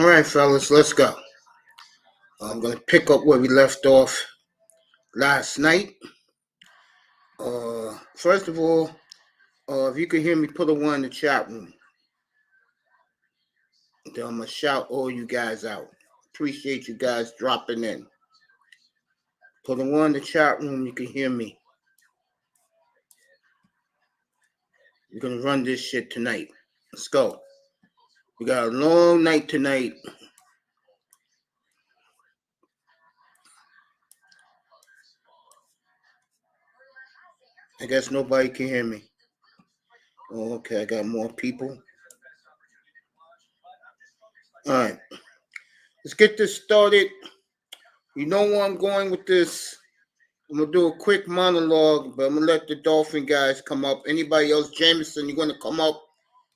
All right, fellas, let's go. I'm going to pick up where we left off last night. First of all, if you can hear me, put a 1 in the chat room. Then I'm going to shout all you guys out. Appreciate you guys dropping in. Put a 1 in the chat room, you can hear me. We're going to run this shit tonight. Let's go. We got a long night tonight. I guess nobody can hear me. Oh, okay, I got more people. All right. Let's get this started. You know where I'm going with this. I'm going to do a quick monologue, but I'm going to let the Dolphin guys come up. Anybody else? Jameson, you're going to come up.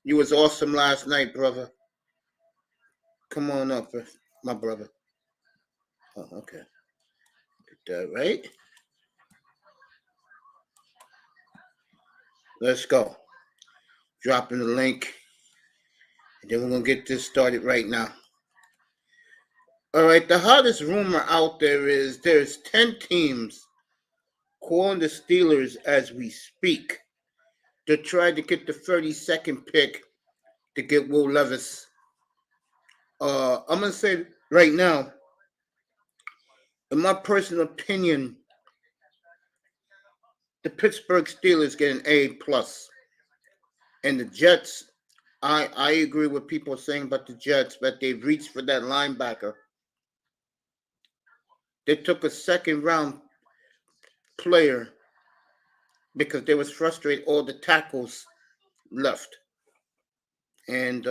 You was awesome last night, brother. Come on up, my brother. Oh, okay. Get that right. Let's go. Dropping the link. And then we're going to get this started right now. All right, the hottest rumor out there is there's 10 teams calling the Steelers as we speak to try to get the 32nd pick to get Will Levis. I'm going to say right now, in my personal opinion, the Pittsburgh Steelers get an A+. And the Jets, I agree with people saying about the Jets, that they've reached for that linebacker. They took a second-round player because they was frustrated all the tackles left. And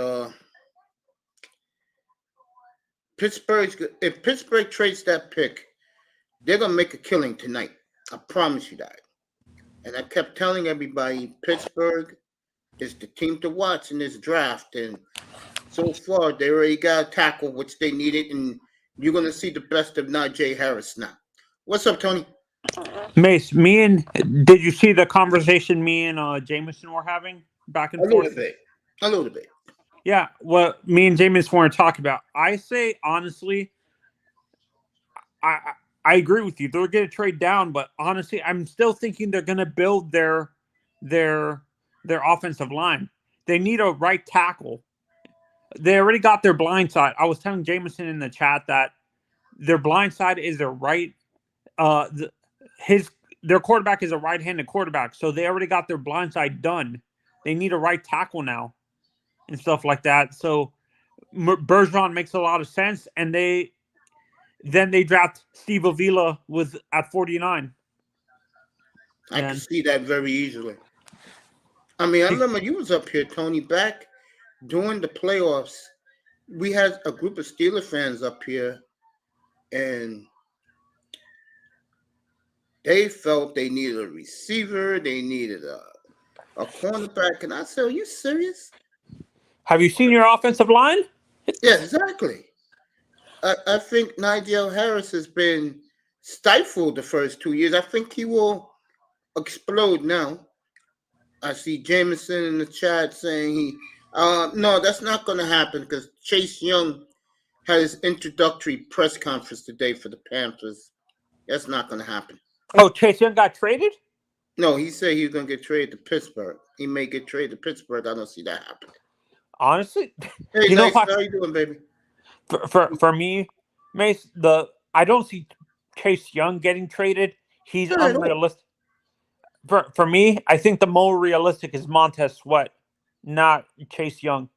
if Pittsburgh trades that pick, they're going to make a killing tonight. I promise you that. And I kept telling everybody, Pittsburgh is the team to watch in this draft. And so far, they already got a tackle, which they needed. And you're going to see the best of Najee Harris now. What's up, Tony? Mace, did you see the conversation me and Jameson were having back and forth? A little bit. Yeah, what me and Jameson were talking about. I say, honestly, I agree with you. They're going to trade down, but honestly, I'm still thinking they're going to build their offensive line. They need a right tackle. They already got their blind side. I was telling Jameson in the chat that their blind side is their right. Their quarterback is a right-handed quarterback, so they already got their blind side done. They need a right tackle now and stuff like that. So Bergeron makes a lot of sense, and they draft Steve Avila at 49. I can see that very easily. I mean, I remember you was up here, Tony, back during the playoffs. We had a group of Steelers fans up here, and they felt they needed a receiver. They needed a cornerback. And I said, are you serious? Have you seen your offensive line? Yeah, exactly. I think Najee Harris has been stifled the first 2 years. I think he will explode now. I see Jameson in the chat saying no, that's not going to happen because Chase Young had his introductory press conference today for the Panthers. That's not going to happen. Oh, Chase Young got traded? No, he said he was going to get traded to Pittsburgh. He may get traded to Pittsburgh. I don't see that happening. Honestly, hey, nice. How you doing, baby? For me, Mace, I don't see Chase Young getting traded. He's unrealistic. For me, I think the more realistic is Montez Sweat, not Chase Young.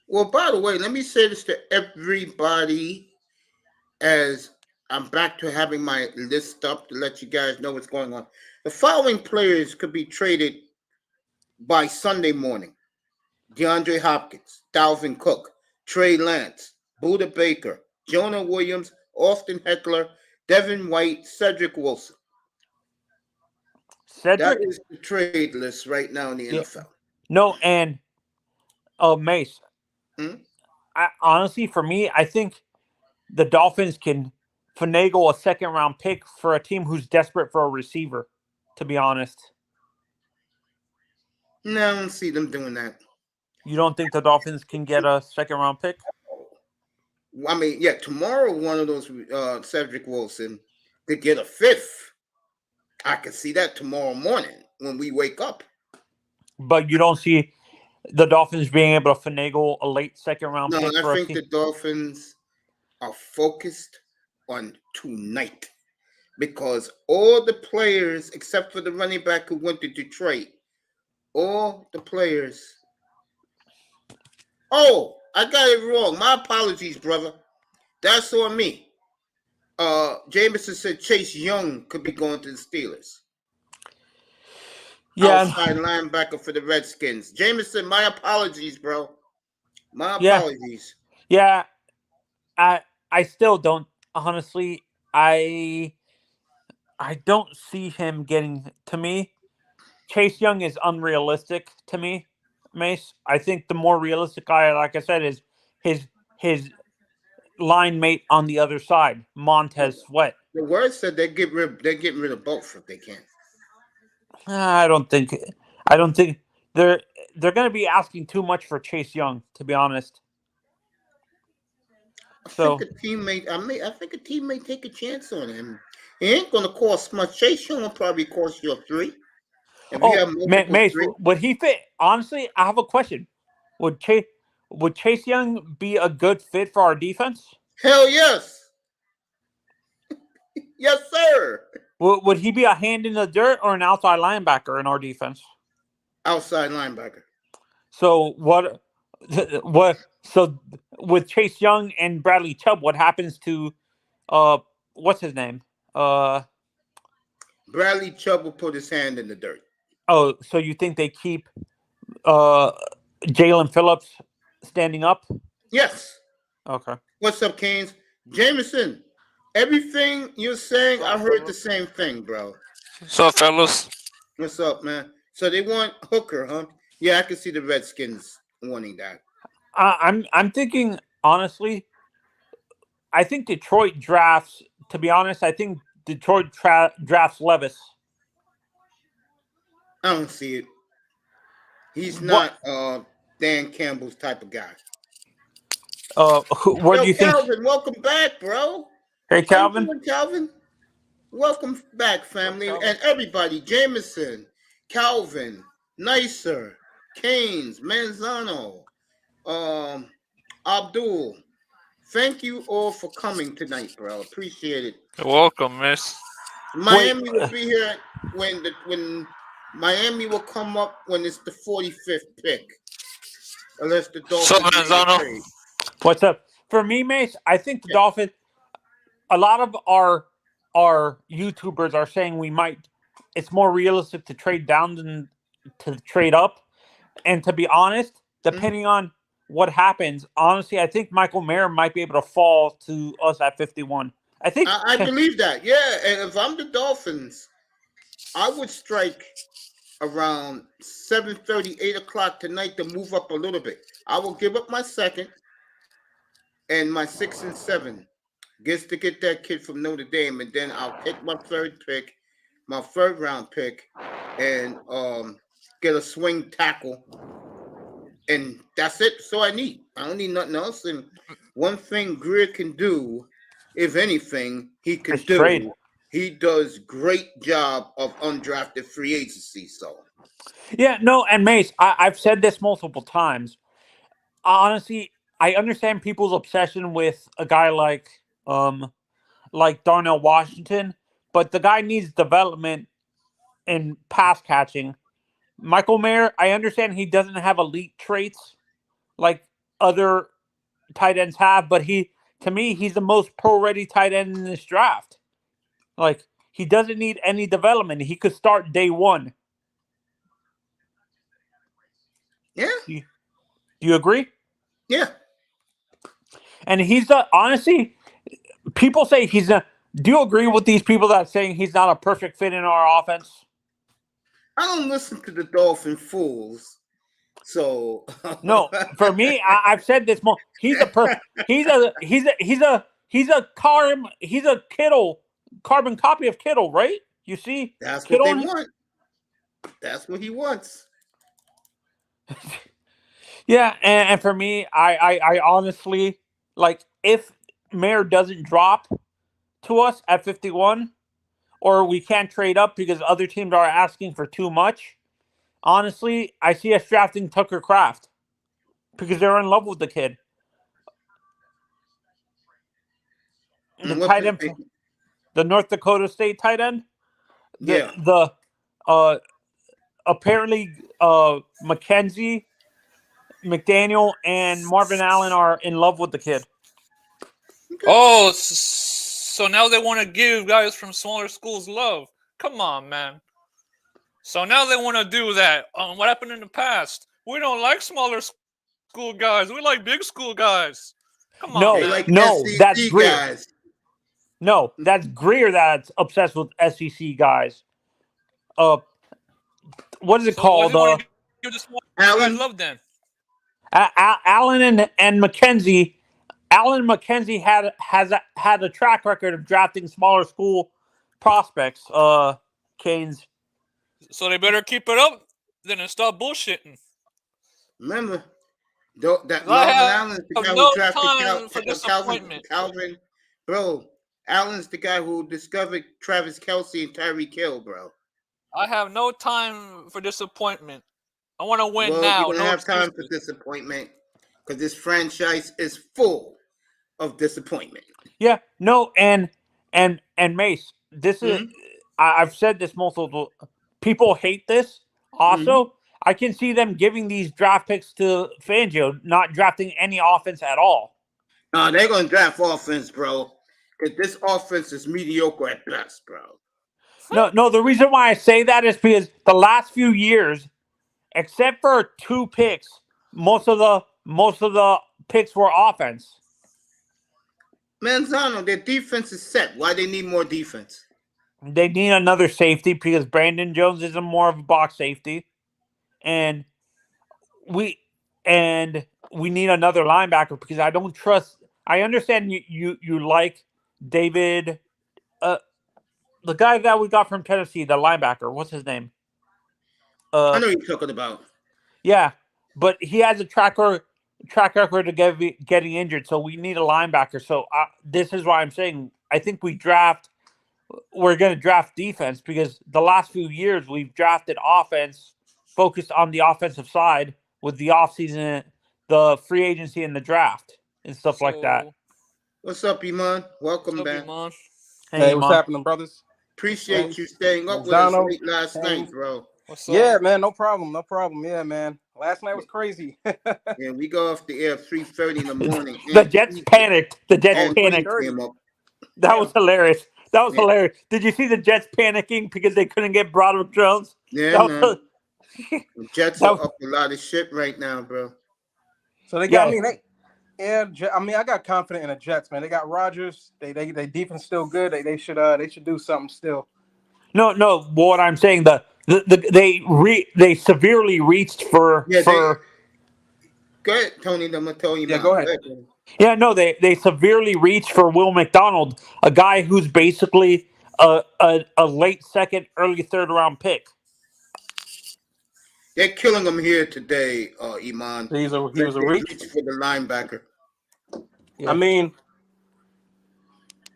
Well, by the way, let me say this to everybody as I'm back to having my list up to let you guys know what's going on. The following players could be traded by Sunday morning. DeAndre Hopkins, Dalvin Cook, Trey Lance, Buda Baker, Jonah Williams, Austin Eckler, Devin White, Cedric Wilson. That is the trade list right now in the NFL. No, and Mace, honestly, for me, I think the Dolphins can finagle a second-round pick for a team who's desperate for a receiver, to be honest. No, I don't see them doing that. You don't think the Dolphins can get a second round pick? I mean, yeah, tomorrow one of those Cedric Wilson could get a fifth. I could see that tomorrow morning when we wake up. But you don't see the Dolphins being able to finagle a late second round No, pick I for a think team. the Dolphins are focused on tonight because all the players, except for the running back who went to Detroit, all the players. Oh, I got it wrong. My apologies, brother. That's on me. Jameson said Chase Young could be going to the Steelers. Yeah, Outside linebacker for the Redskins. Jameson, my apologies, bro. My yeah, apologies. yeah. I still don't honestly. I don't see him getting to me. Chase Young is unrealistic to me, Mace. I think the more realistic guy, like I said, is his line mate on the other side, Montez Sweat. The word said they're getting rid of both if they can. I don't think they're going to be asking too much for Chase Young, to be honest. I So think a teammate. I think a team may take a chance on him. He ain't going to cost much. Chase Young will probably cost you a 3. If you have multiple Mace, 3. would he fit? Honestly, I have a question. Would Chase Young be a good fit for our defense? Hell yes. Yes, sir. Would he be a hand in the dirt or an outside linebacker in our defense? Outside linebacker. So what? So with Chase Young and Bradley Chubb, what happens to what's his name? Bradley Chubb will put his hand in the dirt. Oh, so you think they keep Jalen Phillips standing up? Yes. Okay. What's up, Canes? Jameson, everything you're saying, I heard the same thing, bro. What's up, fellas? What's up, man? So they want Hooker, huh? Yeah, I can see the Redskins wanting that. I'm thinking honestly. I think Detroit drafts. To be honest, I think Detroit drafts Levis. I don't see it. He's not Dan Campbell's type of guy. Where do you think? Calvin, welcome back, bro. Hey, Calvin. How you doing, Calvin? Welcome back, family, and everybody. Jameson, Calvin, Nicer, Canes, Manzano, Abdul. Thank you all for coming tonight, bro. Appreciate it. You're welcome, miss. Miami will be here when Miami will come up when it's the 45th pick. Unless the Dolphins. What's up? For me, Mace, I think the Dolphins. A lot of our YouTubers are saying it's more realistic to trade down than to trade up. And to be honest, depending on what happens, honestly, I think Michael Mayer might be able to fall to us at 51. I believe that. Yeah, and if I'm the Dolphins, I would strike around 7:30, 8 o'clock tonight to move up a little bit. I will give up my second and my 6 and 7 gets to get that kid from Notre Dame, and then I'll take my third round pick, and get a swing tackle, and that's it. So I don't need nothing else. And one thing Greer can do, if anything, he can do. Trade. He does great job of undrafted free agency. So yeah, no, and Mace, I've said this multiple times. Honestly, I understand people's obsession with a guy like Darnell Washington, but the guy needs development in pass catching. Michael Mayer, I understand he doesn't have elite traits like other tight ends have, but to me, he's the most pro-ready tight end in this draft. Like, he doesn't need any development. He could start day one. Yeah. Do you agree? Yeah. And honestly, people say do you agree with these people that are saying he's not a perfect fit in our offense? I don't listen to the Dolphin fools. So no, for me, I've said this more. He's a carbon copy of Kittle, right? You see, that's Kittle what they want. That's what he wants. Yeah, and for me, I honestly like if Mayor doesn't drop to us at 51, or we can't trade up because other teams are asking for too much. Honestly, I see us drafting Tucker Kraft because they're in love with the kid. The And what tight end, position? the North Dakota State tight end. The Yeah. the apparently Mackenzie, McDaniel, and Marvin Allen are in love with the kid. Oh, so now they want to give guys from smaller schools love. Come on, man. So now they want to do that. What happened in the past? We don't like smaller school guys. We like big school guys. Come on, No, They man. like no, that's SEC Greer. guys. No, that's Greer that's obsessed with SEC guys. What is it So why called? do you want to give the small guys Allen. love then? Allen and McKenzie. Allen McKenzie had a track record of drafting smaller school prospects. Canes. So they better keep it up then and stop bullshitting. Remember, that 'Cause I Marvin Allen's the have guy who no drafted time for disappointment. Calvin. Bro, Allen's the guy who discovered Travis Kelce and Tyreek Hill, bro. I have no time for disappointment. I want to win Well, now. you don't No have time for excuses. disappointment because this franchise is full of disappointment. Yeah. No. And Mace. This is. Mm-hmm. I've said this multiple. People hate this. Also, I can see them giving these draft picks to Fangio, not drafting any offense at all. No, they're going to draft offense, bro. Because this offense is mediocre at best, bro. No. The reason why I say that is because the last few years, except for 2 picks, most of the picks were offense. Manzano, their defense is set. Why they need more defense? They need another safety because Brandon Jones isn't more of a box safety, and we need another linebacker because I don't trust. I understand you like David, the guy that we got from Tennessee, the linebacker. What's his name? I know you're talking about. Yeah, but he has a track record of getting injured, so we need a linebacker. So this is why I'm saying I think we're going to draft defense because the last few years we've drafted offense focused on the offensive side with the offseason, the free agency, and the draft and stuff like that. What's up, Iman? Welcome What's up, back. Iman? Hey, what's happening, brothers? Appreciate you staying up with Donald, us late last Phins. night, bro. What's up? Yeah, man, no problem. Yeah, man. Last night was crazy. Yeah, we go off the air at 3:30 in the morning. The Jets panicked. The Jets panicked. 3:30. Came up. That was hilarious. That was Yeah. hilarious. Did you see the Jets panicking because they couldn't get Broderick Jones? Yeah, That man. was, The Jets that are was- up a lot of shit right now, bro. So they got Yeah. I got confident in the Jets, man. They got Rodgers. They defense still good. They should do something still. No. What I'm saying, they severely reached for. Go ahead, Tony. I'm gonna tell you. Yeah, now. go ahead. Yeah, no, they severely reached for Will McDonald, a guy who's basically a late second, early third round pick. They're killing him here today, Iman. He was a They reach. reached for the linebacker. I mean,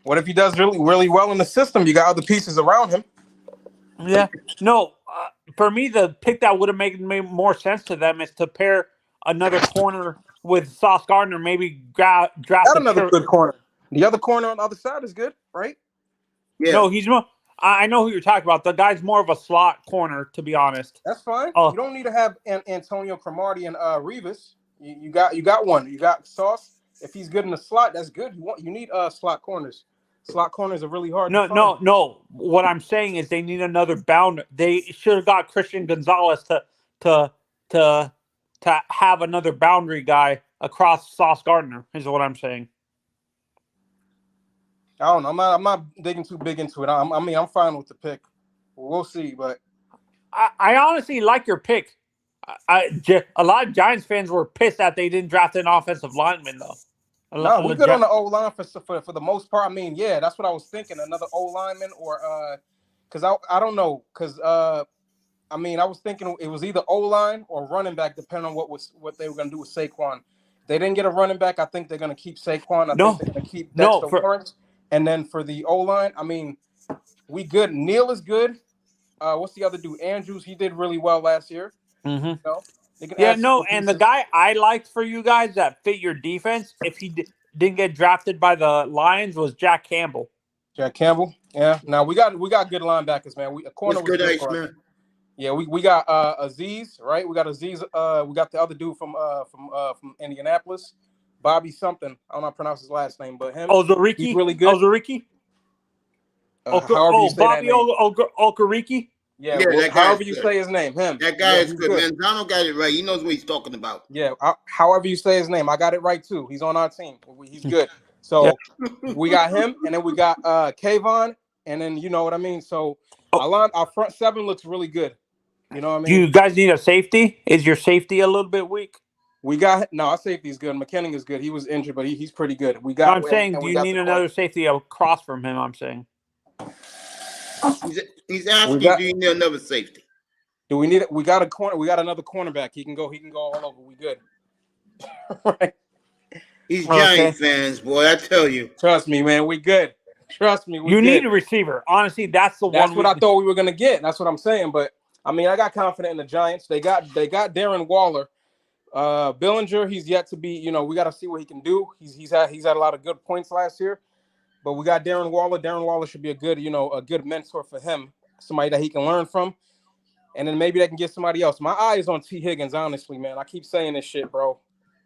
what if he does really, really well in the system? You got other pieces around him. Yeah, no, for me, the pick that would have made more sense to them is to pair another corner with Sauce Gardner, maybe draft Got another good corner. The other corner on the other side is good, right? Yeah. No, he's more. I know who you're talking about. The guy's more of a slot corner, to be honest. That's fine. Oh. You don't need to have Antonio Cromartie and Revis. You got one. You got Sauce. If he's good in the slot, that's good. You need slot corners. Slot corners are really hard. to find. No. What I'm saying is they need another bounder. They should have got Christian Gonzalez to have another boundary guy across Sauce Gardner. Is what I'm saying. I don't know. I'm not digging too big into it. I'm fine with the pick. We'll see, but I honestly like your pick. A lot of Giants fans were pissed that they didn't draft an offensive lineman, though. no, we're good on the O line for the most part. I mean, yeah, that's what I was thinking. Another O lineman or because I don't know because I mean, I was thinking it was either O-line or running back, depending on what they were going to do with Saquon. If they didn't get a running back, I think they're going to keep Saquon. I think they're going to keep Dexter Lawrence. And then for the O-line, I mean, we good. Neal is good. What's the other dude? Andrews, he did really well last year. Mm-hmm. You know? And the guy I liked for you guys that fit your defense, if he didn't get drafted by the Lions, was Jack Campbell. Jack Campbell, yeah. Now we got good linebackers, man. A corner was good good ice, for us. man. Yeah, we got Aziz, right? We got Aziz. We got the other dude from Indianapolis, Bobby something. I don't know how to pronounce his last name, but him. Ozariki. He's really good. Ozariki. However you say Bobby that name. Okariki. Yeah, well, however you say his name, him. That guy is good, man. Donald got it right. He knows what he's talking about. Yeah, however you say his name, I got it right too. He's on our team. He's good. So we got him, and then we got Kayvon, and then you know what I mean. So our front seven looks really good. You know what I mean? Do you guys need a safety? Is your safety a little bit weak? Our safety's good. McKinnon is good. He was injured, but he's pretty good. Do you need another safety across from him? I'm saying. He's asking, do you need another safety? Do we need it? We got a corner. We got another cornerback. He can go all over. We good. Right. He's Giant fans, boy. I tell you. Trust me, man. We good. Trust me. You need a receiver. Honestly, that's one. That's what I thought we were gonna get. That's what I'm saying. But I mean, I got confident in the Giants. They got Darren Waller. Billinger, he's yet to be. You know, we got to see what he can do. He's had a lot of good points last year. But we got Darren Waller. Darren Waller should be a good mentor for him, somebody that he can learn from. And then maybe they can get somebody else. My eye is on T. Higgins, honestly, man. I keep saying this shit, bro.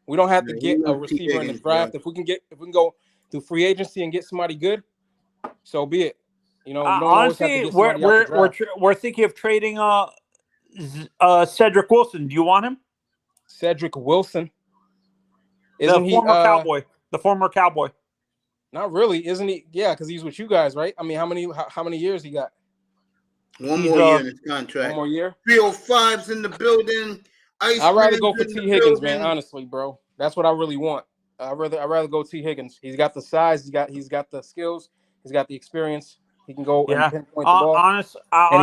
We don't have to get a receiver in the draft. Bro. If we can go through free agency and get somebody good, so be it. You know, honestly, we're thinking of trading Cedric Wilson. Do you want him? Cedric Wilson, The former Cowboy. Not really, isn't he? Yeah, because he's with you guys, right? I mean, how many years he got? One more year in his contract. 1 more year. 305's in the building. I'd rather go for T. Higgins, man. Honestly, bro, that's what I really want. I'd rather go T. Higgins. He's got the size. He's got the skills. He's got the experience. He can go and pinpoint the ball. And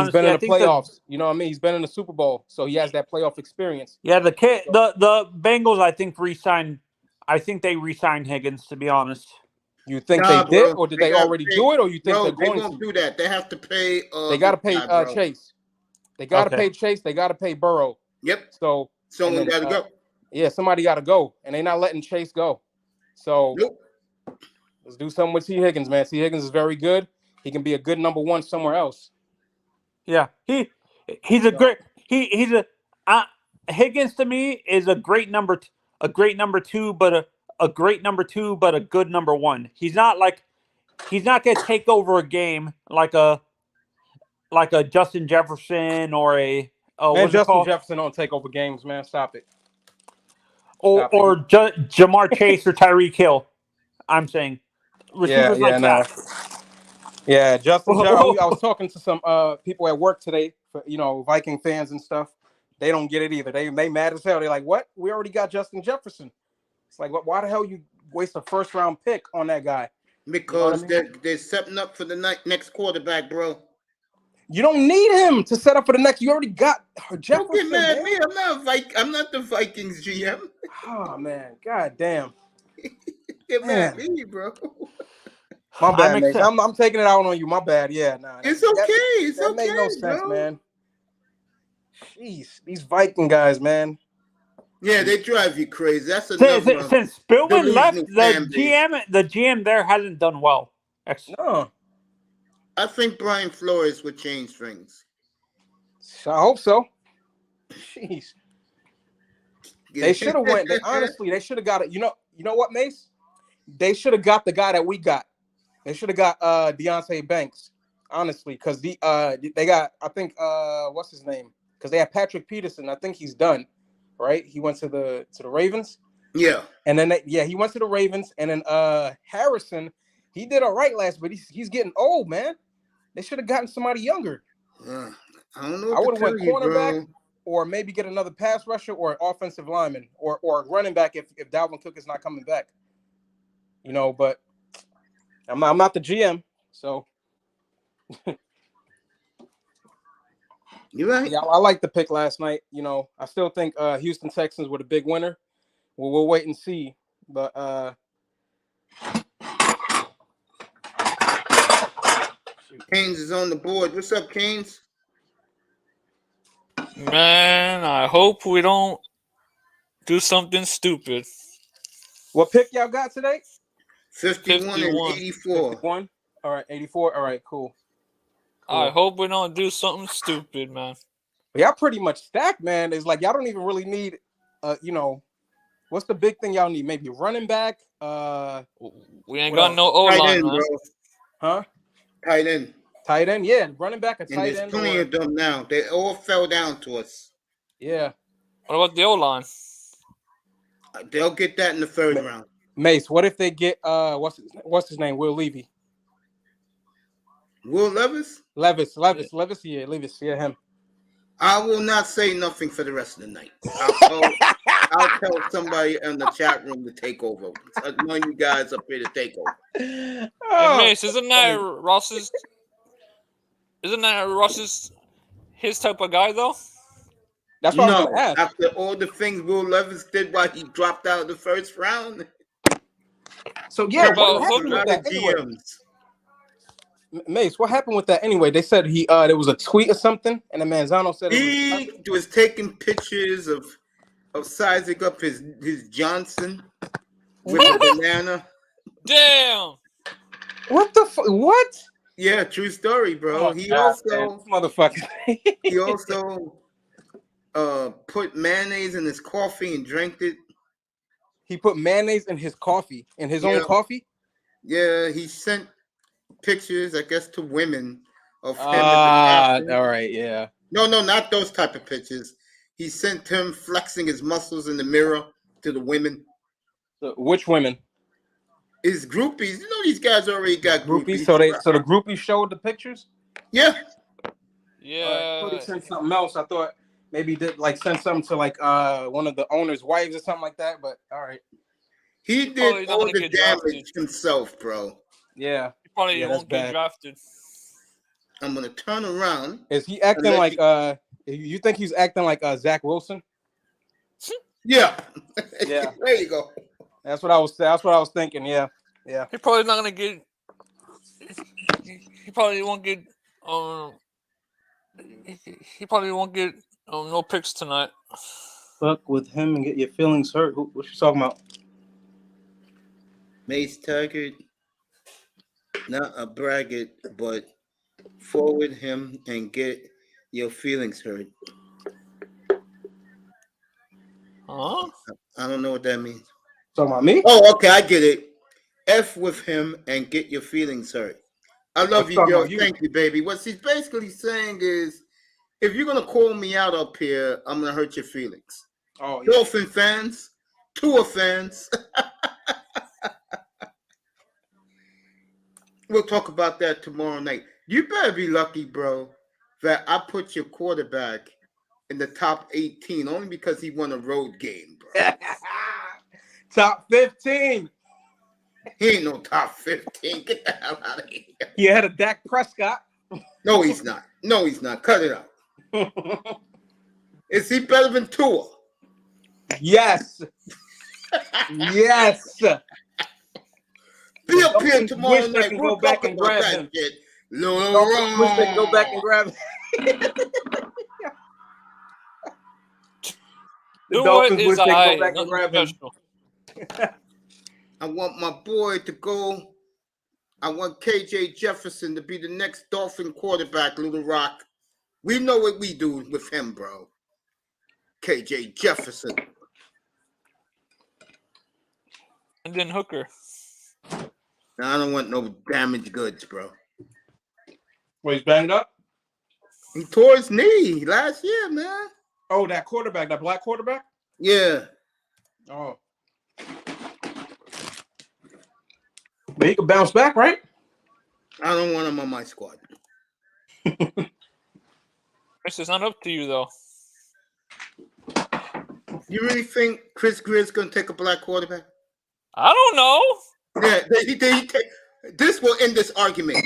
he's been in the playoffs. You know what I mean? He's been in the Super Bowl, so he has that playoff experience. Yeah, the Bengals, I think re-signed. I think they re-signed Higgins. To be honest. You think they did, or did they already do it, or you think they're going to? They won't do that. They have to pay. They got to pay Chase. They got to pay Chase. They got to pay Burrow. Yep. So someone got to go. Yeah, somebody got to go, and they're not letting Chase go. So let's do something with T. Higgins, man. T. Higgins is very good. He can be a good number one somewhere else. Yeah, Higgins to me is a great number two, but a great number two, but a good number one. He's not gonna take over a game like a Justin Jefferson or Justin Jefferson don't take over games, man. Stop it. Or Jamar Chase or Tyreek Hill. I'm saying receivers that. Yeah, Justin Jefferson. I was talking to some people at work today, Viking fans and stuff. They don't get it either. They mad as hell. They're like, "What? We already got Justin Jefferson." It's like, why the hell you waste a first-round pick on that guy? Because they're setting up for the next quarterback, bro. You don't need him to set up for the next. You already got Jefferson. Don't get mad at me. I'm not the Vikings GM. Oh man, god damn. Get mad at me, bro. My bad, mate. I'm taking it out on you. My bad. Yeah, nah. It's okay. That makes no sense, man. Jeez, these Viking guys, man. Yeah, they drive you crazy. That's another. Since Spillman left, the GM there hasn't done well. No. I think Brian Flores would change things. I hope so. Jeez. They should have went. They should have got it. You know what, Mace? They should have got the guy that we got. They should have got Deontay Banks. Honestly, because they got, I think what's his name? Because they have Patrick Peterson. I think he's done. Right? He went to the Ravens. Yeah. And then he went to the Ravens. And then Harrison, he did all right last, but he's getting old, man. They should have gotten somebody younger. I don't know. I would have went cornerback, or maybe get another pass rusher or an offensive lineman or running back if Dalvin Cook is not coming back. But I'm not the GM, so You right? Yeah, I like the pick last night. You know, I still think Houston Texans were the big winner. Well, we'll wait and see. But Canes is on the board. What's up, Canes? Man, I hope we don't do something stupid. what pick y'all got today? 51 and 51. 84. 51. All right, 84. All right, cool. I hope we don't do something stupid, man. But y'all pretty much stacked, man. It's like y'all don't even really need, you know, what's the big thing y'all need? Maybe running back. We ain't What got else? no O Tight line, end, man. bro. Huh? Tight end. Tight end, yeah. Running back, a And tight there's end. plenty Or, of them now. They all fell down to us. yeah. What about the O line? They'll get that in the third round. Mace, what if they get what's his name? Will Levy. Will Levis? Levis, yeah, him. I will not say nothing for the rest of the night. I'll tell somebody in the chat room to take over. One of you guys up here to take over. Hey, Oh, Mace, isn't that Ross's his type of guy though? that's what I was No, gonna ask. after all the things Will Levis did while he dropped out of the first round. So yeah, What about what happened Hooker? with that anyway? GMs. Mace, what happened with that anyway? They said he there was a tweet or something, and the Manzano said He was taking pictures of sizing up his Johnson with a banana. Damn. what the what? Yeah, true story, bro. Oh, He God, man. also This motherfucker. he also put mayonnaise in his coffee and drank it. He put mayonnaise in his coffee, in his Yeah. own coffee. Yeah, he sent pictures, I guess, to women of him. As a All right, yeah. No, not those type of pictures. He sent him flexing his muscles in the mirror to the women. So, which women? His groupies. You know these guys already got groupies. So the groupies showed the pictures. Yeah. Yeah. I thought he sent something else. I thought maybe he did like send something to like one of the owner's wives or something like that. But all right. He probably did not all gonna the get damage drafted. himself, bro. Yeah. He probably Yeah, that's won't get bad. drafted. I'm gonna turn around. Is he acting Unless like you think he's acting like Zach Wilson? Yeah. Yeah. There you go. That's what I was thinking. Yeah. Yeah. He probably not gonna get. He probably won't get. He probably won't get no picks tonight. Fuck with him and get your feelings hurt. What you talking about? Mace Taggart, not a braggart, but forward him and get your feelings hurt. Huh? I don't know what that means. Talking about me? Oh, okay, I get it. F with him and get your feelings hurt. I love I'm you, talking girl. about you. Thank you, baby. What she's basically saying is, if you're gonna call me out up here, I'm gonna hurt your feelings. Oh yeah. Dolphin fans, Tua fans. We'll talk about that tomorrow night. You better be lucky, bro, that I put your quarterback in the top 18 only because he won a road game, bro. Top 15. He ain't no top 15. Get the hell out of here. You had a Dak Prescott. No, he's not. No, he's not. Cut it out. Is he better than Tua? Yes. Yes. Be up here Dolphins tomorrow wish they night. can We'll go back talk and about grab that him. shit. Dolphins wish they could go back and grab him. The Dolphins wish they could go back and grab him. I want my boy to go. I want KJ Jefferson to be the next Dolphin quarterback, Little Rock. We know what we do with him, bro. KJ Jefferson. And then Hooker. Now, I don't want no damaged goods, bro. Well, he's banged up? He tore his knee last year, man. Oh, that quarterback, that black quarterback? Yeah. Oh. But he could bounce back, right? I don't want him on my squad. This is not up to you, though. You really think Chris Greer's going to take a black quarterback? I don't know. Yeah, did he take, this will end this argument.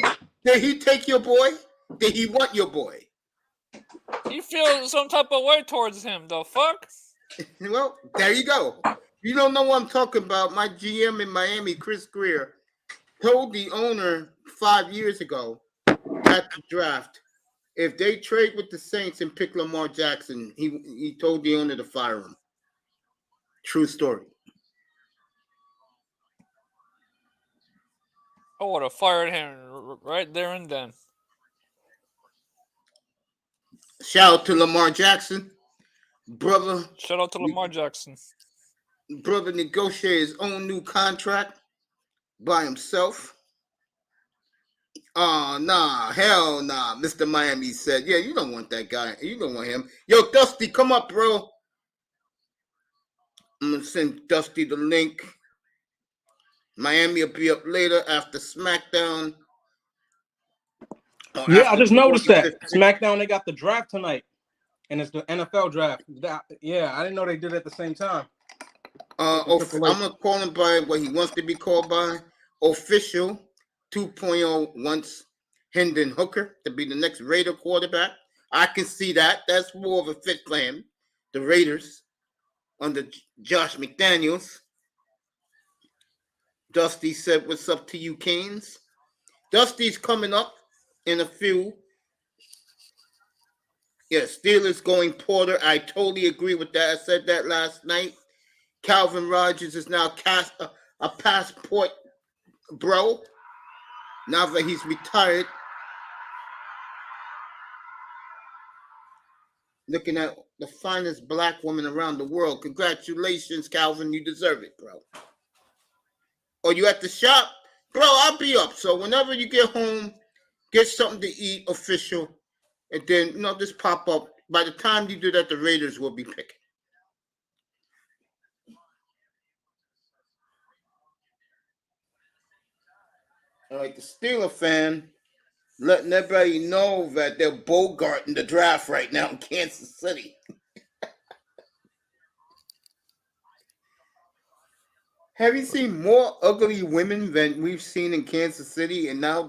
Did he take your boy? Did he want your boy? You feel some type of way towards him. The fuck? Well, there you go. You don't know what I'm talking about. My GM in Miami, Chris Greer, told the owner 5 years ago at the draft, if they trade with the Saints and pick Lamar Jackson, he told the owner to fire him. True story. I would have fired him right there and then. Shout out to Lamar Jackson, brother. Shout out to Lamar Jackson. Brother negotiated his own new contract by himself. Oh, nah, hell nah. Mr. Miami said, yeah, you don't want that guy. You don't want him. Yo, Dusty, come up, bro. I'm going to send Dusty the link. Miami will be up later after SmackDown. Yeah, I just noticed that. SmackDown, they got the draft tonight. And it's the NFL draft. Yeah, I didn't know they did it at the same time. I'm going to call him by what he wants to be called by. Official 2.0 wants Hendon Hooker to be the next Raider quarterback. I can see that. That's more of a fit for him. The Raiders under Josh McDaniels. Dusty said, what's up to you, Canes? Dusty's coming up in a few. Yeah, Steelers going Porter. I totally agree with that. I said that last night. Calvin Rogers is now a passport bro. Now that he's retired. Looking at the finest black woman around the world. Congratulations, Calvin. You deserve it, bro. Or you at the shop? Bro, I'll be up. So whenever you get home, get something to eat official. And then, just pop up. By the time you do that, the Raiders will be picking. All right, the Steeler fan letting everybody know that they're bogarting the draft right now in Kansas City. Have you seen more ugly women than we've seen in Kansas City? And now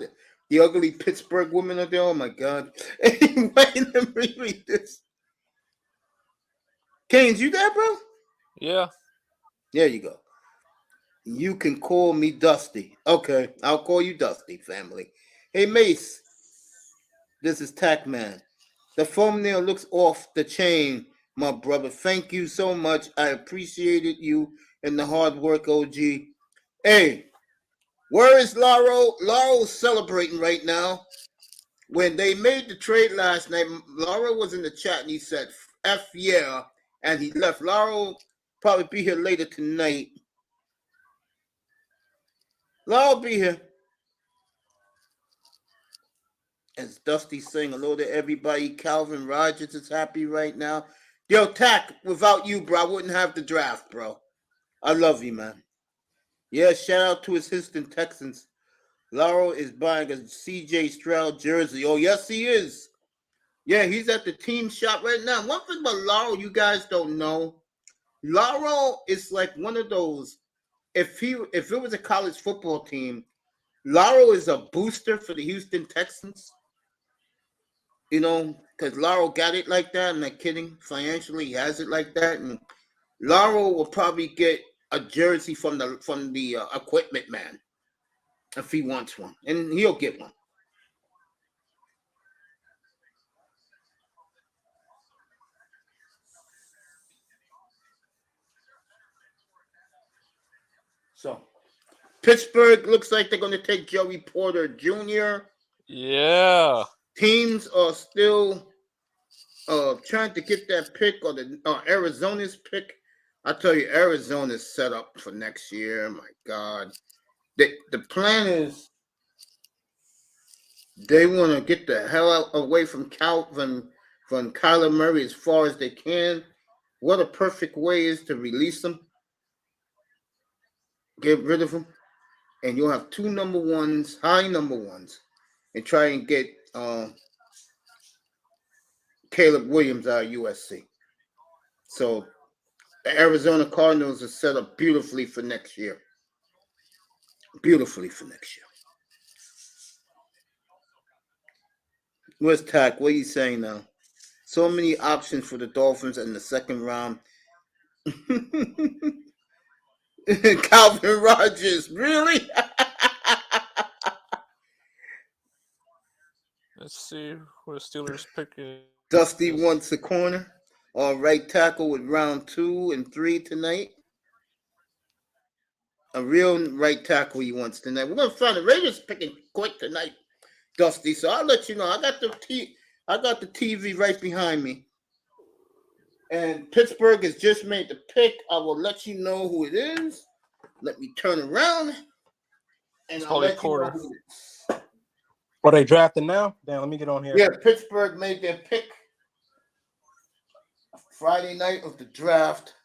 the ugly Pittsburgh women are there? Oh, my God. Anyway, let me read this. Canes, you there, bro? Yeah. There you go. You can call me Dusty. Okay, I'll call you Dusty, family. Hey, Mace. This is Tackman. The thumbnail looks off the chain, my brother. Thank you so much. I appreciated you and the hard work, OG. Hey, where is Laro? Laro's celebrating right now. When they made the trade last night, Laro was in the chat and he said, F yeah, and he left. Laro probably be here later tonight. Laro be here. As Dusty saying hello to everybody. Calvin Rogers is happy right now. Yo, Tack, without you, bro, I wouldn't have the draft, bro. I love you, man. Yeah, shout out to his Houston Texans. Lauro is buying a CJ Stroud jersey. Oh, yes, he is. Yeah, he's at the team shop right now. One thing about Lauro you guys don't know, Lauro is like one of those, if it was a college football team, Lauro is a booster for the Houston Texans. Because Lauro got it like that. I'm not kidding. Financially, he has it like that. And Lauro will probably get a jersey from the equipment man if he wants one. And he'll get one. So, Pittsburgh looks like they're going to take Joey Porter Jr. Yeah. Teams are still trying to get that pick or Arizona's pick. I tell you, Arizona's set up for next year. My God. The plan is they want to get the hell out away from Kyler Murray as far as they can. What a perfect way is to release them. Get rid of them. And you'll have two number ones, high number ones, and try and get Caleb Williams out of USC. So the Arizona Cardinals are set up beautifully for next year. Beautifully for next year. Where's Tack? What are you saying now? So many options for the Dolphins in the second round. Calvin Rogers, really? Let's see who the Steelers pick is. Dusty wants a corner. Right tackle with round 2 and 3 tonight. A real right tackle he wants tonight. We're gonna find the Raiders picking quick tonight, Dusty. So I'll let you know. I got the TV right behind me. And Pittsburgh has just made the pick. I will let you know who it is. Let me turn around. And I'll let Porter. you know who it is. Are they drafting now? Damn, let me get on here. Yeah, Pittsburgh made their pick Friday night of the draft.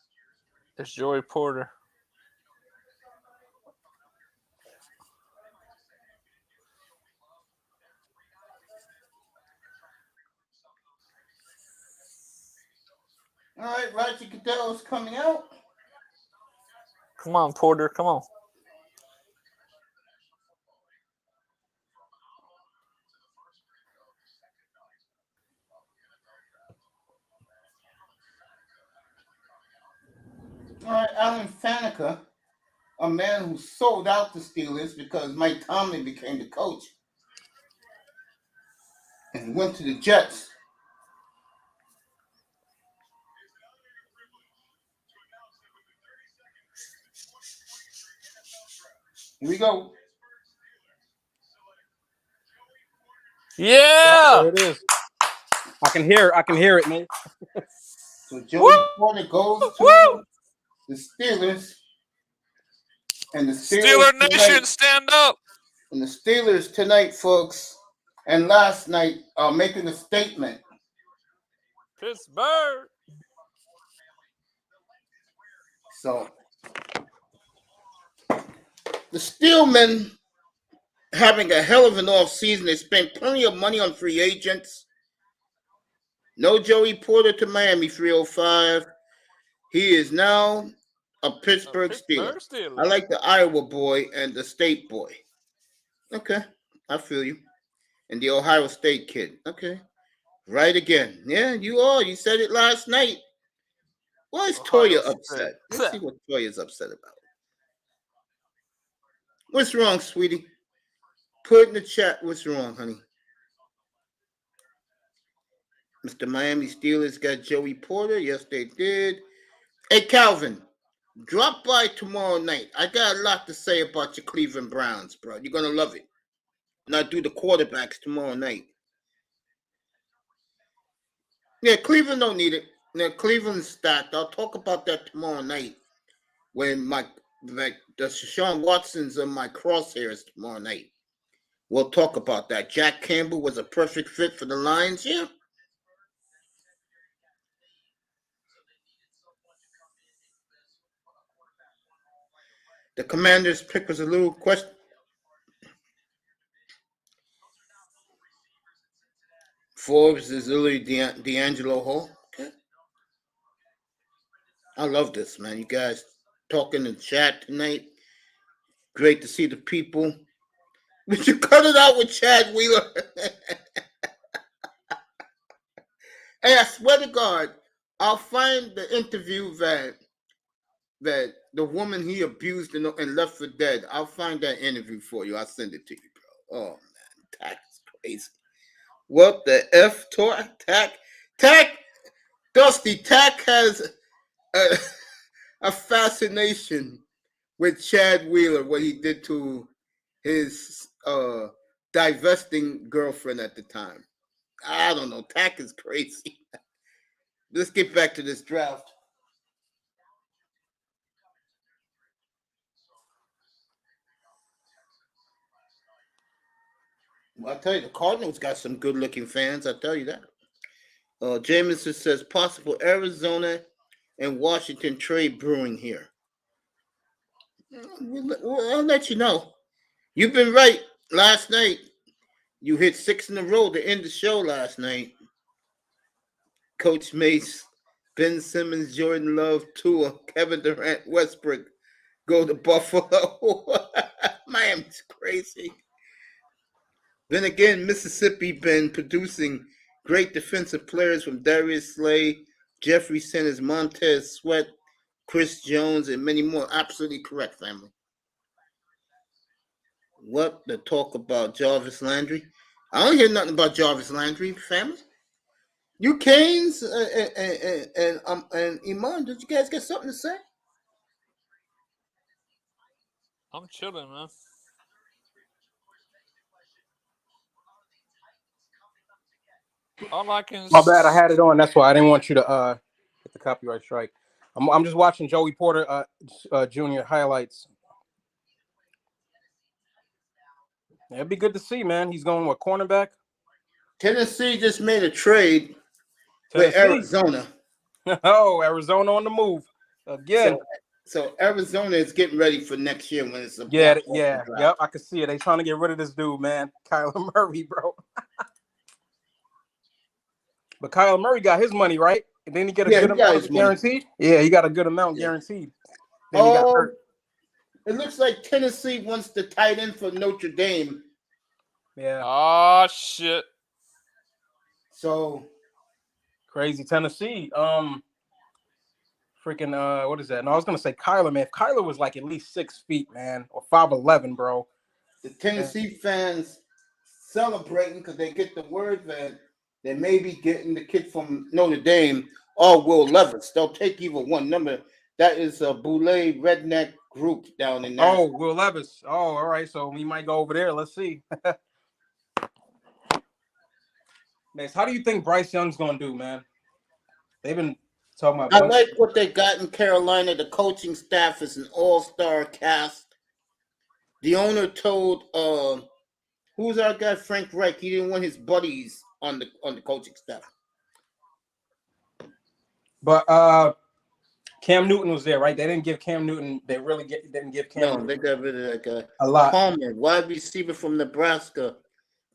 It's Joey Porter. All right, Roger Goodell is coming out. Come on, Porter. Come on. All right, Alan Faneca, a man who sold out the Steelers because Mike Tomlin became the coach and went to the Jets. Here we go. Yeah. There it is. I can hear it, man. So Joey Porter goes to the Steelers. And the Steeler tonight, Nation, stand up. And the Steelers tonight, folks, and last night are making a statement. Pittsburgh. So the Steelmen having a hell of an offseason. They spent plenty of money on free agents. No Joey Porter to Miami 305. He is now a Pittsburgh Steeler. I like the Iowa boy and the State boy. Okay, I feel you. And the Ohio State kid. Okay, right again. Yeah, you are. You said it last night. Why is Toya upset? Let's see what Toya's upset about. What's wrong, sweetie? Put in the chat what's wrong, honey. Mr. Miami Steelers got Joey Porter. Yes, they did. Hey, Calvin, drop by tomorrow night. I got a lot to say about your Cleveland Browns, bro. You're going to love it. And I'll do the quarterbacks tomorrow night. Yeah, Cleveland don't need it. Now, Cleveland's stacked. I'll talk about that tomorrow night when the Shawn Watson's on my crosshairs tomorrow night. We'll talk about that. Jack Campbell was a perfect fit for the Lions, yeah. The Commander's pick was a little question. Forbes is Lily D'Angelo Hall. Okay. I love this, man. You guys talking in chat tonight. Great to see the people. But you cut it out with Chad Wheeler. Hey, I swear to God, I'll find the interview that the woman he abused and left for dead. I'll find that interview for you. I'll send it to you, bro. Oh, man. That's crazy. What the F? Tack, Dusty, Tack has a fascination with Chad Wheeler, what he did to his divesting girlfriend at the time. I don't know. Tack is crazy. Let's get back to this draft. Well, I'll tell you, the Cardinals got some good-looking fans. I'll tell you that. Jameson says, possible Arizona and Washington trade brewing here. I'll let you know. You've been right. Last night, you hit 6 in a row to end the show last night. Coach Mace, Ben Simmons, Jordan Love, Tua, Kevin Durant, Westbrook go to Buffalo. Miami's crazy. Then again, Mississippi been producing great defensive players from Darius Slay, Jeffrey Sanders, Montez Sweat, Chris Jones, and many more. Absolutely correct, family. What the talk about Jarvis Landry? I don't hear nothing about Jarvis Landry, family. You Canes and Iman, did you guys get something to say? I'm chilling, man. All I can. My bad, I had it on. That's why I didn't want you to get the copyright strike. I'm just watching Joey Porter Jr. highlights. It'd be good to see, man. He's going with cornerback. Tennessee just made a trade with Arizona. Oh, Arizona on the move again. So Arizona is getting ready for next year when it's a yep. I can see it. They trying to get rid of this dude, man, Kyler Murray, bro. But Kyler Murray got his money, right? And then he get a good amount guaranteed. Yeah, he got a good amount guaranteed. Then he got hurt. It looks like Tennessee wants the tight end for Notre Dame. Yeah. Oh shit. So crazy Tennessee. Freaking what is that? No, I was gonna say Kyler, man. If Kyler was like at least 6 feet, man, or 5'11", bro. The Tennessee fans celebrating because they get the word that they may be getting the kid from Notre Dame or Will Levis. They'll take either one. Number that is a Boulay redneck group down in there. Oh, Will Levis. Oh, all right. So we might go over there. Let's see. Next, how do you think Bryce Young's gonna do, man? They've been talking about. I like what they got in Carolina. The coaching staff is an all-star cast. The owner told who's our guy, Frank Reich, he didn't want his buddies on the coaching staff. But Cam Newton was there, right? They didn't give Cam Newton. They really didn't give Cam. No, they got rid of that guy. A lot. Palmer, wide receiver from Nebraska,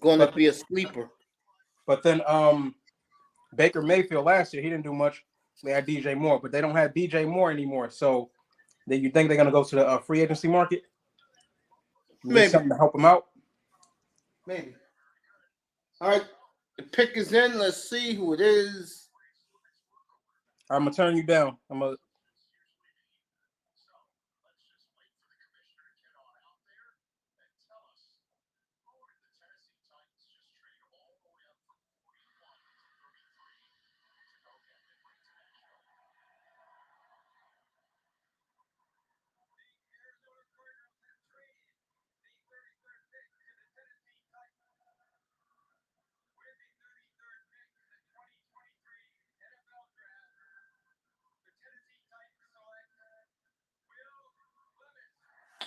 going to be a sleeper. But then Baker Mayfield last year, he didn't do much. They had DJ Moore, but they don't have DJ Moore anymore. So, you think they're gonna go to the free agency market? Maybe something to help them out. Maybe. All right, the pick is in. Let's see who it is. I'm gonna turn you down.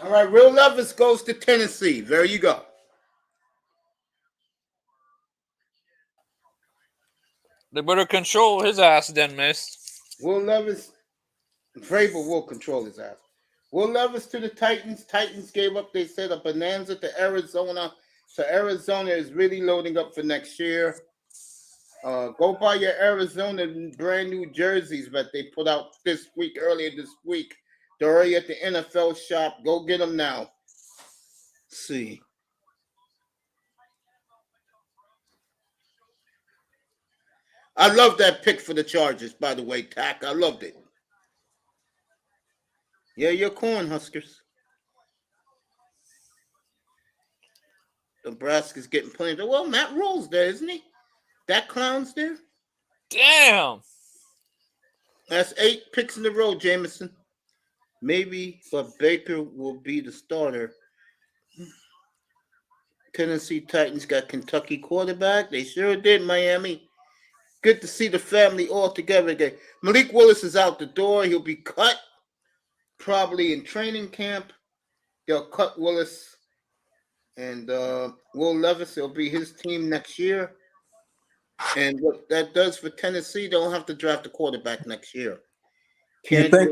All right, Will Levis goes to Tennessee. There you go. They better control his ass then, miss. Will Levis, Vrabel will control his ass. Will Levis to the Titans. Titans gave up, they said, a bonanza to Arizona. So Arizona is really loading up for next year. Go buy your Arizona brand new jerseys that they put out earlier this week. They're already at the NFL shop. Go get them now. Let's see. I love that pick for the Chargers, by the way, Tack. I loved it. Yeah, you're Cornhuskers. Nebraska's getting plenty. Well, Matt Rule's there, isn't he? That clown's there. Damn. That's 8 picks in a row, Jameson. Maybe, but Baker will be the starter. Tennessee Titans got Kentucky quarterback. They sure did, Miami. Good to see the family all together again. Malik Willis is out the door. He'll be cut probably in training camp. They'll cut Willis. And Will Levis will be his team next year. And what that does for Tennessee, they'll have to draft a quarterback next year. You think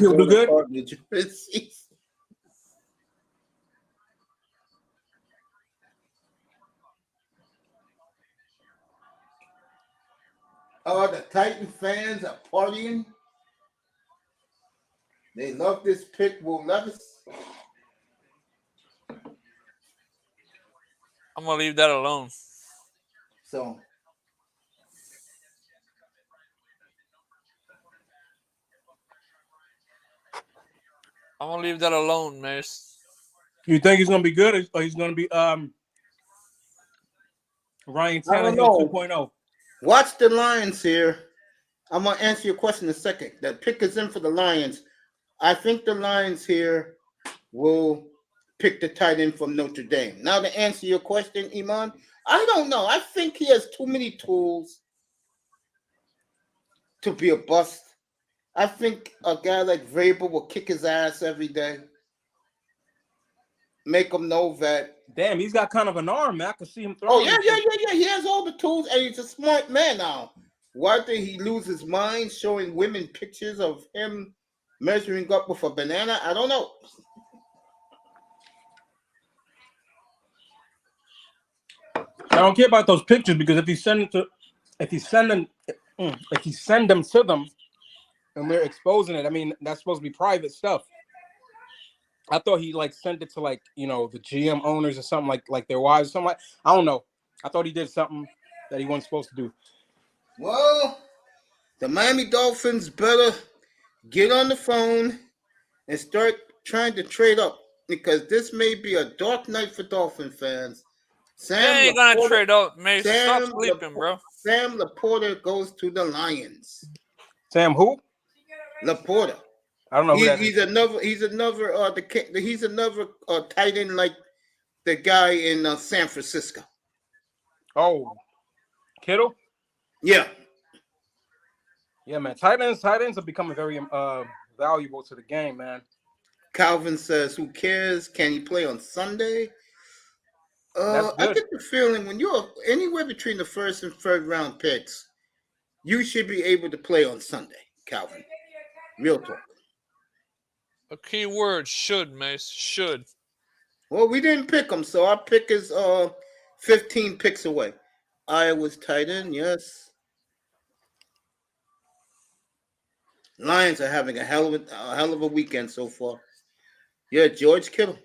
he'll do good? The Titan fans are partying. They love this pick, Will Levis. I'm gonna leave that alone. So I'm gonna leave that alone, Mace. You think he's gonna be good, or he's gonna be Ryan I don't Tannehill know. 2.0? Watch the Lions here. I'm gonna answer your question in a second. The pick is in for the Lions. I think the Lions here will pick the tight end from Notre Dame. Now to answer your question, Iman, I don't know. I think he has too many tools to be a bust. I think a guy like Vrabel will kick his ass every day. Make him know that. Damn, he's got kind of an arm, man. I can see him throwing. Oh, yeah. He has all the tools, and he's a smart man now. Why did he lose his mind showing women pictures of him measuring up with a banana? I don't know. I don't care about those pictures, because if you send them to them and we're exposing it, I mean, that's supposed to be private stuff. I thought he like sent it to like, you know, the GM owners or something, like their wives or something. I don't know. I thought he did something that he wasn't supposed to do. Well, the Miami Dolphins better get on the phone and start trying to trade up, because this may be a dark night for Dolphin fans. They ain't gonna trade up, Mace. Stop sleeping, bro. Sam Laporta goes to the Lions. Sam who? Laporta. I don't know who that He's is. another tight end like the guy in San Francisco. Oh, Kittle? Yeah. Yeah, man. Tight ends are becoming very valuable to the game, man. Calvin says, who cares? Can he play on Sunday? That's I good. get the feeling when you're anywhere between the first and third round picks, you should be able to play on Sunday, Calvin. Real talk. A key word, should, Mace. Should. Well, we didn't pick him, so our pick is 15 picks away. Iowa's tight end, yes. Lions are having a hell of a weekend so far. Yeah, George Kittle.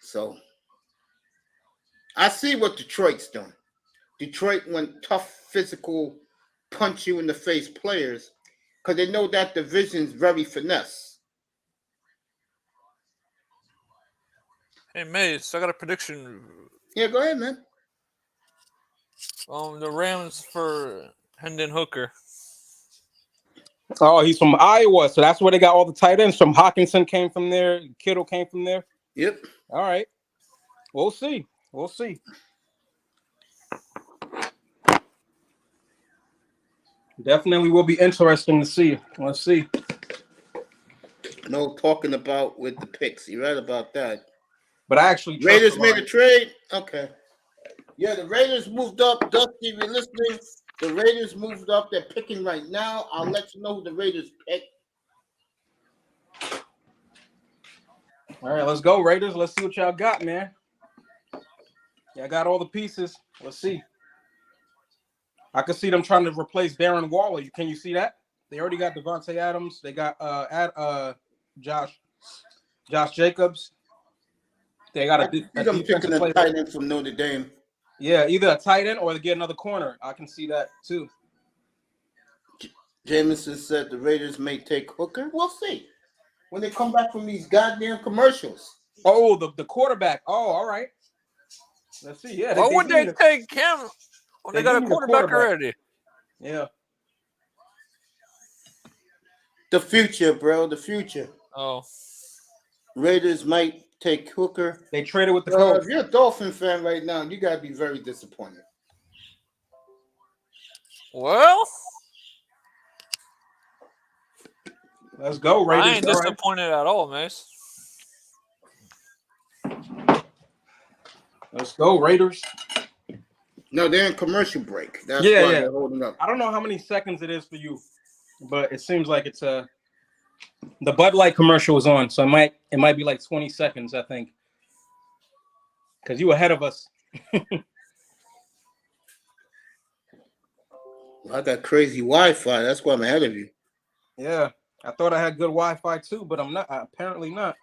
So I see what Detroit's doing. Detroit went tough, physical, punch you in the face players, because they know that division's very finesse. Hey, Mace, I got a prediction. Yeah, go ahead, man. The Rams for Hendon Hooker. Oh, he's from Iowa, so that's where they got all the tight ends from. Hawkinson came from there. Kittle came from there. Yep. All right. We'll see. Definitely will be interesting to see. Let's see. No talking about with the picks. You're right about that. But I actually trust Raiders the made a Lions. trade. Okay. Yeah, the Raiders moved up. Dusty, if you're listening, the Raiders moved up. They're picking right now. I'll let you know who the Raiders pick. All right, let's go, Raiders. Let's see what y'all got, man. Y'all got all the pieces. Let's see. I can see them trying to replace Darren Waller. Can you see that? They already got Devontae Adams. They got Josh Jacobs. They got a I'm picking a tight end from Notre Dame. Yeah, either a tight end or they get another corner. I can see that too. Jameson said the Raiders may take Hooker. We'll see when they come back from these goddamn commercials. Oh, the quarterback. Oh, all right. Let's see. Yeah. Why would they take him when they got a quarterback already? Yeah. The future, bro. The future. Oh. Raiders might take Hooker. They traded with the Colts. If you're a Dolphin fan right now, you gotta be very disappointed. Well, let's go, Raiders. I ain't disappointed at all, Mace. Let's go, Raiders. No, they're in commercial break. That's why they're holding up. I don't know how many seconds it is for you, but it seems like it's the Bud Light commercial is on, so it might be like 20 seconds, I think. Because you ahead of us. I got crazy Wi-Fi. That's why I'm ahead of you. Yeah, I thought I had good Wi-Fi too, but I'm not. Apparently not.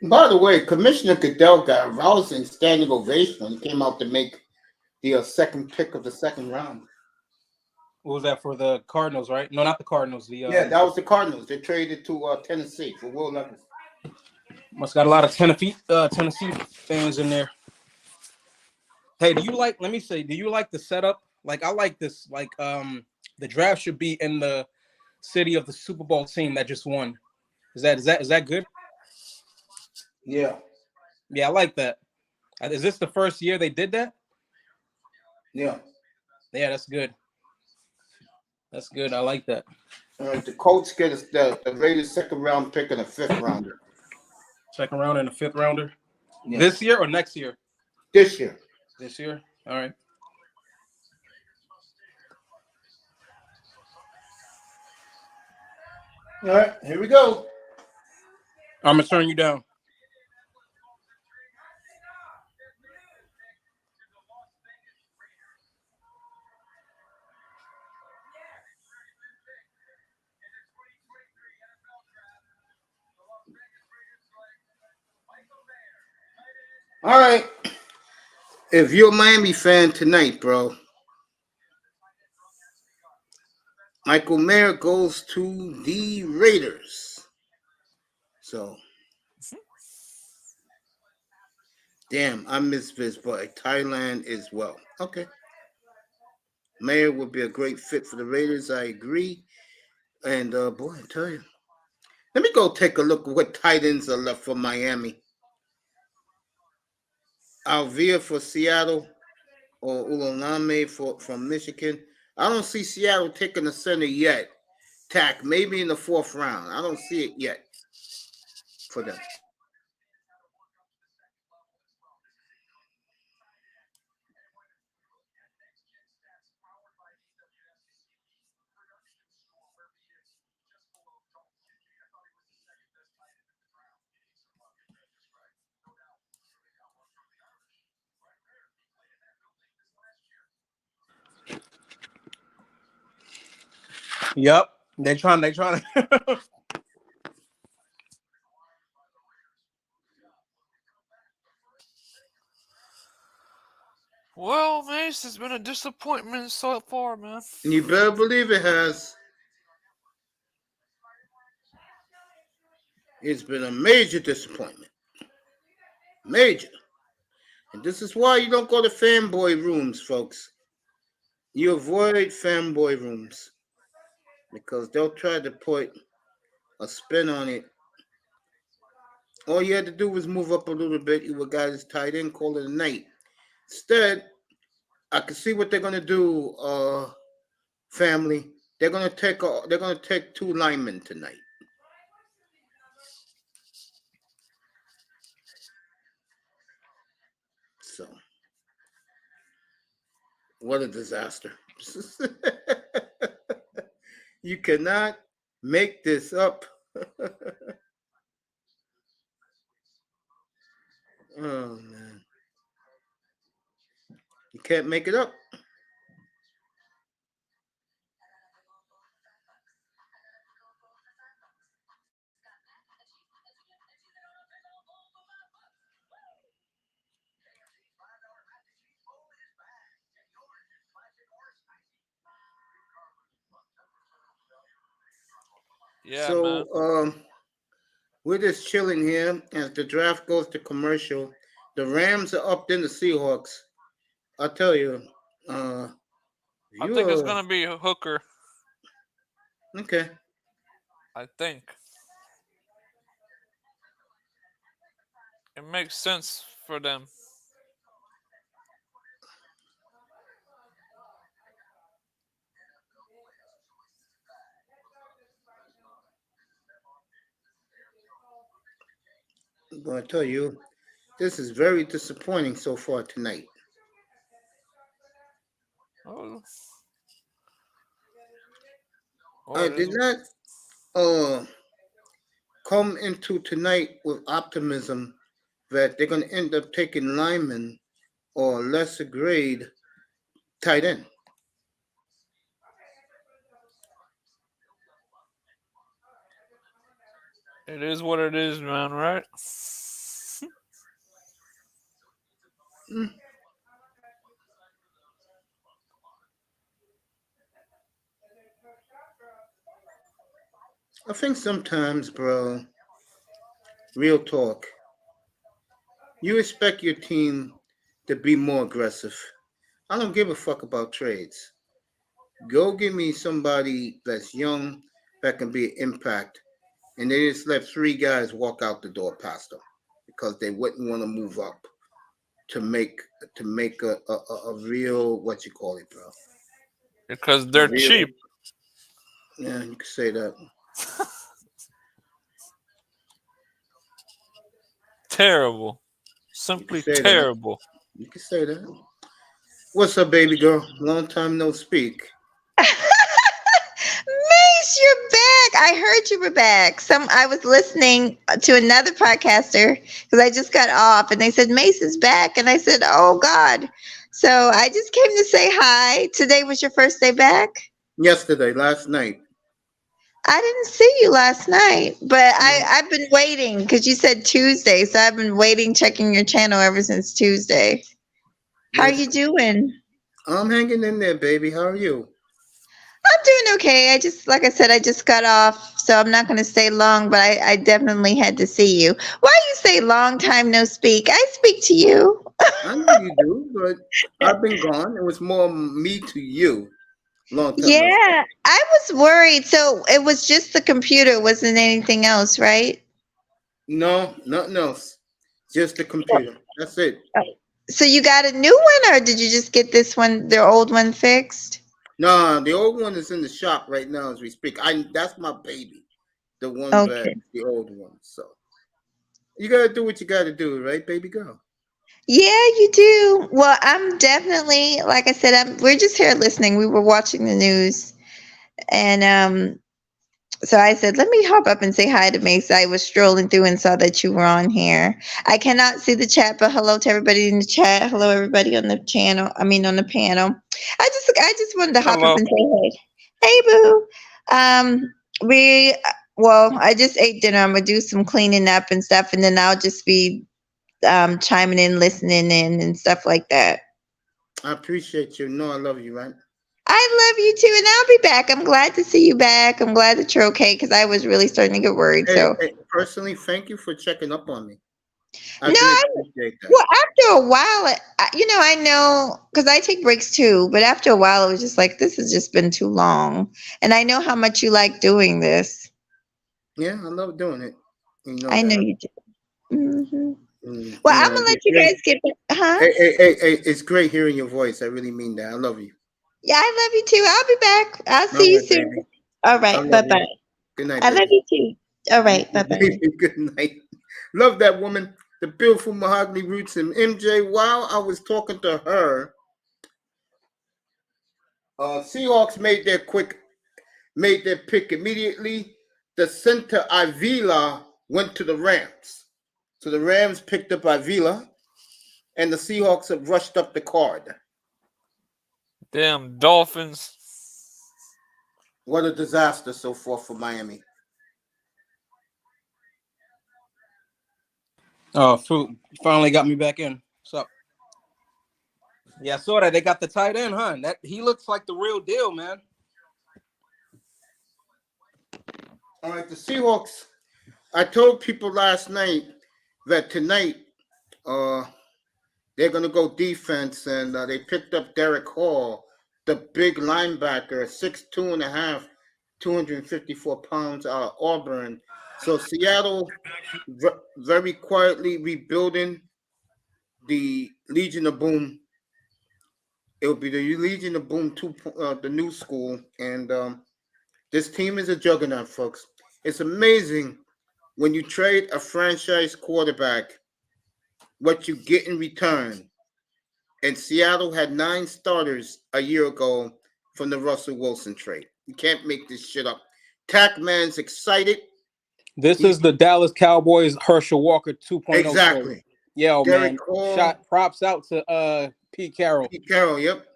By the way, Commissioner Goodell got a rousing standing ovation when he came out to make the second pick of the second round. What was that for the Cardinals, right? No, not the Cardinals. The Yeah, that was the Cardinals. They traded to Tennessee for Will Levis. Must got a lot of Tennessee fans in there. Hey, do you like? Let me say, do you like the setup? Like, I like this. Like, the draft should be in the city of the Super Bowl team that just won. Is that good? Yeah. Yeah, I like that. Is this the first year they did that? Yeah. Yeah, that's good. That's good. I like that. All right. The Colts get the Raiders' second round pick and a fifth rounder. Second round and a fifth rounder. Yeah. This year or next year? This year. This year. All right. All right. Here we go. I'm gonna turn you down. All right. If you're a Miami fan tonight, bro, Michael Mayer goes to the Raiders. So, damn, I miss this, but Thailand as well. Okay. Mayer would be a great fit for the Raiders. I agree. And, boy, I tell you. Let me go take a look at what tight ends are left for Miami. Alvia for Seattle or Ulaname from Michigan. I don't see Seattle taking the center yet. Tack, maybe in the fourth round. I don't see it yet for them. Yep. They trying to Well, Mace has been a disappointment so far, man. You better believe it has. It's been a major disappointment. Major. And this is why you don't go to fanboy rooms, folks. You avoid fanboy rooms because they'll try to put a spin on it. All you had to do was move up a little bit. You got his tight end, call it a night. Instead, I can see what they're gonna do, family. They're gonna take two linemen tonight. So, what a disaster. You cannot make this up. Oh, man. You can't make it up. Yeah, man. So, we're just chilling here as the draft goes to commercial. The Rams are up in the Seahawks. I'll tell you. I think it's gonna be a Hooker. Okay. I think it makes sense for them. I'm going to tell you, this is very disappointing so far tonight. Oh. I did not come into tonight with optimism that they're going to end up taking linemen or lesser grade tight end. It is what it is, man, right? I think sometimes, bro, real talk, you expect your team to be more aggressive. I don't give a fuck about trades. Go give me somebody that's young that can be an impact. And they just let three guys walk out the door past them because they wouldn't want to move up to make a real what you call it, bro. Because A they're real, cheap. yeah, you can say that. Terrible. You Simply can say that. terrible. You can say that. What's up, baby girl? Long time no speak. Mace, you're back. I heard you were back. I was listening to another podcaster because I just got off and they said Mace is back. And I said, oh God. So I just came to say hi. Today was your first day back? Yesterday, last night. I didn't see you last night, but I've been waiting because you said Tuesday. So I've been waiting, checking your channel ever since Tuesday. How are Yes, you doing? I'm hanging in there, baby. How are you? I'm doing okay. Like I said, I just got off, so I'm not going to stay long, but I definitely had to see you. Why you say long time no speak? I speak to you. I know you do, but I've been gone. It was more me to you. Long time no speak. Yeah, I was worried. So it was just the computer, it wasn't anything else, right? No, nothing else. Just the computer. That's it. So you got a new one, or did you just get this one, the old one fixed? No, the old one is in the shop right now as we speak. That's my baby. The one that Okay. the old one. So you gotta do what you gotta do, right, baby girl? Yeah, you do. Well, I'm definitely, like I said, we're just here listening. We were watching the news, and so I said, let me hop up and say hi to Mace. I was strolling through and saw that you were on here. I cannot see the chat, but hello to everybody in the chat. Hello, everybody on the channel. I mean, on the panel. I just wanted to hop up Hello. and say hey. Hey, boo. We, well, I just ate dinner. I'm gonna do some cleaning up and stuff, and then I'll just be chiming in, listening in, and stuff like that. I appreciate you. No, I love you, right? I love you too, and I'll be back. I'm glad to see you back. I'm glad that you're okay because I was really starting to get worried. Hey, So. hey, personally, thank you for checking up on me. I No, do appreciate that. well, after a while, I know because I take breaks too, but after a while, it was just like, this has just been too long. And I know how much you like doing this. Yeah, I love doing it. You know I know that. you do. hmm Mm, Well, you I'm know, going to let it's you great. guys get huh? Hey, it's great hearing your voice. I really mean that. I love you. Yeah, I love you too. I'll be back. I'll All see you right, soon. baby. All I right. love Bye you. bye. Good night, I love baby. you too. All You right. Bye too, bye. baby. Good night. Love that woman. The beautiful mahogany roots and MJ. While I was talking to her, Seahawks made their pick immediately. The center Avila went to the Rams. So the Rams picked up Avila, and the Seahawks have rushed up the card. Damn Dolphins. What a disaster so far for Miami. Oh, Fruit finally got me back in. What's up? Yeah, I saw that. They got the tight end, huh? That he looks like the real deal, man. All right, the Seahawks. I told people last night that tonight they're going to go defense, and they picked up Derek Hall, the big linebacker, 6'2.5", 254 pounds, out of Auburn. So Seattle very quietly rebuilding the Legion of Boom. It will be the Legion of Boom 2, the new school, and this team is a juggernaut, folks. It's amazing when you trade a franchise quarterback, what you get in return. And Seattle had 9 starters a year ago from the Russell Wilson trade. You can't make this shit up. Tackman's excited. This is the Dallas Cowboys Herschel Walker 2.0 story. Exactly. Yo, Derek man. Hall. Props out to Pete Carroll. Pete Carroll, yep.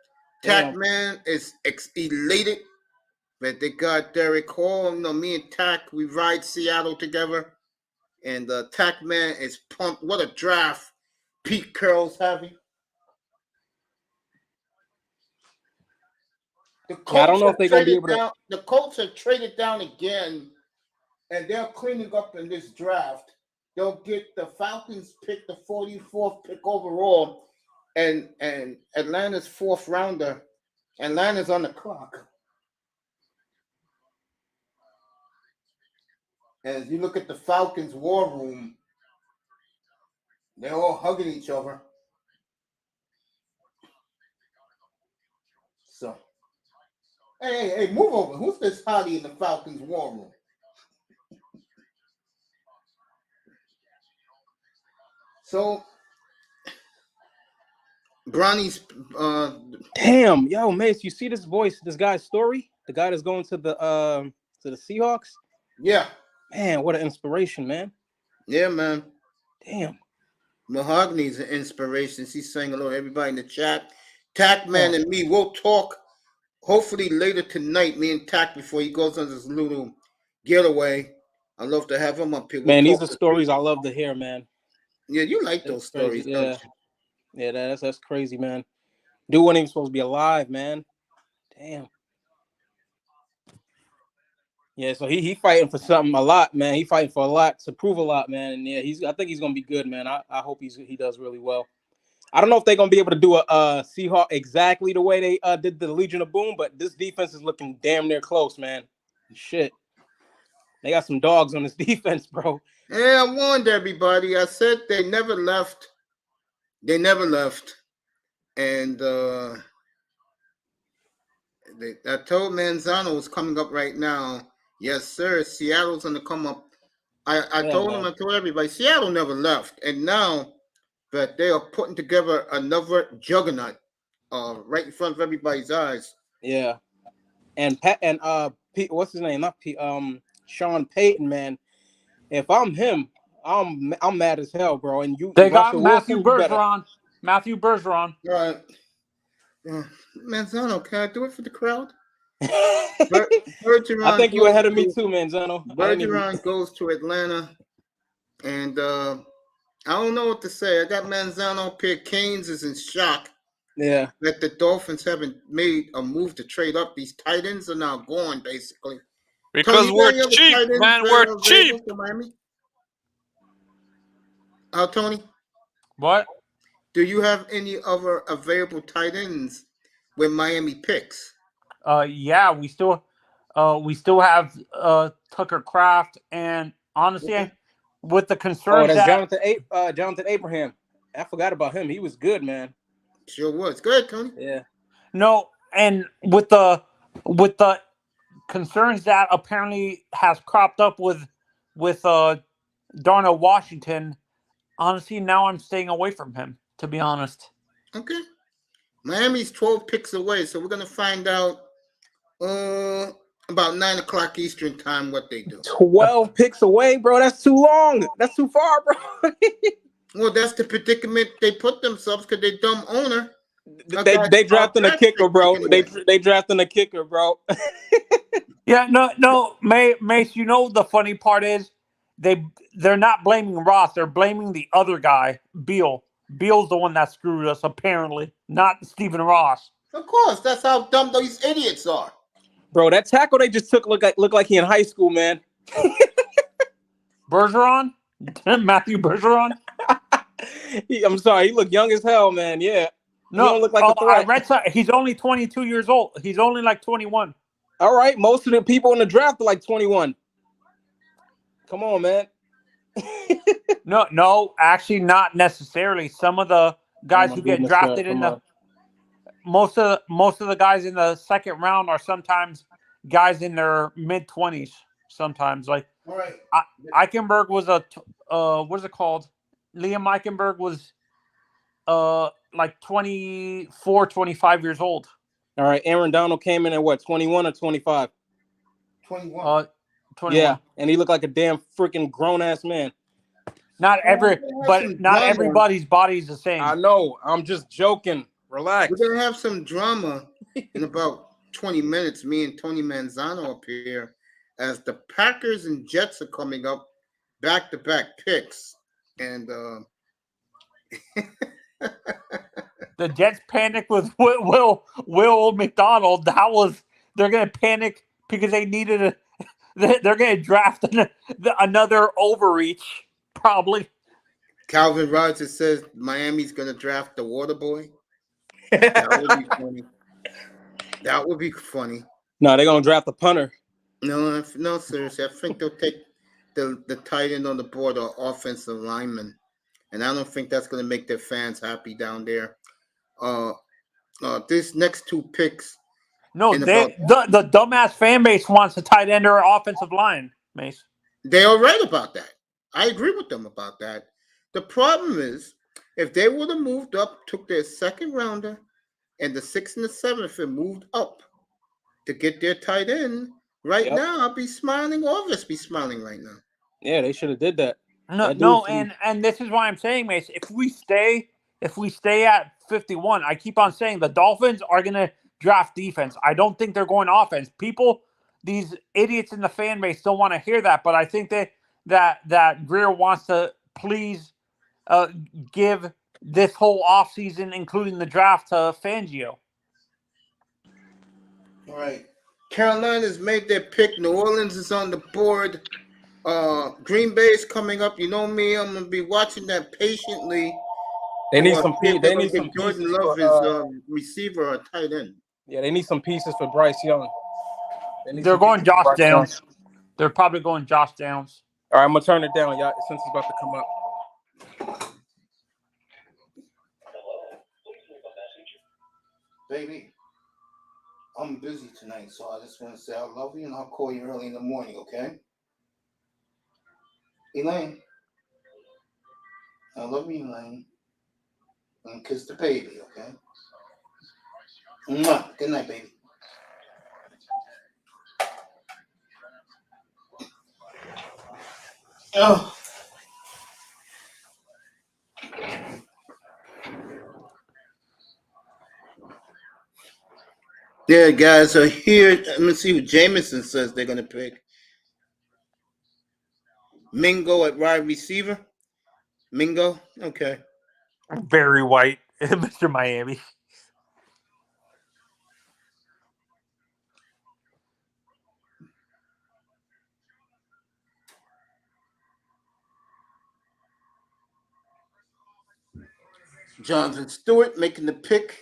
Damn. Tackman is elated that they got Derek Hall. You know, me and Tack, we ride Seattle together. And Tackman is pumped. What a draft Pete Carroll's having. The Yeah, I don't Colts know have if they're gonna be traded able to. down. The Colts have traded down again and they're cleaning up in this draft. They'll get the Falcons pick the 44th pick overall, and Atlanta's 4th rounder. Atlanta's on the clock. As you look at the Falcons war room, they're all hugging each other. So, hey, move over. Who's this hottie in the Falcons war room? So, Bronny's. Damn, yo, Mace, you see this guy's story? The guy that's going to the Seahawks? Yeah. Man, what an inspiration, man. Yeah, man. Damn. Mahogany's an inspiration. She's saying hello to everybody in the chat. Tack Man and me, we'll talk hopefully later tonight, me and Tack, before he goes on this little getaway. I'd love to have him up here. Man, these are stories I love to hear, man. Yeah, you like those stories, yeah. don't you? Yeah, that's crazy, man. Dude wasn't even supposed to be alive, man. Damn. Yeah, so he fighting for something a lot, man. He fighting for a lot to prove a lot, man. And yeah, I think he's gonna be good, man. I hope he does really well. I don't know if they're gonna be able to do a Seahawk exactly the way they did the Legion of Boom, but this defense is looking damn near close, man. Shit. They got some dogs on this defense, bro. Yeah, I warned everybody. I said they never left. They never left. And I told Manzano was coming up right now. Yes, sir. Seattle's going to come up. I told everybody, Seattle never left. And now that they are putting together another juggernaut right in front of everybody's eyes. Yeah. And what's his name? Not Sean Payton, man. If I'm him, I'm mad as hell, bro. And they got Matthew Bergeron. Matthew Bergeron. All right. Manzano, can I do it for the crowd? Bergeron, I think you're ahead of me too, Manzano. Bergeron goes to Atlanta, and I don't know what to say. I got Manzano up here. Canes is in shock. Yeah. That the Dolphins haven't made a move to trade up. These tight ends are now gone, basically. Because Tony, we're cheap, man. We're cheap. Miami? Tony? What? Do you have any other available tight ends with Miami picks? Yeah, we still have Tucker Kraft, and honestly, with the concerns that's that Jonathan Abraham. I forgot about him. He was good, man. Sure was. Go ahead, Tony. Yeah. No, and with the concerns that apparently has cropped up with Darnell Washington, honestly, now I'm staying away from him, to be honest. Okay. Miami's 12 picks away, so we're going to find out about 9 o'clock Eastern time what they do. 12 picks away, bro. That's too long. That's too far, bro. Well, that's the predicament they put themselves because they dumb owner. They drafting a kicker, bro. They drafting a kicker, bro. Yeah, no, Mace. You know the funny part is they're not blaming Ross. They're blaming the other guy, Beal. Beal's the one that screwed us, apparently, not Stephen Ross. Of course, that's how dumb these idiots are. Bro, that tackle they just took look like he in high school, man. Bergeron? Matthew Bergeron? I'm sorry, he looked young as hell, man. Yeah. No, he don't look like a threat. I read he's only 22 years old. He's only like 21. All right, most of the people in the draft are like 21. Come on, man. No, actually not necessarily. Some of the guys who get drafted in the most of the guys in the second round are sometimes guys in their mid-20s. Sometimes, like all right. Eichenberg was what's it called? Liam Eichenberg was like 24, 25 years old. All right, Aaron Donald came in at what, 21 or 25? 21. 21. Yeah, and he looked like a damn freaking grown-ass man. Not everybody's body is the same. I know. I'm just joking. Relax. We're going to have some drama in about 20 minutes, me and Tony Manzano up here, as the Packers and Jets are coming up, back-to-back picks. And the Jets panicked with Will McDonald. They're going to panic because they needed They're going to draft another overreach, probably. Calvin Rogers says Miami's going to draft the water boy. That would be funny. That would be funny. No, they're gonna draft the punter. No, seriously. I think they'll take the tight end on the board or offensive lineman, and I don't think that's going to make their fans happy down there. This next two picks. No, the dumbass fan base wants a tight end or offensive line, Mace. They are right about that. I agree with them about that. The problem is, if they would have moved up, took their second rounder, and the 6th and the 7th and moved up to get their tight end, right now I'll be smiling. All of us be smiling right now. Yeah, they should have did that. No, and this is why I'm saying, Mace, if we stay at 51, I keep on saying the Dolphins are gonna draft defense. I don't think they're going offense. These idiots in the fan base don't want to hear that, but I think that Greer wants to please give this whole offseason, including the draft, to Fangio. All right. Carolina's made their pick. New Orleans is on the board. Green Bay is coming up. You know me, I'm gonna be watching that patiently. They need some Jordan Love is receiver or tight end. Yeah, they need some pieces for Bryce Young. They're going Josh Downs. They're probably going Josh Downs. All right, I'm gonna turn it down, y'all, since it's about to come up. Baby, I'm busy tonight, so I just want to say I love you, and I'll call you early in the morning, okay? Elaine, I love you, Elaine. And kiss the baby, okay? Mwah. Good night, baby. Oh. Yeah, guys, so here, let me see what Jameson says they're going to pick. Mingo at wide receiver. Mingo, okay. Barry White, Mr. Miami. Jonathan Stewart making the pick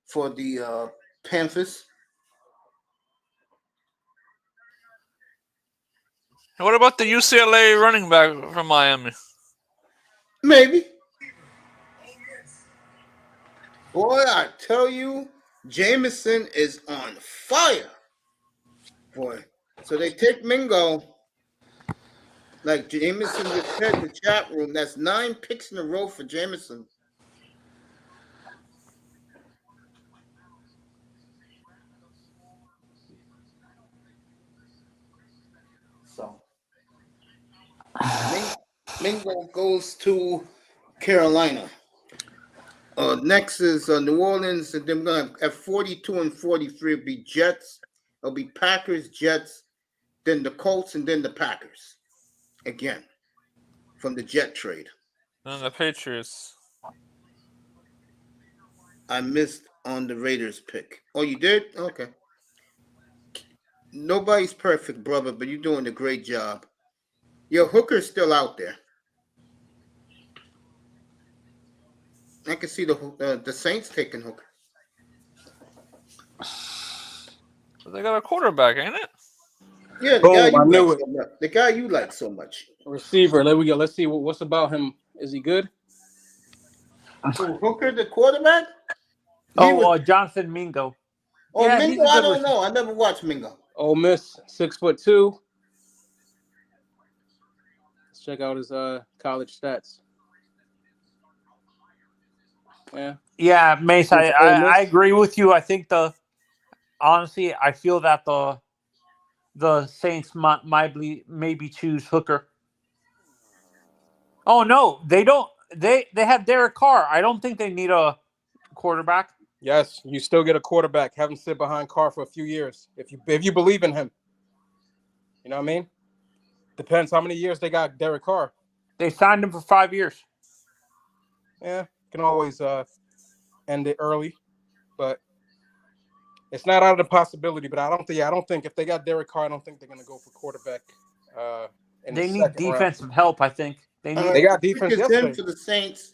for the Panthers. What about the UCLA running back from Miami? Maybe. Boy, I tell you, Jameson is on fire. Boy. So they take Mingo. Like Jameson just said in the chat room, that's 9 picks in a row for Jameson. So Mingo goes to Carolina. Next is New Orleans, and then we're gonna at 42 and 43 it'll be Jets. It'll be Packers, Jets, then the Colts, and then the Packers. Again, from the Jet trade. And the Patriots. I missed on the Raiders pick. Oh, you did? Okay. Nobody's perfect, brother, but you're doing a great job. Your Hooker's still out there. I can see the Saints taking Hooker. But they got a quarterback, ain't it? Yeah, the guy you like so much. Receiver. There we go. Let's see what's about him. Is he good? Hooker, the quarterback? Jonathan Mingo. Oh, yeah, Mingo, I don't know. I never watched Mingo. Ole Miss, 6'2". Let's check out his college stats. Yeah, Mace, I agree with you. I think honestly, I feel that the Saints maybe choose Hooker. Oh no, they don't. They have Derek Carr. I don't think they need a quarterback. Yes, you still get a quarterback. Have him sit behind Carr for a few years if you believe in him. You know what I mean? Depends how many years they got Derek Carr. They signed him for 5 years. Yeah, can always end it early, but It's not out of the possibility, but I don't think if they got Derek Carr, I don't think they're going to go for quarterback in They the need second round. defensive help, I think. They All need. They got the defense pick is in yesterday. for the Saints.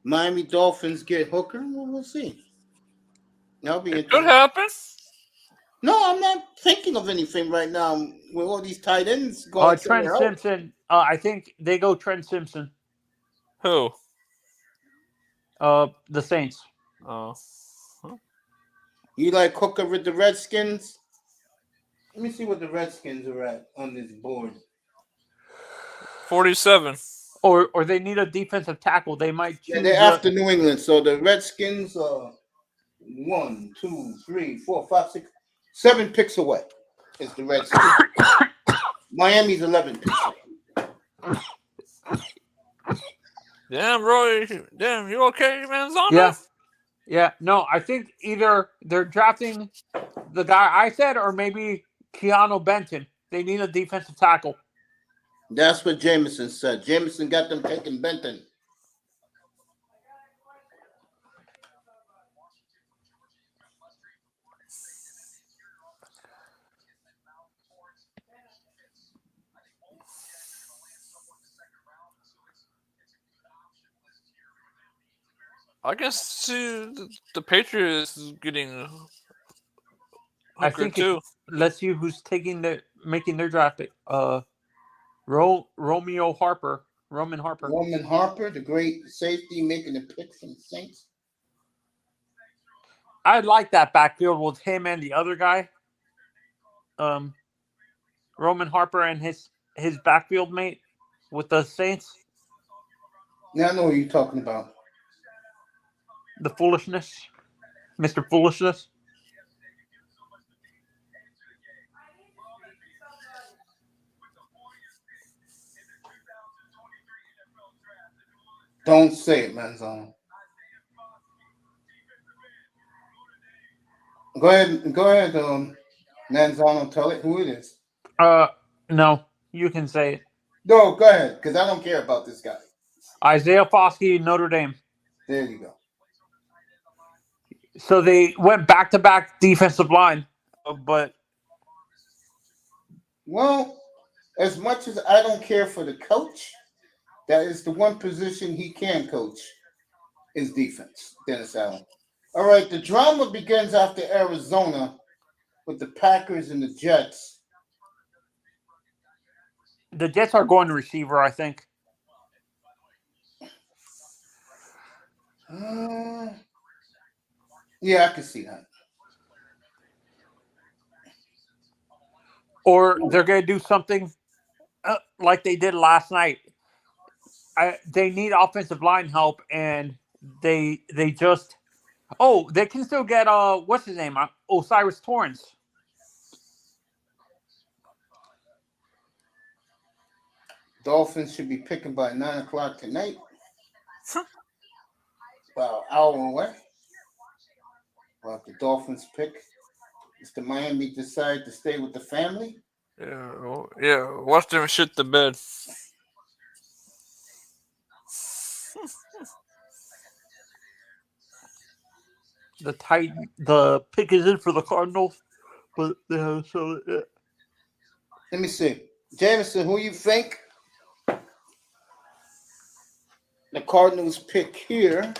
Miami Dolphins get Hooker. Well, we'll see. That'll be It could interesting. happen. No, I'm not thinking of anything right now with all these tight ends going Trent somewhere else. Simpson. I think they go Trent Simpson. Who? The Saints. Oh. You like Hooker with the Redskins? Let me see what the Redskins are at on this board. 47. Or they need a defensive tackle. They might choose. Yeah, they're after New England. So the Redskins are 1, 2, 3, 4, 5, 6, 7 picks away. Is the Redskins. Miami's 11 picks away. Damn, Roy. Damn, you okay, man? Yeah. No, I think either they're drafting the guy I said, or maybe Keanu Benton. They need a defensive tackle. That's what Jameson said. Jameson got them taking Benton. I can see the Patriots getting I Hooker think too. Let's see who's making their draft pick. Roman Harper. Roman Harper, the great safety, making the pick from the Saints. I like that backfield with him and the other guy. Roman Harper and his backfield mate with the Saints. Now I know what you're talking about. The foolishness. Mr. Foolishness. Don't say it, Manzano. Go ahead, Manzano. Tell it who it is. No, you can say it. No, go ahead, because I don't care about this guy. Isaiah Foskey, Notre Dame. There you go. So they went back-to-back defensive line, but Well, as much as I don't care for the coach, that is the one position he can coach is defense, Dennis Allen. All right, the drama begins after Arizona with the Packers and the Jets. the Jets are going to receiver, I think. Yeah, I can see that. Or they're going to do something like they did last night. They need offensive line help, and they just they can still get what's his name, Osiris Torrance. Dolphins should be picking by 9 o'clock tonight. About an hour away. Well, if the Dolphins pick, is the Miami decide to stay with the family? Yeah. Watch them shit the bed. The pick is in for the Cardinals, but Let me see. Jameson, who you think? The Cardinals pick here.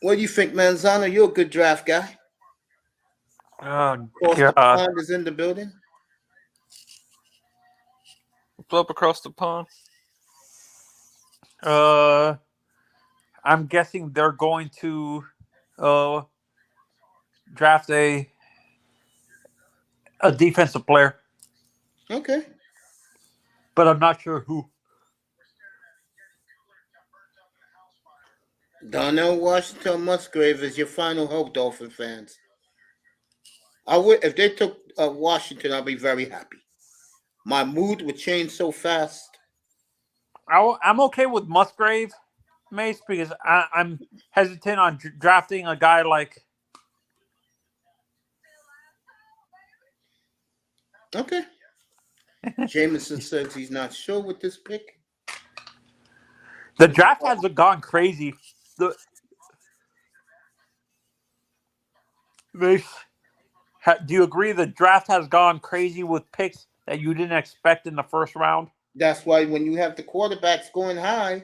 What do you think, Manzano? You're a good draft guy. Across the pond is in the building. Up across the pond. I'm guessing they're going to draft a defensive player, Okay. but I'm not sure who. Donnell Washington Musgrave is your final hope, Dolphin fans. I would, if they took Washington, I'd be very happy. My mood would change so fast. I'm okay with Musgrave, Mace, because I'm hesitant on drafting a guy like. Okay. Jameson says he's not sure with this pick. The draft has gone crazy. Do you agree the draft has gone crazy with picks that you didn't expect in the first round? That's why when you have the quarterbacks going high,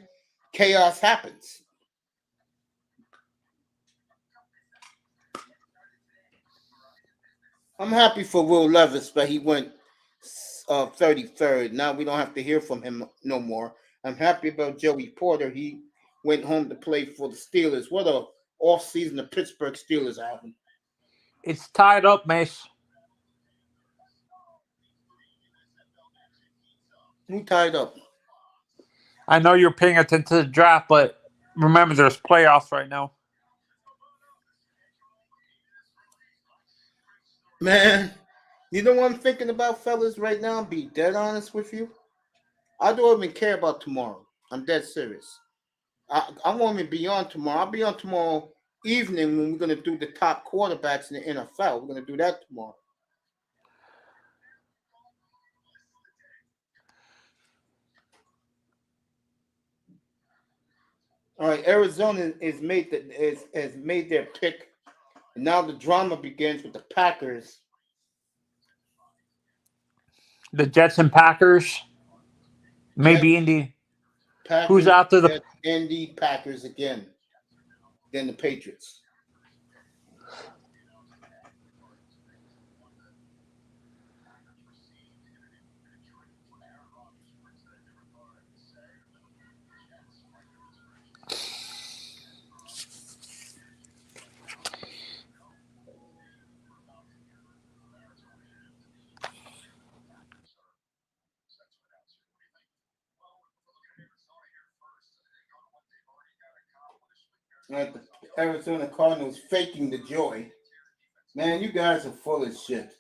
chaos happens. I'm happy for Will Levis, but he went 33rd. Now we don't have to hear from him no more. I'm happy about Joey Porter. He went home to play for the Steelers. What a off season the Pittsburgh Steelers are having. It's tied up, Mace. Who tied up? I know you're paying attention to the draft, but remember there's playoffs right now. Man, you know what I'm thinking about, fellas, right now? Be dead honest with you. I don't even care about tomorrow. I'm dead serious. I won't even be on tomorrow. I'll be on tomorrow evening when we're going to do the top quarterbacks in the NFL. We're going to do that tomorrow. All right, Arizona has made their pick. And now the drama begins with the Packers. The Jets and Packers. Maybe Indy. Packers, Who's after the Jets, Indy, Packers again. Then the Patriots. Right, the Arizona Cardinals faking the joy. Man, you guys are full of shit.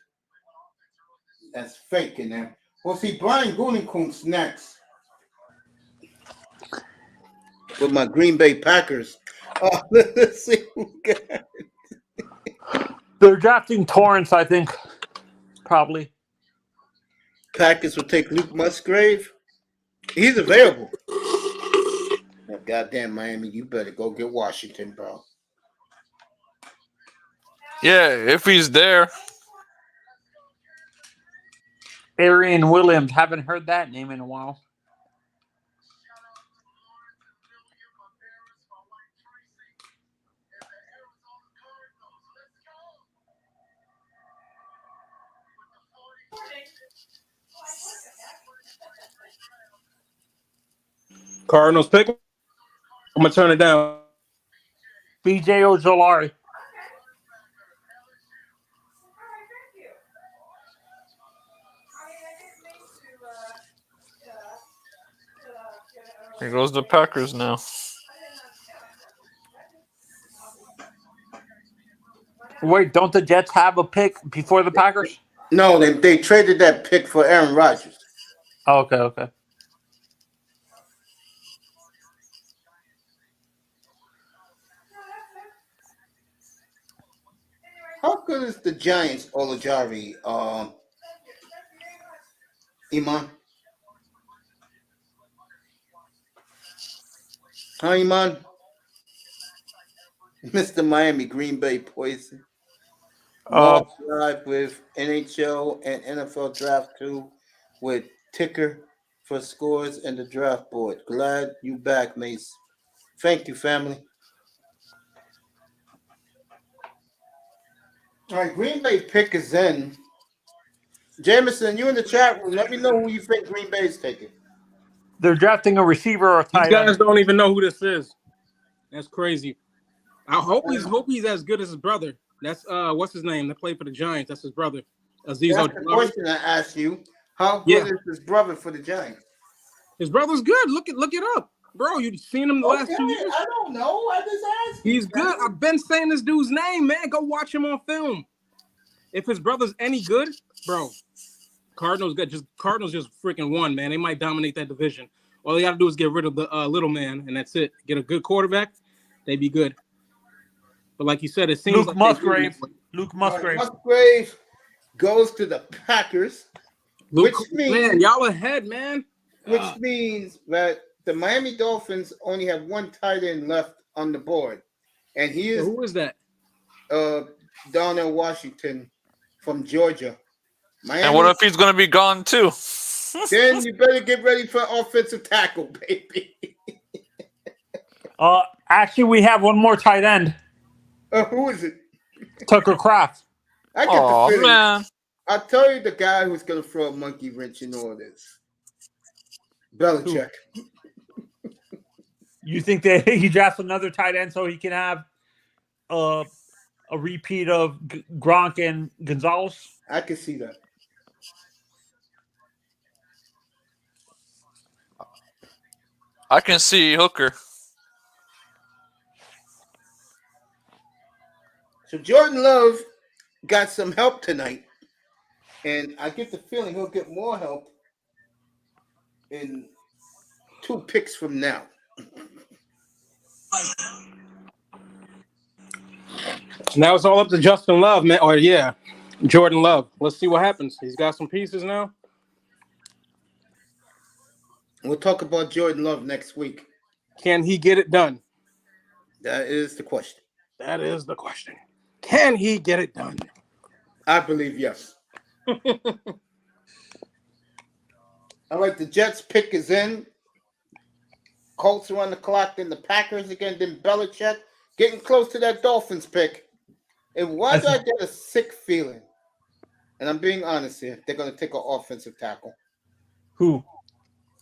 That's fake in there. Well, see, Brian Gutekunst next with my Green Bay Packers. Let's see who got. They're drafting Torrance, I think. Probably. Packers will take Luke Musgrave. He's available. Oh, goddamn Miami, you better go get Washington, bro. Yeah, if he's there. Arian Williams. Haven't heard that name in a while. Cardinals pick. I'm gonna turn it down. BJ Ojolari. Here goes the Packers now. Wait, don't the Jets have a pick before the Packers? No, they traded that pick for Aaron Rodgers. Oh, okay. How good is the Giants, Olajari, Iman? Huh, Iman? Mr. Miami, Green Bay Poison. March live with NHL and NFL Draft 2 with ticker for scores and the draft board. Glad you back, Mace. Thank you, family. All right, Green Bay pick is in. Jameson, you in the chat room. Let me know who you think Green Bay is taking. They're drafting a receiver or a These tight guys end. don't even know who this is. That's crazy. I hope he's as good as his brother. That's what's his name? That played for the Giants. That's his brother. Aziz That's the Ojolari. question I asked you. How good is his brother for the Giants? His brother's good. Look it up, bro. You've seen him the last 2 years. I don't know. I just asked. He's good. I've been saying this dude's name, man. Go watch him on film. If his brother's any good, bro, Cardinals just freaking won, man. They might dominate that division. All they got to do is get rid of the little man, and that's it. Get a good quarterback, they'd be good. But like you said, it seems Luke like Musgrave goes to the Packers, which means y'all ahead, man. Which means that the Miami Dolphins only have one tight end left on the board, and he is. Who is that? Darnell Washington from Georgia. Miami. And what if he's going to be gone too? Then you better get ready for offensive tackle, baby. Actually, we have one more tight end. Who is it? Tucker Kraft. I get Oh the feeling. man, I'll tell you the guy who's going to throw a monkey wrench in all this. Belichick. You think that he drafts another tight end so he can have a repeat of Gronk and Gonzalez? I can see that. I can see Hooker. So Jordan Love got some help tonight, and I get the feeling he'll get more help in 2 picks from now. Now it's all up to Justin Love, man. Or Jordan Love. Let's see what happens. He's got some pieces now. We'll talk about Jordan Love next week. Can he get it done? That is the question. That is the question. Can he get it done? I believe yes. All right, the Jets pick is in. Colts are on the clock, then the Packers again, then Belichick. Getting close to that Dolphins pick. And why do I get a sick feeling? And I'm being honest here. They're going to take an offensive tackle. Who?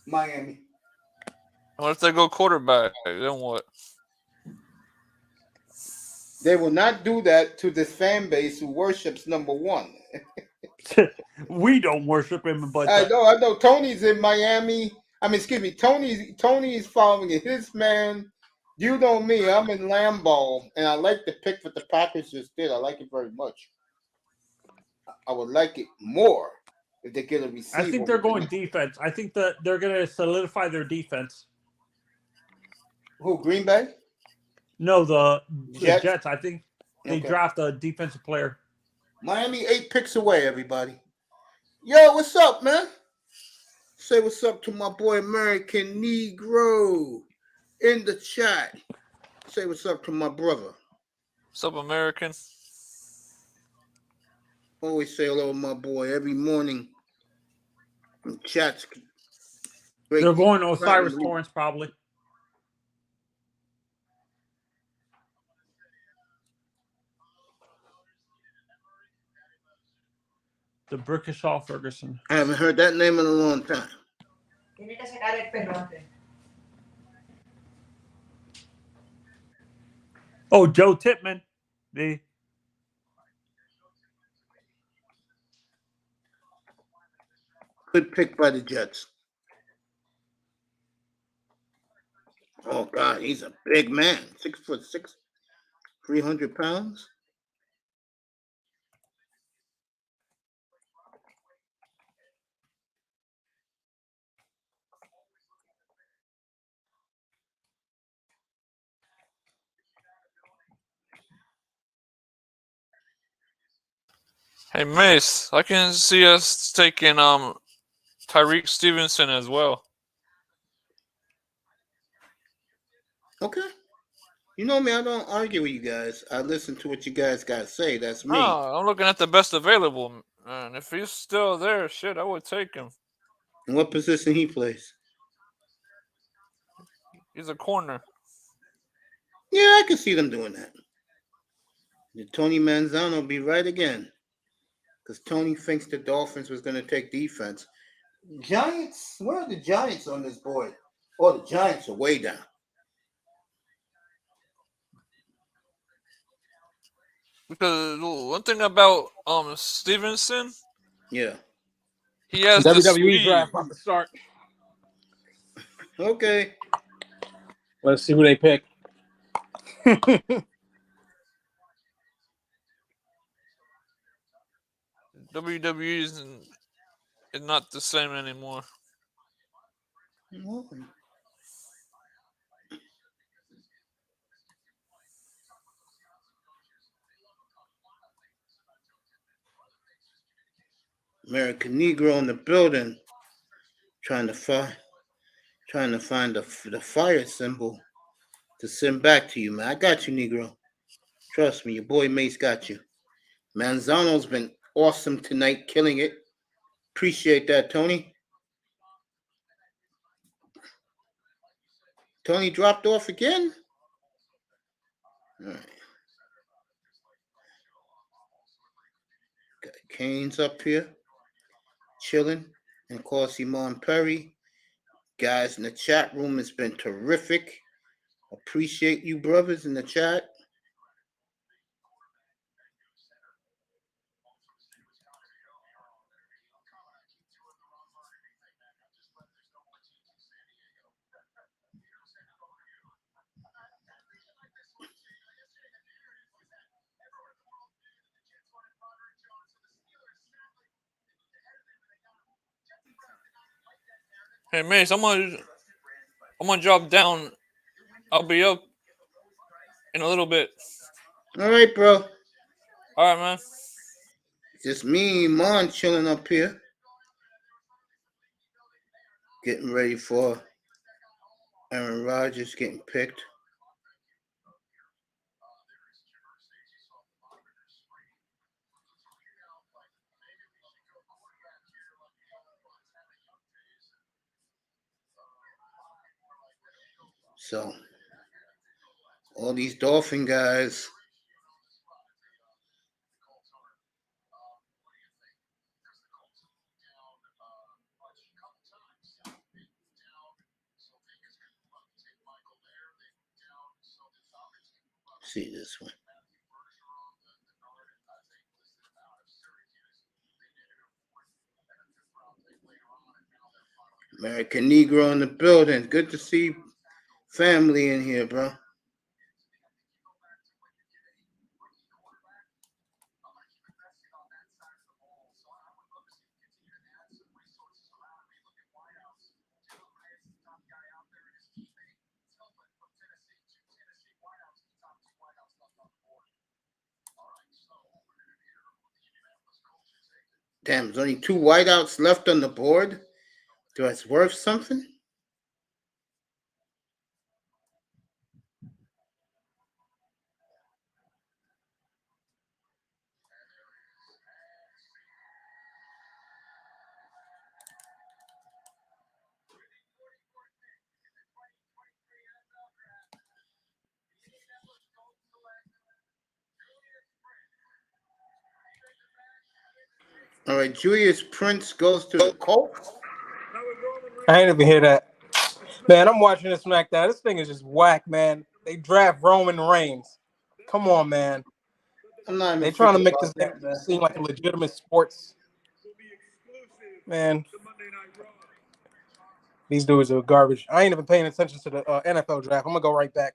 Miami. What if they go quarterback? Then what? They will not do that to this fan base who worships number one. We don't worship him, but I know. Tony's in Miami. Tony's following his man. You know me. I'm in Lambeau, and I like the pick that the Packers just did. I like it very much. I would like it more if they get a receiver. I think they're going defense. I think that they're going to solidify their defense. Who, Green Bay? No, the Jets. I think they draft a defensive player. Miami 8 picks away, everybody. Yo, what's up, man? Say what's up to my boy American Negro in the chat. Say what's up to my brother. What's up, American? Always say hello to my boy every morning. Chats. Great. They're going Osiris Torrance probably. The Brickishaw Ferguson. I haven't heard that name in a long time. Oh, Joe Tippmann. Good pick by the Jets. Oh, God, he's a big man. 6'6", 300 pounds. Hey Mace, I can see us taking Tyreek Stevenson as well. Okay. You know me, I don't argue with you guys. I listen to what you guys got to say. That's me. No, I'm looking at the best available. And if he's still there, shit, I would take him. And what position he plays? He's a corner. Yeah, I can see them doing that. The Tony Manzano will be right again. Because Tony thinks the Dolphins was going to take defense. Giants, where are the Giants on this board? Oh, the Giants are way down. Because one thing about Stevenson, yeah, he has WWE draft about to start. Okay, let's see who they pick. WWE is not the same anymore. Okay. American Negro in the building, trying to find the fire symbol to send back to you, man. I got you, Negro. Trust me, your boy Mace got you. Manzano's been awesome tonight, killing it. Appreciate that, Tony. Tony dropped off again? All right. Got Canes up here, chilling. And of course, Iman Perry. Guys in the chat room, has been terrific. Appreciate you brothers in the chat. Hey, Mace, I'm gonna drop down. I'll be up in a little bit. All right, bro. All right, man. Just me and Iman chilling up here. Getting ready for Aaron Rodgers getting picked. So, all these Dolphin guys. See this one. American Negro in the building. Good to see family in here, bro. Damn, there's only 2 whiteouts left on the board. That's worth something? All right, Julius Prince goes to the Colts. I ain't even hear that. Man, I'm watching this SmackDown. This thing is just whack, man. They draft Roman Reigns. Come on, man. I'm not even They trying to make about this that, man. seem like a legitimate sports. Man, these dudes are garbage. I ain't even paying attention to the NFL draft. I'm gonna go right back.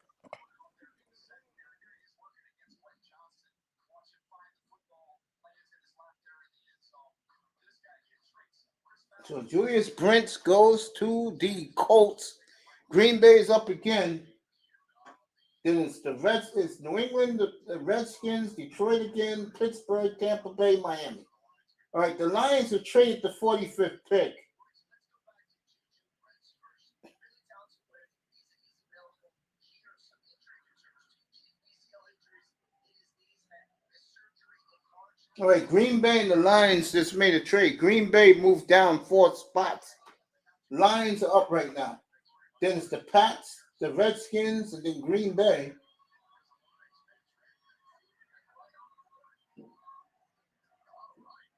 So Julius Prince goes to the Colts. Green Bay is up again. Then it's it's New England, the Redskins, Detroit again, Pittsburgh, Tampa Bay, Miami. All right, the Lions have traded the 45th pick. All right, Green Bay and the Lions just made a trade. Green Bay moved down 4 spots. Lions are up right now. Then it's the Pats, the Redskins, and then Green Bay.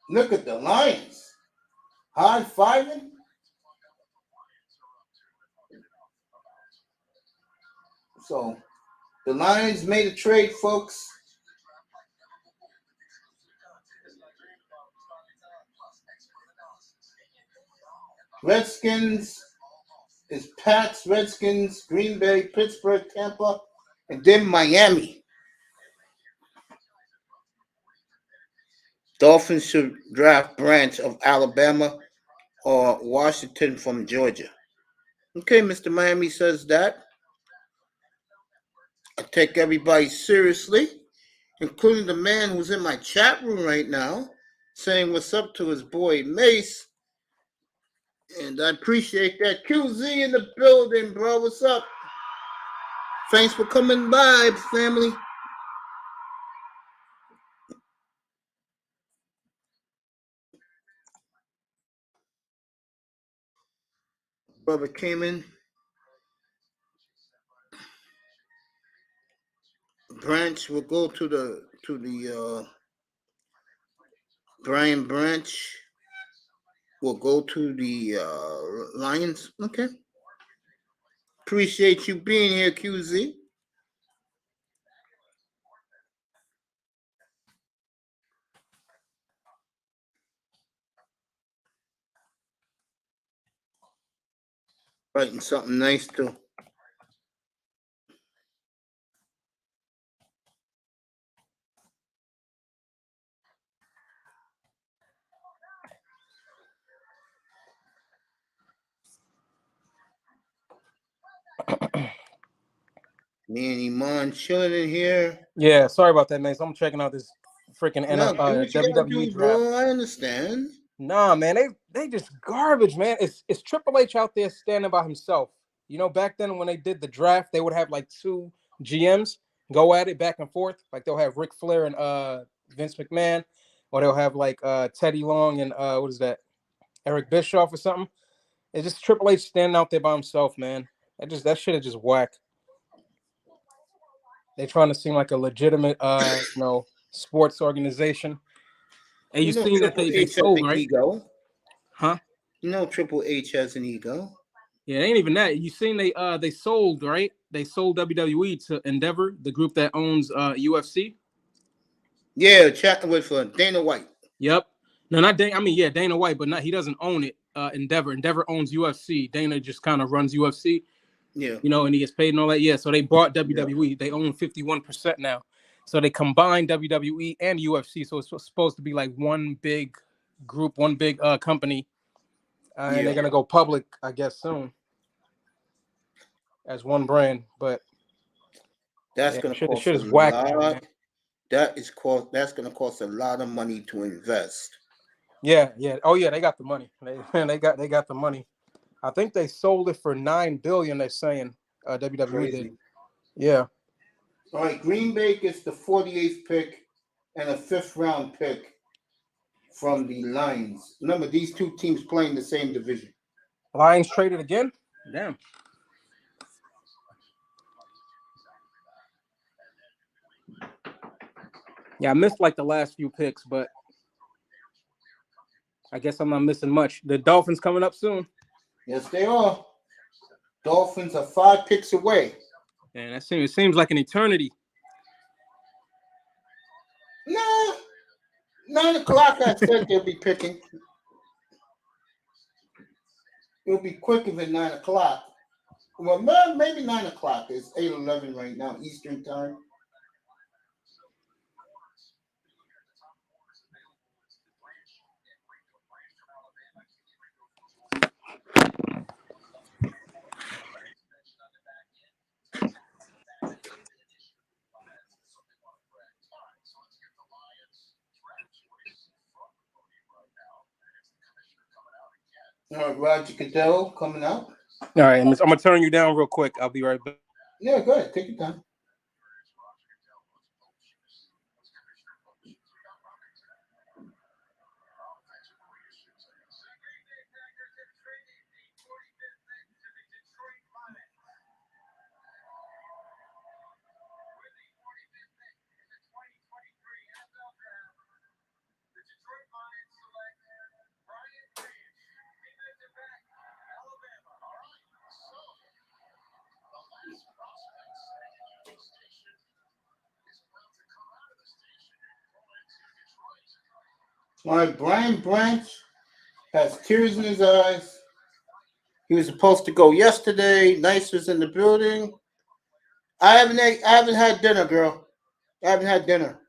Look at the Lions. High-fiving. So the Lions made a trade, folks. Redskins is Pats, Redskins, Green Bay, Pittsburgh, Tampa, and then Miami. Dolphins should draft Branch of Alabama or Washington from Georgia. Okay, Mr. Miami says that. I take everybody seriously, including the man who's in my chat room right now, saying what's up to his boy Mace. And I appreciate that. QZ in the building, bro. What's up? Thanks for coming by, family. Brother Cayman. Branch will go to the Brian Branch will go to the Lions. Okay. Appreciate you being here, QZ. Writing something nice too. Me and Iman chilling in here. Yeah, sorry about that, man. So I'm checking out this freaking No, do what you gotta WWE do, draft. bro. I understand. Nah, man, they just garbage, man. It's Triple H out there standing by himself. You know, back then when they did the draft, they would have like two GMs go at it back and forth. Like they'll have Ric Flair and Vince McMahon, or they'll have like Teddy Long and what is that, Eric Bischoff or something. It's just Triple H standing out there by himself, man. That shit is just whack. They trying to seem like a legitimate sports organization. And You you know seen that Triple they H has sold, an right? ego. Huh? You know Triple H has an ego. Yeah, it ain't even that. You seen they sold, right? They sold WWE to Endeavor, the group that owns UFC. Yeah, chatting with Dana White. Yep. No, not Dana. I mean, yeah, Dana White, but not he doesn't own it. Endeavor. Endeavor owns UFC. Dana just kind of runs UFC. Yeah. You know, and he gets paid and all that. Yeah. So they bought WWE. Yeah. They own 51% now. So they combined WWE and UFC. So it's supposed to be like one big group, one big company. And they're gonna go public, I guess, soon as one brand. But that's gonna cost shit a is whack, lot. man. That's gonna cost a lot of money to invest. Yeah. Oh yeah, they got the money. They got the money. I think they sold it for $9 billion. They're saying WWE Crazy. did. Yeah. All right, Green Bay gets the 48th pick and a 5th round pick from the Lions. Remember, these two teams play in the same division. Lions traded again? Damn. Yeah, I missed like the last few picks, but I guess I'm not missing much. The Dolphins coming up soon. Yes, they are. Dolphins are 5 picks away. And it seems like an eternity. Nah, 9 o'clock. I said they'll be picking. It'll be quicker than 9 o'clock. Well, maybe 9 o'clock. It's 8:11 right now, Eastern time. All right, Roger Goodell coming out. All right, I'm gonna turn you down real quick. I'll be right back. Yeah, go ahead. Take your time. All right, Brian Branch has tears in his eyes. He was supposed to go yesterday. Nice was in the building. I haven't had dinner, girl. I haven't had dinner.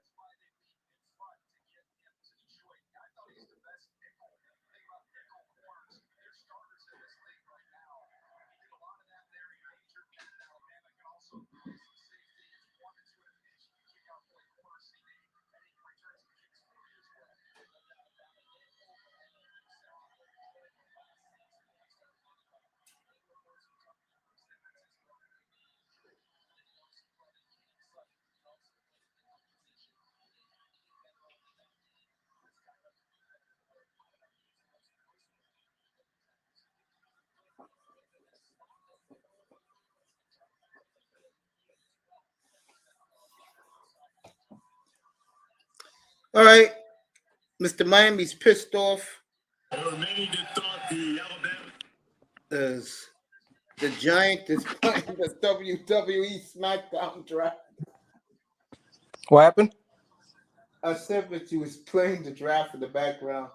All right, Mr. Miami's pissed off. As the Giant is playing the WWE SmackDown draft. What happened? I said that you was playing the draft in the background.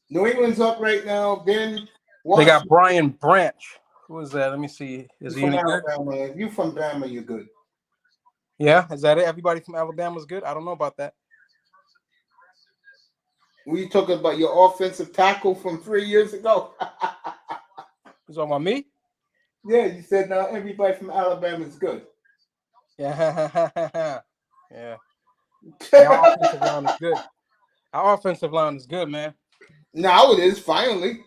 New England's up right now. Then They got Washington Brian Branch. Who is that? Let me see. Is he from any good? Alabama. If you from Bama, you're good. Yeah, is that it? Everybody from Alabama's good? I don't know about that. Were you talking about your offensive tackle from 3 years ago? You talking about me? Yeah, you said now everybody from Alabama is good. Yeah. Yeah. Our offensive line is good. Our offensive line is good, man. Now it is, finally.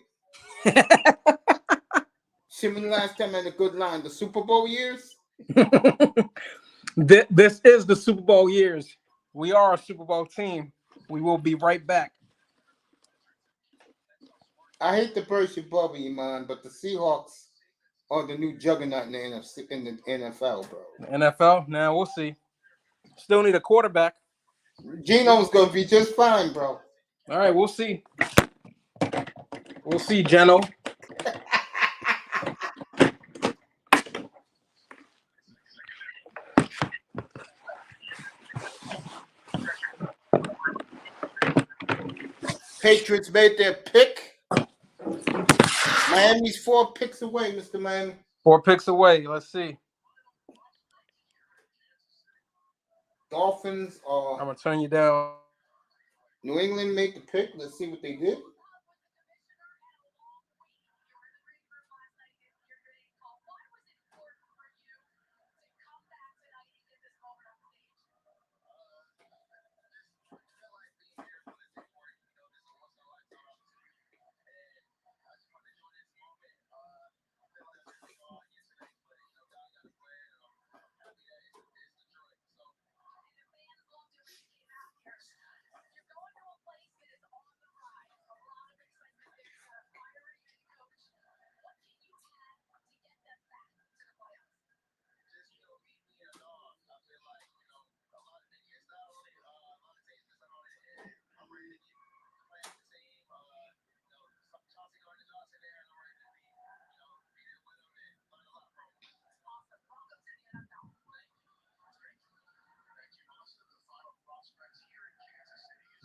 Shimon last time had a good line. The Super Bowl years? This is the Super Bowl years. We are a Super Bowl team. We will be right back. I hate to burst your bubble, man, but the Seahawks are the new juggernaut in the NFL, bro. The NFL, now we'll see. Still need a quarterback. Geno's going to be just fine, bro. All right, we'll see. We'll see, Geno. Patriots made their pick. Miami's 4 picks away, Mr. Miami. 4 picks away. Let's see. Dolphins I'm are gonna turn you down. New England made the pick. Let's see what they did.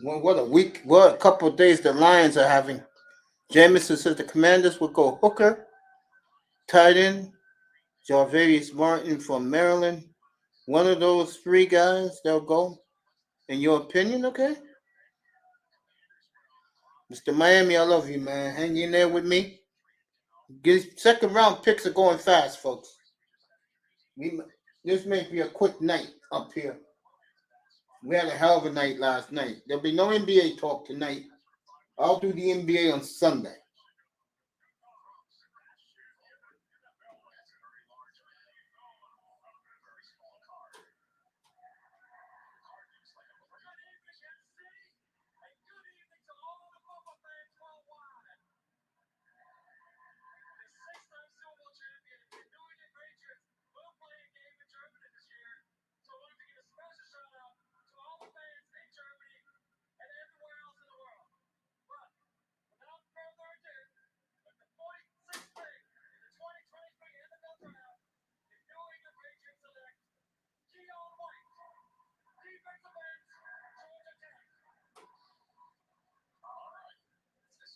Well, what a week, what a couple of days the Lions are having. Jameson says the Commanders will go Hooker, tight end, Jarvarius Martin from Maryland. One of those 3 guys, they'll go. In your opinion, okay? Mr. Miami, I love you, man. Hang in there with me. Second round picks are going fast, folks. This may be a quick night up here. We had a hell of a night last night. There'll be no NBA talk tonight. I'll do the NBA on Sunday.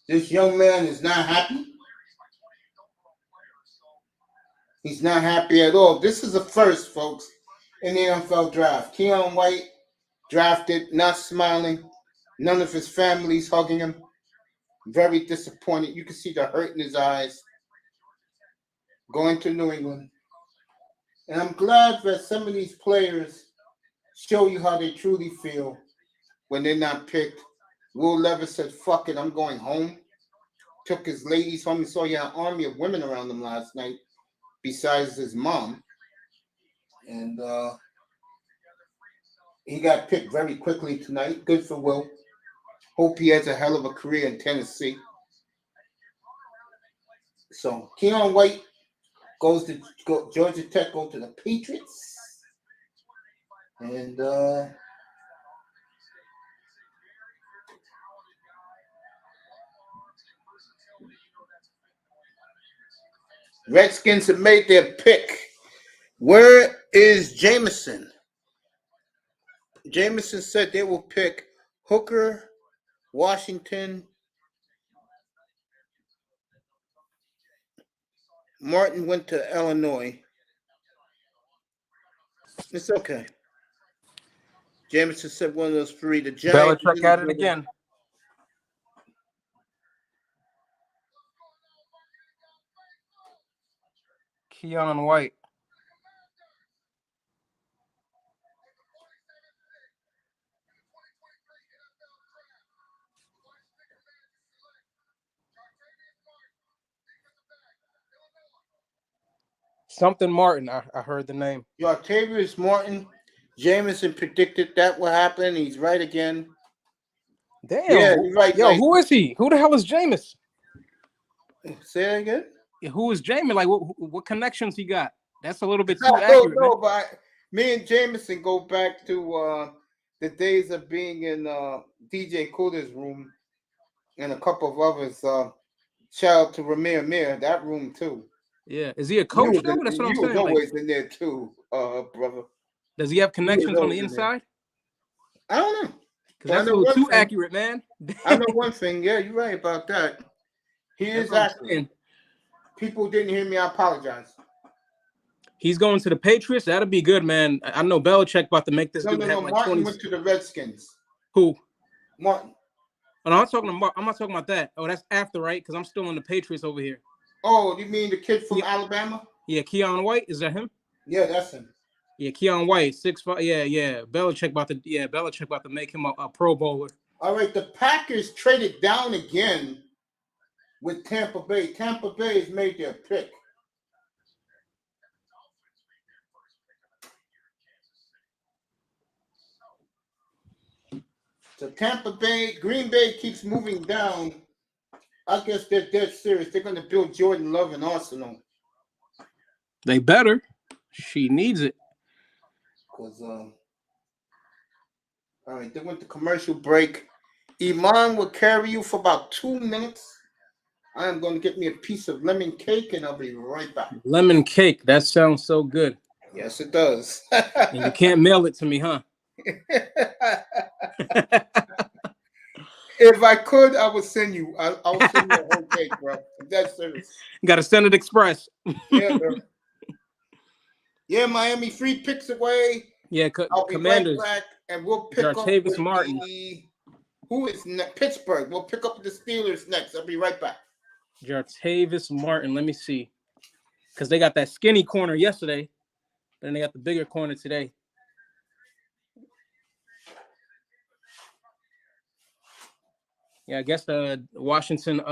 This young man is not happy. He's not happy at all. This is a first, folks, in the NFL draft. Keon White drafted, not smiling. None of his family's hugging him. Very disappointed. You can see the hurt in his eyes. Going to New England. And I'm glad that some of these players show you how they truly feel when they're not picked. Will Levis said, fuck it, I'm going home. Took his ladies home. He saw he had an army of women around him last night, besides his mom. And he got picked very quickly tonight. Good for Will. Hope he has a hell of a career in Tennessee. So Keon White goes to Georgia Tech, go to the Patriots. And Redskins have made their pick. Where is Jameson? Jameson said they will pick Hooker, Washington. Martin went to Illinois. It's okay. Jameson said one of those three. The Giants. Belichick at it again. Keon White. Something Martin. I heard the name. Octavius Martin. Jameson predicted that would happen. He's right again. Damn. Yeah, you're right. Yo, who is he? Who the hell is Jameis? Say that again? Yeah, who is Jameis? Like, what connections he got? That's a little bit too accurate. No, but me and Jameson go back to the days of being in DJ Cooler's room and a couple of others. Shout out to Ramir Mir, that room too. Yeah, is he a coach though? That's what I'm saying. He was always in there too, brother. Does he have connections on the inside? I don't know. Because that's a little too accurate, man. I know one thing. Yeah, you're right about that. He is accurate. People didn't hear me. I apologize. He's going to the Patriots. That'll be good, man. I know Belichick about to make this. No. Martin went to the Redskins. Who? Martin. Oh, no, I'm not talking about that. Oh, that's after, right? Because I'm still in the Patriots over here. Oh, you mean the kid from Alabama? Yeah, Keon White. Is that him? Yeah, that's him. Yeah, Keon White, 6'5". Yeah. Belichick about to make him a Pro Bowler. All right, the Packers traded down again with Tampa Bay. Tampa Bay has made their pick. So Tampa Bay, Green Bay keeps moving down. I guess they're dead serious. They're going to build Jordan Love and Arsenal. They better. She needs it. Because, all right, they went to commercial break. Iman will carry you for about 2 minutes. I am going to get me a piece of lemon cake, and I'll be right back. Lemon cake. That sounds so good. Yes, it does. And you can't mail it to me, huh? If I could, I would send you. I'll send you a whole cake, bro. That's serious. Got to send it express. Yeah, bro. Yeah, Miami 3 picks away. Yeah, I'll be Commanders. right back, and we'll pick Jartavius up Martin. Who is Pittsburgh? We'll pick up the Steelers next. I'll be right back. Jartavius Martin. Let me see. Because they got that skinny corner yesterday. Then they got the bigger corner today. Yeah, I guess the Washington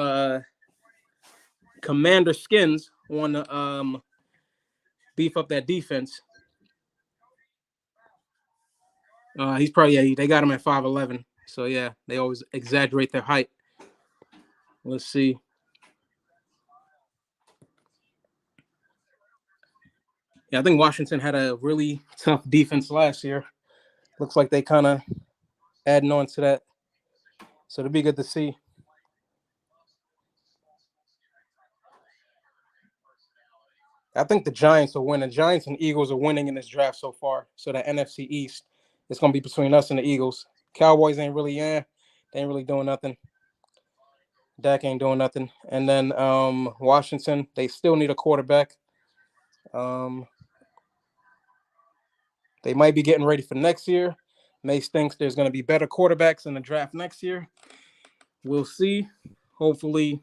Commander Skins want to beef up that defense. He's probably, they got him at 5'11". So, yeah, they always exaggerate their height. Let's see. Yeah, I think Washington had a really tough defense last year. Looks like they kind of adding on to that. So it'll be good to see. I think the Giants will win. The Giants and Eagles are winning in this draft so far. So the NFC East, it's going to be between us and the Eagles. Cowboys ain't really, they ain't really doing nothing. Dak ain't doing nothing. And then Washington, they still need a quarterback. They might be getting ready for next year. Mace thinks there's going to be better quarterbacks in the draft next year. We'll see. Hopefully,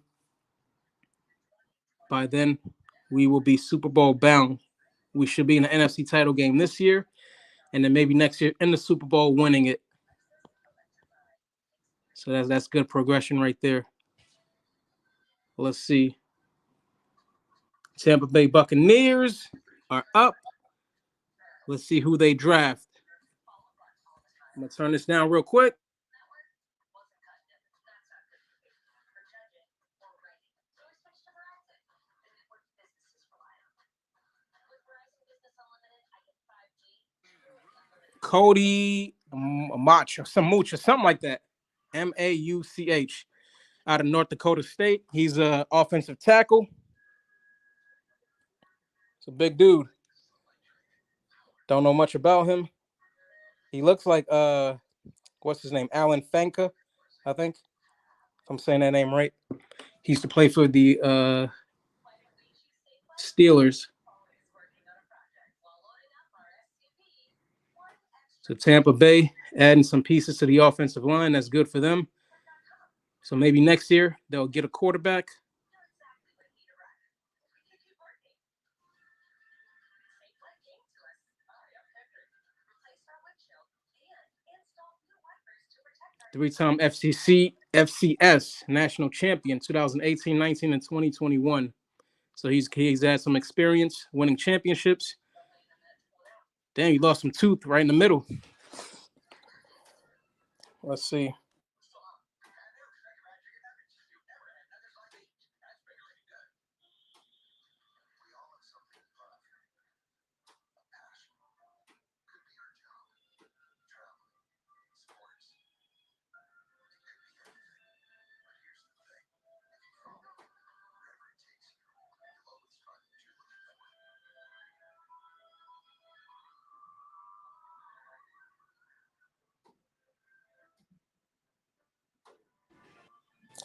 by then, we will be Super Bowl bound. We should be in the NFC title game this year, and then maybe next year in the Super Bowl winning it. So that's good progression right there. Let's see. Tampa Bay Buccaneers are up. Let's see who they draft. I'm going to turn this down real quick. Cody Mauch or something like that. Mauch out of North Dakota State. He's an offensive tackle. a big dude. Don't know much about him. He looks like what's his name? Alan Fanka, I think. If I'm saying that name right. He used to play for the Steelers. So Tampa Bay adding some pieces to the offensive line. That's good for them. So maybe next year they'll get a quarterback. Three-time FCS national champion, 2018, 19, and 2021. So he's had some experience winning championships. Damn, he lost some tooth right in the middle. Let's see.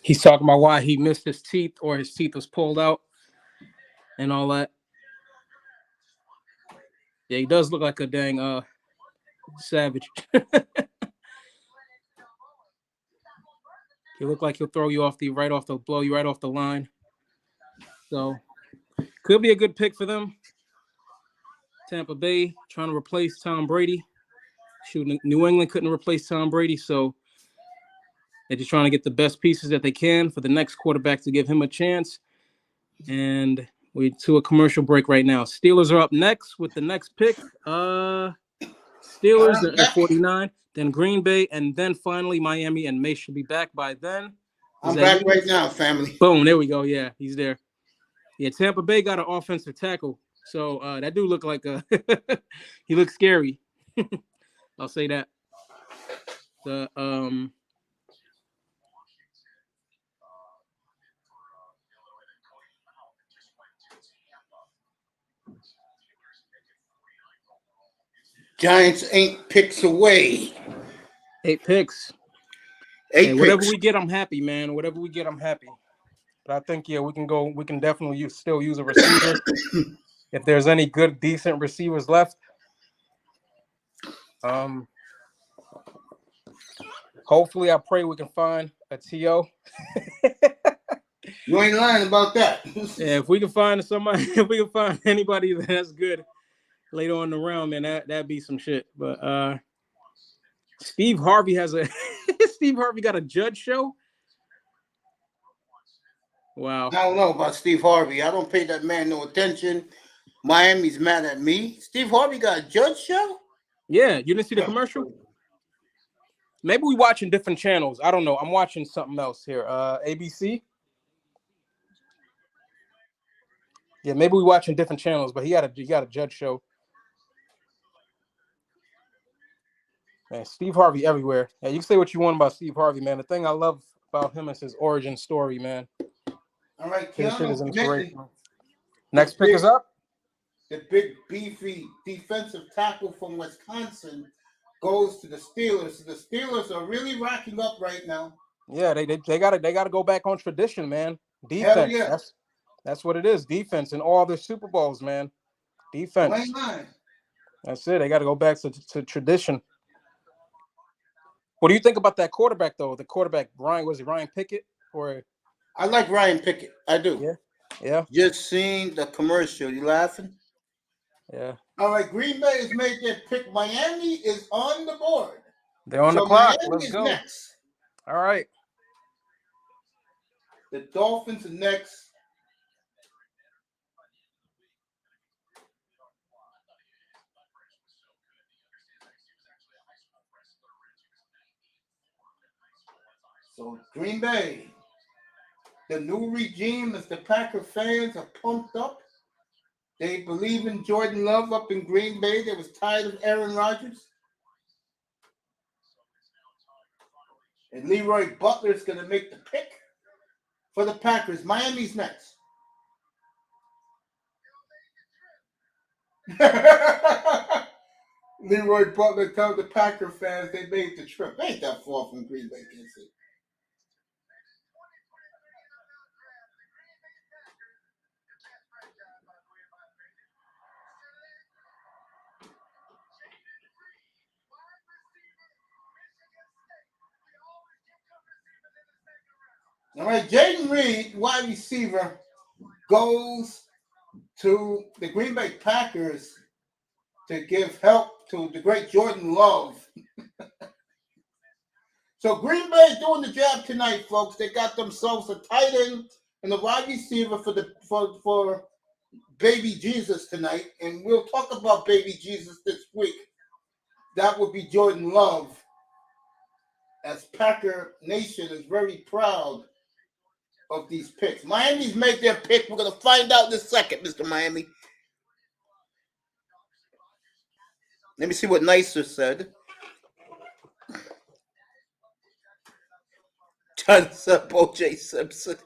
He's talking about why he missed his teeth or his teeth was pulled out and all that. Yeah, he does look like a dang savage. He look like he'll blow you right off the line. So could be a good pick for them. Tampa Bay trying to replace Tom Brady. Shoot, New England couldn't replace Tom Brady, so they're just trying to get the best pieces that they can for the next quarterback to give him a chance. And we're to a commercial break right now. Steelers are up next with the next pick. Steelers at 49, then Green Bay, and then finally Miami, and May should be back by then. I'm back right now, family. Boom, there we go. Yeah, he's there. Yeah, Tampa Bay got an offensive tackle. So that dude looked like he looks scary. I'll say that. The Giants 8 picks away. 8 picks. Whatever we get, I'm happy, man. Whatever we get, I'm happy. But I think we can definitely still use a receiver. If there's any good, decent receivers left. Hopefully I pray we can find a TO. You ain't lying about that. Yeah, if we can find anybody that's good later on in the round, man, that'd be some shit. But Steve Harvey Steve Harvey got a judge show. Wow. I don't know about Steve Harvey. I don't pay that man no attention. Miami's mad at me. Steve Harvey got a judge show? Yeah, you didn't see the commercial? Maybe we watching different channels. I don't know. I'm watching something else here. ABC. Yeah, maybe we watching different channels, but he got a judge show. Man, Steve Harvey everywhere. Yeah, you can say what you want about Steve Harvey, man. The thing I love about him is his origin story, man. All right, this shit is inspirational. Next pick is up. The big beefy defensive tackle from Wisconsin goes to the Steelers. The Steelers are really racking up right now. Yeah, they gotta go back on tradition, man. Defense. Hell yeah. That's what it is. Defense in all their Super Bowls, man. Defense. That's it. They got to go back to tradition. What do you think about that quarterback, though? The quarterback, Ryan Pickett? I like Ryan Pickett. I do. Yeah. Just seen the commercial. You laughing? Yeah. All right, Green Bay has made their pick. Miami is on the board. They're on the clock. Miami Let's go. Next. All right. The Dolphins are next. So Green Bay, the new regime, as the Packer fans are pumped up. They believe in Jordan Love up in Green Bay. They was tired of Aaron Rodgers. And Leroy Butler's going to make the pick for the Packers. Miami's next. Leroy Butler tells the Packer fans they made the trip. They ain't that far from Green Bay, can see. All right, Jaden Reed, wide receiver, goes to the Green Bay Packers to give help to the great Jordan Love. So Green Bay is doing the job tonight, folks. They got themselves a tight end and a wide receiver for Baby Jesus tonight, and we'll talk about Baby Jesus this week. That would be Jordan Love, as Packer Nation is very proud of these picks. Miami's made their pick. We're going to find out in a second, Mr. Miami. Let me see what Nicer said. John's up, O.J. Simpson.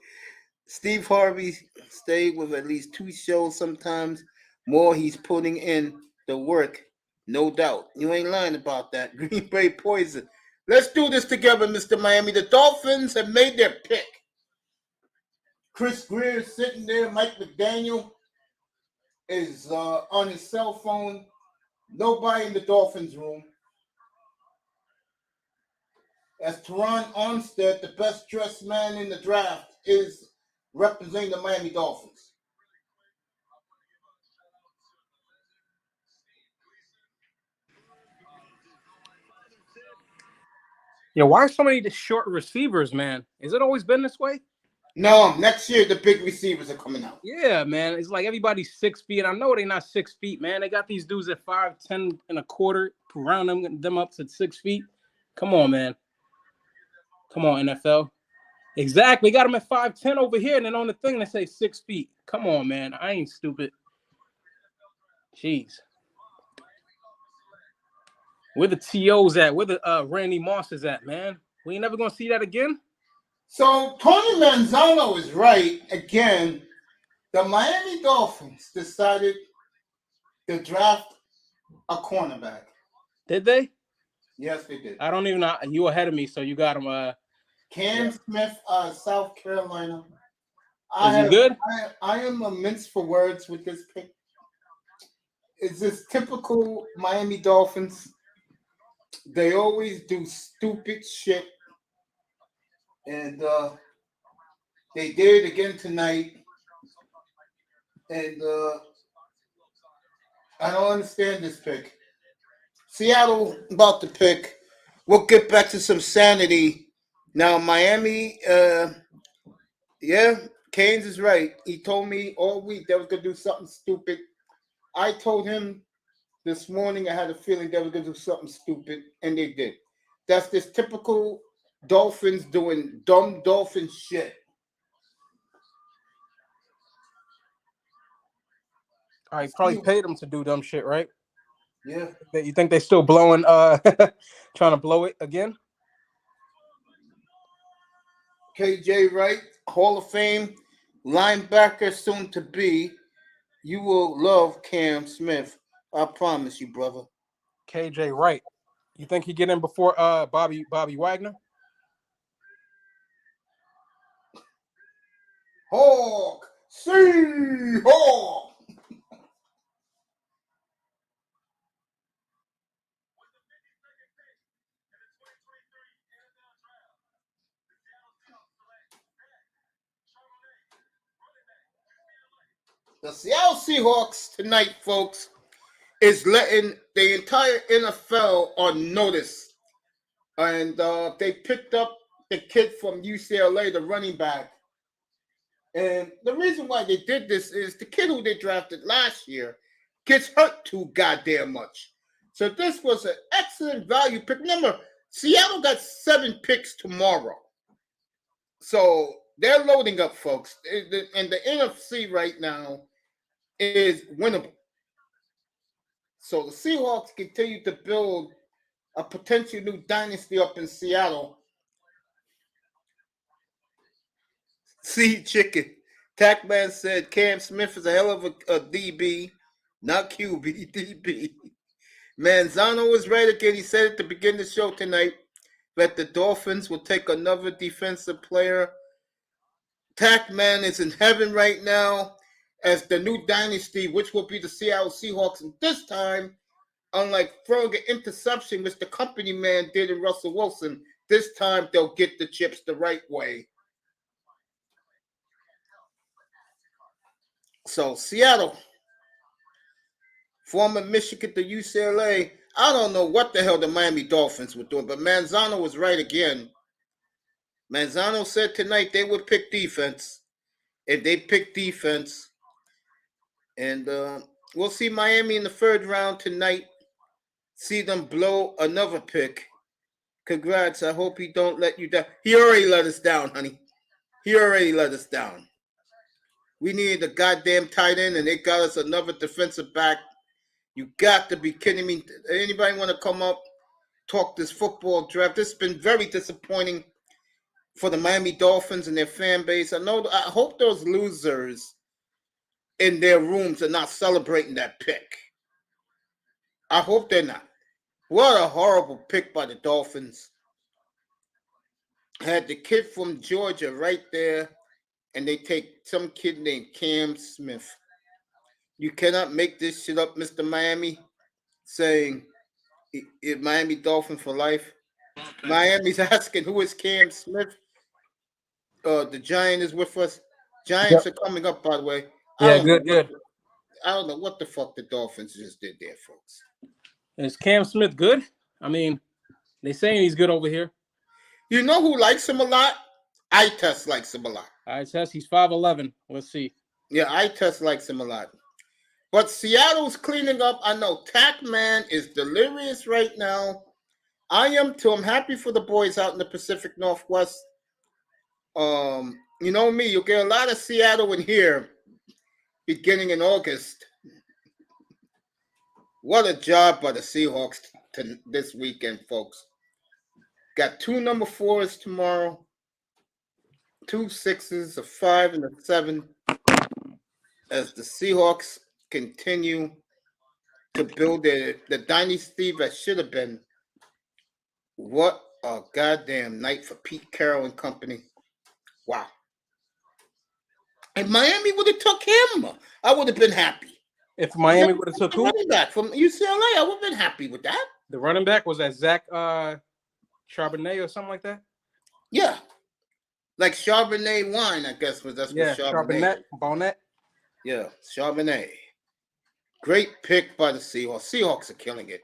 Steve Harvey stayed with at least 2 shows, sometimes more. He's putting in the work, no doubt. You ain't lying about that. Green Bay poison. Let's do this together, Mr. Miami. The Dolphins have made their pick. Chris Greer is sitting there. Mike McDaniel is on his cell phone. Nobody in the Dolphins room. As Teron Armstead, the best dressed man in the draft, is representing the Miami Dolphins. Yeah, why are so many short receivers, man? Has it always been this way? No, next year the big receivers are coming out. Yeah, man. It's like everybody's 6 feet. I know they're not 6 feet, man. They got these dudes at 5'10" and a quarter, round them up to 6 feet. Come on, man. Come on, NFL. Exactly. Got them at 5'10" over here, and then on the thing they say 6 feet. Come on, man. I ain't stupid. Jeez. Where the TOs at? Where the Randy Mosses at, man? We ain't never gonna see that again. So Tony Manzano is right again. The Miami Dolphins decided to draft a cornerback. Did they? Yes, they did. I don't even know. You ahead of me, so you got him. Cam Smith, South Carolina. Is he good? I am a mince for words with this pick. It's this typical Miami Dolphins. They always do stupid shit. And they did it again tonight. And I don't understand this pick. Seattle about to pick. We'll get back to some sanity. Now, Miami, yeah, Keynes is right. He told me all week they was going to do something stupid. I told him this morning I had a feeling they were going to do something stupid, and they did. That's this typical Dolphins doing dumb Dolphin shit. All right, probably paid them to do dumb shit, right? Yeah. You think they still blowing, trying to blow it again? KJ Wright, Hall of Fame linebacker, soon to be. You will love Cam Smith. I promise you, brother. KJ Wright. You think he get in before Bobby Wagner? Hawk, see Hawk. The Seattle Seahawks tonight, folks, is letting the entire NFL on notice. And they picked up the kid from UCLA, the running back. And the reason why they did this is the kid who they drafted last year gets hurt too goddamn much. So this was an excellent value pick. Remember, Seattle got 7 picks tomorrow. So they're loading up, folks. And the NFC right now is winnable. So the Seahawks continue to build a potential new dynasty up in Seattle. See, chicken. Tackman said Cam Smith is a hell of a DB. not QB, DB. Manzano was right again. He said it to begin the show tonight that the Dolphins will take another defensive player. Tackman is in heaven right now as the new dynasty, which will be the Seattle Seahawks. And this time, unlike throwing an interception, which the company man did in Russell Wilson, this time they'll get the chips the right way. So Seattle, former Michigan to UCLA. I don't know what the hell the Miami Dolphins were doing, but Manzano was right again. Manzano said tonight they would pick defense. If they pick defense, and we'll see Miami in the third round tonight. See them blow another pick. Congrats. I hope he don't let you down. He already let us down, honey. He already let us down. We needed a goddamn tight end, and they got us another defensive back. You got to be kidding me. Anybody want to come up, talk this football draft? This has been very disappointing for the Miami Dolphins and their fan base. I hope those losers in their rooms are not celebrating that pick. I hope they're not. What a horrible pick by the Dolphins. Had the kid from Georgia right there, and they take some kid named Cam Smith. You cannot make this shit up, Mr. Miami, saying Miami Dolphin for life. Miami's asking who is Cam Smith. The Giant is with us. Giants are coming up, by the way. Yeah, good. I don't know what the fuck the Dolphins just did there, folks. Is Cam Smith good? I mean, they saying he's good over here. You know who likes him a lot? iTest likes him a lot. iTest, he's 5'11". Let's see. Yeah, iTest likes him a lot. But Seattle's cleaning up. I know Tackman is delirious right now. I am too. I'm happy for the boys out in the Pacific Northwest. You know me, you'll get a lot of Seattle in here beginning in August. What a job by the Seahawks this weekend, folks. Got 2 number 4s tomorrow, 2 6s, a 5, and a 7 as the Seahawks continue to build the dynasty that should have been. What a goddamn night for Pete Carroll and company. Wow. And Miami would have took him. I would have been happy. If Miami would have took who? Running back from UCLA, I would have been happy with that. The running back was that Zach Charbonnet or something like that? Yeah. Like Charbonnet wine, I guess that's what Charbonnet. Bonnet. Yeah, Charbonnet. Great pick by the Seahawks. Seahawks are killing it.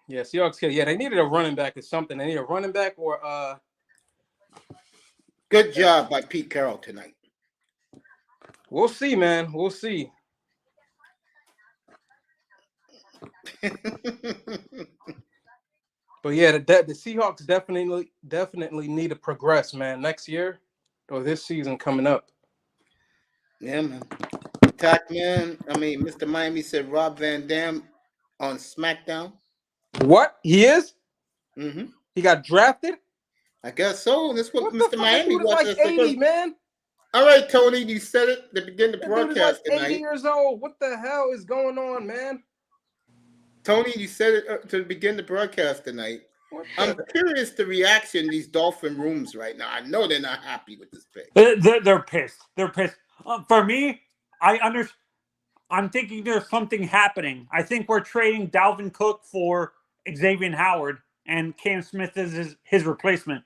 Yeah, Seahawks. Yeah, they needed a running back or something. They need a running back or Good job by Pete Carroll tonight. We'll see, man. We'll see. But yeah, the Seahawks definitely need to progress, man. Next year or this season coming up. Yeah, man. Mr. Miami said Rob Van Dam on SmackDown. What? He is? Mm-hmm. He got drafted? I guess so. That's what Mr. Miami was. was. Like 80, man. All right, Tony, you said it to begin the broadcast like 80 tonight. years old. What the hell is going on, man? Tony, you said it to begin the broadcast tonight. I'm curious the reaction in these Dolphin rooms right now. I know they're not happy with this pick. They're pissed. They're pissed. For me, I'm thinking there's something happening. I think we're trading Dalvin Cook for Xavier Howard, and Cam Smith is his replacement.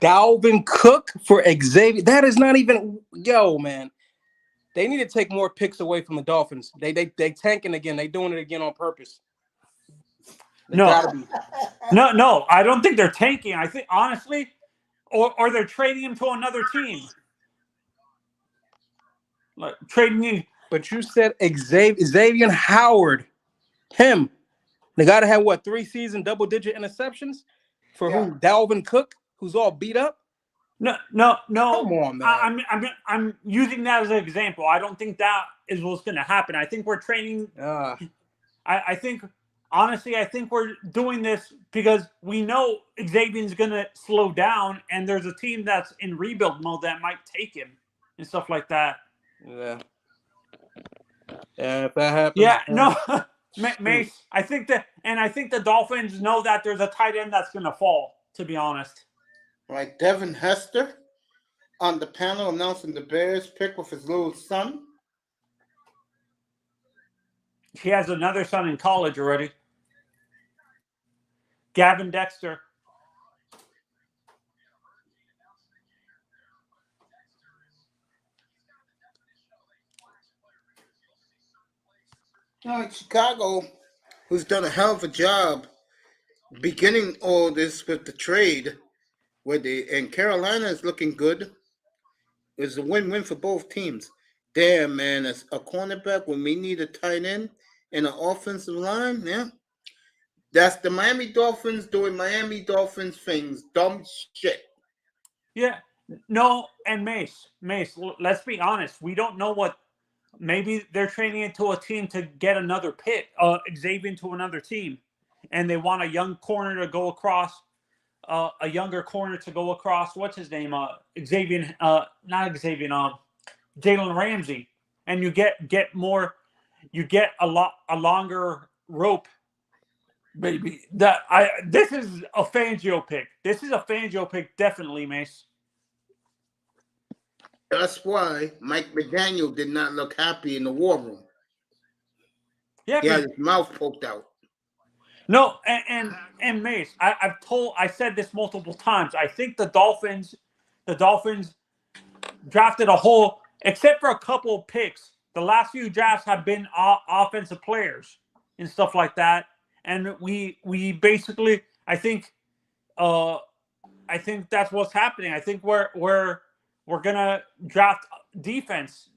Dalvin Cook for Xavier? That is not even man. They need to take more picks away from the Dolphins. They tanking again. They doing it again on purpose. No, I don't think they're tanking. I think honestly, or they're trading him to another team. Like trading him. But you said Xavier Howard, him. They got to have 3 season double-digit interceptions for who? Dalvin Cook, who's all beat up. No. Come on, man. I'm using that as an example. I don't think that is what's going to happen. I think we're training. I think honestly, I think we're doing this because we know Xavier's going to slow down, and there's a team that's in rebuild mode that might take him and stuff like that. Yeah. Yeah, if that happens. Yeah, no, Mace. I think the Dolphins know that there's a tight end that's going to fall. To be honest. Right, Devin Hester on the panel announcing the Bears pick with his little son. He has another son in college already. Gavin Dexter. All right, Chicago, who's done a hell of a job beginning all this with the trade, and Carolina is looking good. It's a win-win for both teams. Damn, man, as a cornerback when we need a tight end and an offensive line, yeah. That's the Miami Dolphins doing Miami Dolphins things. Dumb shit. Yeah. No, and Mace, let's be honest. We don't know what. Maybe they're training into a team to get another pick, Xavier to another team, and they want a young corner to go across, a younger corner to go across. What's his name? Xavier, not Xavier. Jalen Ramsey, and you get more. You get a longer rope. Maybe this is a Fangio pick. This is a Fangio pick, definitely, Mace. That's why Mike McDaniel did not look happy in the war room. Yeah, he had his mouth poked out. No, and Mace, I said this multiple times. I think the Dolphins drafted a whole, except for a couple of picks. The last few drafts have been offensive players and stuff like that. And we basically, I think that's what's happening. I think we're gonna draft defense.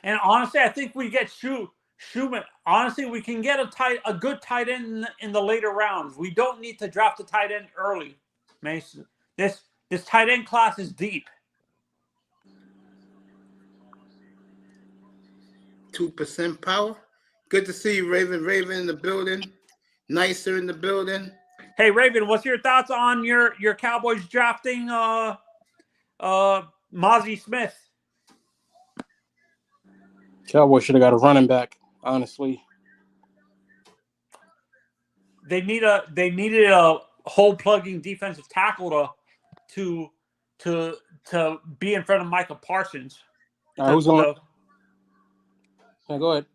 And honestly, I think we get Schumann. Honestly, we can get a good tight end in the later rounds. We don't need to draft a tight end early, Mason. This tight end class is deep. 2% power. Good to see you, Raven. Raven in the building. Nicer in the building. Hey, Raven, what's your thoughts on your Cowboys drafting Mozzie Smith? Cowboys should have got a running back, honestly. They needed a hole plugging defensive tackle to be in front of Micah Parsons. Who's on? Yeah, go ahead.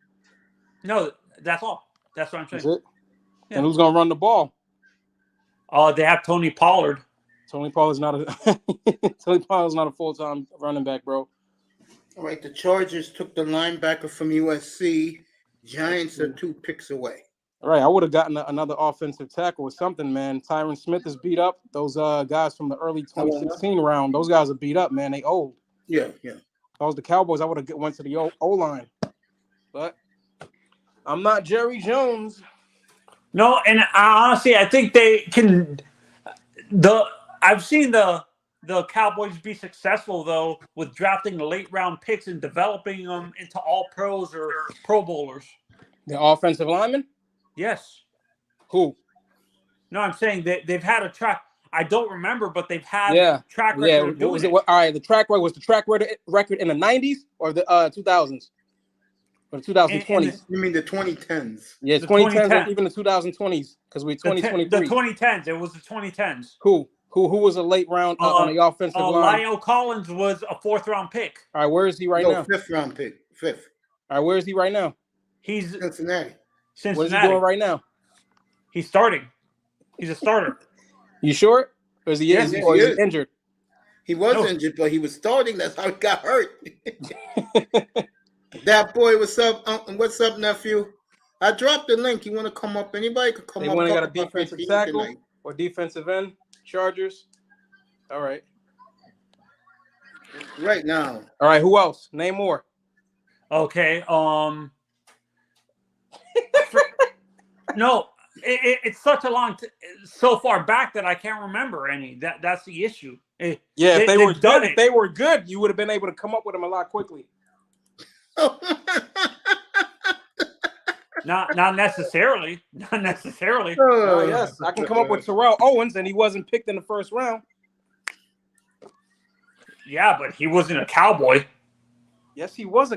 No, that's all. That's what I'm saying. That's it? Yeah. And who's gonna run the ball? They have Tony Pollard. Tony Pollard's not a full-time running back, bro. All right, the Chargers took the linebacker from USC. Giants are 2 picks away. All right, I would have gotten another offensive tackle or something, man. Tyron Smith is beat up. Those guys from the early 2016 round, those guys are beat up, man. They old. Yeah. If I was the Cowboys, I would have went to the O-line. But I'm not Jerry Jones. No, and honestly, I think they can. I've seen the Cowboys be successful though with drafting the late round picks and developing them into all pros or Pro Bowlers. The offensive lineman? Yes. Who? No, I'm saying they've had a track. I don't remember, but they've had track record. Yeah. Of doing was it? All right. The track record was the track record in the 90s or the 2000s or the 2020s. You mean the 2010s? Yeah, 2010s or even the 2020s because we're 2023. The 2010s. It was the 2010s. Who was a late round on the offensive line? Lyle Collins was a 4th round pick. All right, where is he right now? 5th round pick. 5th. All right, where is he right now? He's Cincinnati. What is he doing right now? He's starting. He's a starter. You sure? Or is he injured? He was injured, but he was starting. That's how he got hurt. That boy, what's up? What's up, nephew? I dropped the link. You want to come up? Anybody could come up. They want to got a defensive tackle or defensive end? Chargers. All right. Right now. All right. Who else? Name more. Okay. No, it's such a long, so far back that I can't remember any. That's the issue. If they were good, you would have been able to come up with them a lot quickly. Not necessarily. Not necessarily. Yes, I can come up with Terrell Owens, and he wasn't picked in the 1st round. Yeah, but he wasn't a Cowboy. Yes, he was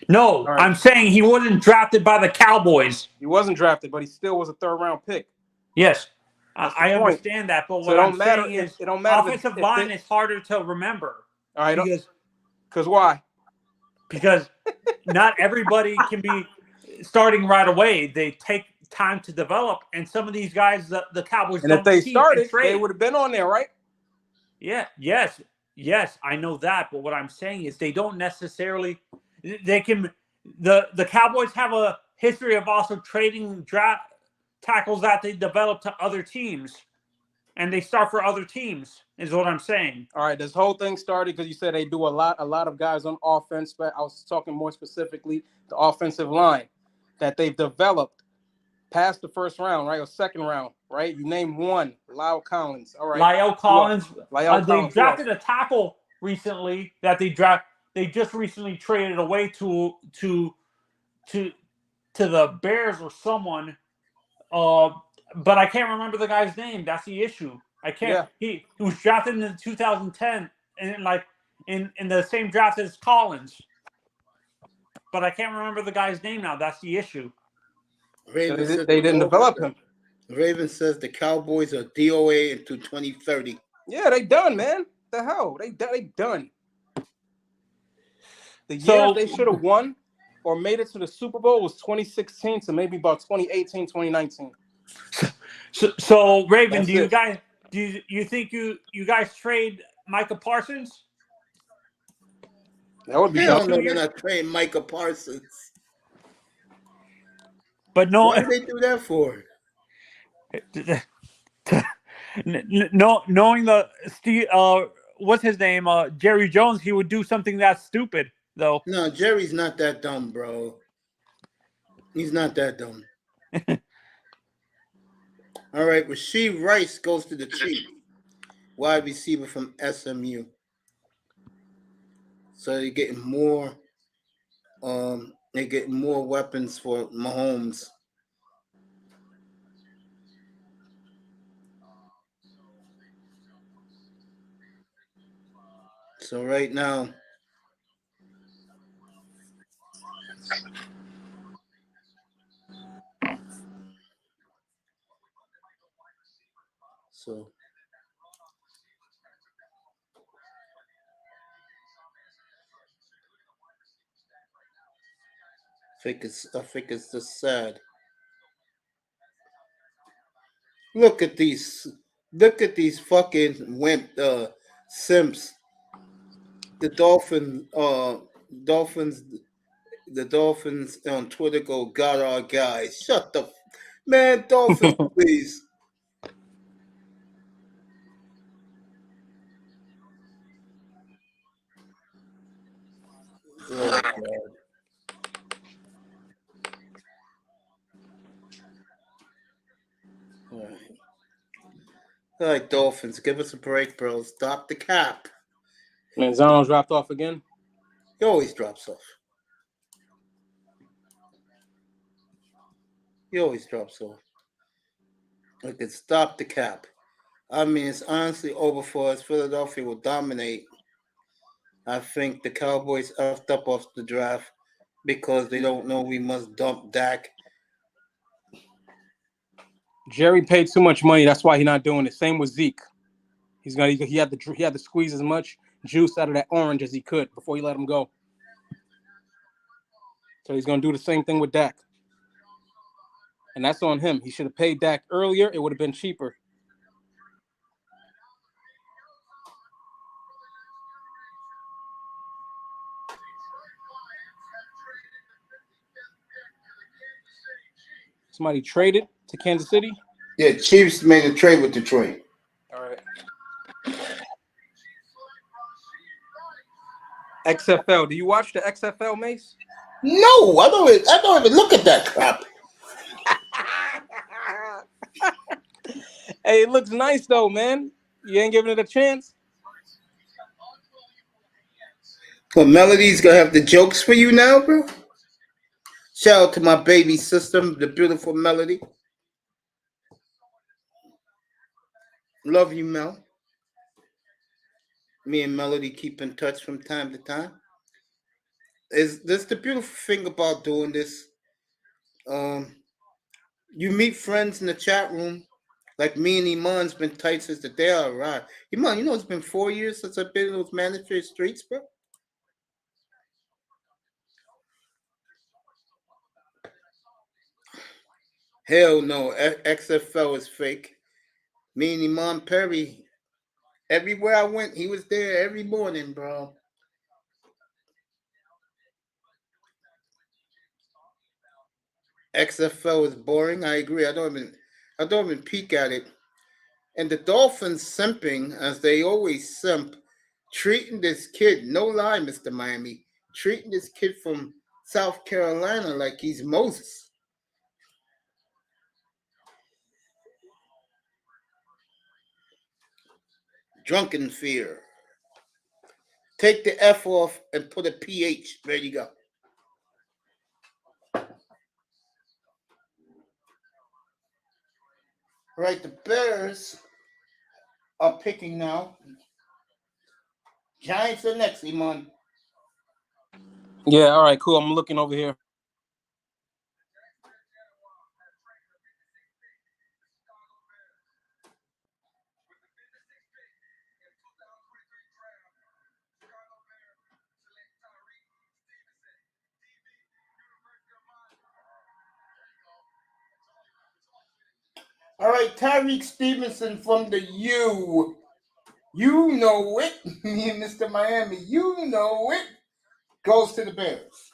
No, right. I'm saying he wasn't drafted by the Cowboys. He wasn't drafted, but he still was a third-round pick. Yes, That's the I point. understand that, but So it what I'm don't matter saying if is it don't matter offensive if line they, is harder to remember. all right, Because why? not everybody can be starting right away. They take time to develop, and some of these guys, the Cowboys And if don't they keep and started, they trade. would have been on there, right? Yeah, yes, I know that, but what I'm saying is they don't necessarily. They can. The Cowboys have a history of also trading draft tackles that they develop to other teams, and they start for other teams. Is what I'm saying. All right, this whole thing started because you said they do a lot of guys on offense, but I was talking more specifically the offensive line that they've developed past the first round, right, or second round, right? You name one, Lyle Collins. All right, Lyle Collins. Lyle They Collins. drafted a tackle recently that They just recently traded away to the Bears or someone. But I can't remember the guy's name. That's the issue. I can't. Yeah. He was drafted in 2010, and like in the same draft as Collins. But I can't remember the guy's name now. That's the issue. Raven says They didn't develop him. Raven says the Cowboys are DOA into 2030. Yeah, they done, man. The hell, they done. The years So- they should have won or made it to the Super Bowl was 2016 to maybe about 2018, 2019. So Raven, That's do you think you guys trade Micah Parsons? That would be Hell dumb. no, they're not trading Micah Parsons. But no, Why did they do that for? no, knowing the Steve, what's his name, Jerry Jones, he would do something that stupid though. No, Jerry's not that dumb, bro. He's not that dumb. All right, Rasheed Rice goes to the Chiefs. Wide receiver from SMU. So they're getting more. They get more weapons for Mahomes. So right now, I think it's just sad. Look at these fucking wimp simps. The Dolphins on Twitter go, got our guys. Shut the man, Dolphins, please. Oh God. All right, Dolphins, give us a break, bro. Stop the cap. Man, Zion dropped off again. He always drops off. Look, stop the cap. I mean, it's honestly over for us. Philadelphia will dominate. I think the Cowboys effed up off the draft because they don't know we must dump Dak. Jerry paid too much money. That's why he's not doing it. Same with Zeke. He had to squeeze as much juice out of that orange as he could before he let him go. So he's going to do the same thing with Dak. And that's on him. He should have paid Dak earlier. It would have been cheaper. Somebody traded to Kansas City? Yeah, Chiefs made a trade with Detroit. All right. XFL. Do you watch the XFL, Mace? No, I don't even look at that crap. Hey, it looks nice though, man. You ain't giving it a chance. Well, Melody's gonna have the jokes for you now, bro. Shout out to my baby sister, the beautiful Melody. Love you, Mel. Me and Melody keep in touch from time to time. Is this the beautiful thing about doing this? You meet friends in the chat room. Like me and Iman's been tight since the day I arrived. Iman, you know it's been 4 years since I've been in those mandatory streets, bro. Hell no, XFL is fake. Me and Iman Perry, everywhere I went, he was there every morning, bro. XFL is boring. I agree. I don't even peek at it. And the Dolphins simping as they always simp, treating this kid, no lie, Mr. Miami, treating this kid from South Carolina like he's Moses. Drunken fear. Take the F off and put a PH. There you go. All right, the Bears are picking now. Giants are next, Iman. Yeah, all right, cool. I'm looking over here. All right, Tyreek Stevenson from the U. You know it. Me and Mr. Miami, you know it. Goes to the Bears.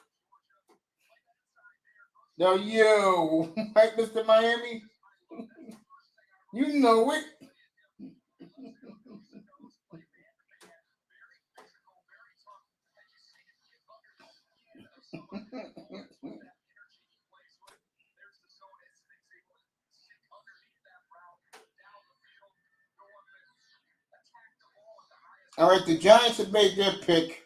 Now, you, right, Mr. Miami? You know it. All right, the Giants have made their pick.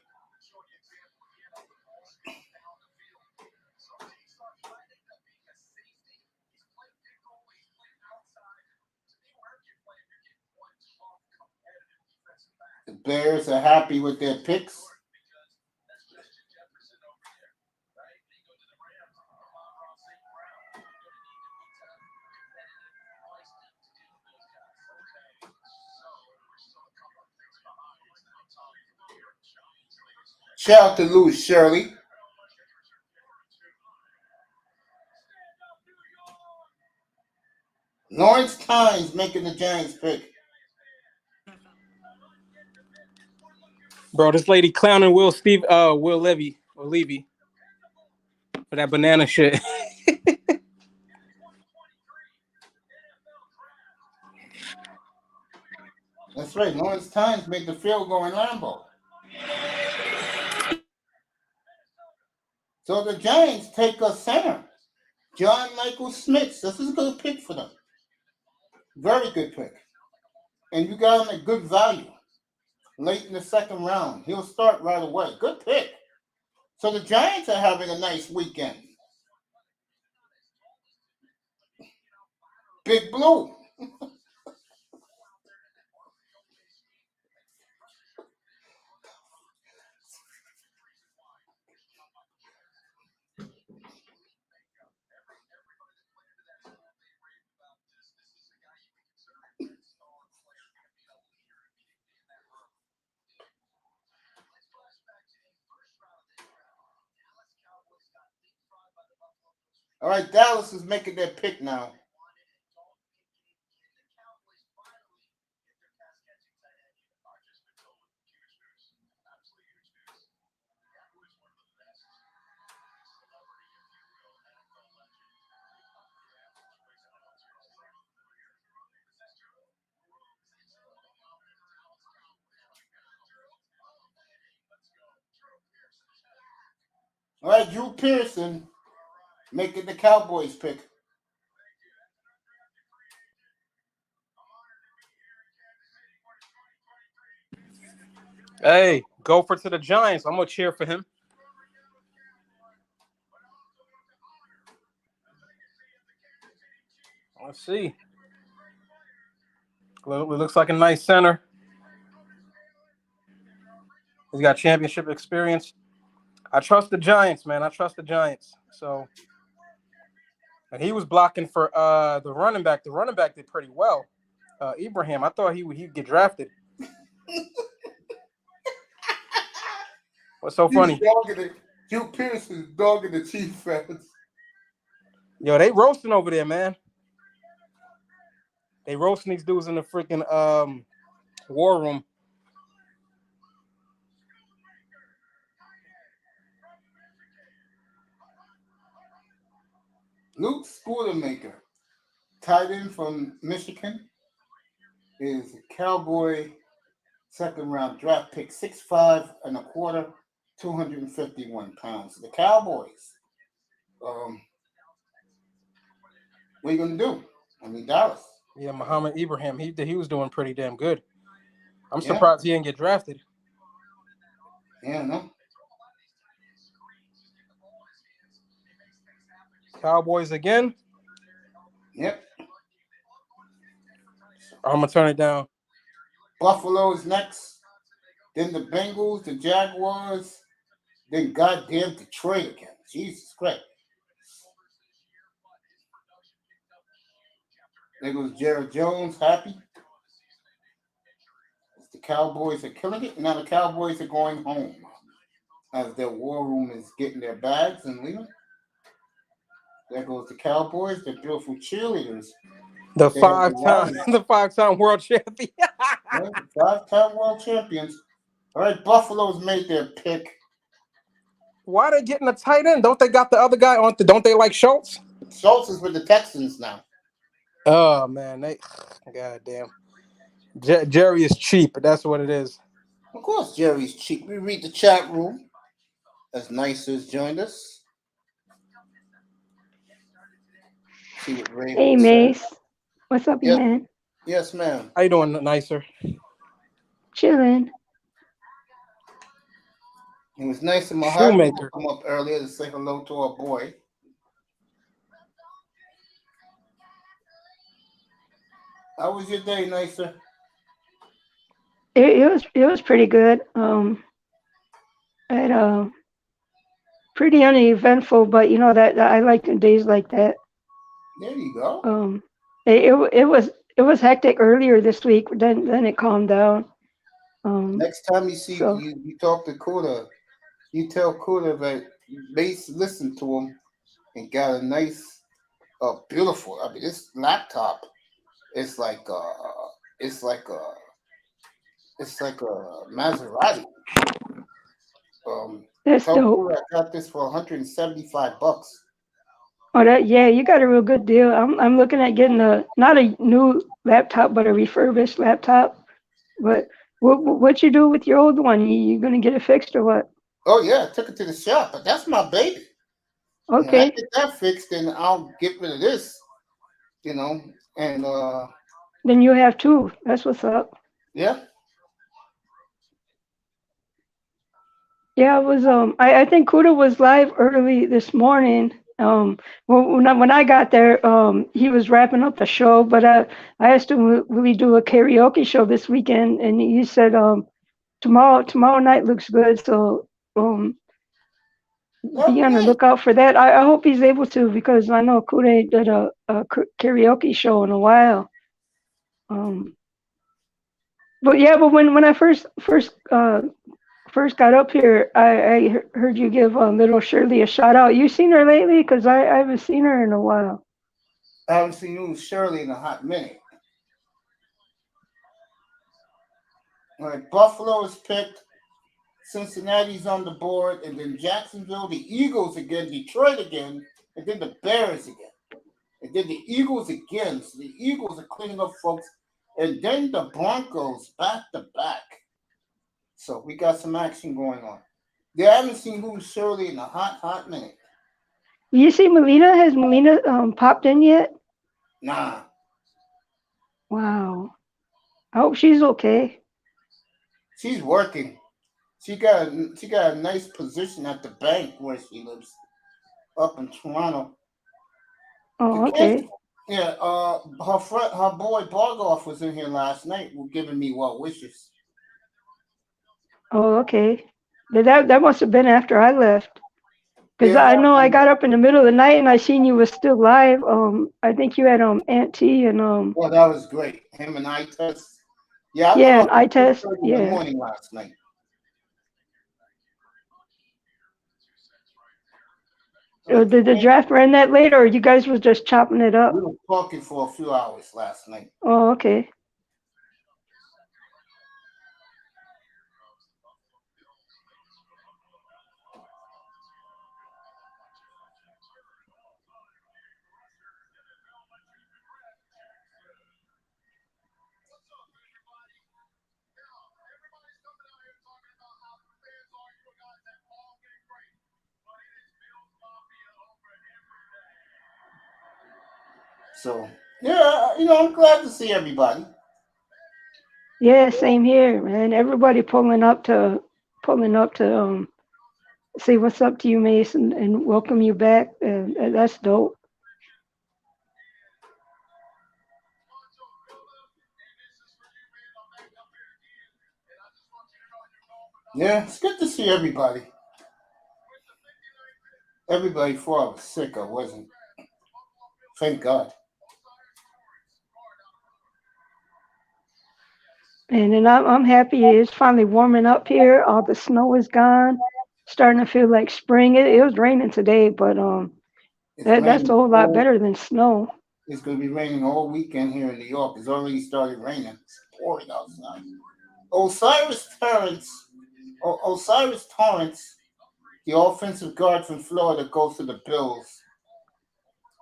The Bears are happy with their picks. Shout out to Louis Shirley. Lawrence Tynes making the Giants pick. Bro, this lady clowning Will Levy for that banana shit. That's right. Lawrence Tynes made the field goal in Lambeau. So the Giants take a center. John Michael Smith. This is a good pick for them. Very good pick. And you got him at good value. Late in the second round. He'll start right away. Good pick. So the Giants are having a nice weekend. Big Blue. All right, Dallas is making their pick now. All right, Drew Pearson making the Cowboys pick. Hey, go for to the Giants. I'm gonna cheer for him. Let's see. It looks like a nice center. He's got championship experience. I trust the Giants, man. I trust the Giants. So, and he was blocking for the running back. The running back did pretty well. Ibrahim, I thought he'd get drafted. What's so funny? Hugh Pierce is dogging the Chiefs fans. Yo, they roasting over there, man. They roasting these dudes in the freaking war room. Luke Schoonmaker, tight end from Michigan, is a Cowboy second-round draft pick, 6'5" and a quarter, 251 pounds. The Cowboys. What are you gonna do? I mean, Dallas. Yeah, Muhammad Ibrahim. He was doing pretty damn good. I'm surprised he didn't get drafted. Yeah, no. Cowboys again. Yep. I'm gonna turn it down. Buffalo is next. Then the Bengals, the Jaguars, then goddamn Detroit again. Jesus Christ. There goes Jared Jones, happy. The Cowboys are killing it. Now the Cowboys are going home as their war room is getting their bags and leaving. There goes the Cowboys, the beautiful cheerleaders. The five-time world champion. Right, 5-time world champions. All right, Buffalo's made their pick. Why are they getting a tight end? Don't they got the other guy on? Don't they like Schultz? Schultz is with the Texans now. Oh man, goddamn. Jerry is cheap. That's what it is. Of course, Jerry's cheap. We read the chat room as Nicer's joined us. See what Ray Hey, would say. Mace. What's up, Yes. man? Yes, ma'am. How you doing, Nicer? Chilling. It was nice of Mahadi Shoemaker. to come up earlier to say hello to our boy. How was your day, Nicer? It was pretty good. Pretty uneventful, but you know that I like days like that. There you go. It was hectic earlier this week. Then it calmed down. Next time you see so- you talk to Kuda, you tell Kuda that Mace listened to him and got a nice, beautiful. I mean, this laptop is like a Maserati. That's Tell dope. Kuda I got this for $175. Oh, you got a real good deal. I'm looking at getting not a new laptop, but a refurbished laptop. But what you do with your old one? You gonna get it fixed or what? Oh yeah, I took it to the shop, but that's my baby. When I Okay. get that fixed, then I'll get rid of this. And Then you have two. That's what's up. yeah. Yeah, I was I think Kuda was live early this morning. When I got there, he was wrapping up the show, but I asked him, will he do a karaoke show this weekend? And he said tomorrow night looks good, so be on the lookout for that. I hope he's able to, because I know Kuda did a karaoke show in a while. But when I first got up here, I heard you give little Shirley a shout out. You seen her lately? Because I haven't seen her in a while. I haven't seen you Shirley in a hot minute. All right, Buffalo is picked. Cincinnati's on the board, and then Jacksonville, the Eagles again, Detroit again, and then the Bears again, and then the Eagles again. So the Eagles are cleaning up, folks, and then the Broncos back to back. So we got some action going on. Yeah, I haven't seen Lou Shirley in a hot minute. You see Melina? Has Melina popped in yet? Nah. Wow. I hope she's okay. She's working. She got a nice position at the bank where she lives, up in Toronto. Oh, okay. Yeah, her boy Bargoff was in here last night, giving me well wishes. Oh, okay. That must have been after I left. Because Yeah, I know I got up in the middle of the night and I seen you was still live. I think you had Aunt T and well, that was great. Him and I test. Yeah, I was yeah, and up I at two test. thirty in the Yeah. morning last night. Did the draft run that late, or you guys was just chopping it up? We were talking for a few hours last night. Oh, okay. So yeah, I'm glad to see everybody. Yeah, same here, man. Everybody pulling up to say what's up to you, Mason, and welcome you back. That's dope. Yeah, it's good to see everybody. Everybody thought I was sick. I wasn't. Thank God. And then I'm happy it's finally warming up here. All the snow is gone. Starting to feel like spring. It was raining today, but It's that's a raining whole lot all. better than snow. It's going to be raining all weekend here in New York. It's already started raining. It's pouring outside. Osiris Torrance, Osiris Torrance, the offensive guard from Florida, goes to the Bills.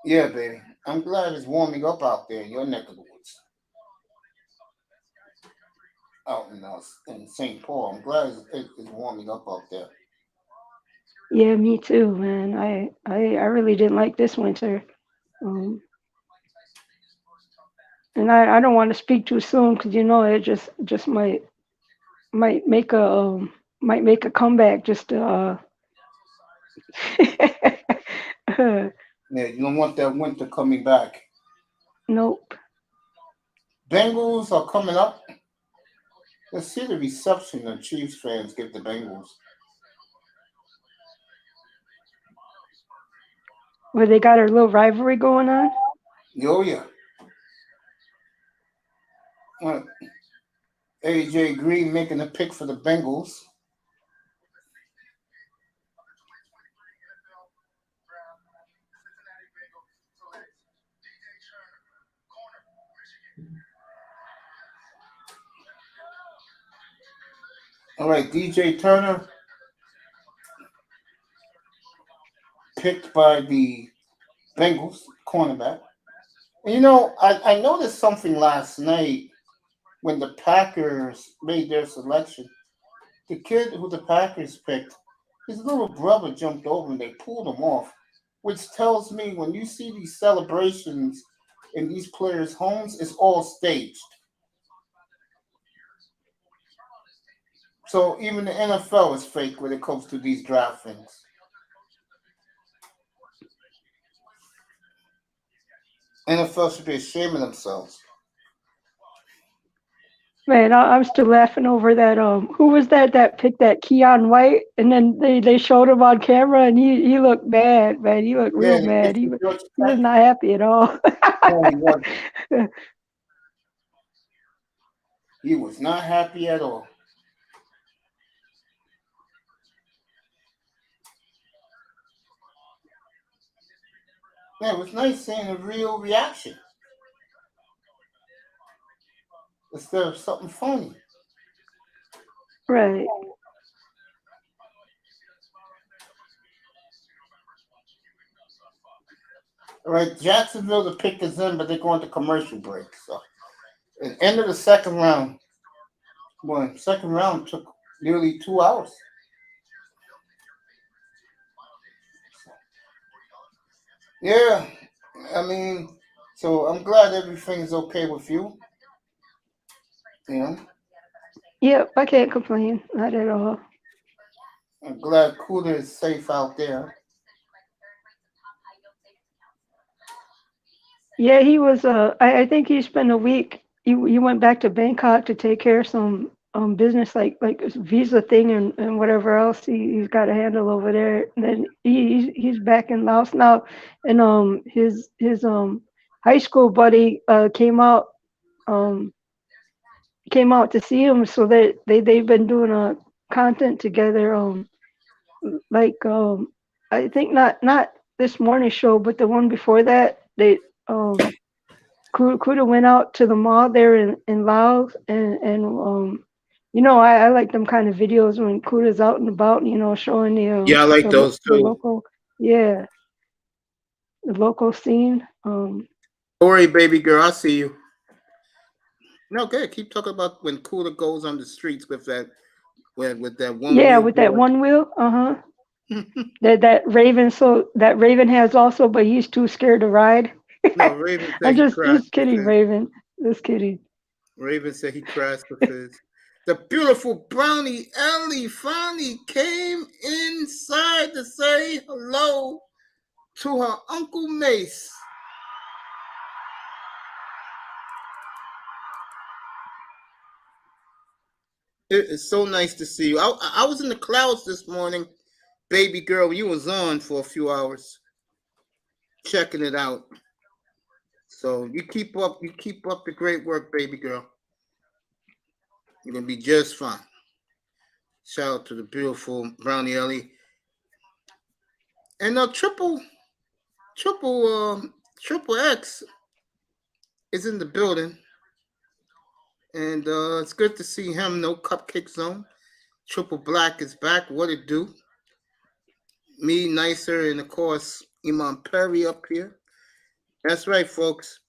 Yeah, baby. I'm glad it's warming up out there in your neck of the woods. Out in St. Paul. I'm glad it's warming up out there. Yeah, me too, man. I really didn't like this winter. Um, and I don't want to speak too soon because it just might make a comeback just to Yeah, you don't want that winter coming back. nope. Bengals are coming up. Let's see the reception the Chiefs fans give the Bengals. Where they got a little rivalry going on. Oh, yeah. AJ Green making a pick for the Bengals. All right, DJ Turner picked by the Bengals cornerback. And I noticed something last night when the Packers made their selection. The kid who the Packers picked, his little brother jumped over and they pulled him off, which tells me when you see these celebrations in these players' homes, it's all staged. So even the NFL is fake when it comes to these draft things. NFL should be ashamed of themselves. Man, I'm still laughing over that. Who was that picked that Keon White, and then they showed him on camera, and he looked mad, man. He looked Yeah, real the mad. kid He from Georgia he was Tech. not happy at all. No, he wasn't. He was not happy at all. Yeah, it was nice seeing a real reaction instead of something funny. Right. All right, Jacksonville, the pick is in, but they're going to commercial break. So, at the end of the second round, well, second round took nearly 2 hours. Yeah, I mean, so I'm glad everything's okay with you. You know, Yep, I can't complain. Not at all. I'm glad Cooler is safe out there. Yeah, he was. I think he spent a week. He went back to Bangkok to take care of some business like visa thing and whatever else he's got to handle over there. And then he's back in Laos now, and his high school buddy came out to see him, so that they've been doing a content together. I think not this morning show, but the one before that, they Kuda went out to the mall there in Laos, and I like them kind of videos when Kuda's out and about, showing Yeah, I like those the too. local, the local scene. Don't worry, baby girl, I see you. No, good. Keep talking about when Kuda goes on the streets with that one with wheel that board. one wheel. That Raven has also, but he's too scared to ride. No, Raven said I'm he just crashed kidding, with Raven. Just kidding. Raven said he crashed with his. The beautiful Brownie Ellie finally came inside to say hello to her Uncle Mace. It is so nice to see you. I was in the clouds this morning, baby girl. You was on for a few hours, checking it out. So you keep up the great work, baby girl. You're gonna be just fine. Shout out to the beautiful Brownie Ellie. And triple X is in the building. And it's good to see him. No Cupcake Zone. Triple Black is back. What it do? Me, Nicer, and of course, Iman Perry up here. That's right, folks.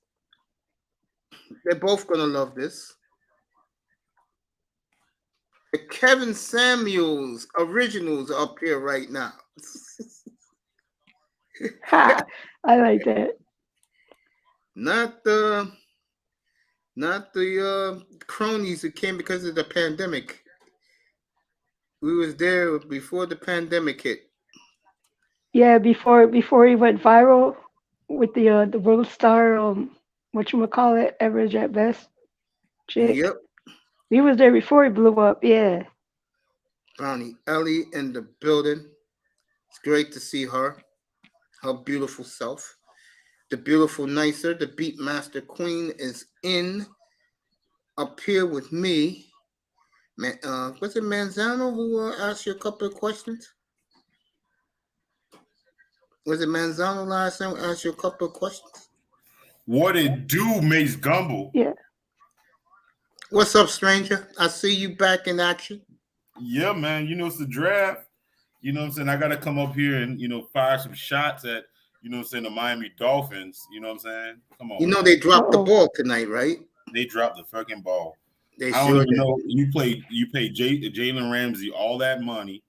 They're both going to love this. The Kevin Samuels originals are up here right now. Ha! I like that. Not the cronies who came because of the pandemic. We was there before the pandemic hit. Yeah, before he went viral with the world star, whatchamacallit, average at best chick. Yep. He was there before he blew up. Yeah. Brownie Ellie in the building. It's great to see her beautiful self. The beautiful Nicer, the Beatmaster Queen, is in up here with me. Was it Manzano who asked you a couple of questions? Was it Manzano last time asked you a couple of questions? What it do, Mace Gumble? Yeah. What's up, stranger? I see you back in action. Yeah, man. It's the draft. You know what I'm saying? I got to come up here and, fire some shots at, the Miami Dolphins. You know what I'm saying? Come on. They dropped the ball tonight, right? They dropped the fucking ball. They I don't sure even did. know. You paid Jalen Ramsey all that money,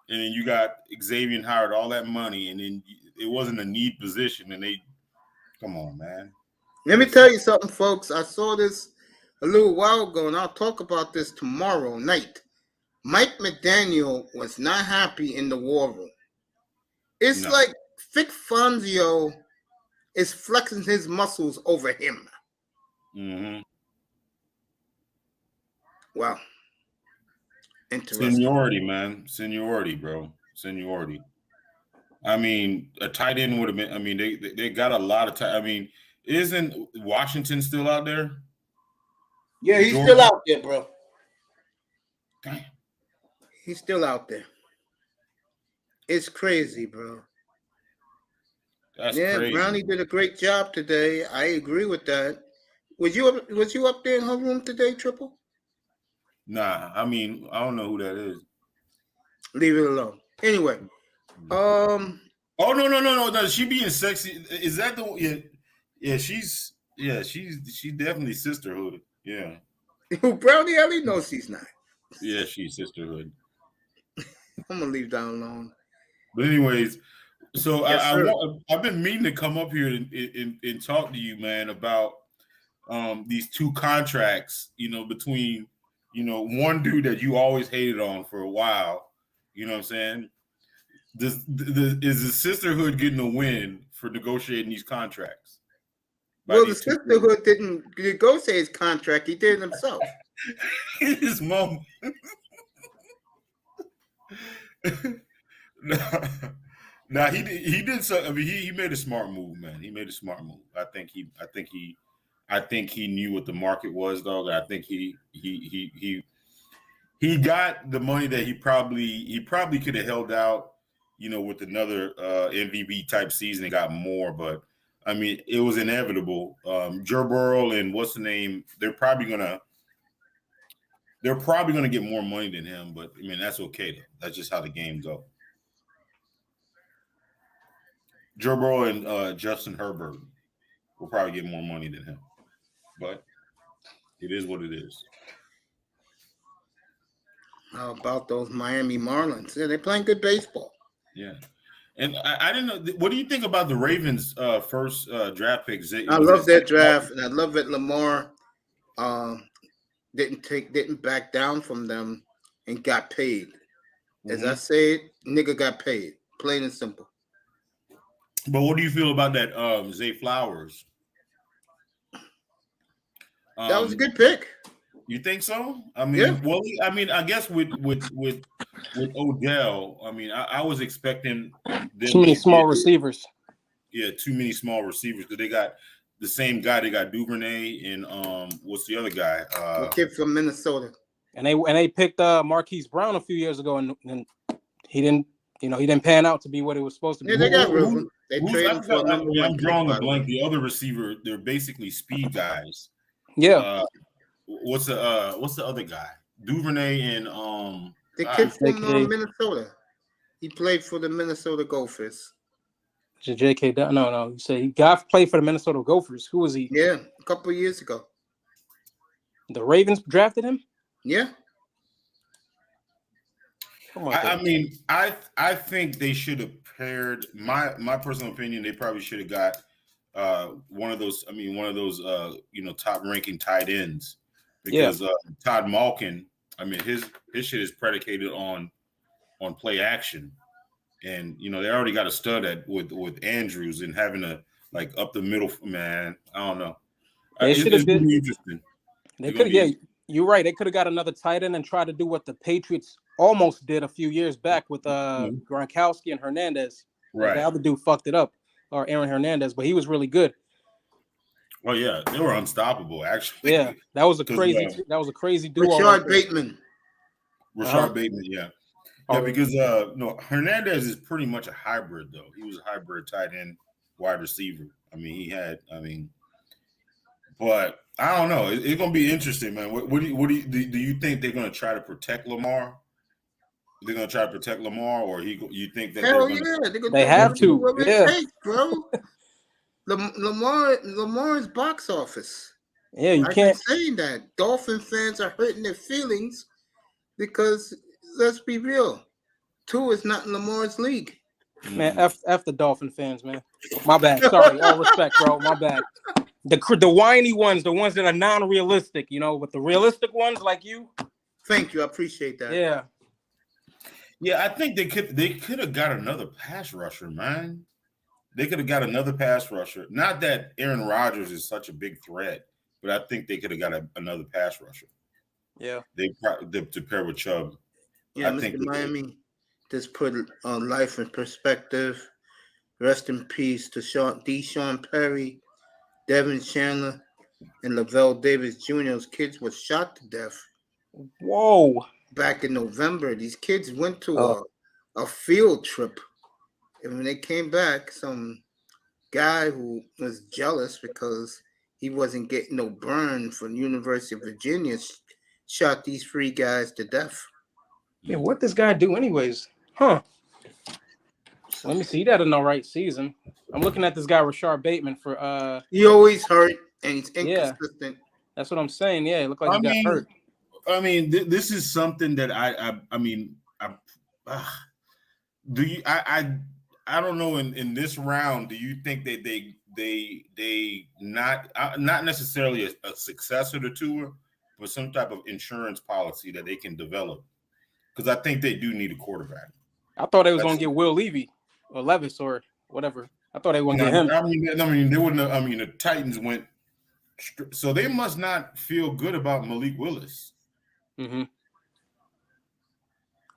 and then you got Xavier Howard all that money, and then it wasn't a need position, and come on, man. Let me tell you something, folks. I saw this a little while ago, and I'll talk about this tomorrow night. Mike McDaniel was not happy in the war room. It's like Vic Fangio is flexing his muscles over him. Mm-hmm. Wow. Interesting. Seniority, man. Seniority, bro. Seniority. I mean, a tight end would have been. I mean, they got a lot of tight. I mean, isn't Washington still out there? Yeah, he's still out there, bro. Damn. He's still out there. It's crazy, bro. That's crazy. Brownie did a great job today. I agree with that. Was you up there in her room today, Triple? Nah, I mean, I don't know who that is. Leave it alone. Anyway, Oh no! She being sexy. Is that the? Yeah. She's definitely sisterhood. Yeah. Brownie Ellie? No, she's not. Yeah, she's sisterhood. I'm gonna leave that alone. But anyways, so Yes, I've been meaning to come up here and talk to you, man, about these two contracts. Between one dude that you always hated on for a while. You know what I'm saying? Is the sisterhood getting a win for negotiating these contracts? Well, the sisterhood didn't negotiate his contract; he did it himself. His mom. Nah, he did so. I mean, he made a smart move, man. He made a smart move. I think he knew what the market was, dog. I think he got the money that he probably could have held out, with another MVP type season and got more. But I mean, it was inevitable. Joe Burrow and what's the name? They're probably gonna get more money than him. But I mean, that's okay though. That's just how the game goes. Joe Burrow and Justin Herbert will probably get more money than him, but it is what it is. How about those Miami Marlins? Yeah, they're playing good baseball. Yeah, and I didn't know. What do you think about the Ravens' first draft pick? I love their draft, and I love that Lamar didn't back down from them and got paid. As I said, nigga got paid, plain and simple. But what do you feel about that Zay Flowers? That was a good pick. You think so? I mean, yeah. Well, I mean, I guess with Odell, I mean, I was expecting too many small receivers. Yeah, too many small receivers. Because they got the same guy. They got Duvernay and what's the other guy? The kid from Minnesota. And they picked Marquise Brown a few years ago, and he didn't pan out to be what it was supposed to be. Yeah, they got room. They traded for I'm drawing a blank. The other receiver, they're basically speed guys. Yeah. What's the other guy? Duvernay and the kid from Minnesota. He played for the Minnesota Gophers. J.K. No. You say he played for the Minnesota Gophers. Who was he? Yeah, a couple of years ago. The Ravens drafted him? Yeah. I mean, I think they should have paired. My personal opinion, they probably should have got one of those top ranking tight ends, because Todd Malkin, I mean, his shit is predicated on play action, and they already got a stud with Andrews, and having a up the middle, man. I don't know. They should have been interesting. They could, yeah. You're right. They could have got another tight end and tried to do what the Patriots almost did a few years back with Gronkowski and Hernandez. Right. The other dude fucked it up, or Aaron Hernandez, but he was really good. Oh yeah, they were unstoppable. Actually, yeah, that was a crazy duo. Rashard Bateman. Bateman, yeah, because Hernandez is pretty much a hybrid though. He was a hybrid tight end wide receiver. But I don't know. It's gonna be interesting, man. What do you think they're gonna try to protect Lamar? They're gonna try to protect Lamar, or you think that they have to? Yeah, takes, bro. Lamar's box office. Yeah, you can't saying that. Dolphin fans are hurting their feelings because let's be real, Tua is not in Lamar's league. Man, F the Dolphin fans, man. My bad. Sorry, all respect, bro. My bad. The whiny ones, the ones that are non-realistic, but the realistic ones like you. Thank you, I appreciate that. Yeah. Yeah, I think they could have got another pass rusher, man. They could have got another pass rusher. Not that Aaron Rodgers is such a big threat, but I think they could have got another pass rusher. Yeah. To pair with Chubb. Yeah, I think Miami just put life in perspective. Rest in peace to Deshaun Perry, Devin Chandler, and Lavelle Davis Jr.'s kids were shot to death. Whoa. Back in November. These kids went to a field trip. And when they came back, some guy who was jealous because he wasn't getting no burn from the University of Virginia shot these 3 guys to death. Yeah, what this guy do anyways? Huh. Let me see. He had an all right season. I'm looking at this guy, Rashard Bateman, for he always hurt and he's inconsistent. Yeah, that's what I'm saying. Yeah, it looked like he got hurt. I mean, this is something that I don't know. In this round, do you think that they not necessarily a successor to Tua, but some type of insurance policy that they can develop? Because I think they do need a quarterback. I thought they was going to get Will Levy or Levis or whatever. I thought they were going to get him. I mean, they wouldn't. The Titans went So they must not feel good about Malik Willis. Mm-hmm.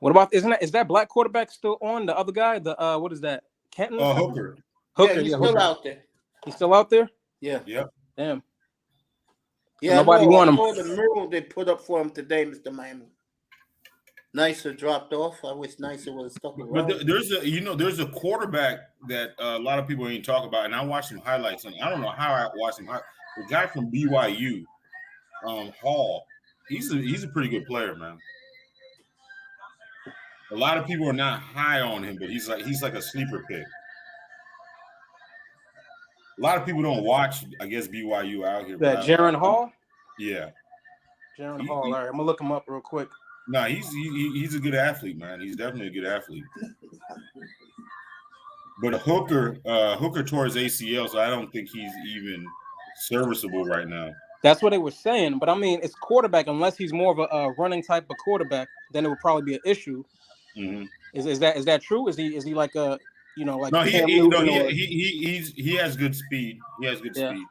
What about is that black quarterback still on? The other guy, the what is that? Kenton? Hooker. Hooker, Yeah, he's Hooker. still out there. He's still out there? Yeah. Yep. Damn. Yeah, nobody want him. I saw the mural they put up for him today, Mr. Miami. Nicer dropped off. I wish Nicer would have stuck around. But there's a quarterback that a lot of people ain't talk about, and I watched some highlights. And I don't know how I watched him. The guy from BYU, Hall. He's a pretty good player, man. A lot of people are not high on him, but he's like a sleeper pick. A lot of people don't watch, I guess, BYU out here. That Jaron Hall? Yeah. Jaron Hall. All right, I'm gonna look him up real quick. No, he's a good athlete, man. He's definitely a good athlete. But Hooker tore his ACL, so I don't think he's even serviceable right now. That's what they were saying, but I mean, it's quarterback. Unless he's more of a running type of quarterback, then it would probably be an issue. Mm-hmm. Is that true? Is he like a like? No, Cam he Newton has good speed. He has good speed.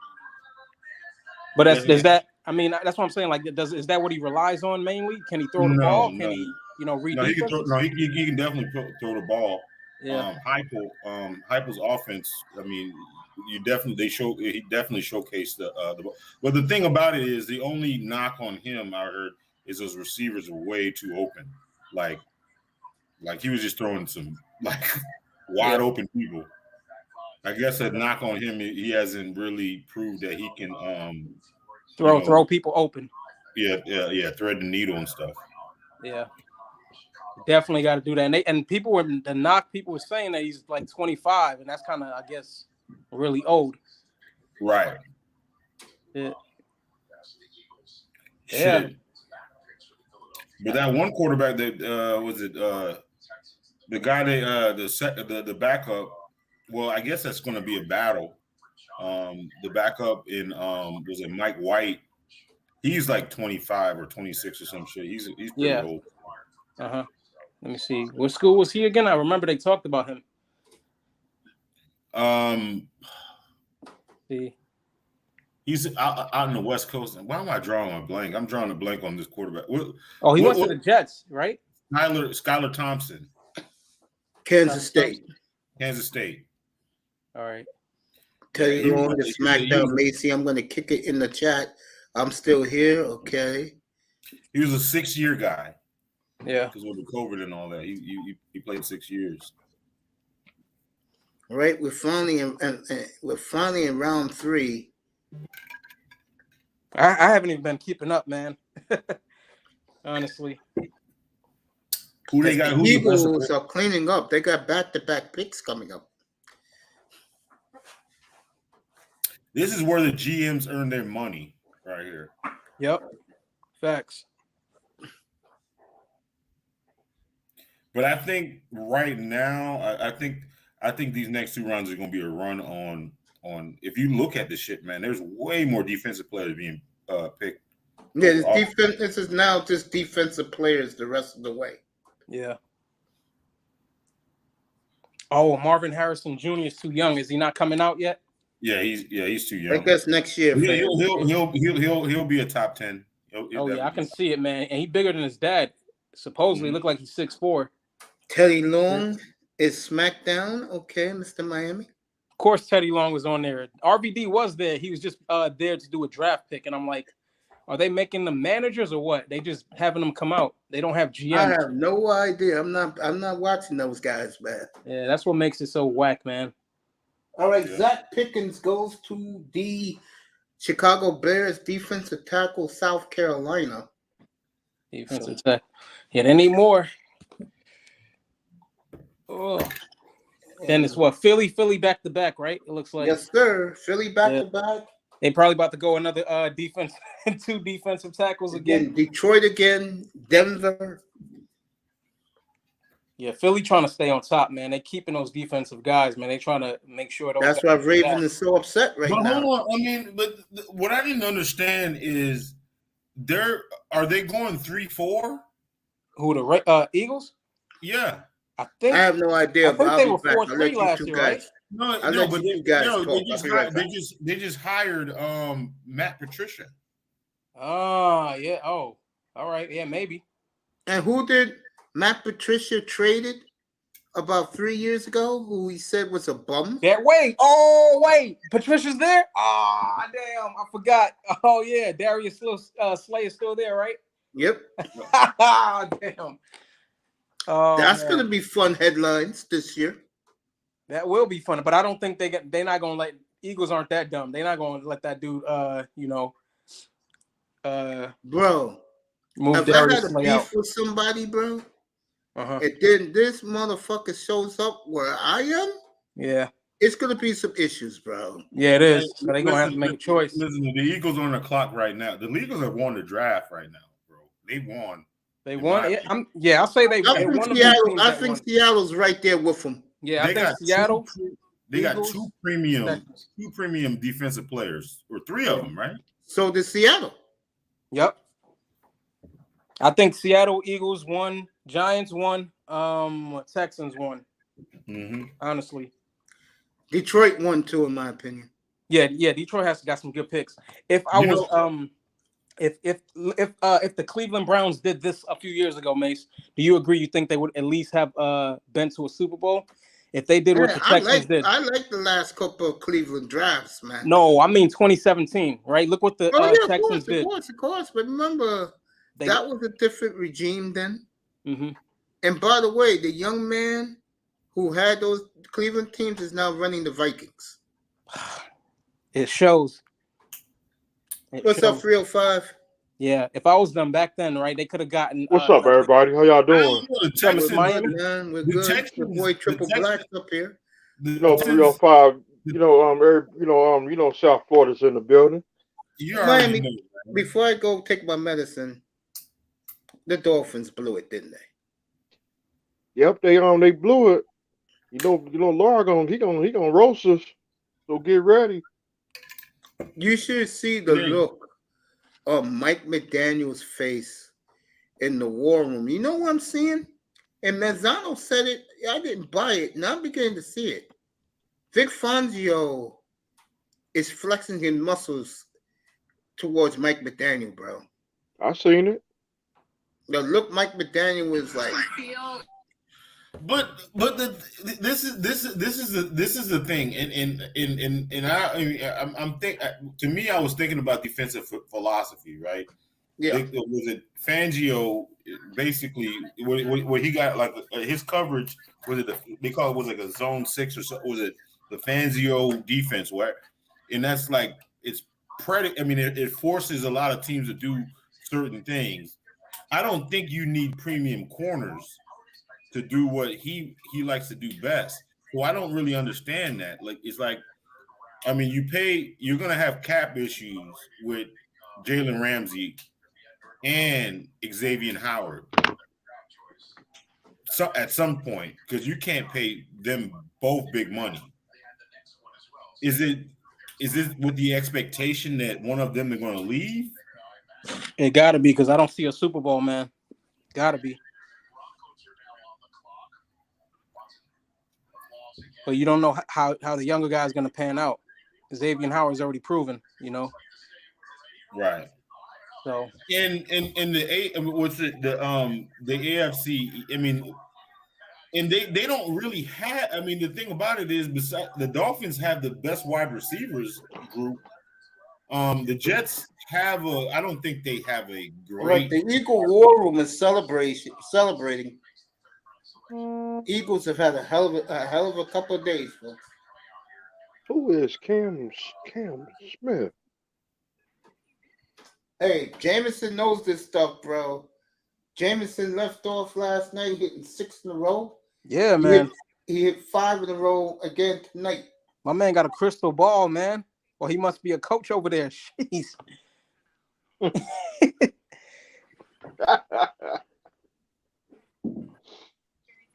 But is that? I mean, that's what I'm saying. Like, is that what he relies on mainly? Can he throw the ball? Can he read defenses? He can definitely throw the ball. Yeah. Heupel's offense. I mean, he definitely showcased the ball. But the thing about it is, the only knock on him I heard is those receivers were way too open. Like he was just throwing some wide open people. I guess a knock on him, he hasn't really proved that he can throw people open. Yeah, thread the needle and stuff. Yeah. Definitely got to do that. And people were saying that he's like 25, and that's kind of, I guess, really old. Right. Yeah. Shit. But that one quarterback that the guy the backup. Well, I guess that's going to be a battle. The backup in was it Mike White? He's like 25 or 26 or some shit. He's pretty old. Uh-huh. Let me see. What school was he again? I remember they talked about him. See. He's out in the West Coast. Why am I drawing a blank? I'm drawing a blank on this quarterback. He went to the Jets, right? Skylar Thompson. Kansas State. All right. Tell you on the SmackDown, Macy. I'm going to kick it in the chat. I'm still here. Okay. He was a 6-year guy. Yeah. Because with the COVID and all that, he played 6 years. All right. We're finally in round 3. I haven't even been keeping up, man. Honestly. Who they got? The Eagles are cleaning up. They got back-to-back picks coming up. This is where the GMs earn their money, right here. Yep. Facts. But I think right now, I think these next 2 rounds are going to be a run on. If you look at this shit, man, there's way more defensive players being picked. Yeah, this is now just defensive players the rest of the way. Yeah. Oh, Marvin Harrison Jr. is too young. Is he not coming out yet? Yeah, he's too young. I guess next year. He'll be a top 10. I can see it, man. And he's bigger than his dad. Supposedly, look like he's 6'4". Teddy Long is SmackDown. Okay, Mr. Miami. Of course, Teddy Long was on there. RVD was there. He was just there to do a draft pick, and I'm like, are they making them managers or what? They just having them come out. They don't have GMs. I have no idea. I'm not watching those guys, man. Yeah, that's what makes it so whack, man. All right, Zach Pickens goes to the Chicago Bears defensive tackle, South Carolina. Defensive tackle. Yeah, they need more. Oh. Then it's what? Philly back to back, right? It looks like. Yes, sir. Philly back to back. They probably about to go another defense, 2 defensive tackles again. Detroit again, Denver. Yeah, Philly trying to stay on top, man. They keeping those defensive guys, man. They trying to make sure. That's why Raven is so upset right now. Hold on. I mean, but what I didn't understand is, are they going 3-4? Who, the Eagles? Yeah. I have no idea. I think they were 4-3 last year, right? No, I'll no, let but you guys talk. they just hired Matt Patricia. Yeah. Oh, all right. Yeah, maybe. And who did Matt Patricia traded about 3 years ago? Who he said was a bum? Wait. Patricia's there? Oh, damn. I forgot. Oh, yeah. Darius Slay is still there, right? Yep. Damn. Oh, That's man. gonna be fun headlines this year. That will be fun, but I don't think they're not gonna let Eagles aren't that dumb. They're not gonna let that dude Bro, move if I Darius had a Slay beef out. with somebody, bro, Uh-huh. and then this motherfucker shows up where I am, Yeah. it's gonna be some issues, bro. Yeah, it is. So they're gonna have to make a choice. Listen, the Eagles are on the clock right now. The Eagles have won the draft right now, bro. They won. They won. I'll say they I think Seattle's right there with them. Yeah, I think Seattle. They got Eagles, two premium defensive players, or three of them, right? So does Seattle. Yep. I think Seattle Eagles won, Giants won, Texans won. Mm-hmm. Honestly. Detroit won too, in my opinion. Yeah. Detroit has got some good picks. If the Cleveland Browns did this a few years ago, Mace, do you agree? You think they would at least have been to a Super Bowl if they did what the Texans did? I like the last couple of Cleveland drafts, man. No, I mean 2017, right? Look what the Texans did. Of course. But remember, that was a different regime then. Mm-hmm. And by the way, the young man who had those Cleveland teams is now running the Vikings. It shows. What's up, 305? Yeah, if I was them back then, right, they could have gotten. What's up, everybody? How y'all doing? Miami, man, we're good. Your boy Triple Black up here. 305. South Florida's in the building. Miami. Before I go take my medicine, the Dolphins blew it, didn't they? Yep, they blew it. Laura gonna roast us. So get ready. You should see the look of Mike McDaniel's face in the war room. You know what I'm seeing? And Mazzano said it. I didn't buy it. Now I'm beginning to see it. Vic Fangio is flexing his muscles towards Mike McDaniel, bro. I seen it. The look Mike McDaniel was like. But this is the thing, to me, I was thinking about defensive philosophy, right? Yeah. Was it Fangio? Basically, where he got like his coverage they call it was like a zone 6 or so? Was it the Fangio defense? And that's like it's it forces a lot of teams to do certain things. I don't think you need premium corners to do what he likes to do best. Well, I don't really understand that. Like, it's like, you're going to have cap issues with Jalen Ramsey and Xavier Howard at some point, because you can't pay them both big money. Is this with the expectation that one of them is going to leave? It got to be, because I don't see a Super Bowl, man. Got to be. But you don't know how the younger guy is going to pan out. Xavier Howard's already proven, Right. So the AFC. And they don't really have. The thing about it is, besides the Dolphins have the best wide receivers group. The Jets have I don't think they have a great. Right, the Eagle War Room is celebrating. Eagles have had a hell of a couple of days, folks. Who is Cam Smith? Hey, Jameson knows this stuff, bro. Jameson left off last night, hitting 6 in a row. Yeah, man. He hit 5 in a row again tonight. My man got a crystal ball, man. Well, he must be a coach over there. Jeez.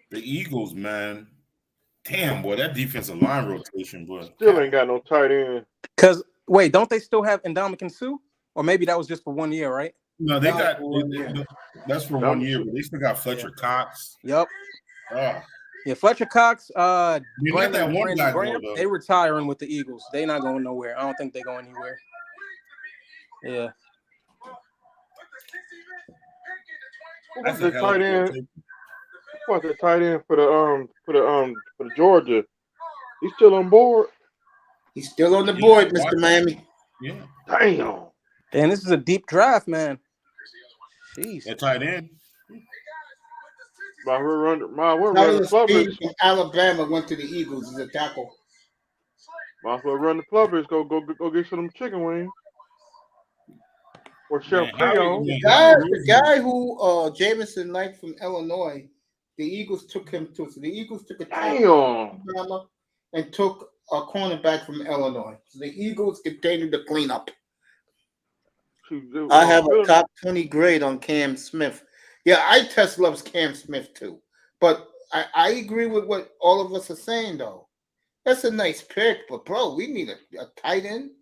The Eagles, man. Damn, boy, that defensive line rotation, boy. Still ain't got no tight end. Because, wait, don't they still have Ndamukong Suh? Or maybe that was just for 1 year, right? No, they got that's for 1 year, but they still got Fletcher Cox. Yep. Yeah, Fletcher Cox, You got that one guy Graham, though. they retiring with the Eagles. They not going nowhere. I don't think they go anywhere. Yeah. What's the tight end? What's the tight end for the Georgia? He's still on board. He's still on the board, Mr. Miami. Yeah. Damn. Damn, this is a deep draft, man. Jeez. That tight end. My run Tyler the Flubbers. Speed from Alabama went to the Eagles as a tackle. Might as well run the Flubbers. Go get some chicken wings. Or Chef Creole. The guy who Jameson liked from Illinois, the Eagles took him to. So the Eagles took a Damn. and took a cornerback from Illinois. So the Eagles continued to clean up. I have a top 20 grade on Cam Smith. Yeah, I test loves Cam Smith too. But I agree with what all of us are saying, though. That's a nice pick, but, bro, we need a tight end,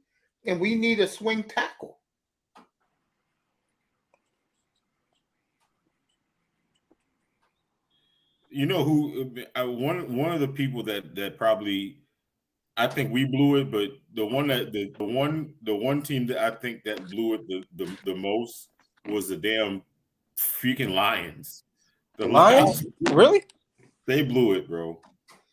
and we need a swing tackle. You know who? One of the people that probably, I think we blew it, but the one team that I think that blew it the most was the damn freaking Lions. The Lions? Really? They blew it, bro.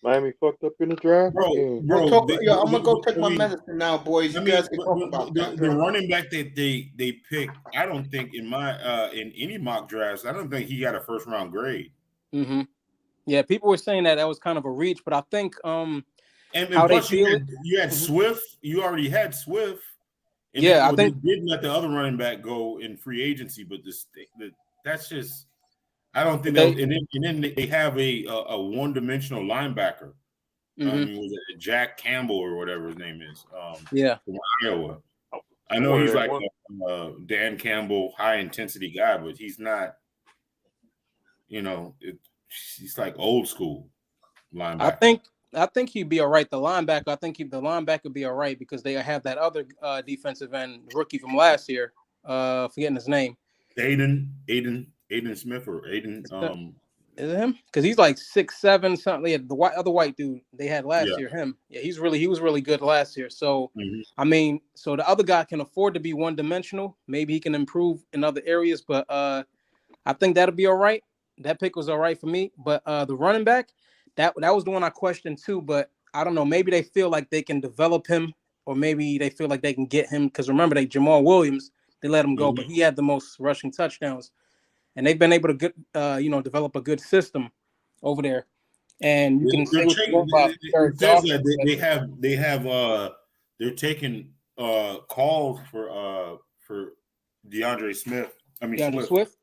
Miami fucked up in the draft. Bro, I'm gonna go take my medicine now, boys. You guys can talk about that. The running back that they picked, I don't think in any mock drafts, I don't think he got a first round grade. Mm-hmm. Yeah, people were saying that was kind of a reach, but I think and plus you had Swift. You already had Swift. And I think they did let the other running back go in free agency, but that's just. I don't think that. And then they have a one-dimensional linebacker. Was it Jack Campbell or whatever his name is? From Iowa. I know he's like a Dan Campbell high-intensity guy, but he's not. He's like old school linebacker. I think he'd be all right. The linebacker, the linebacker would be all right because they have that other defensive end rookie from last year. Forgetting his name. Aiden Smith or Aiden. Is it him? Because he's like 6'7", something. Yeah, the other white dude they had last year. Him. Yeah, he was really good last year. So I mean, so the other guy can afford to be one dimensional. Maybe he can improve in other areas, but I think that'll be all right. That pick was all right for me. But the running back, that was the one I questioned too. But I don't know. Maybe they feel like they can develop him, or maybe they feel like they can get him. Because remember, Jamal Williams, they let him go, but he had the most rushing touchdowns. And they've been able to develop a good system over there. And you can say they're taking calls for DeAndre Smith. Swift.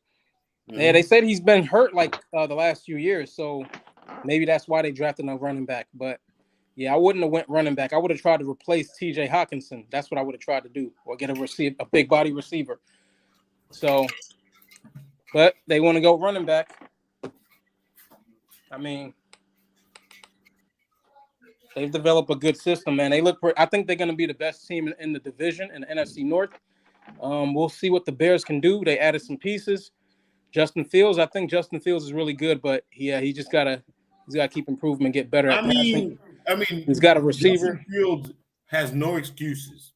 Mm-hmm. Yeah, they said he's been hurt like the last few years, so maybe that's why they drafted a running back. But yeah, I wouldn't have went running back. I would have tried to replace T.J. Hawkinson. That's what I would have tried to do, or get a big body receiver. So. But they want to go running back. I mean, they've developed a good system, man. I think they're going to be the best team in the division in the NFC North. We'll see what the Bears can do. They added some pieces. Justin Fields, I think Justin Fields is really good, but he just gotta keep improving and get better at passing. I mean, he's got a receiver. Justin Fields has no excuses.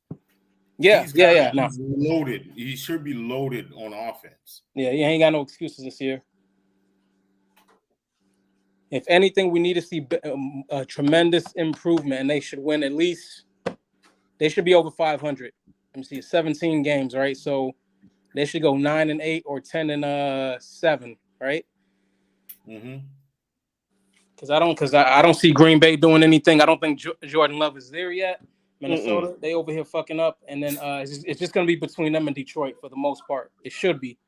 He's loaded. He should be loaded on offense. Yeah, he ain't got no excuses this year. If anything, we need to see a tremendous improvement, and they should win at least. They should be over 500. Let me see, 17 games, right? So they should go 9-8 or 10-7, right? Mm-hmm. Because I don't see Green Bay doing anything. I don't think Jordan Love is there yet. Minnesota, they over here fucking up, and then it's just gonna be between them and Detroit for the most part. It should be.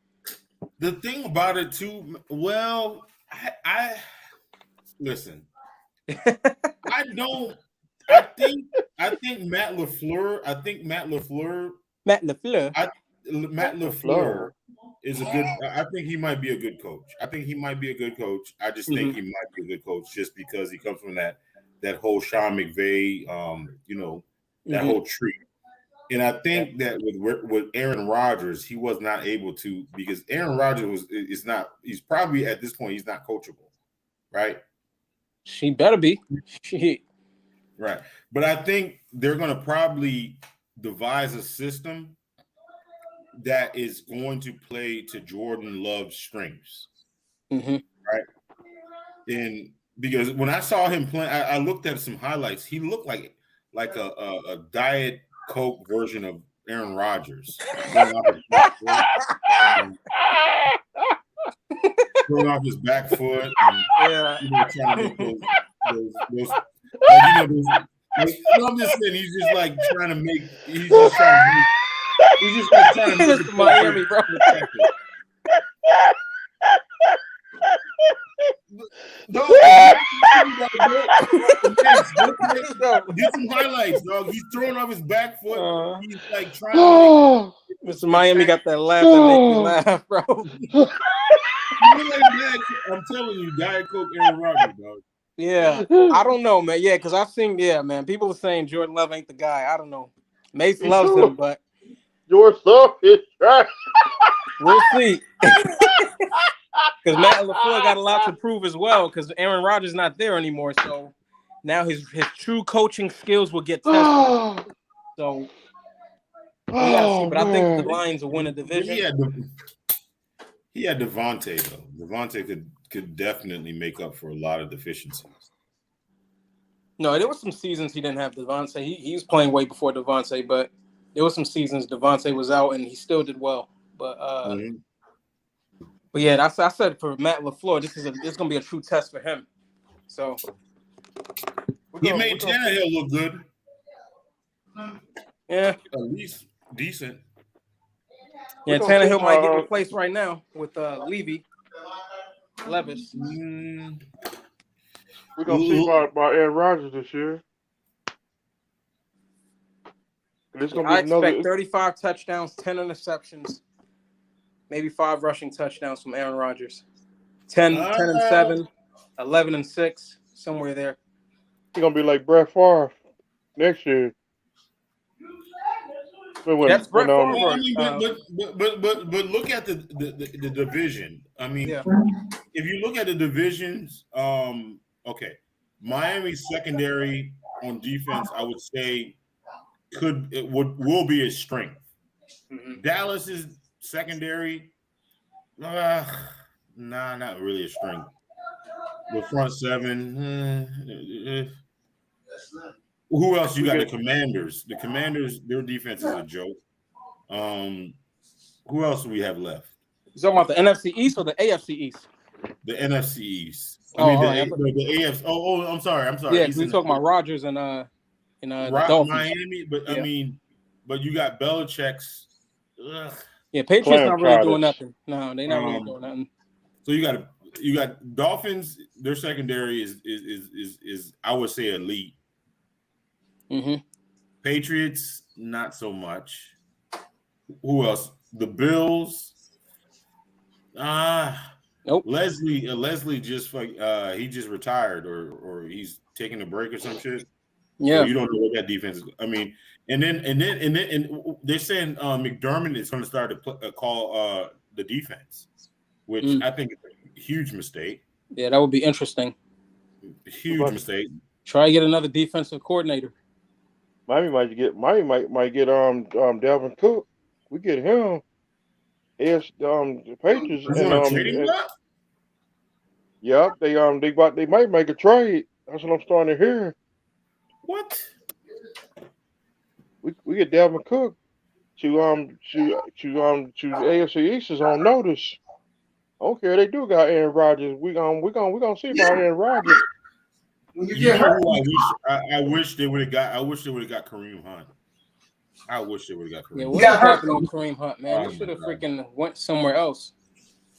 The thing about it too, well, I listen. I think Matt LaFleur is a good. I think he might be a good coach. I just think he might be a good coach just because he comes from that whole Sean McVay, that whole tree. And I think that with Aaron Rodgers, he was not able to, because Aaron Rodgers he's probably at this point, he's not coachable, right? She better be. She. Right. But I think they're going to probably devise a system that is going to play to Jordan Love's strengths. Mm-hmm. Right. And because when I saw him play, I looked at some highlights. He looked like a Diet Coke version of Aaron Rodgers. Throwing off his back foot. And, trying to make those I'm just saying, he's just like trying to make. He's just like trying to make it Miami, bro. Get some highlights, dog. He's throwing off his back foot. He's like trying to make Mr. Miami got that laugh that makes me laugh, bro. I'm telling you, Diet Coke Aaron Rodgers, dog. Yeah, I don't know, man. Yeah, because I've seen, man, people were saying Jordan Love ain't the guy. I don't know. Mace loves him, but your stuff is trash. We'll see. Because Matt LaFleur got a lot to prove as well, because Aaron Rodgers not there anymore. So now his true coaching skills will get tested. So we gotta see. But I think the Lions will win a division. He had Devontae, though. Devontae could definitely make up for a lot of deficiencies. No, there were some seasons he didn't have Devontae. He was playing way before Devontae, but there were some seasons Devontae was out and he still did well. But but yeah, I said for Matt LaFleur, this is gonna be a true test for him. So he made Tannehill look good. Yeah, at least decent. Yeah, Tannehill might get replaced right now with Levis. We're gonna see about Aaron Rodgers this year. I expect 35 touchdowns, 10 interceptions, maybe 5 rushing touchdowns from Aaron Rodgers. 10-7, 11-6, somewhere there. He's gonna be like Brett Favre next year. That's Brett Favre. But look at the division. I mean, if you look at the divisions, okay, Miami's secondary on defense, I would say will be a strength. Mm-hmm. Dallas's secondary, not really a strength. The front seven. Who else you got? The Commanders. The Commanders, their defense is a joke. Who else do we have left? You talking about the NFC East or the AFC East? The NFC East. the AFC. Oh, I'm sorry. Yeah, we talking about Rodgers and the Dolphins. Miami, but I mean, but you got Belichick's. Yeah, Patriots not really doing nothing. No, they're not really doing nothing. So you got Dolphins. Their secondary is I would say elite. Mm-hmm. Patriots, not so much. Who else? The Bills. Nope. Leslie just he just retired or he's taking a break or some shit. Yeah, so you don't know what that defense is. I mean, and then they're saying McDermott is going to start to call the defense, which I think is a huge mistake. Yeah, that would be interesting. Huge mistake. Try to get another defensive coordinator. Miami might get Dalvin Cook. We get him. The Patriots they might make a trade. That's what I'm starting to hear. What? We get Dalvin Cook to AFC East is on notice. I don't care. They do got Aaron Rodgers. We gonna see about Aaron Rodgers. I wish they would have got Kareem Hunt. I wish they would have got Kareem. Yeah, what happened on Kareem Hunt, man? He should have freaking went somewhere else.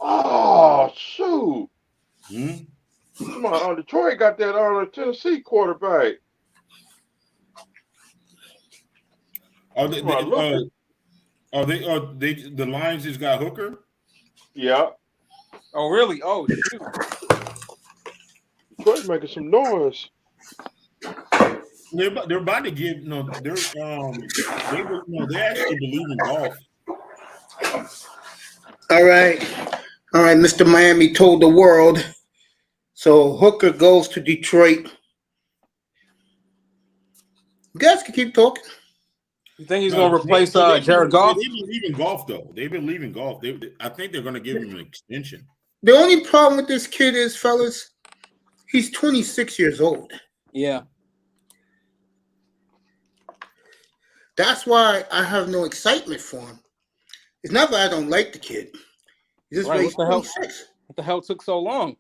Oh shoot! Come on, Detroit got that Tennessee quarterback. The Lions just got Hooker? Yeah. Oh really? Oh shoot! Detroit making some noise. They're about to give they actually believe in golf. All right, Mr. Miami told the world So Hooker goes to Detroit. You guys can keep talking. You think he's going to replace Jared Goff? They've been leaving golf, though. They've been leaving golf. I think they're going to give him an extension. The only problem with this kid is, fellas, he's 26 years old. Yeah. That's why I have no excitement for him. It's not that I don't like the kid. He's just Right, he's 26. What the hell took so long?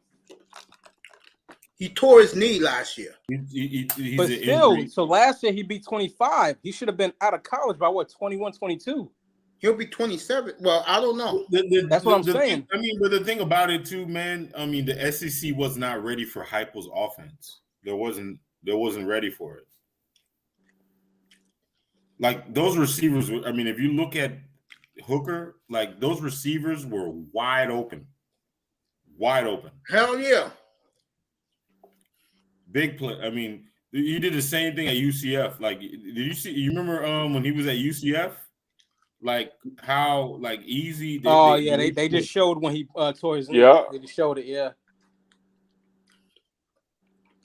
He tore his knee last year. He's But an still, injury. so last year he beat 25. He should have been out of college by what, 21, 22? He'll be 27. Well, I don't know. That's what I'm saying. But the thing about it too, man. I mean, the SEC was not ready for Heupel's offense. There wasn't ready for it. Like those receivers. I mean, if you look at Hooker, like those receivers were wide open. Wide open. Hell yeah. Big play. I mean, he did the same thing at UCF. Like, did you see? You remember when he was at UCF? Like how easy. They just showed when he tore his knee. Yeah. They just showed it. Yeah.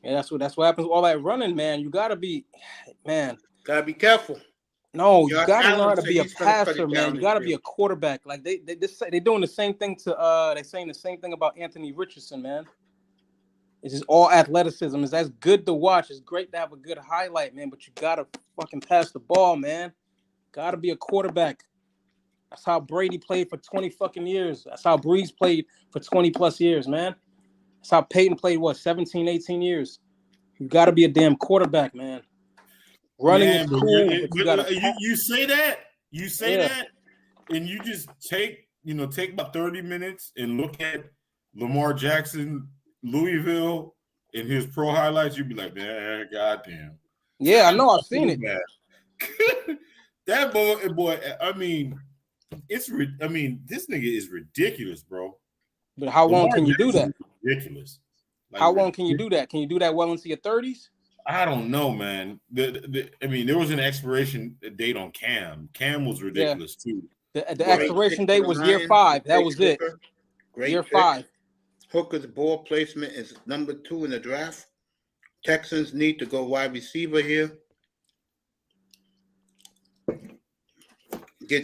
Yeah, that's what happens with all that running, man. You gotta be Gotta be careful. No, you Josh gotta Allen learn how to said be a he's gonna cut it passer, down man. You this gotta year. be a quarterback. Like they're doing the same thing to they're saying the same thing about Anthony Richardson, man. It's just all athleticism. That's good to watch. It's great to have a good highlight, man. But you gotta fucking pass the ball, man. Gotta be a quarterback. That's how Brady played for 20 fucking years. That's how Breeze played for 20 plus years, man. That's how Peyton played, 17, 18 years. You gotta be a damn quarterback, man. Running is cool, but you gotta. You say that, and you just take about 30 minutes and look at Lamar Jackson, Louisville, in his pro highlights. You'd be like, man, goddamn. Yeah, I know. I've seen it. That boy. I mean, this nigga is ridiculous, bro. But how long Lamar can you do Jackson that? is ridiculous. Like, How long can you do that? Can you do that well into your 30s? I don't know, man. There was an expiration date on Cam. Cam was ridiculous too. The expiration date was year 5. That was it. Great Year pick. 5. Hooker's ball placement is number 2 in the draft. Texans need to go wide receiver here.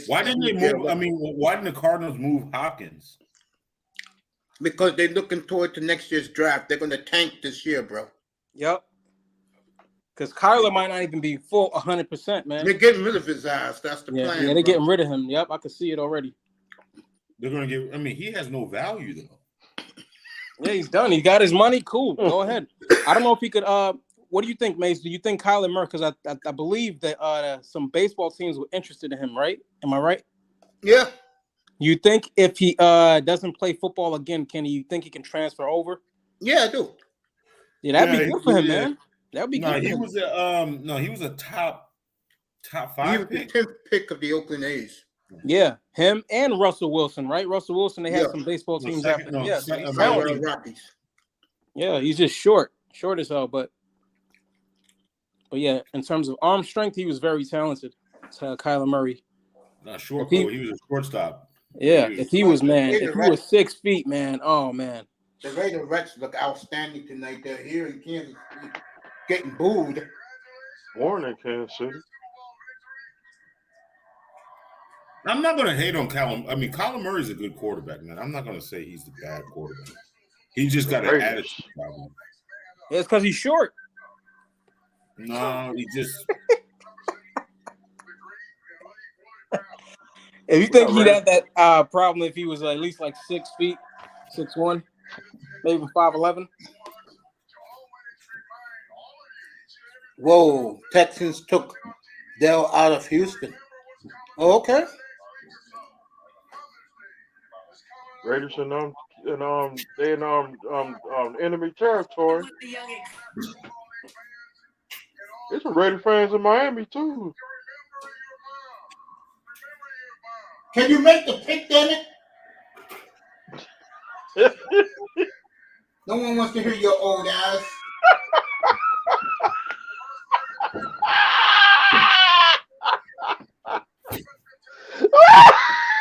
Why didn't they move? I mean, why didn't the Cardinals move Hopkins? Because they're looking toward to next year's draft. They're going to tank this year, bro. Yep. Because Kyler might not even be full 100%, man. They're getting rid of his ass. That's the plan. Yeah, they're getting rid of him. Yep, I can see it already. They're going to give. I mean, he has no value though. Yeah, he's done. He got his money. Cool. Go ahead. I don't know if he could. What do you think, Mace? Do you think Kyler Murray? Because I believe that some baseball teams were interested in him, right? Am I right? Yeah. You think if he doesn't play football again, you think he can transfer over? Yeah, I do. Yeah, that'd be good for him, man. That'd be good for him. He was a top He 5 was pick. the 10th pick of the Oakland A's. Yeah, him and Russell Wilson, right? Russell Wilson, they had some baseball teams after him. Yeah, so he's talented. Rockies. Yeah, he's just short as hell. But yeah, in terms of arm strength, he was very talented. Kyler Murray. Not short, he was a shortstop. Yeah, if he was 6 feet, man, oh man. The Raider Reds look outstanding tonight. They're here in Kansas City, getting booed. Warren in Kansas City. I'm not going to hate on Kyler. I mean, Kyler Murray's a good quarterback, man. I'm not going to say he's the bad quarterback. He just got an attitude problem. Yeah, it's because he's short. No, he just. If you think he'd have that problem if he was at least like 6 feet, 6'1", maybe 5'11". Whoa, Texans took Dell out of Houston. Oh, okay. Raiders in enemy territory. There's some Raider fans in Miami too. Can you make the pick, damn it? No one wants to hear your old ass.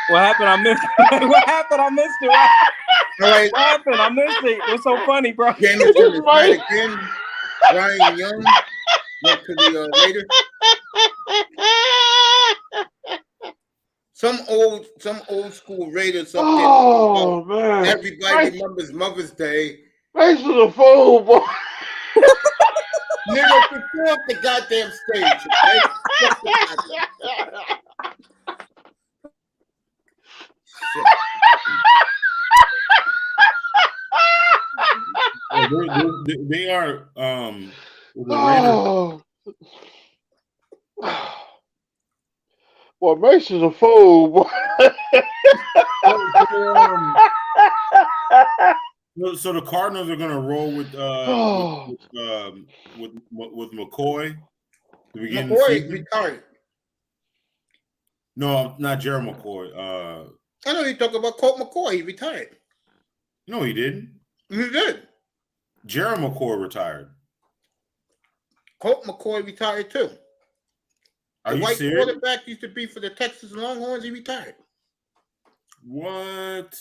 What happened? I missed. What happened? I missed it. All right. What happened? I missed it. What's so funny, bro? Jameson is right again. Brian Young went to the Raiders. Some old school Raiders up there. Oh man! Everybody remembers Mother's Day. This is a fool, boy. Nigga, get off the goddamn stage, okay? They are Oh. Boy, Mason's a fool, boy. So the Cardinals are gonna roll with McCoy. McCoy retired. No, not Gerald McCoy. I know you talk about Colt McCoy. He retired. No, he didn't. He did. Gerald McCoy retired. Colt McCoy retired too. Are the you white serious? quarterback used to be for the Texas Longhorns. He retired. What?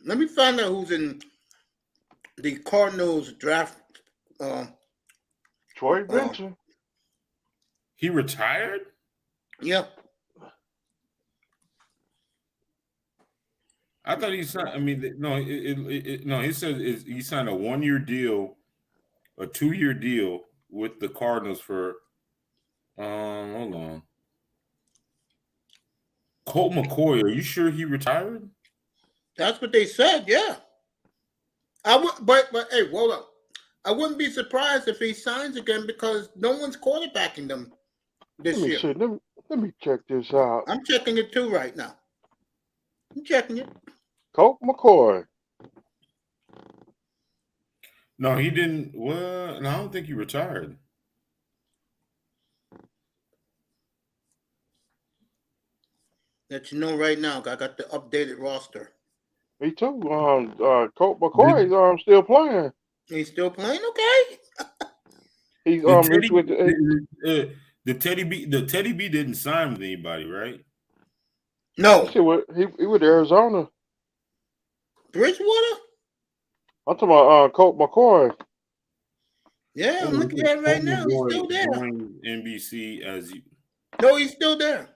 Let me find out who's in the Cardinals draft. Troy Benson. He retired? Yep. I thought he signed. I mean, no, no. He said he signed a 1-year deal, a 2-year deal with the Cardinals for. Hold on. Colt McCoy. Are you sure he retired? That's what they said. Yeah. I would, but hey, hold up. I wouldn't be surprised if he signs again because no one's quarterbacking them this Let me year. see. Let me check this out. I'm checking it too right now. I'm checking it. Colt McCoy. No, he didn't. Well, no, I don't think he retired. Let you know right now. I got the updated roster. Me too. Colt McCoy still playing. He's still playing. Okay. He's the Teddy B didn't sign with anybody, right? No. He went to Arizona. Bridgewater? I'm talking about Colt McCoy. Yeah, I'm looking at it right now. He's still there. NBC as you. No, he's still there.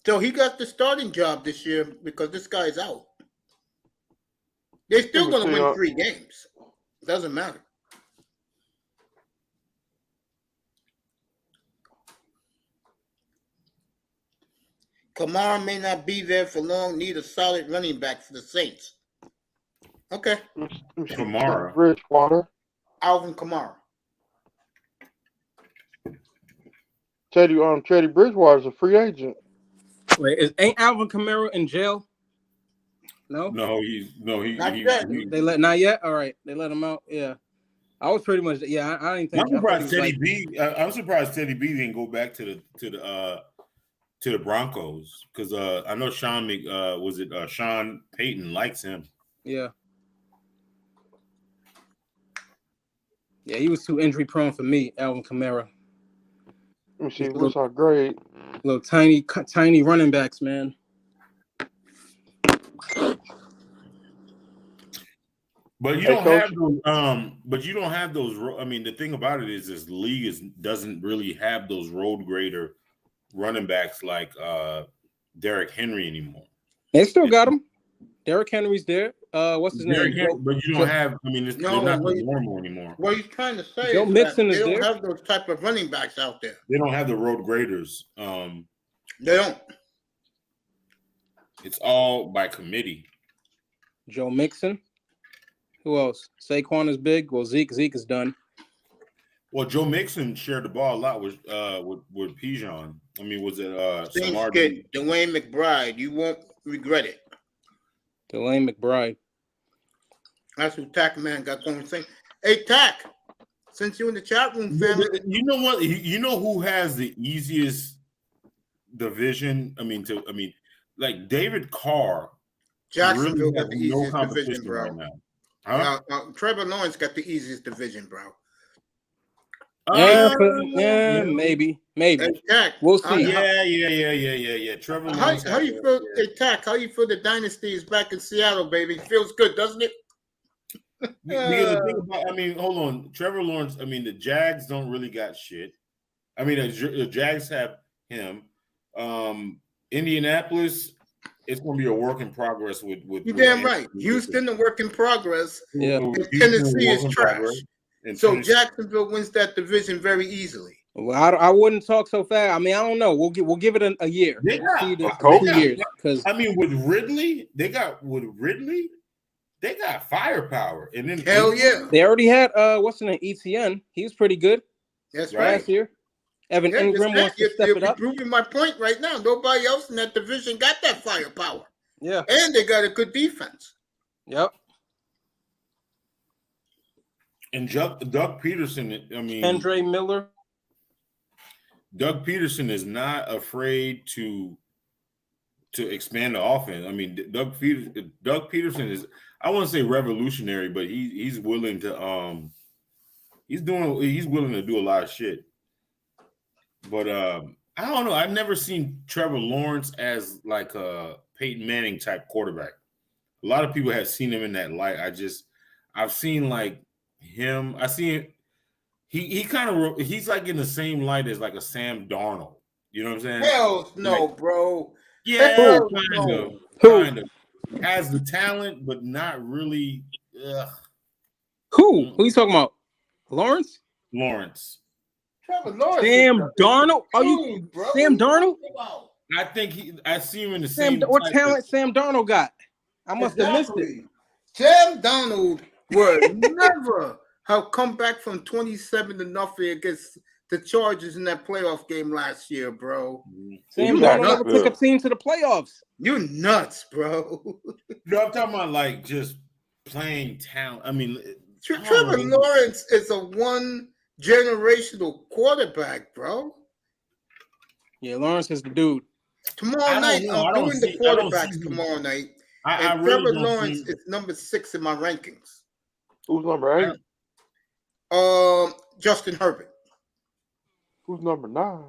So he got the starting job this year because this guy's out. They're still going to win 3 games. Doesn't matter. Kamara may not be there for long. Need a solid running back for the Saints. Okay. Kamara. Bridgewater. Alvin Kamara. Teddy Bridgewater's a free agent. Wait, ain't Alvin Kamara in jail? No. Not yet. They not yet. All right, they let him out. Yeah, I was pretty much. Yeah, I didn't think. I'm surprised Teddy B. I'm surprised Teddy B didn't go back to the Broncos because I know Shawn Shawn Payton likes him. Yeah. Yeah, he was too injury prone for me, Alvin Kamara. Let me see. What's our grade? Little tiny running backs, man. But you don't have those. But you don't have those. I mean, the thing about it is, this league doesn't really have those road grader running backs like Derrick Henry anymore. They still got him. Derrick Henry's there. What's his name? But you don't have. I mean, they're not normal anymore. What he's trying to say Joe is Mixon that is they don't there. have those type of running backs out there. They don't have the road graders. They don't. It's all by committee. Joe Mixon. Who else? Saquon is big. Well, Zeke is done. Well, Joe Mixon shared the ball a lot with Pigeon. I mean, was it Dwayne McBride? You won't regret it. Delane McBride. That's who Tack Man got going to say. Hey, Tack, since you're in the chat room, family. You know what? You know who has the easiest division? Like David Carr. Jacksonville really got the easiest division, bro. Right now. Huh? Trevor Lawrence got the easiest division, bro. Maybe. Hey, Tack, We'll see. Yeah. Trevor Lawrence. How you feel? Hey, Tack, how you feel? The dynasty is back in Seattle, baby. Feels good, doesn't it? Because the thing about, hold on, Trevor Lawrence. The Jags don't really got shit. The Jags have him. Indianapolis, it's going to be a work in progress with You're damn right. Houston, a work in progress. Yeah. And Tennessee is trash. So Jacksonville wins that division very easily. Well, I wouldn't talk so fast. I don't know. We'll give it a year. They got, 2 years. Because with Ridley, they got firepower. And then hell yeah, they already had what's the name? ETN. He was pretty good. That's right. Last year. Evan Ingram wants to step it up. You're proving my point right now. Nobody else in that division got that firepower. Yeah. And they got a good defense. Yep. And Doug Peterson, Andre Miller. Doug Peterson is not afraid to expand the offense. Doug Peterson is, I wouldn't say revolutionary, but he's willing to he's willing to do a lot of shit. But I don't know. I've never seen Trevor Lawrence as like a Peyton Manning type quarterback. A lot of people have seen him in that light. I've seen like him. I see it. He's like in the same light as like a Sam Darnold. You know what I'm saying? Hell no, bro. Yeah, kind of. Has the talent, but not really. Who are you talking about? Lawrence. Trevor Lawrence. Sam Darnold? Are you Sam Darnold? I think I see him in the same. What talent Sam Darnold got? I must have missed it. Sam Darnold would never have come back from 27-0 against the Chargers in that playoff game last year, bro. Sam Darnold never took a team to the playoffs. You nuts, bro. No, I'm talking about like just playing talent. Trevor Lawrence is a one-generational quarterback, bro. Yeah, Lawrence is the dude. Tomorrow night, I'm doing the quarterbacks tomorrow night. And Trevor Lawrence is number 6 in my rankings. Who's number 8? Justin Herbert. Who's number 9?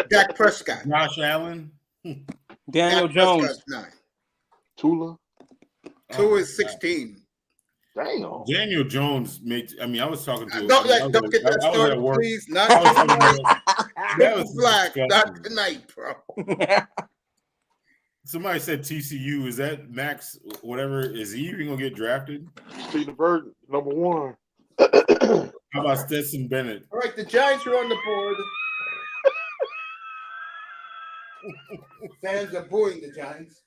Dak Prescott. Josh Allen. Daniel Jones. 9. Tula. 2 is 16. Damn. Daniel Jones made. I was talking to. Don't get that started, please. Not Black. Not tonight, bro. Somebody said TCU. Is that Max? Whatever. Is he even gonna get drafted? Peter Bird, number 1. How about Stetson Bennett? All right, the Giants are on the board. Fans are booing the Giants.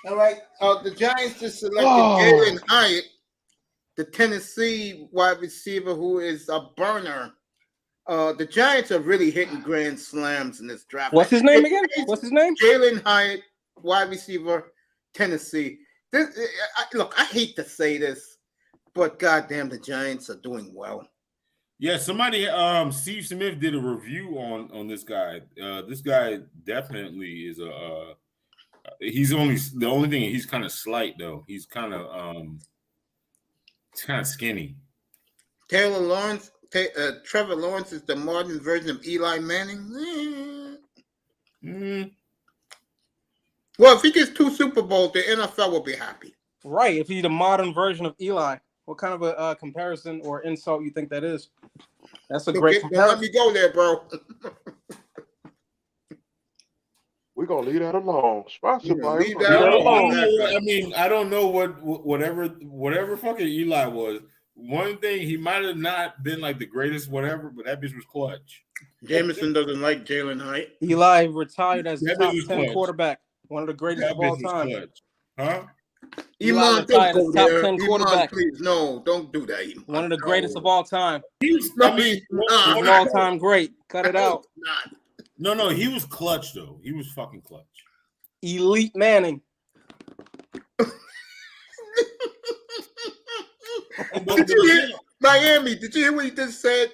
All right, the Giants just selected Jalen Hyatt, the Tennessee wide receiver who is a burner. The Giants are really hitting grand slams in this draft. What's his name again? Jalen Hyatt, wide receiver, Tennessee. Look, I hate to say this, but goddamn, the Giants are doing well. Yeah, somebody, Steve Smith did a review on this guy. This guy definitely is he's the only thing he's kind of slight though. He's kind of skinny. Trevor Lawrence is the modern version of Eli Manning. Well, if he gets 2 Super Bowls, the NFL will be happy. Right. If he's the modern version of Eli, what kind of a comparison or insult you think that is? That's a great comparison. Let me go there, bro. We're gonna leave that alone. Sponsored by. I don't know whatever fucking Eli was. One thing, he might have not been like the greatest whatever, but that bitch was clutch. Jameson doesn't like Jalen Hyatt. Eli retired as a top 10 quarterback, one of the greatest of all time. Clutch. Huh? Iman, don't go there. Iman, please, no, don't do that. Iman. One of the greatest of all time. He's an all-time great. Cut it out. No, he was clutch though. He was fucking clutch. Elite Manning. Did you hear Miami? Did you hear what he just said?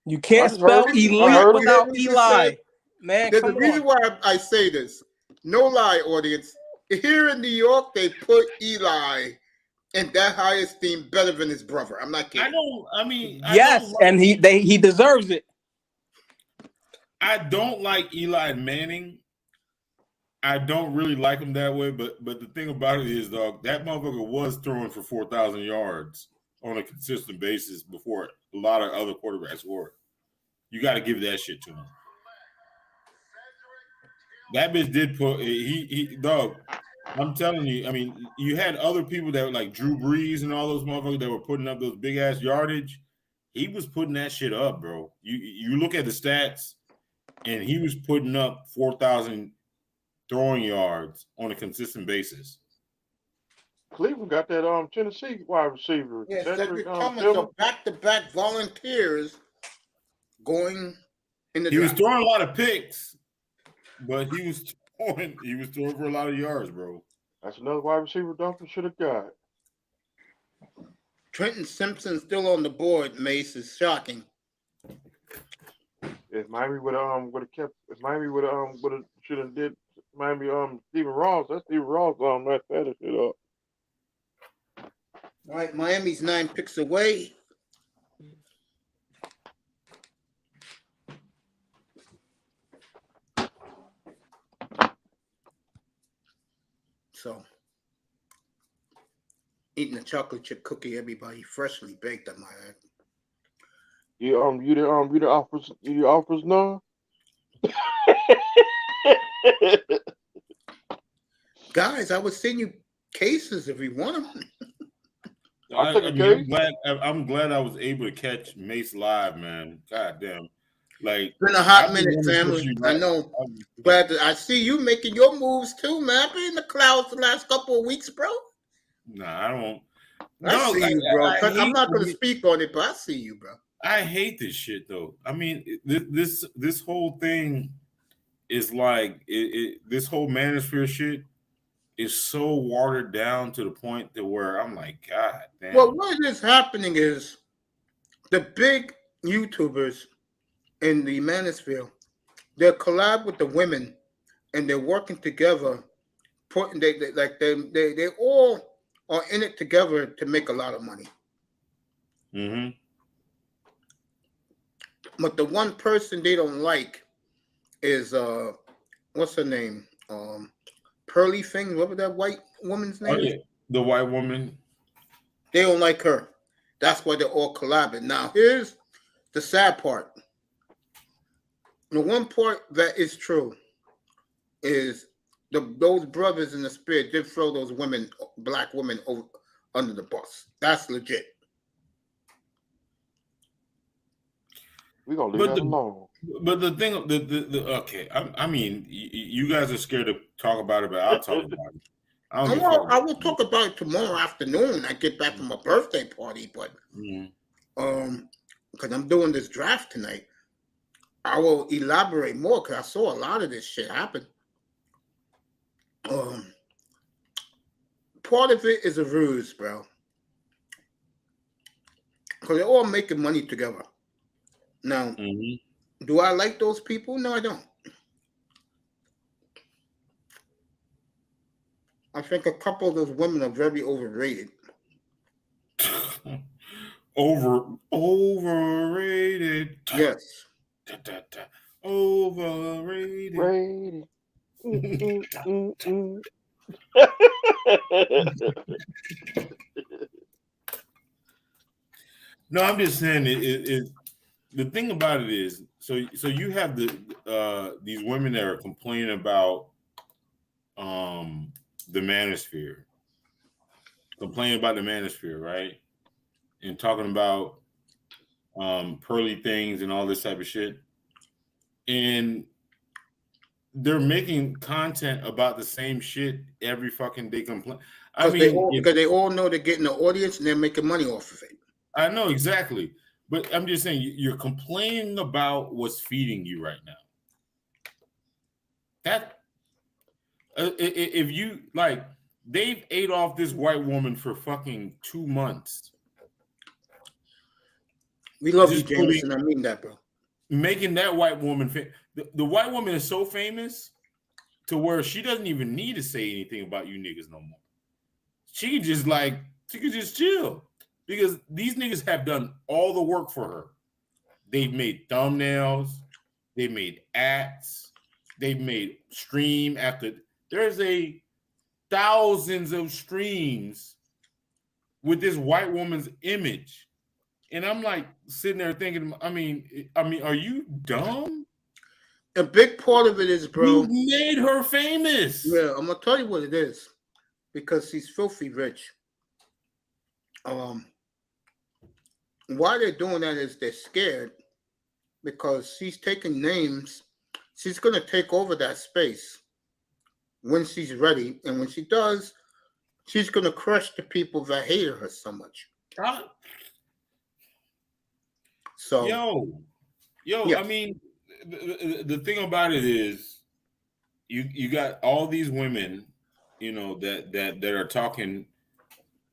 You can't spell elite without Eli. Man, There's a come reason on. why I say this. No lie, audience. Here in New York, they put Eli in that high esteem better than his brother. I'm not kidding. Yes, and he deserves it. I don't like Eli Manning. I don't really like him that way, but the thing about it is, dog, that motherfucker was throwing for 4,000 yards on a consistent basis before a lot of other quarterbacks were. You got to give that shit to him. That bitch did put he dog. I'm telling you, I mean, you had other people that were like Drew Brees and all those motherfuckers that were putting up those big ass yardage. He was putting that shit up, bro. You look at the stats, and he was putting up 4,000 throwing yards on a consistent basis. Cleveland got that Tennessee wide receiver. Yeah, Cedric Thomas, Tillman. so back-to-back volunteers going in the He was draft. throwing a lot of picks, but he was throwing for a lot of yards, bro. That's another wide receiver Dolphins should have got. Trenton Simpson still on the board. Mace is shocking. If Miami would have kept, if Miami would have should have did Miami Stephen Ross, that's Stephen Ross that shit up. All right, Miami's 9 picks away. So, eating a chocolate chip cookie, everybody, freshly baked, I might add. You the offers none? Guys, I would send you cases if you want them. I'm glad I was able to catch Mace live, man. God damn. Like, It's been a hot minute, family. I know. But I see you making your moves too, man. I've been in the clouds the last couple of weeks, bro. Nah, I don't. I see you, bro. I'm not going to speak on it, but I see you, bro. I hate this shit, though. I mean, this whole thing is like this whole manosphere shit is so watered down to the point that where I'm like, God damn. Well, what is happening is the big YouTubers in the manosphere, they'll collab with the women, and they're working together. They all are in it together to make a lot of money. Mm-hmm. But the one person they don't like is what's her name? Pearly Phins. What was that white woman's name? Oh, yeah. The white woman. They don't like her. That's why they're all collabing. Now, here's the sad part. The one part that is true is those brothers in the spirit did throw those women, black women, under the bus. That's legit. We're gonna leave that alone. But the thing, okay, I mean, you guys are scared to talk about it, but I'll talk about it. I will talk about it tomorrow afternoon. I get back from a birthday party, but because I'm doing this draft tonight, I will elaborate more because I saw a lot of this shit happen. Part of it is a ruse, bro, because they're all making money together. Now, do I like those people? No, I don't. I think a couple of those women are very overrated. Overrated. Yes. Overrated. Rated. No, I'm just saying the thing about it is, so you have these women that are complaining about the manosphere, right? And talking about pearly things and all this type of shit. And they're making content about the same shit every fucking day. Because they all know they're getting an audience and they're making money off of it. I know exactly. But I'm just saying, you're complaining about what's feeding you right now. That if you like, they've ate off this white woman for fucking 2 months. We love you, Jameson. I mean that, bro. Making that white woman The white woman is so famous to where she doesn't even need to say anything about you niggas no more. She could just chill because these niggas have done all the work for her. They've made thumbnails, they've made acts, they've made stream after. There's thousands of streams with this white woman's image. And I'm like sitting there thinking, I mean, are you dumb? A big part of it is, bro. You made her famous. Yeah, I'm gonna tell you what it is, because she's filthy rich. Why they're doing that is they're scared because she's taking names. She's gonna take over that space when she's ready, and when she does, she's gonna crush the people that hated her so much. So yeah. I mean, the thing about it is, you got all these women, you know, that are talking.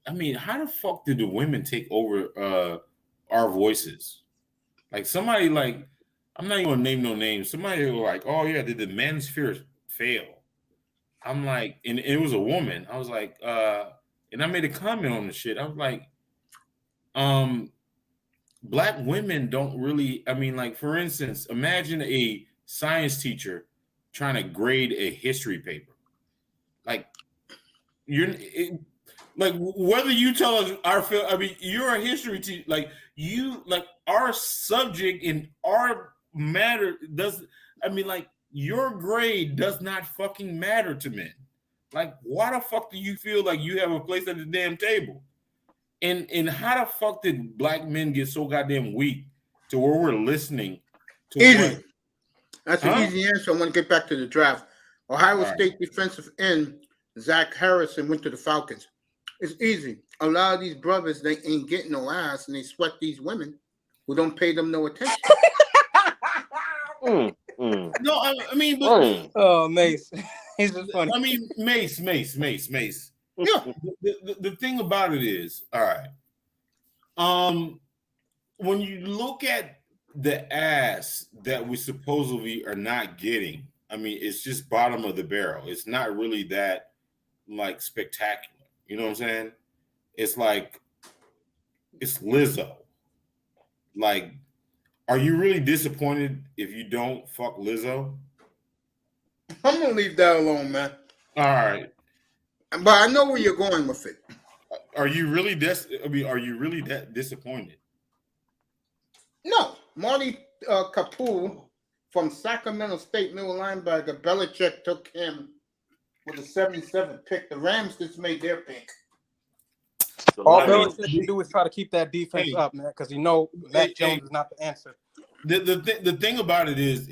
I mean, how the fuck did the women take over our voices? Like somebody like, I'm not even gonna name no names. Somebody was like, oh yeah, did the manosphere fail? I'm like, and it was a woman. I was like, and I made a comment on the shit. I was like, Black women don't really, I mean, like, for instance, imagine a science teacher trying to grade a history paper. Like, whether you tell us you're a history teacher, like our subject in our matter your grade does not fucking matter to men. Like, why the fuck do you feel like you have a place at the damn table? And how the fuck did Black men get so goddamn weak to where we're listening to easy? That's an easy answer. I want to get back to the draft. Ohio State defensive end Zach Harrison went to the Falcons. It's easy. A lot of these brothers, they ain't getting no ass, and they sweat these women who don't pay them no attention. No, I mean, but, Mace, he's just funny. I mean, Mace. Yeah, the thing about it is, all right. When you look at the ass that we supposedly are not getting, I mean, it's just bottom of the barrel. It's not really that like spectacular. You know what I'm saying? It's like it's Lizzo. Like, are you really disappointed if you don't fuck Lizzo? I'm gonna leave that alone, man. All right. But I know where you're going with it. Are you really that disappointed? No. Marty Kapoor from Sacramento State, middle linebacker. Belichick took him with a 77th pick. The Rams just made their pick. All Belichick can do is try to keep that defense up, man, because you know Mac Jones is not the answer. The thing about it is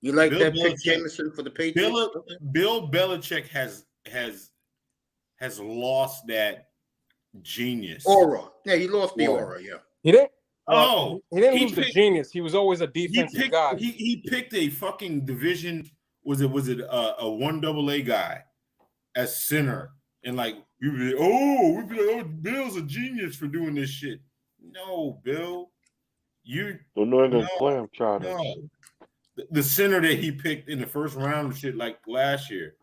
you like Bill that pick, Jameson, for the Patriots? Bill Belichick has lost that genius aura. Yeah, he lost the aura. Yeah, he didn't. He didn't lose the genius. He was always a defensive guy. He picked a fucking division. Was it a 1AA guy as center, and like we'd be like, oh, Bill's a genius for doing this shit. No, Bill, you don't know England Slam child. No, the center that he picked in the first round of shit like last year.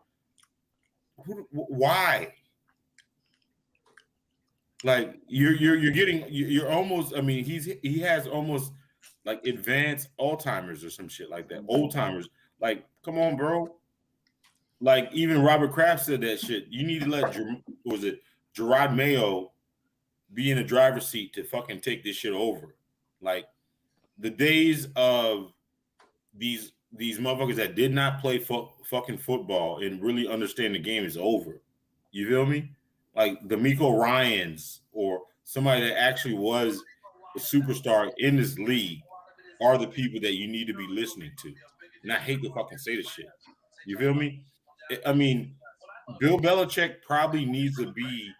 Why? Like you're almost. I mean, he has almost like advanced Alzheimer's or some shit like that. Old timers. Like, come on, bro. Like even Robert Kraft said that shit. You need to let Gerard Mayo be in the driver's seat to fucking take this shit over. Like the days of these motherfuckers that did not play fucking football and really understand the game is over. You feel me? Like D'Amico Ryans or somebody that actually was a superstar in this league are the people that you need to be listening to. And I hate to fucking say this shit. You feel me? I mean, Bill Belichick probably needs to be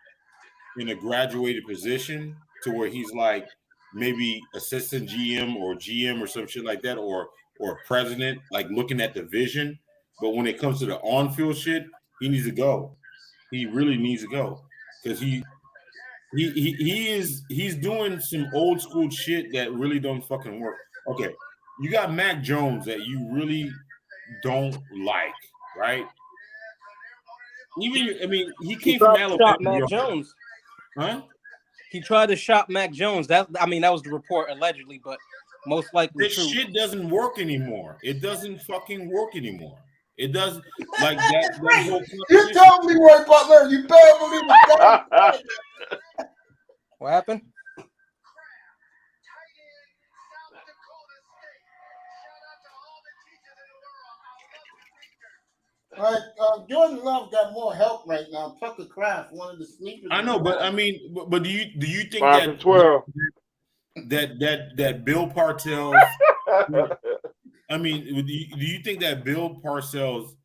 in a graduated position to where he's like maybe assistant GM or GM or some shit like that, or president, like looking at the vision. But when it comes to the on-field shit, he needs to go. He really needs to go because he's doing some old school shit that really don't fucking work. Okay, you got Mac Jones that you really don't like, right? Even I mean, he He came from tried to Alabama. shop Mac Jones. Huh? He tried to shop Mac Jones. That was the report allegedly, but most likely This true. shit doesn't work anymore. It doesn't fucking work anymore. It does like that whole You told me, Roy Butler. You better believe it. What happened? Right, Jordan Love got more help right now. Tucker Kraft, one of the sleepers. I know, but I mean, but do you think 5 and 12. that Bill Parcells? I mean, do you think that Bill Parcells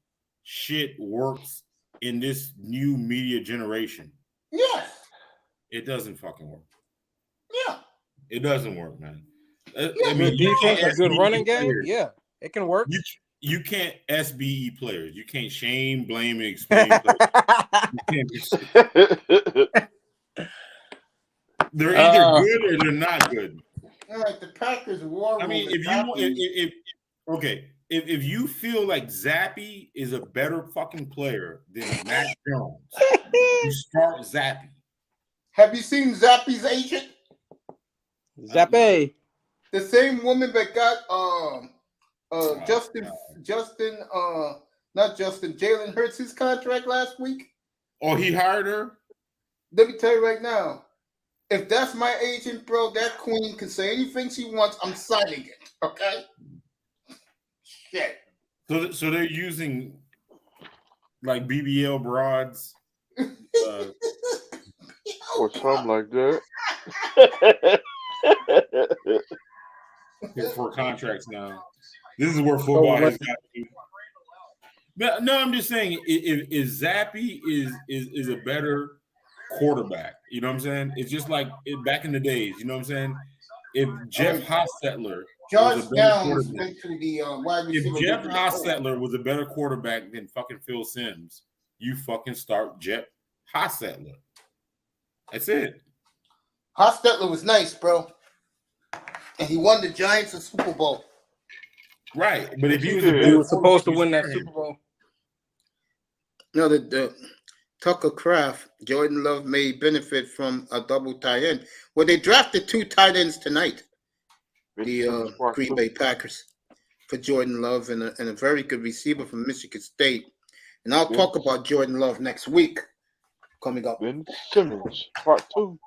shit works in this new media generation? Yes. It doesn't fucking work. Yeah. It doesn't work, man. I Good mean, defense, a good SBE running game. players. Yeah, it can work. You can't SBE players. You can't shame, blame, and explain. They're either good or they're not good. Like the Packers war. I mean, if you feel like Zappy is a better fucking player than Mac Jones, you start Zappy. Have you seen Zappy's agent? Zappe. The same woman that got Jalen Hurts' contract last week. Oh, he hired her? Let me tell you right now. If that's my agent, bro, that queen can say anything she wants. I'm signing it. Okay? Shit. So they're using like BBL broads. Or something like that. For contracts now. This is where football has got to. But no, I'm just saying if Zappy is a better quarterback, you know what I'm saying? It's just like back in the days, you know what I'm saying? If Jeff Hostetler was a better quarterback, if Jeff Hostetler was a better quarterback than fucking Phil Simms, you fucking start Jeff Hostetler. That's it. Hostetler was nice, bro. And he won the Giants a Super Bowl. Right. But if he was supposed to win that Super Bowl. No, the Tucker Kraft, Jordan Love may benefit from a double tight end. Well, they drafted 2 tight ends tonight. The Green Bay Packers for Jordan Love and a very good receiver from Michigan State. And I'll talk about Jordan Love next week coming up. Ben Simmons, part 2.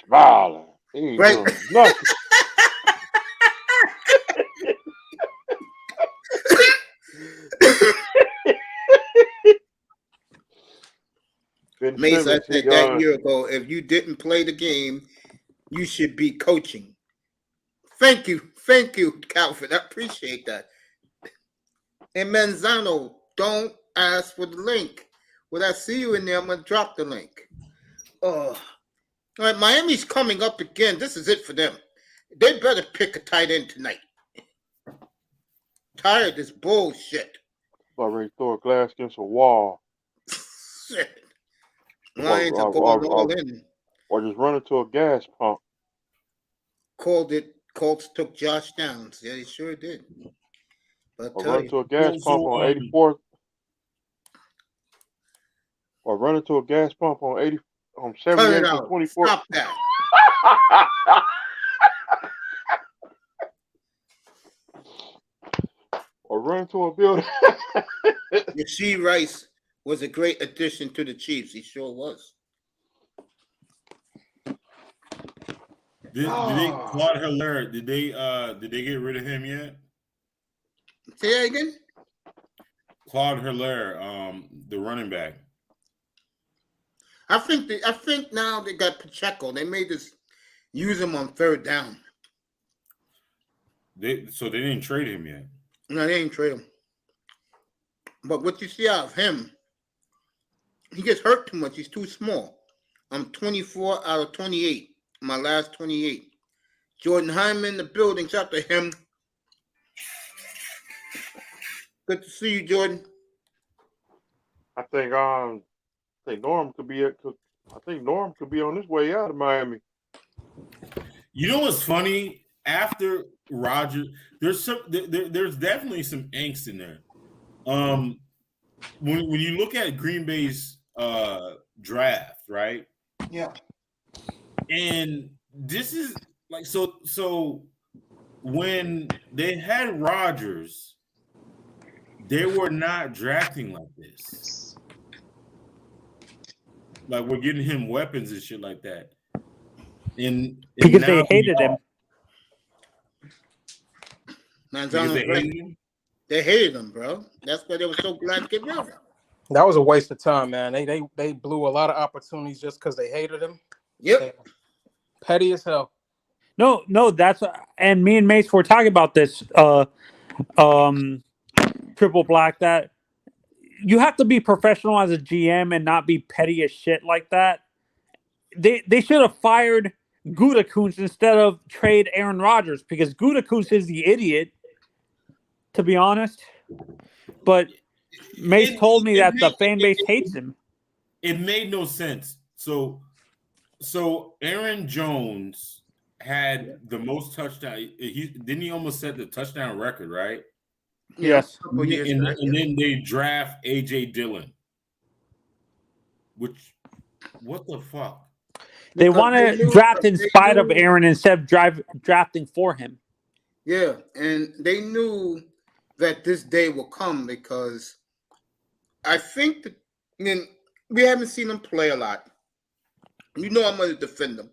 Smiling. He ain't Right. doing nothing. Mace, I said that year ago, if you didn't play the game, you should be coaching. Thank you, Calvin. I appreciate that. And Manzano, don't ask for the link. When I see you in there, I'm going to drop the link. All right, Miami's coming up again. This is it for them. They better pick a tight end tonight. Tired of this bullshit. Already throw a glass against a wall. Shit. Lions are going all in. Or just run into a gas pump. Colts took Josh Downs. Yeah, they sure did. But or run into a gas pump on 84th. Or run into a gas pump on 78th and 24th. Stop that. Or run into a building. Rasheed Rice was a great addition to the Chiefs. He sure was. Did they Claude Hilaire? Did they get rid of him yet? Say that again. Claude Hilaire, the running back. I think now they got Pacheco. They made this use him on 3rd down. So they didn't trade him yet. No, they didn't trade him. But what you see out of him, he gets hurt too much. He's too small. I'm 24 out of 28. My last 28. Jordan Hyman, the building. Shout to him. Good to see you, Jordan. I think Norm could be I think Norm could be on his way out of Miami. You know what's funny? After Rodgers, there's definitely some angst in there. When you look at Green Bay's draft, right? Yeah. And this is like so when they had Rodgers, they were not drafting like this. Like we're getting him weapons and shit like that. And Because now they hated him. Manzano's right. They hated him, bro. That's why they were so glad to get rid of him. That was a waste of time, man. They blew a lot of opportunities just because they hated him. Yep. Petty as hell. No, that's and me and Mace were talking about this. Triple Black, that you have to be professional as a GM and not be petty as shit like that. They should have fired Gutekunst instead of trade Aaron Rodgers, because Gutekunst is the idiot, to be honest. But Mace told me that the fan base hates him. It made no sense. So Aaron Jones had the most touchdown. Didn't he almost set the touchdown record, right? Yes. And then they draft AJ Dillon. Which, what the fuck? They want to draft in spite of Aaron instead of drafting for him. Yeah, and they knew that this day will come because I think that, we haven't seen him play a lot. You know I'm going to defend him.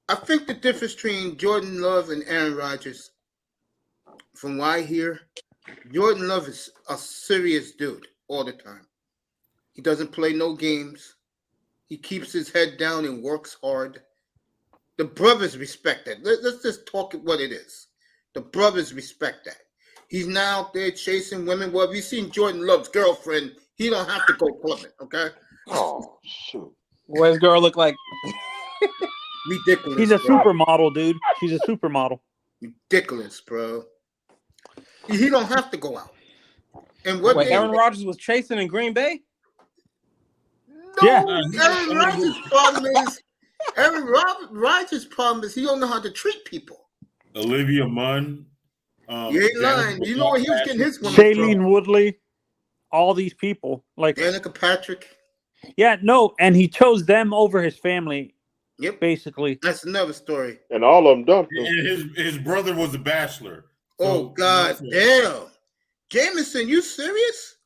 I think the difference between Jordan Love and Aaron Rodgers, from what I hear, Jordan Love is a serious dude all the time. He doesn't play no games. He keeps his head down and works hard. The brothers respect that. Let's just talk it what it is. The brothers respect that. He's now out there chasing women. Well, if you've seen Jordan Love's girlfriend, he don't have to go clubbing, okay? Oh, shoot. What his girl look like? Ridiculous. He's a bro. supermodel, dude. She's a supermodel. Ridiculous, bro. He don't have to go out. And what Wait, Aaron Rodgers was chasing in Green Bay? No, Yeah. Aaron Rodgers' problem is Rodgers' problem is he don't know how to treat people. Olivia Munn. You ain't lying. You know where he was getting his women Shailene from. Woodley, all these people. Like, Danica Patrick. yeah, no, and he chose them over his family, Yep. basically. That's another story. And all of them dumped him. And his brother was a bachelor. Oh, God damn. Jameson, you serious?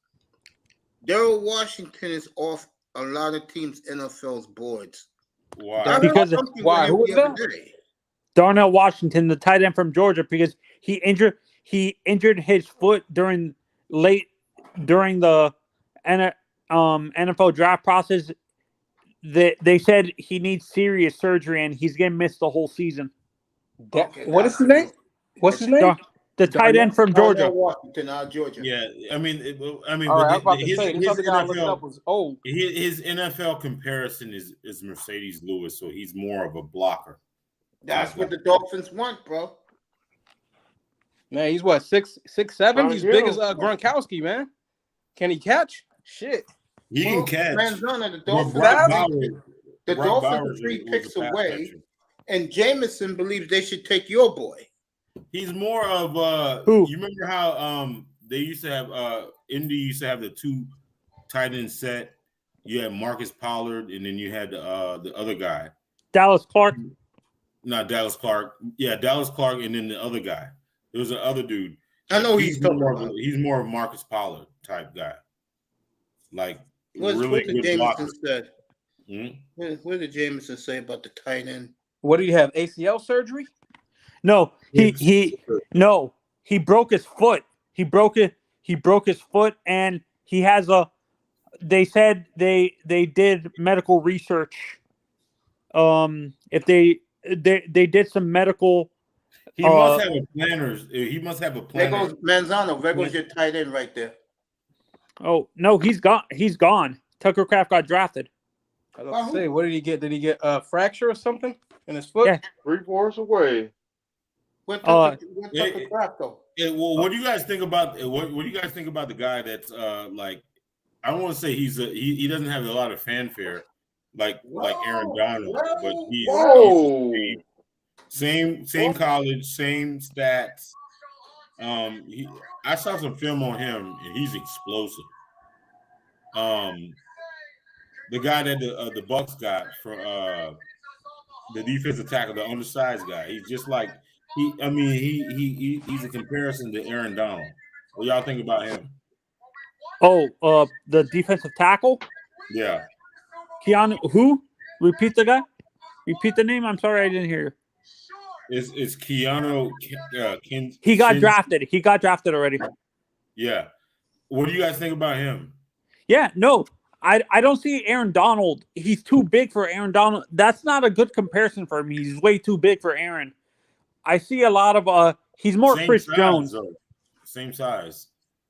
Daryl Washington is off a lot of teams' NFL's boards. Wow. Because why? Who was that? Darnell Washington, the tight end from Georgia, because he injured his foot during the NFL draft process. They said he needs serious surgery and he's gonna miss the whole season. What is his name? What's his name? The tight end from Georgia. Darnell Washington, Georgia. Yeah, I mean, All right, I was about to say, this other guy I looked up was old. His NFL comparison is Mercedes Lewis, so he's more of a blocker. That's what the Dolphins want, bro. Man, he's what, 6'7"? He's Yeah. big as Gronkowski, man. Can he catch? Shit. He can catch. Manzana, the Well, Dolphins, Brock Dolphins Bowers are 3 was picks a pass away, catcher. and Jameson believes they should take your boy. He's more of Who? You remember how they used to have Indy used to have the 2 tight end set. You had Marcus Pollard, and then you had the other guy. Dallas Clark. Not Dallas Clark. Yeah, Dallas Clark, and then the other guy. There was another dude. I know he's talking more about. he's more of Marcus Pollard type guy. Like What really did good Jameson blocker. said? Hmm? What did Jameson say about the tight end? What do you have? ACL surgery? No, he broke his foot. He broke his foot, and he has they said they did medical research. If they did some medical. He must have a planner. He must have a There planner. goes Manzano. There goes your tight end right there. Oh no, he's gone. He's gone. Tucker Craft got drafted. I was gonna say, what did he get? Did he get a fracture or something in his foot? Yeah. 3 fourths away. What Tucker Craft though? Well, what do you guys think about what do you guys think about the guy that's like? I don't want to say he doesn't have a lot of fanfare, like Aaron Donald, but Whoa. same college, same stats. I saw some film on him, and he's explosive. The guy that the Bucks got for the defensive tackle, the undersized guy, he's just like he's a comparison to Aaron Donald. What y'all think about him? Oh, the defensive tackle? Yeah. Keanu, who? Repeat the guy? Repeat the name? I'm sorry, I didn't hear. It's Keanu. He got drafted. He got drafted already. Yeah. What do you guys think about him? Yeah, no. I don't see Aaron Donald. He's too big for Aaron Donald. That's not a good comparison for me. He's way too big for Aaron. I see a lot of he's more Same Chris size, Jones. though. Same size.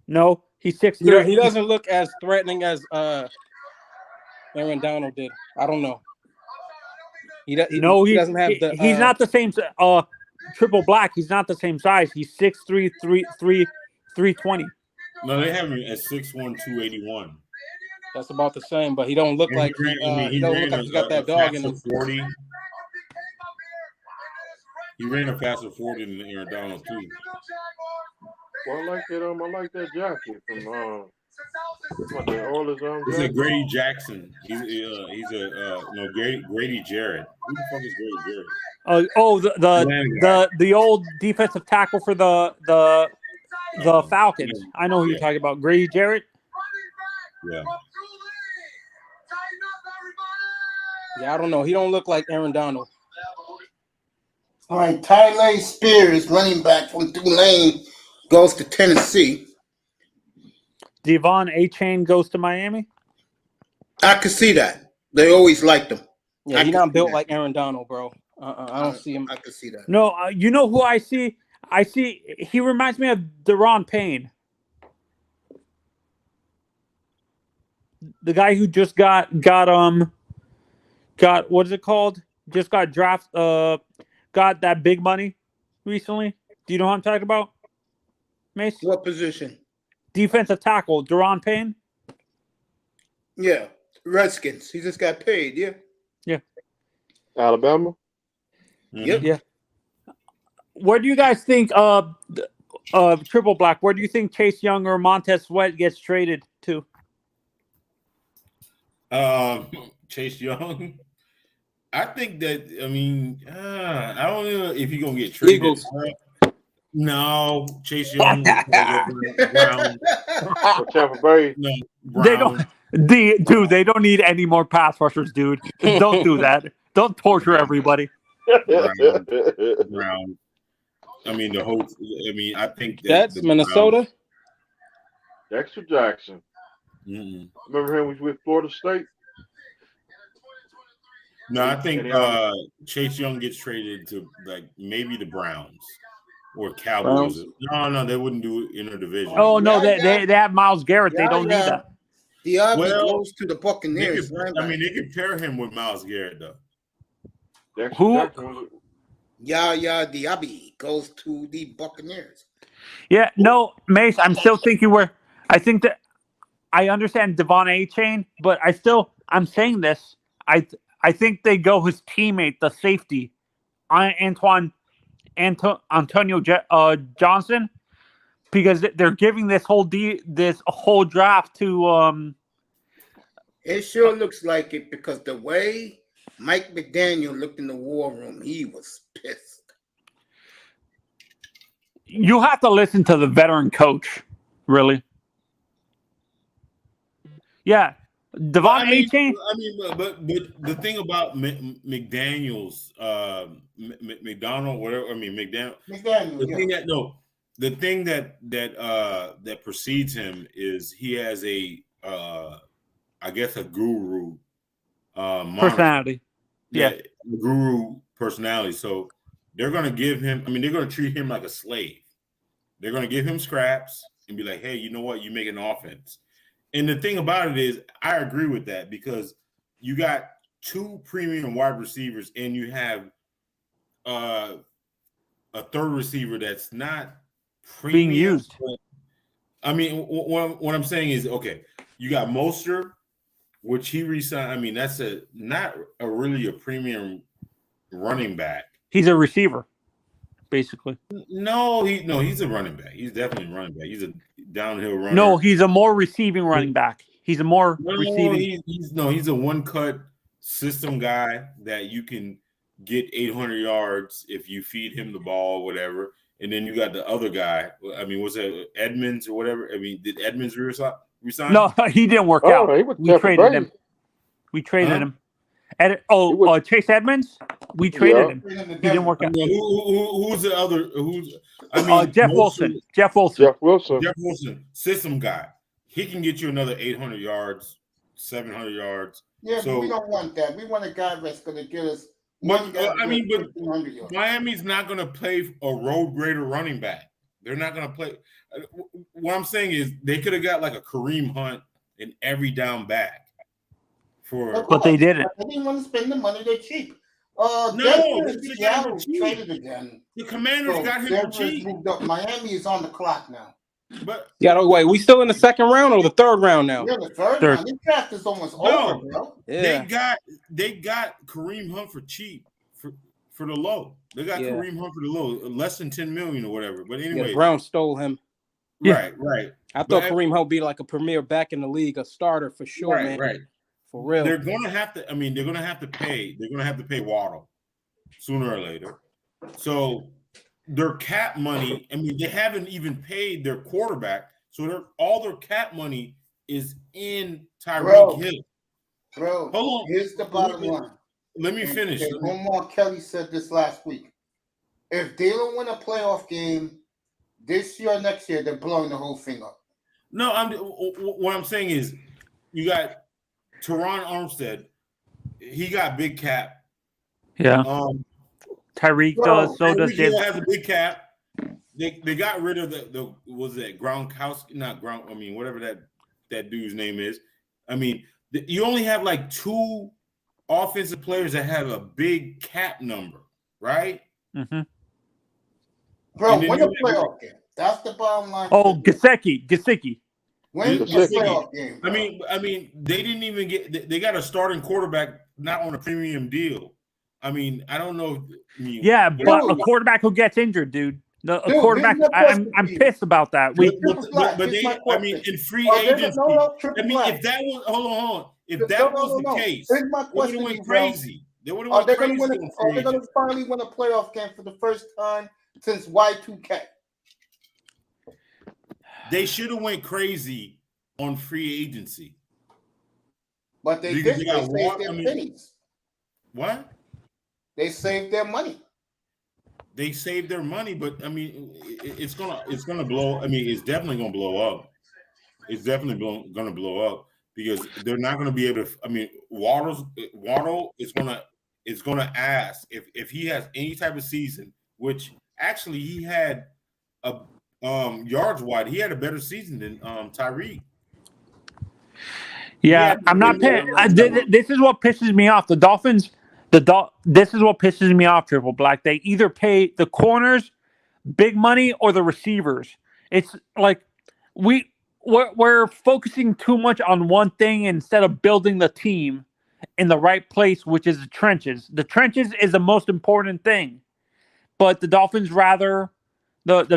No, he's 6'3". Yeah, he doesn't look as threatening as Aaron Donald did. I don't know. He doesn't have the. He's not the same. Triple black. He's not the same size. He's 6'3", 320. No, they have him at 6'1", 281. That's about the same, but he don't look like he don't look like he got that dog in him. 40. He ran a faster 40 than Aaron Donald too. Well, I like that jacket from all his It's a Grady Jackson. He's Grady Jarrett. Who the fuck is Grady Jarrett? The old defensive tackle for the Falcons. I know who you're talking about. Grady Jarrett. Yeah. Yeah, I don't know. He don't look like Aaron Donald. All right, Tyler Spears, running back from Tulane, goes to Tennessee. Devon A-Chain goes to Miami. I could see that. They always liked him. Yeah, he's not built like Aaron Donald, bro. I don't see him. I could see that. No, you know who I see? I see he reminds me of Deron Payne. The guy who just got what is it called? Just got got that big money recently. Do you know what I'm talking about, Mace? What position? Defensive tackle, Deron Payne. Yeah, Redskins. He just got paid. Yeah. Yeah. Alabama. Yep. Yeah. Where do you guys think Triple Black? Where do you think Chase Young or Montez Sweat gets traded to? Chase Young. I think that. I mean, I don't know if he's gonna get traded. Eagles. No, Chase Young. Brown. Tampa Bay. No, They don't. Dude, they don't need any more pass rushers, dude. Don't do that. Don't torture everybody. Brown. I mean, I think that's Minnesota. Dexter Jackson. Mm-mm. Remember him? Was with Florida State. No, I think Chase Young gets traded to like maybe the Browns or Cowboys. No, they wouldn't do it in a division. Oh no, they have Myles Garrett. They don't need that. The Army goes to the Buccaneers. They could pair him with Myles Garrett though. Who? Yaya Diaby goes to the Buccaneers. Yeah, no, Mace. I'm still thinking I think that I understand Devon A-Chain, but I'm saying this. I think they go his teammate, the safety, Antonio Johnson, because they're giving this whole draft to. It sure looks like it because the way Mike McDaniel looked in the war room, he was pissed. You have to listen to the veteran coach, really. Yeah, Devon A-Chain. But the thing about McDaniel's, McDonald, whatever. I mean McDaniel. The thing that precedes him is he has I guess a guru personality. Yeah, guru personality. So they're going to give him. I mean, they're going to treat him like a slave. They're going to give him scraps and be like, "Hey, you know what? You make an offense." And the thing about it is, I agree with that because you got two premium wide receivers and you have a third receiver that's not premium. Being used. I mean, what I'm saying is, okay, you got Mostert which he resigned. I mean, that's not really a premium running back. He's a receiver, basically. No, he's a running back. He's definitely a running back. He's a downhill runner. No, he's a more receiving running back. He's a more receiving. He's a one-cut system guy that you can get 800 yards if you feed him the ball or whatever. And then you got the other guy. I mean, was that Edmonds or whatever? I mean, did Edmonds resign? No, he didn't work out. We traded him. Chase Edmonds. We traded him. He didn't work out. Who's the other? Jeff Wilson. Jeff Wilson. System guy. He can get you another 800 yards, 700 yards. Yeah, so, but we don't want that. We want a guy that's going to get us. But Miami's not going to play a road grader running back. They're not going to play. What I'm saying is they could have got like a Kareem Hunt in every down back. But they didn't. They didn't want to spend the money. They're cheap. Traded again. The Commanders got him for cheap. Miami is on the clock now. But wait, we still in the second round or the third round now? Yeah, the third round. This draft is almost over, bro. Yeah. They got Kareem Hunt for cheap for the low. They got Kareem Hunt for the low, less than $10 million or whatever. But anyway, the Browns stole him. Right. I thought Kareem Hunt would be like a premier back in the league, a starter for sure, man. Right. For real. They're gonna have to. I mean, they're gonna have to pay. They're gonna have to pay Waddle sooner or later. So their cap money. I mean, they haven't even paid their quarterback. So all their cap money is in Tyreek Hill. Bro, hold on. Here's the bottom line. Let me finish. Omar Kelly said this last week. If they don't win a playoff game this year or next year, they're blowing the whole thing up. No, what I'm saying is you got Teron Armstead, he got big cap. Yeah. Tyreek does. So does Hill has a big cap. They got rid of the was that Gronkowski? Not Gronk. I mean, whatever that dude's name is. I mean, you only have like 2 offensive players that have a big cap number, right? Mm-hmm. Bro, win a playoff game. That's the bottom line. Oh, Gesicki. Win the playoff game. Bro. I mean, they didn't even get. They got a starting quarterback not on a premium deal. I mean, I don't know. But a quarterback who gets injured, dude. A quarterback. I'm pissed about that. I mean, in free agency. I mean, if that was hold on. If that was the case, they would have went crazy. They would have went crazy. They're going to finally win a playoff game for the first time since Y2K. They should have went crazy on free agency. But they didn't. They saved their pennies. What? They saved their money. They saved their money, but I mean, it's gonna blow. I mean, it's definitely gonna blow up. It's definitely gonna blow up because they're not gonna be able to. I mean, Waddle is gonna ask if he has any type of season, which actually he had a yards wide. He had a better season than Tyreek. Yeah, I'm not paying. This is what pisses me off. The Dolphins. This is what pisses me off, Triple Black. They either pay the corners big money or the receivers. It's like we're focusing too much on one thing instead of building the team in the right place, which is the trenches. The trenches is the most important thing. But the Dolphins rather because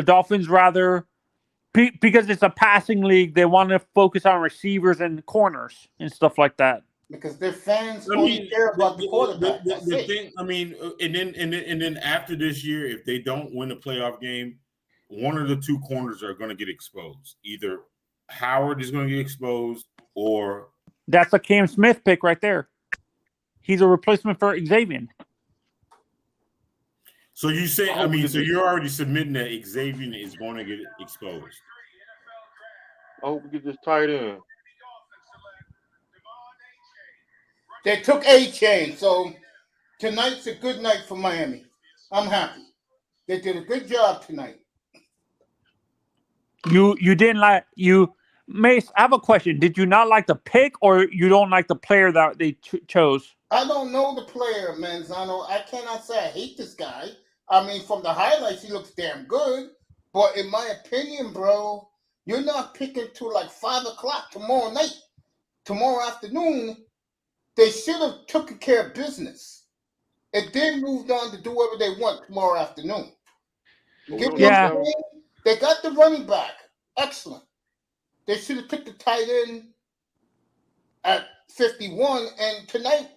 it's a passing league, they want to focus on receivers and corners and stuff like that. Because their fans only care about the quarterback. The thing, I mean, and then after this year, if they don't win a playoff game, one of the 2 corners are going to get exposed. Either Howard is going to get exposed, or that's a Cam Smith pick right there. He's a replacement for Xavier. So you say, I mean, so you're already submitting that Xavier is going to get exposed. I hope we get this tight end. They took A-Chain, so tonight's a good night for Miami. I'm happy. They did a good job tonight. You didn't like Mace. I have a question. Did you not like the pick, or you don't like the player that they chose? I don't know the player, Manzano. I cannot say I hate this guy. I mean, from the highlights, he looks damn good. But in my opinion, bro, you're not picking till like 5 o'clock tomorrow night. tomorrow afternoon, they should have taken care of business and then moved on to do whatever they want tomorrow afternoon. Give me Yeah. a game. They got the running back. Excellent. They should have took the tight end at 51, and tonight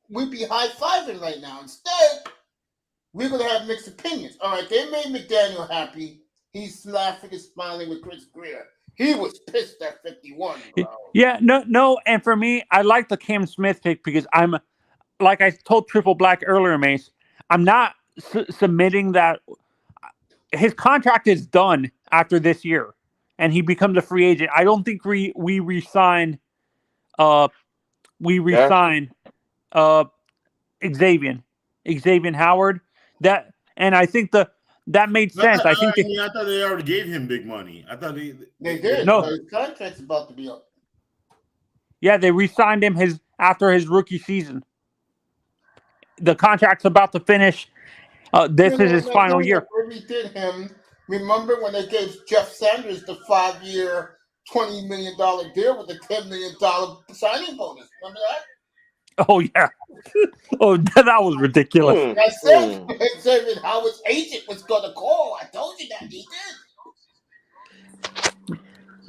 we'd be high-fiving right now. Instead, we're going to have mixed opinions. All right, they made McDaniel happy. He's laughing and smiling with Chris Greer. He was pissed at 51, bro. Yeah, no, and for me, I like the Cam Smith pick because I'm, like I told Triple Black earlier, Mace, I'm not submitting that his contract is done after this year, and he becomes a free agent. I don't think we re-sign Xavier Howard. And I think that made sense. I thought they already gave him big money. I thought they did. No, his contract's about to be up. Yeah, they re-signed him after his rookie season. The contract's about to finish. This is his final year. We did him. Remember when they gave Jeff Sanders the 5-year, $20 million deal with a $10 million signing bonus? Remember that? Oh, yeah. Oh, that was ridiculous. I said Xavier Howard's agent was going to call. I told you that. He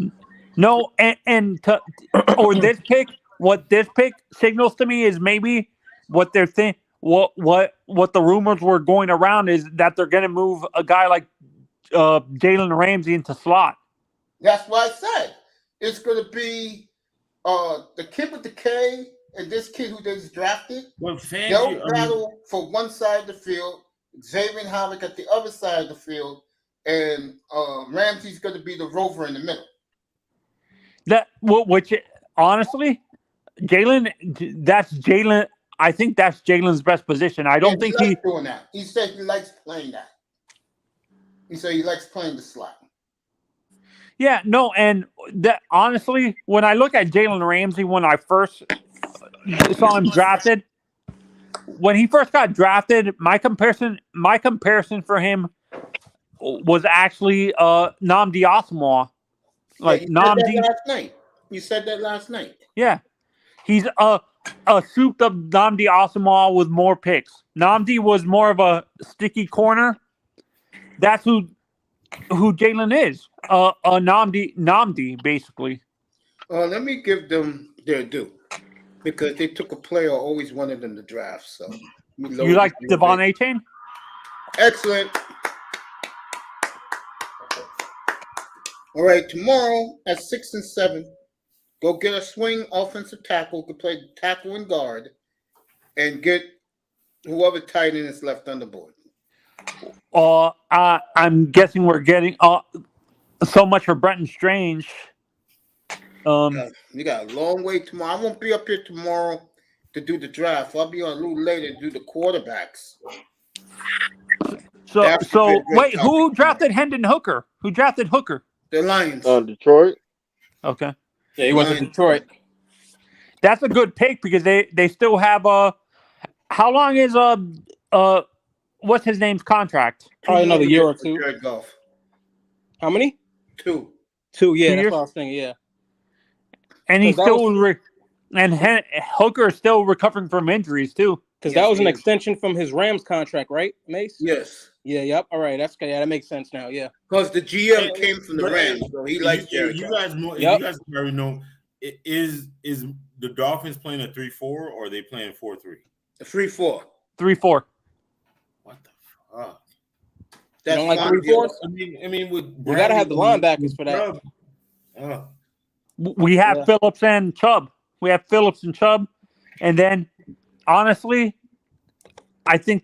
did. No, or this pick, what this pick signals to me is maybe what they're thinking. What the rumors were going around is that they're going to move a guy like Jalen Ramsey into slot. That's what I said. It's going to be the kid with the K and this kid who they just drafted. They'll battle for one side of the field. Xavier Howard at the other side of the field, and Ramsey's going to be the rover in the middle. Which honestly, that's Jalen. I think that's Jalen's best position. I don't think he's doing that. He said he likes playing that. He said he likes playing the slot. Yeah, no, and that honestly, when I look at Jalen Ramsey, when I first saw him drafted, when he first got drafted, my comparison for him was actually Nnamdi Asomugha. Like Nnamdi. You said that last night. Yeah, he's a souped up Nnamdi Asomugha with more picks. Nnamdi was more of a sticky corner. That's who Jalen is. Nnamdi, basically. Let me give them their due because they took a player I always wanted them to draft. So you like Devon Achane? Excellent. All right, tomorrow at 6 and 7. Go get a swing offensive tackle, could play tackle and guard, and get whoever tight end is left on the board. I'm guessing we're getting so much for Brenton Strange. We got a long way tomorrow. I won't be up here tomorrow to do the draft. I'll be on a little later to do the quarterbacks. So wait, who drafted Hendon Hooker? Who drafted Hooker? The Lions. Detroit. Okay. Yeah, he went to Detroit. That's a good pick because they still have how long is what's his name's contract? Probably another year or two. Jared Goff. How many? 2. 2, yeah, that's what I was thinking, yeah. And he's still Hooker is still recovering from injuries too. Because that was an extension from his Rams contract, right, Mace? Yes. Yeah, yep. All right, that makes sense now, yeah. Because the GM came from the Rams, so he likes Jared You Goff. guys know. You guys already know. Is the Dolphins playing a 3-4 or are they playing 4-3? 3-4. 3-4. What the fuck? You don't like 3-4s? I mean, we gotta have the linebackers for that. We have Phillips and Chubb. And then honestly, I still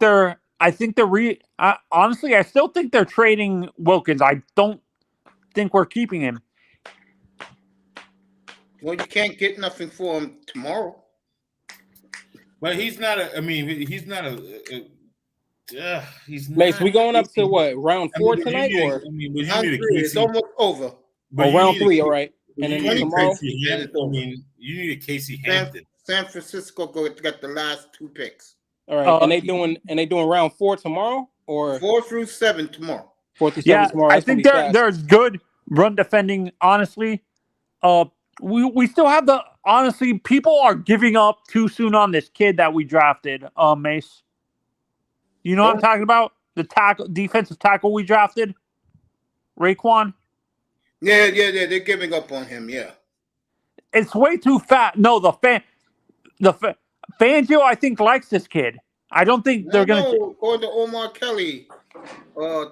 think they're trading Wilkins. I don't think we're keeping him. Well, you can't get nothing for him tomorrow. But he's not Mace, we going up to what, round 4 tonight? It's almost over. Round 3, all right. And then tomorrow, you need a Casey Hampton. San Francisco got the last 2 picks. All right, and they doing round 4 tomorrow, or 4 through 7 tomorrow. 4 through 7 tomorrow. I think there's good run defending. Honestly, we still have the honestly, people are giving up too soon on this kid that we drafted, Mace. You know what I'm talking about? The defensive tackle we drafted, Raekwon. Yeah. They're giving up on him. Yeah. It's way too fat. No, Fangio, I think, likes this kid. I don't think they're gonna. No, go to Omar Kelly.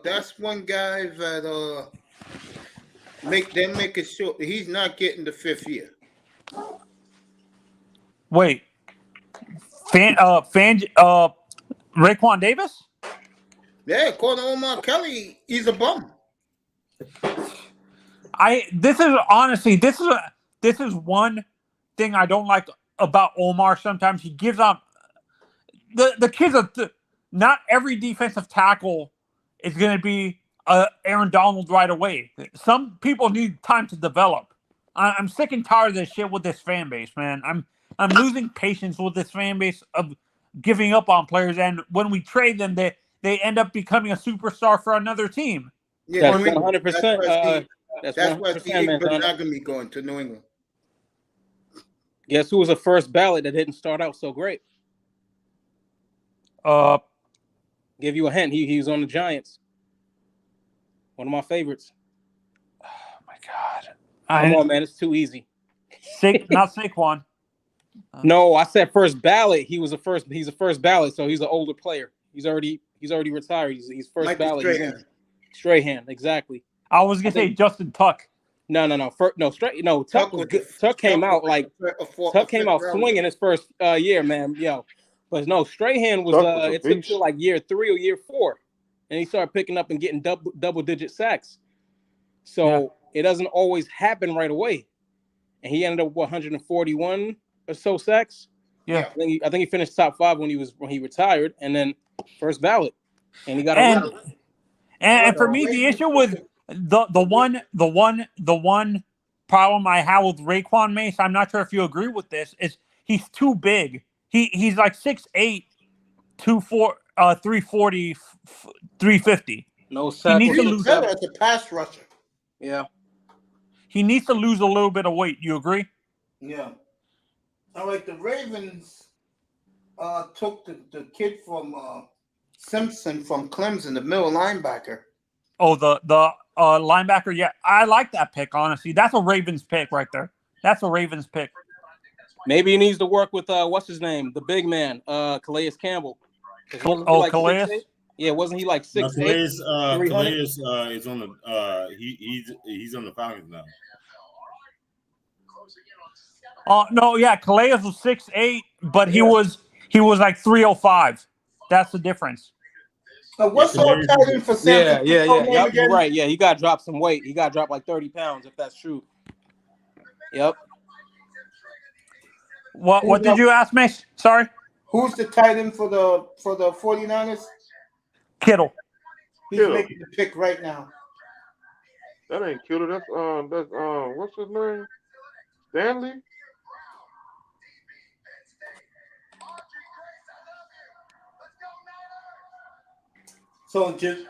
That's one guy that make it sure he's not getting the 5th year. Wait, Raekwon Davis? Yeah, according to Omar Kelly, he's a bum. This is one thing I don't like about Omar. Sometimes he gives up. The kids not every defensive tackle is going to be Aaron Donald right away. Some people need time to develop. I'm sick and tired of this shit with this fan base, man. I'm losing patience with this fan base of giving up on players, and when we trade them, they end up becoming a superstar for another team. Yeah, That's 100%. That's why Steve Benagami going to New England. Guess who was the first ballot that didn't start out so great? Give you a hint. He was on the Giants. One of my favorites. Oh my God! Come on, man. It's too easy. Not Saquon. No, I said first ballot. He's a first ballot, so he's an older player. He's already retired. He's first Michael ballot. Strahan, exactly. I was gonna say Justin Tuck. No. Tuck was good. Tuck came out swinging his first year, man. Yo, but no, Strahan was. It took to like year 3 or year 4, and he started picking up and getting double-digit sacks. So it doesn't always happen right away, and he ended up with 141 or so sacks. Yeah, I think he finished top 5 when he retired, and then first ballot, and he got a win. And for me, the issue with the one problem I have with Raekwon Mace, I'm not sure if you agree with this, is he's too big. He's like 6'8", 340, 350. No sack. He needs to lose better as a pass rusher. Yeah. He needs to lose a little bit of weight. You agree? Yeah. All right, the Ravens took the kid from Simpson from Clemson, the middle linebacker. Oh, the linebacker. Yeah, I like that pick. Honestly, that's a Ravens pick right there. That's a Ravens pick. Maybe he needs to work with what's his name, the big man, Calais Campbell. Calais. Yeah, wasn't he like 6'8"? Calais is on the he's on the Falcons now. No, yeah, Calais was 6'8", but he was like 305. That's the difference. What's our tight end for San Francisco? Yep, you're right. Yeah, he got to drop some weight. He got to drop like 30 pounds if that's true. Yep. What did you ask me? Sorry. Who's the tight end for the 49ers? Kittle. He's making the pick right now. That ain't Kittle. That's what's his name? Stanley? So Jair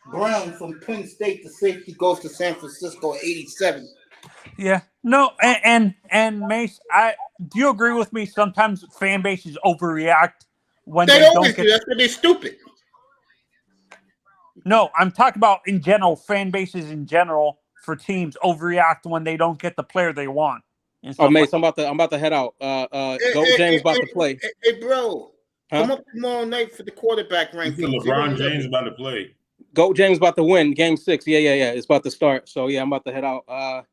Brown from Penn State, the safety, goes to San Francisco at 87. Yeah. No, and Mace, do you agree with me? Sometimes fan bases overreact when they don't get. That's when they're stupid. No, I'm talking about in general. Fan bases in general for teams overreact when they don't get the player they want. Oh, Mace, I'm about to head out. James about to play. Hey, bro. Come up tomorrow night for the quarterback ranking. LeBron James about to play. Goat James about to win game 6. Yeah. It's about to start. So yeah, I'm about to head out. I'll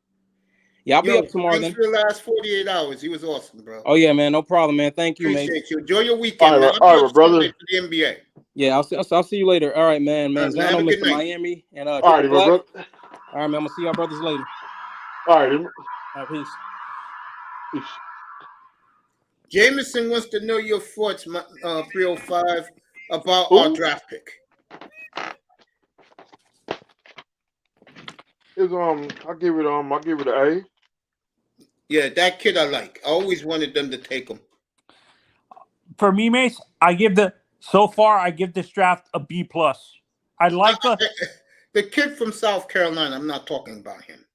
be up tomorrow. Thanks for the last 48 hours. He was awesome, bro. Oh yeah, man, no problem, man. Thank you, man. Appreciate you. Enjoy your weekend. All right, brother. For the NBA. Yeah, I'll see you later. All right, man. Zano, Mr. Miami, and all right, bro. All right, man. I'm gonna see y'all brothers later. All right. All right, peace. Jameson wants to know your thoughts, 305, about our draft pick. I'll give it an A. Yeah, that kid I like. I always wanted them to take him. For me, Mace, I give this draft a B+. I like the kid from South Carolina. I'm not talking about him.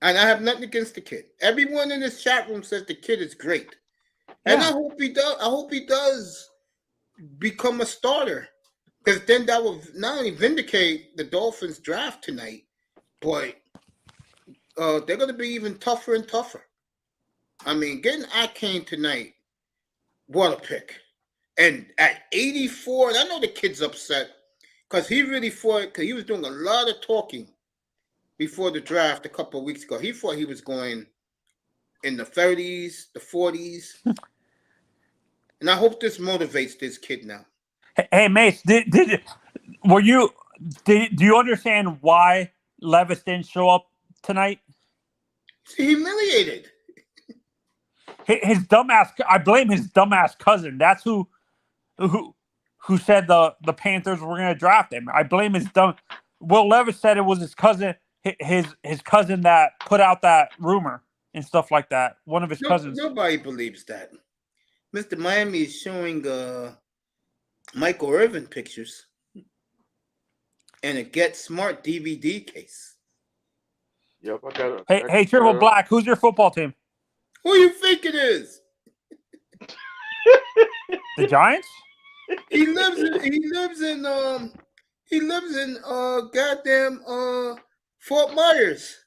And I have nothing against the kid. Everyone in this chat room says the kid is great. And Yeah. I hope he does. I hope he does become a starter. Because then that will not only vindicate the Dolphins draft tonight, but they're going to be even tougher and tougher. I mean, getting Akane tonight, what a pick. And at 84, and I know the kid's upset because he really thought, because he was doing a lot of talking before the draft a couple of weeks ago. He thought he was going in the 30s, the 40s. And I hope this motivates this kid now. Hey, Mace, do you understand why Levis didn't show up tonight? He's humiliated. His dumbass. I blame his dumbass cousin. That's who said the Panthers were going to draft him. I blame his dumb. Will Levis said it was his cousin. His cousin that put out that rumor and stuff like that. One of his cousins. Nobody believes that. Mr. Miami is showing Michael Irvin pictures and a Get Smart DVD case. Yep, I got it. Hey, Triple Black, who's your football team? Who you think it is? The Giants? He lives in goddamn Fort Myers.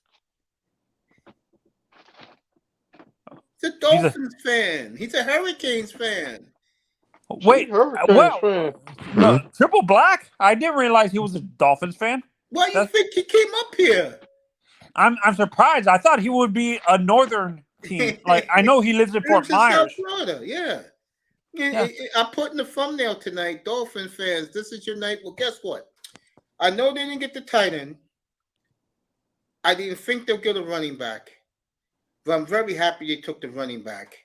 He's a Dolphins fan. He's a Hurricanes fan. Wait, Hurricanes fan. No, Triple Black? I didn't realize he was a Dolphins fan. Why do you think he came up here? I'm surprised. I thought he would be a northern team. Like, I know he lives in Fort Myers. South Florida, yeah. I put in the thumbnail tonight, Dolphin fans, this is your night. Well, guess what? I know they didn't get the tight end. I didn't think they'll get a running back. But I'm very happy they took the running back.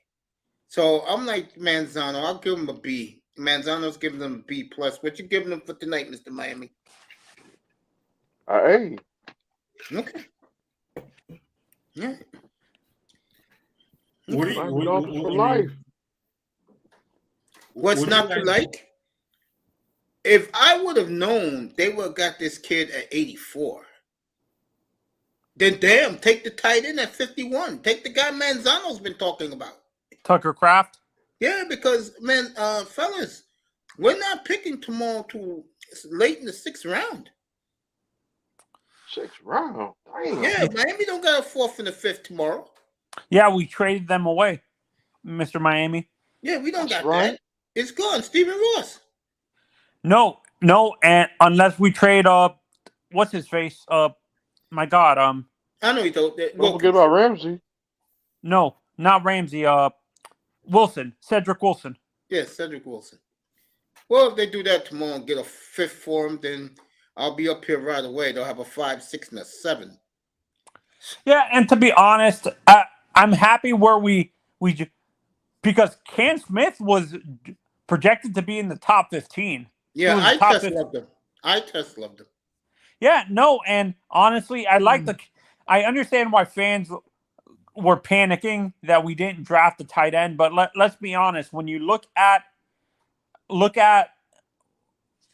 So I'm like Manzano. I'll give him a B. Manzano's giving them a B+. What you giving them for tonight, Mr. Miami? A. Okay. Yeah. What do life. What's not to like? If I would have known they would have got this kid at 84, then damn, take the tight end at 51. Take the guy Manzano's been talking about. Tucker Kraft? Yeah, because, man, fellas, we're not picking tomorrow to late in the 6th round. 6th round? Damn. Yeah, Miami don't got a 4th and a 5th tomorrow. Yeah, we traded them away, Mr. Miami. Yeah, we don't got that. It's gone. Stephen Ross. No, and unless we trade what's his face? My God, I know you don't. Don't forget about Ramsey. No, not Ramsey. Wilson, Cedric Wilson. Yeah, Cedric Wilson. Well, if they do that tomorrow and get a 5th for him, then I'll be up here right away. They'll have a 5, 6, and a 7. Yeah, and to be honest, I'm happy where we because Cam Smith was projected to be in the top 15. Yeah, I just loved him. Loved him. Yeah, no, and honestly, I understand why fans were panicking that we didn't draft the tight end, but let's be honest. When you look at,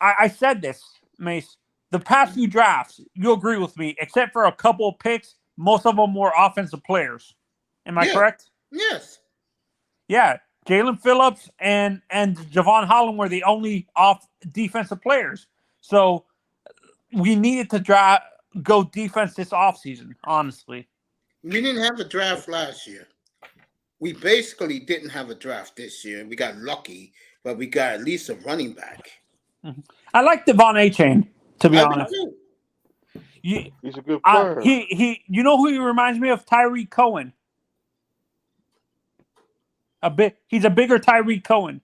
I said this, Mace, the past few drafts, you agree with me, except for a couple of picks, most of them were offensive players. Am I correct? Yes. Yeah, Jalen Phillips and Javon Holland were the only defensive players. So we needed to go defense this offseason, honestly. We didn't have a draft last year. We basically didn't have a draft this year. We got lucky, but we got at least a running back. Mm-hmm. I like Devon A-Chain, to be honest. He's a good player. You know who he reminds me of? Tyreek Cohen. He's a bigger Tyreek Cohen.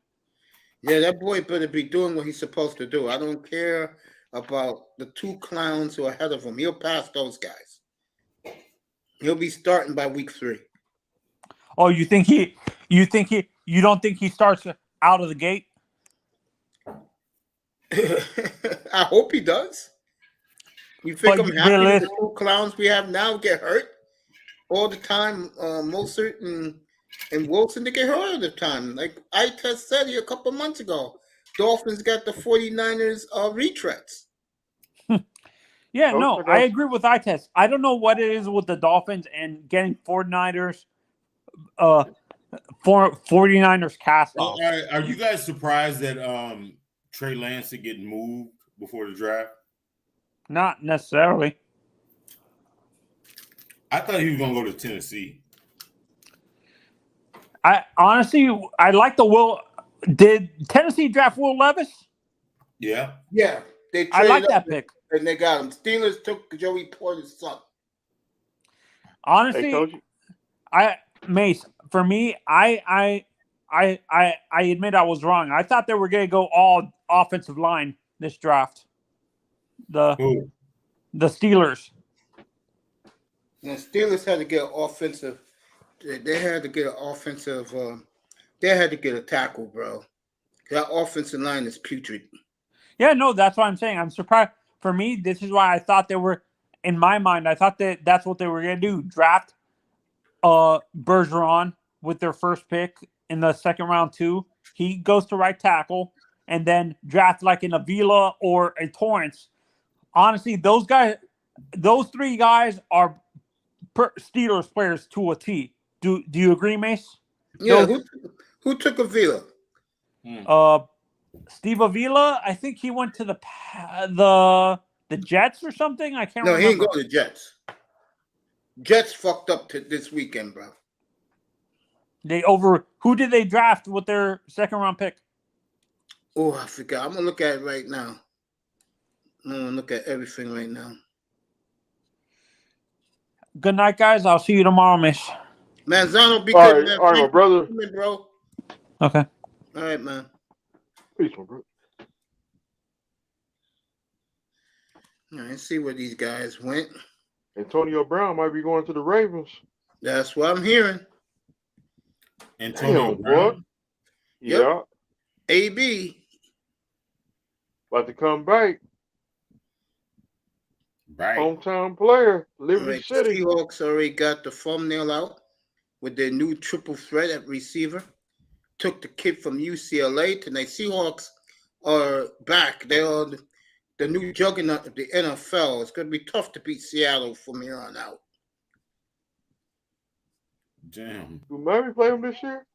Yeah, that boy better be doing what he's supposed to do. I don't care about the 2 clowns who are ahead of him. He'll pass those guys. He'll be starting by week 3. Oh, you don't think he starts out of the gate? I hope he does. You think I'm happy the 2 clowns we have now get hurt all the time? Mostert and Wilson, to get hurt all the time. Like I just said here a couple months ago, Dolphins got the 49ers retreads. Yeah, Coach, no, I I got agree with eye test. I don't know what it is with the Dolphins and getting 49ers, 49ers cast Well, off. are you guys surprised that Trey Lance is getting moved before the draft? Not necessarily. I thought he was going to go to Tennessee. I honestly, I like the Will. Did Tennessee draft Will Levis? Yeah. Yeah, they I traded like up that pick. and they got him. Steelers took Joey Porter's son. Hey, Honestly, Coach. Mace, for me, I admit I was wrong. I thought they were going to go all offensive line this draft. Who? The Steelers. And the Steelers had to get offensive. They had to get an offensive. They had to get a tackle, bro. That offensive line is putrid. Yeah, no, that's what I'm saying. I'm surprised. For me, this is why I thought they were. In my mind, I thought that's what they were going to do. Draft Bergeron with their first pick in the second round too. He goes to right tackle, and then draft like an Avila or a Torrance. Honestly, those three guys are Steelers players to a T. Do you agree, Mace? Yeah, who took Avila? Steve Avila. I think he went to the Jets or something. I can't remember. No, he ain't going to the Jets. Jets fucked up this weekend, bro. Who did they draft with their second round pick? Oh, I forgot. I'm gonna look at it right now. I'm gonna look at everything right now. Good night, guys. I'll see you tomorrow, Miss. Manzano, be All good, right, man. all right, my brother. Bro. Okay. All right, man. Peace, my brother. All right, see where these guys went. Antonio Brown might be going to the Ravens. That's what I'm hearing. Antonio Damn, Brown. what? Yeah, AB. about to come back. Right. Hometown player, All Liberty right, the City. Seahawks already got the thumbnail out with their new triple threat at receiver. Took the kid from UCLA. Tonight, Seahawks are back. They are the new juggernaut of the NFL. It's going to be tough to beat Seattle from here on out. Damn. Do Miami play him this year?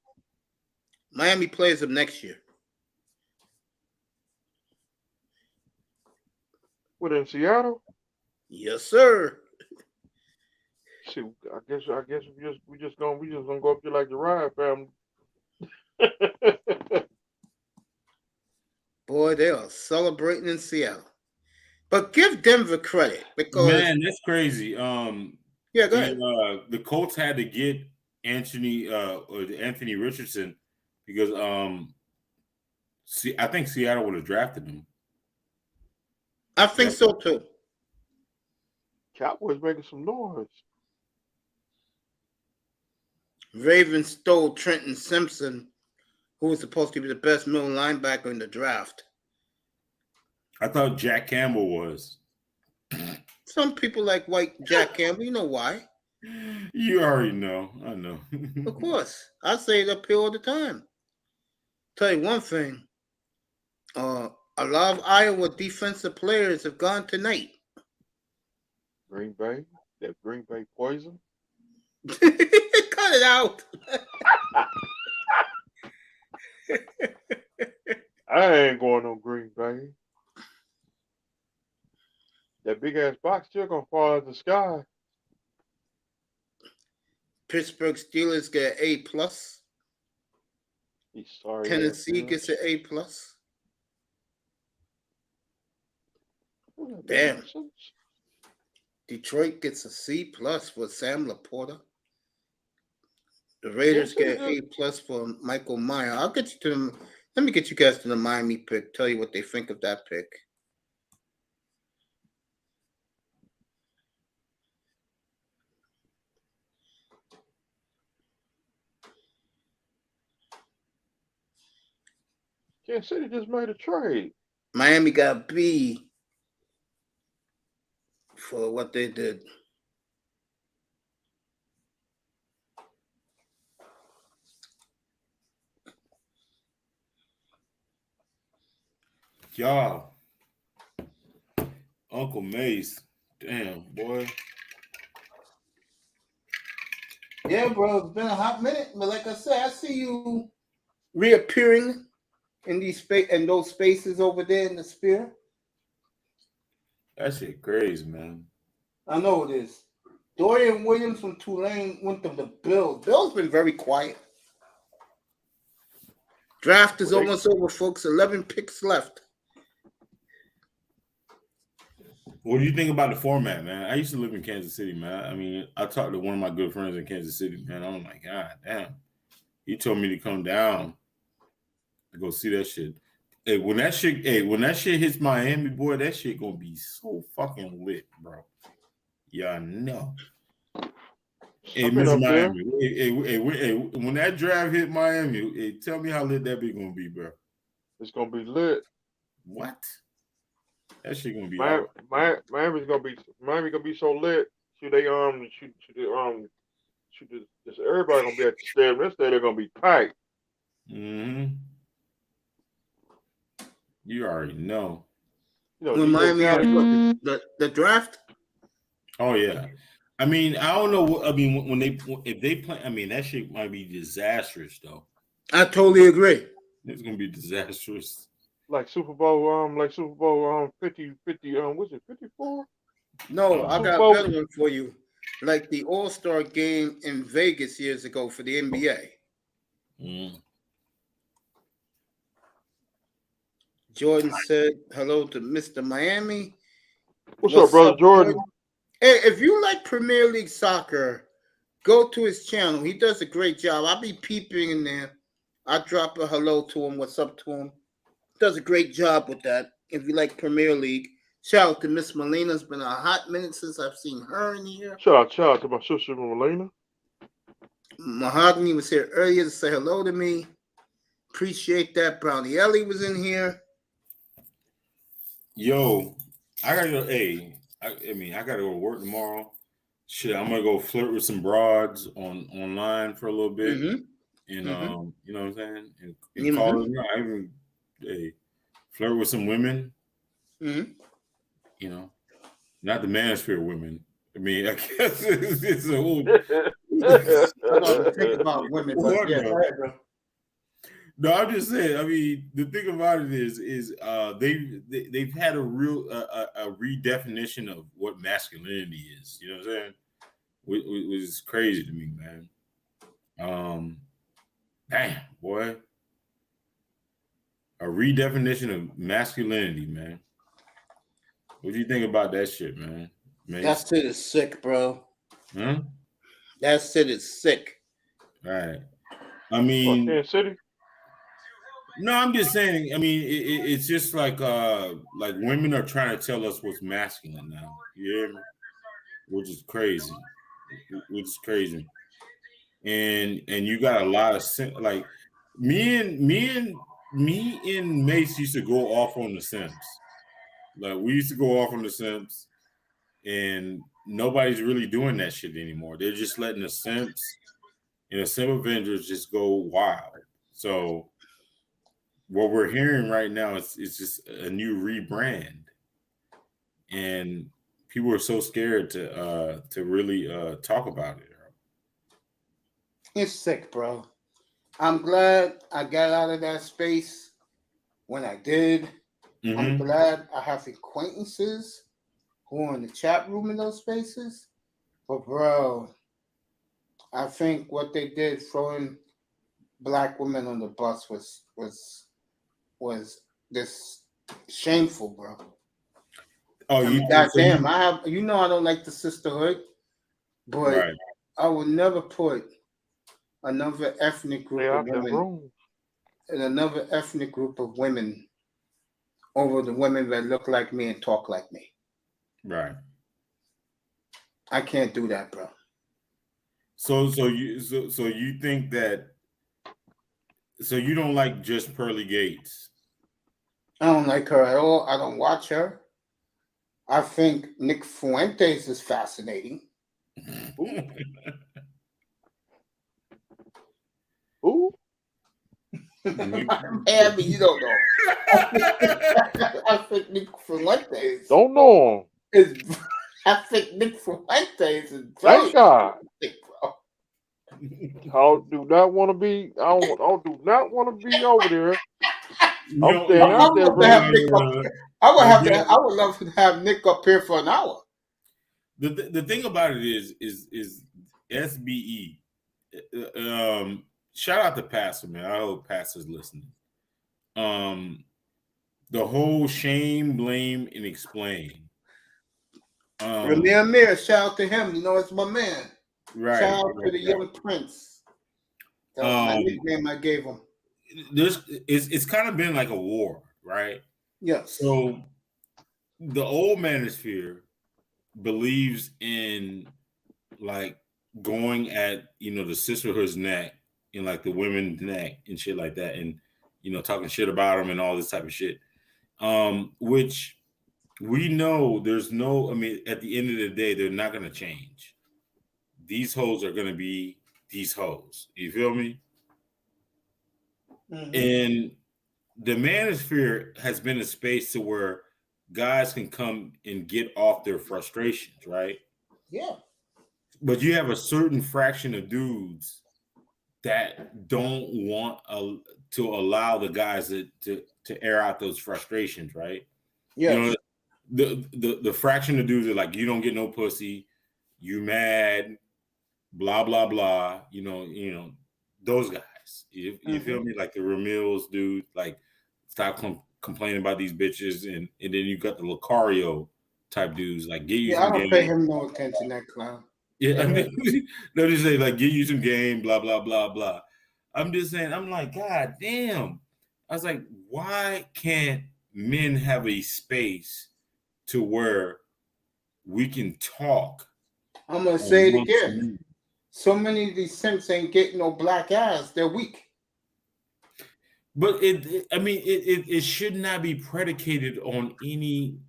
Miami plays them next year. What, in Seattle? Yes, sir. See, I guess we just gonna go up there like the Ryan family. Boy, they are celebrating in Seattle. But give Denver credit because Man, that's crazy. yeah, go ahead. The Colts had to get Anthony Richardson because I think Seattle would have drafted him. I think so too. Cowboys making some noise. Ravens stole Trenton Simpson, who was supposed to be the best middle linebacker in the draft. I thought Jack Campbell was. Some people like white Jack Campbell. You know why? You already know. I know. Of course. I say it up here all the time. Tell you one thing. A lot of Iowa defensive players have gone tonight. Green Bay, that Green Bay poison. Cut it out. I ain't going on Green Bay. That big ass box still gonna fall out of the sky. Pittsburgh Steelers get an A+. He's sorry. Tennessee gets an A+. Damn. Detroit gets a C+ for Sam Laporta. The Raiders get an A+ for Michael Meyer. I'll get you to them. Let me get you guys to the Miami pick. Tell you what they think of that pick. Kansas City just made a trade. Miami got B for what they did. Y'all, Uncle Mace Damn, boy. Yeah, bro, it's been a hot minute, but like I said, I see you reappearing in those spaces over there in the Spear. That shit crazy, man. I know it is. Dorian Williams from Tulane went to the Bills. Bills been very quiet. Draft is almost over, folks. 11 picks left. What do you think about the format, man? I used to live in Kansas City, man. I mean, I talked to one of my good friends in Kansas City, man. I'm like, God damn. He told me to come down to go see that shit. Hey, when that shit hits Miami, boy, that shit gonna be so fucking lit, bro. Yeah, no. Hey, Mr. Miami. Hey, when that draft hit Miami, hey, tell me how lit that be gonna be, bro. It's gonna be lit. What? That shit gonna be Miami's gonna be so lit. Everybody gonna be at the stadium. This stadium gonna be tight. Mm-hmm. You already know. When Miami had the draft. Oh yeah. I mean, I don't know. I mean, if they play, I mean, that shit might be disastrous, though. I totally agree. It's gonna be disastrous. Like Super Bowl 50, what's it, 54? No, I got a better one for you. Like the All-Star game in Vegas years ago for the NBA. Mm. Jordan said hello to Mr. Miami. What's up, brother Jordan? Hey, if you like Premier League soccer, go to his channel. He does a great job. I'll be peeping in there. I drop a hello to him. What's up to him? Does a great job with that. If you like Premier League, shout out to Miss Melina. It's been a hot minute since I've seen her in here. Shout out to my sister Melina. Mahogany was here earlier to say hello to me. Appreciate that. Brownie Ellie was in here. Yo, I gotta go. Hey, I gotta go to work tomorrow. Shit, I'm gonna go flirt with some broads online for a little bit, and you know what I'm saying, and call them. I even flirt with some women. You know, not the manosphere women. I mean, I guess it's a whole. I don't think about women, but yeah, go ahead, bro. No, I'm just saying. I mean, the thing about it is they've had a real a redefinition of what masculinity is. You know what I'm saying? Which is crazy to me, man. Damn, boy, a redefinition of masculinity, man. What do you think about that shit, man? That shit is sick, bro. Huh? That shit is sick. Right. I mean, Kansas City. No, I'm just saying. I mean, it's just like women are trying to tell us what's masculine now. You hear me? Which is crazy. And you got a lot of like me and Mace used to go off on the Sims. Like we used to go off on the Sims, and nobody's really doing that shit anymore. They're just letting the Sims and the Sim Avengers just go wild. So what we're hearing right now is just a new rebrand, and people are so scared to really talk about it. It's sick, bro. I'm glad I got out of that space when I did. I'm glad I have acquaintances who are in the chat room in those spaces. But bro, I think what they did throwing black women on the bus was this shameful, bro. Oh, goddamn! I don't like the sisterhood, but right. I would never put another ethnic group of women and another ethnic group of women over the women that look like me and talk like me. Right. I can't do that, bro. So you think that? So you don't like just Pearly Gates? I don't like her at all. I don't watch her. I think Nick Fuentes is fascinating. Who? I mean, you don't know. I think Nick Fuentes. Don't know him. I think Nick Fuente is a Thank God. bro. I do not want to be. I do not want to be over there. I'm staying I out would there, love to have bro. Nick up. I would love to have Nick up here for an hour. The thing about it is SBE. Shout out to Pastor, man. I hope Pastor's listening. The whole shame, blame, and explain. Ramir, shout out to him. You know, it's my man. Right. Shout out to the young prince. That was my nickname I gave him. It's kind of been like a war, right? Yes. So the old manosphere believes in like going at the sisterhood's neck and like the women's neck and shit like that, and talking shit about them and all this type of shit. Which we know there's no. I mean, at the end of the day, they're not going to change. These hoes are going to be these hoes. You feel me? Mm-hmm. And the manosphere has been a space to where guys can come and get off their frustrations, right? Yeah. But you have a certain fraction of dudes that don't want to allow the guys to air out those frustrations, right? Yeah. The fraction of dudes are like, you don't get no pussy, you mad, blah blah blah. Those guys. You feel me? Like the Ramils dude, like stop complaining about these bitches, and then you got the Lucario type dudes, like get you. Yeah, I don't pay him no attention, that clown. Yeah, I mean, they'll just say like get you some game, blah blah blah blah. I'm just saying, I'm like, God damn. I was like, why can't men have a space to where we can talk? I'm gonna say it again. So many of these simps ain't getting no black ass. They're weak. But it should not be predicated on any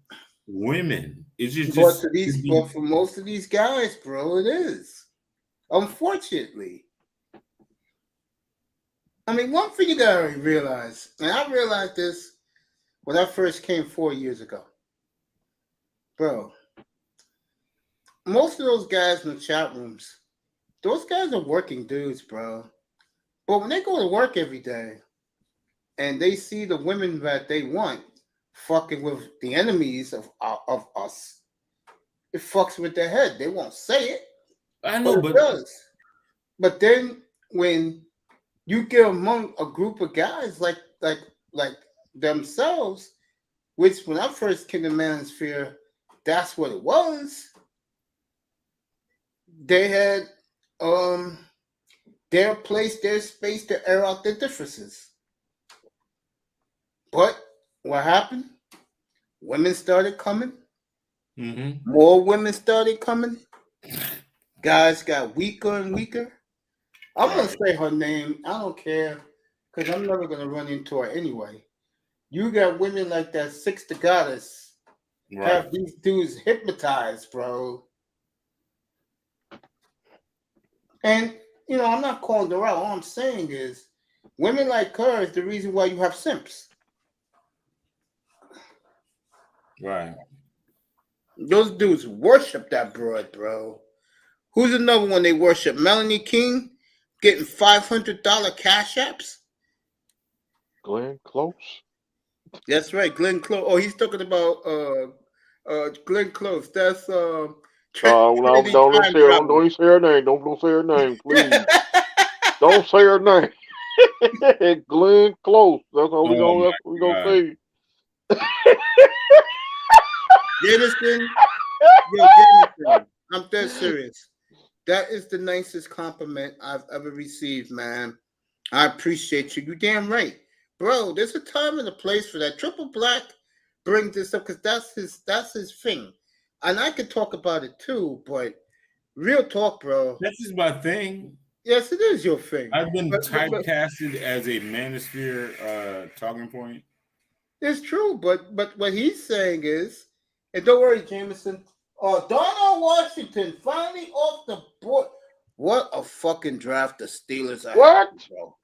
women. It's just but for most of these guys, bro, it is. Unfortunately. I mean, one thing you gotta realize, and I realized this when I first came 4 years ago. Bro, most of those guys in the chat rooms, those guys are working dudes, bro. But when they go to work every day and they see the women that they want fucking with the enemies of us, it fucks with their head. They won't say it. I know, but it does. But then when you get among a group of guys like themselves, which when I first came to Manosphere, that's what it was. They had their place, their space to air out their differences. But what happened? Women started coming. Mm-hmm. More women started coming. Guys got weaker and weaker. I'm going to say her name. I don't care because I'm never going to run into her anyway. You got women like that Six the Goddess have these dudes hypnotized, bro. And, I'm not calling her out. All I'm saying is women like her is the reason why you have simps. Right. Those dudes worship that broad, bro. Who's another one they worship? Melanie King getting $500 cash apps? Glenn Close. That's right, Glenn Close. Oh, he's talking about Glenn Close. That's don't say her name. Don't say her name, please. Don't say her name. Glenn Close. That's all we gonna say. Jameson, I'm dead serious. That is the nicest compliment I've ever received, man. I appreciate you. You damn right. Bro, there's a time and a place for that. Triple Black brings this up because that's his thing. And I could talk about it too, but real talk, bro. That's just my thing. Yes, it is your thing. I've been typecasted as a manosphere talking point. It's true, but what he's saying is, and don't worry, Jameson. Darnell Washington finally off the board. What a fucking draft the Steelers are having, bro.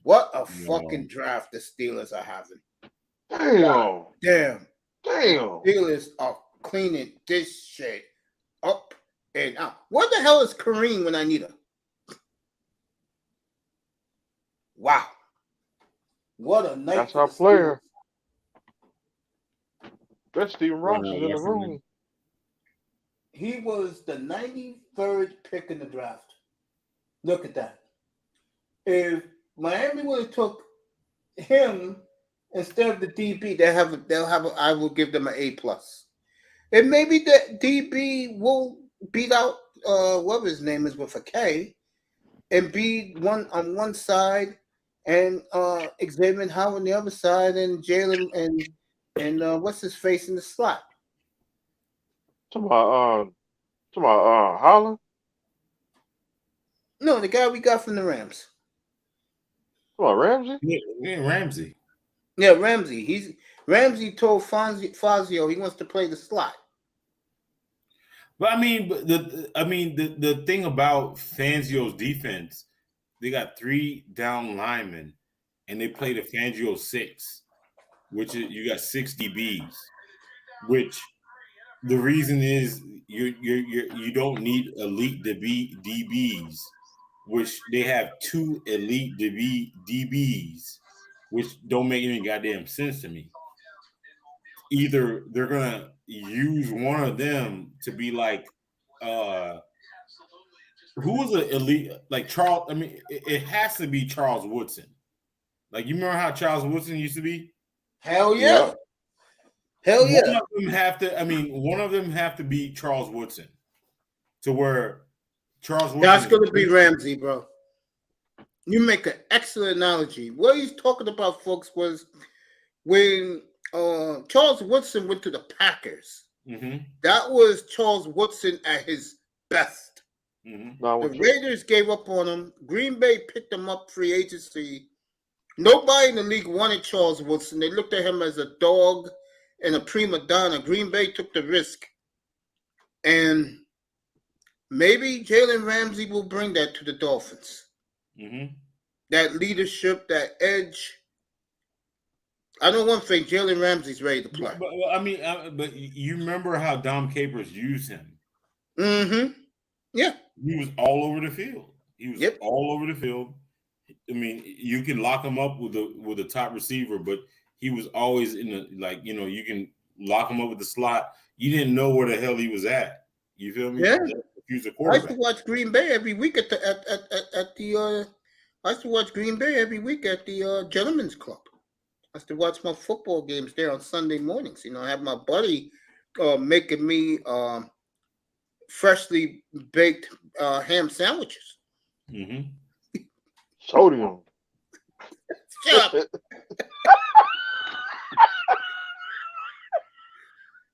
What a fucking draft the Steelers are having. Damn. Steelers are cleaning this shit up and out. What the hell is Kareem when I need her? Wow. What a night. That's our player. That's Steven Ross is in the room. He was the 93rd pick in the draft. Look at that. If Miami would have took him instead of the DB, I will give them an A+. And maybe the DB will beat out whatever his name is with a K and be one on one side and Xavier Howard on the other side and Jalen and what's his face in the slot. Talking about Holland? No, the guy we got from the Rams. Talking about Ramsey? Yeah, Ramsey. Yeah, Ramsey. Ramsey told Fazio he wants to play the slot. But the thing about Fangio's defense, they got 3 down linemen, and they played a Fangio 6, which is you got 6 DBs. Which the reason is you don't need elite DBs, which they have 2 elite DBs, which don't make any goddamn sense to me. Either they're gonna use one of them to be like who was an elite like Charles? I mean, it has to be Charles Woodson. Like, you remember how Charles Woodson used to be? Hell yeah. Hell yeah. One of them have to be Charles Woodson. To where Charles Woodson. That's gonna be Ramsey, bro. You make an excellent analogy. What he's talking about, folks, was when Charles Woodson went to the Packers. Mm-hmm. That was Charles Woodson at his best. Mm-hmm. The Raiders gave up on him. Green Bay picked him up free agency. Nobody in the league wanted Charles Woodson. They looked at him as a dog and a prima donna. Green Bay took the risk. And maybe Jalen Ramsey will bring that to the Dolphins. Mm-hmm. That leadership, that edge. I know one thing, Jalen Ramsey's ready to play. But you remember how Dom Capers used him? Mm-hmm. Yeah. He was all over the field. All over the field. I mean, you can lock him up with a top receiver, but he was always in the you can lock him up with the slot. You didn't know where the hell he was at. You feel me? Yeah. He was a I quarterback. used to watch Green Bay every week at the Gentlemen's Club. I used to watch my football games there on Sunday mornings. I have my buddy making me freshly baked ham sandwiches. Mm-hmm. Sodium. Shut up.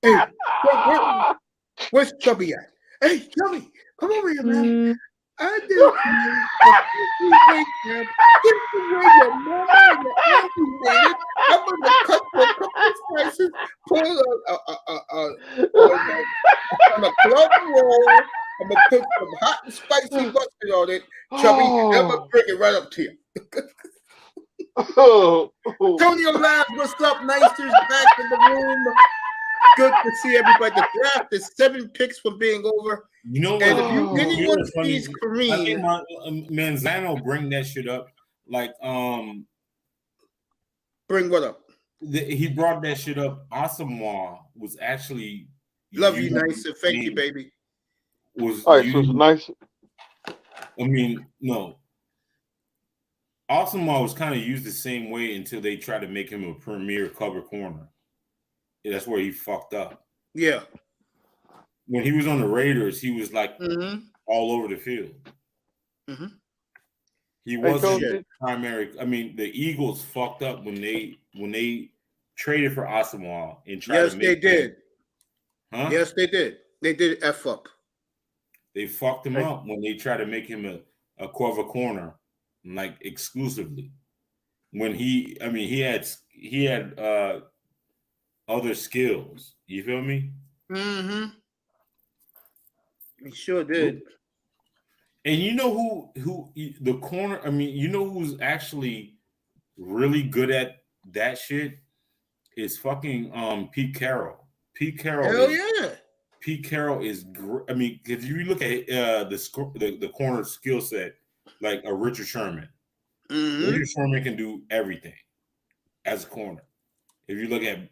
Hey, where's Chubby at? Hey, Chubby, come over here, man. I did your mama and your auntie made it. I'm gonna cut you a couple of slices, put on a club roll. I'm gonna put some hot and spicy mustard on it, Chubby, and I'm gonna bring it right up to you. Antonio Labs, what's up? Nicers back in the room. Good to see everybody. The draft is 7 picks from being over. You know what? And if anyone sees Kareem, I think Manzano bring that shit up. Like, bring what up? He brought that shit up. Asamoah was actually love you, nice. Thank you, baby. Was all right, so it's nice. I mean, no. Asamoah was kind of used the same way until they tried to make him a premier cover corner. That's where he fucked up. Yeah. When he was on the Raiders, he was like all over the field. Mm-hmm. He wasn't primary. I mean, the Eagles fucked up when they traded for Asamoah and tried to make they did. Huh? Yes, they did. They did F up. They fucked him up when they tried to make him a cover corner, like exclusively. When he had other skills. You feel me? Mm-hmm. He sure did. And you know who the corner, who's actually really good at that shit is fucking Pete Carroll. Pete Carroll. Hell yeah. Pete Carroll is great. I mean, if you look at the corner skill set, like a Richard Sherman, Richard Sherman can do everything as a corner. If you look at,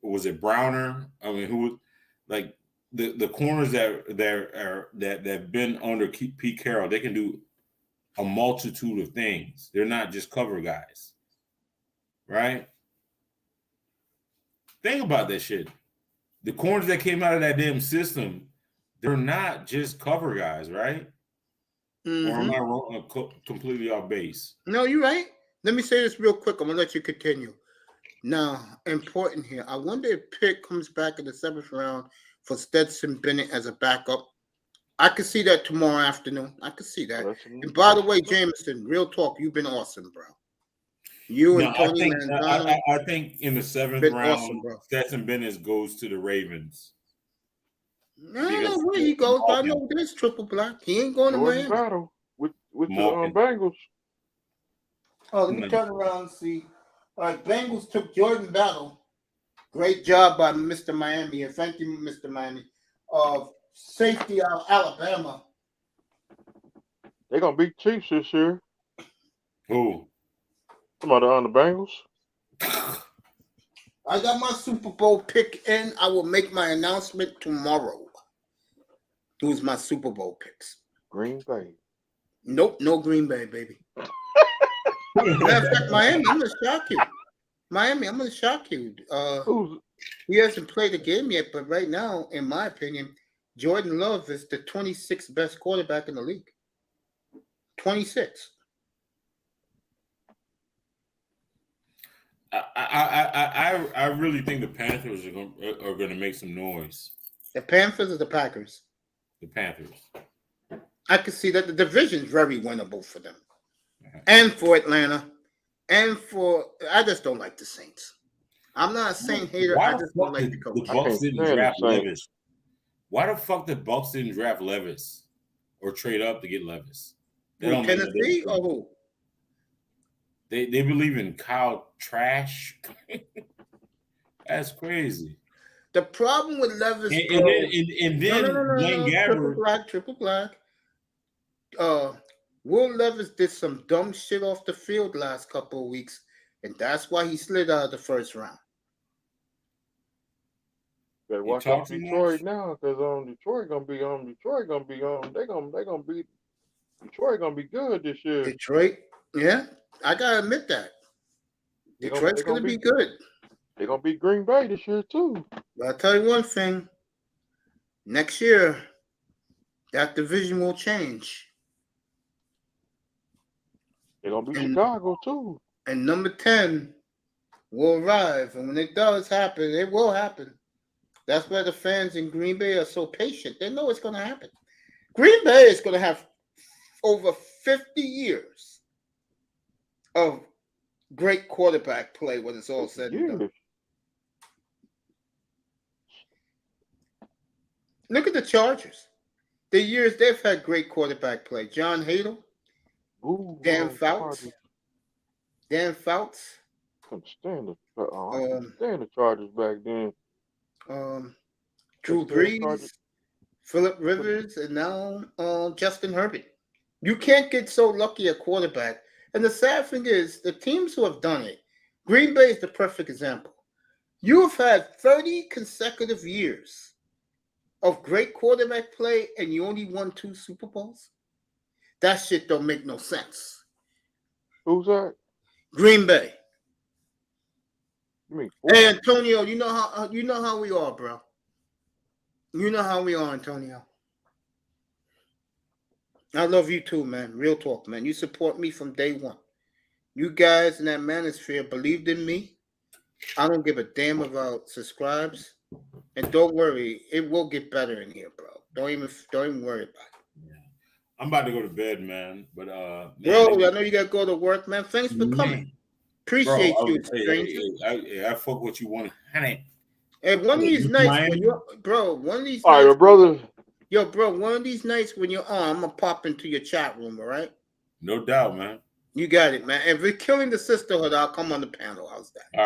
was it Browner? I mean, who like the corners that have been under Pete Carroll, they can do a multitude of things. They're not just cover guys, right? Think about that shit. The corners that came out of that damn system, they're not just cover guys, right? Or am I wrong, completely off base? No, you're right. Let me say this real quick. I'm gonna let you continue. Now, important here. I wonder if Pitt comes back in the 7th round for Stetson Bennett as a backup. I could see that tomorrow afternoon. I could see that. And by the way, Jameson, real talk, you've been awesome, bro. You and Tony Manzano. I think in the 7th round, awesome, Stetson Bennett goes to the Ravens. I don't know where he goes, but I know this triple block. He ain't going to Miami. Battle with the Bengals. Oh, let me turn around and see. All right, Bengals took Jordan Battle. Great job by Mr. Miami, and thank you, Mr. Miami. Safety out of Alabama. They're gonna beat Chiefs this year. Who? Somebody on the Bengals. I got my Super Bowl pick in. I will make my announcement tomorrow. Who's my Super Bowl picks? Green Bay. Nope, no Green Bay, baby. Matter of fact, Miami, I'm gonna shock you. Miami, I'm gonna shock you. He hasn't played the game yet, but right now, in my opinion, Jordan Love is the 26th best quarterback in the league. 26. I really think the Panthers are going to make some noise. The Panthers or the Packers? The Panthers. I can see that the division is very winnable for them, and for Atlanta, and for I just don't like the Saints. I'm not a Saint hater. I just don't like the coach. The Bucs didn't draft Levis. Why the fuck the Bucs didn't draft Levis or trade up to get Levis? They don't Tennessee or who? They believe in Kyle Trash. That's crazy. The problem with Levis, and then Blaine Gabbert, triple black. Will Levis did some dumb shit off the field last couple of weeks, and that's why he slid out of the first round. Better watch out for Detroit now, because Detroit gonna be good this year. Detroit, yeah, I gotta admit that. Detroit's gonna be good. They're gonna beat Green Bay this year too. But I'll tell you one thing. Next year, that division will change. They're gonna beat Chicago too. And number 10 will arrive. And when it does happen, it will happen. That's why the fans in Green Bay are so patient. They know it's going to happen. Green Bay is going to have over 50 years of great quarterback play when it's all said and done. Look at the Chargers. The years they've had great quarterback play. John Hadle, Dan Fouts. Dan Fouts. Couldn't stand the Chargers back then. Drew Brees, Phillip Rivers, and now Justin Herbert. You can't get so lucky at quarterback. And the sad thing is, the teams who have done it, Green Bay is the perfect example. You have had 30 consecutive years of great quarterback play, and you only won 2 Super Bowls? That shit don't make no sense. Who's that? Green Bay. You mean hey, Antonio, you know how we are, bro. You know how we are, Antonio. I love you too, man. Real talk, man. You support me from day one. You guys in that manosphere believed in me. I don't give a damn about subscribes. And don't worry, it will get better in here, bro. Don't even worry about it. Yeah. I'm about to go to bed, man. But bro, I know you gotta go to work, man. Thanks for coming. Appreciate you, stranger. I fuck what you want, honey. Hey, one of these nights when you're, bro, one of these all nights, right, brother. Yo, bro, one of these nights when you're on, I'm gonna pop into your chat room, all right? No doubt, man. You got it, man. If we're killing the sisterhood, I'll come on the panel. How's that? All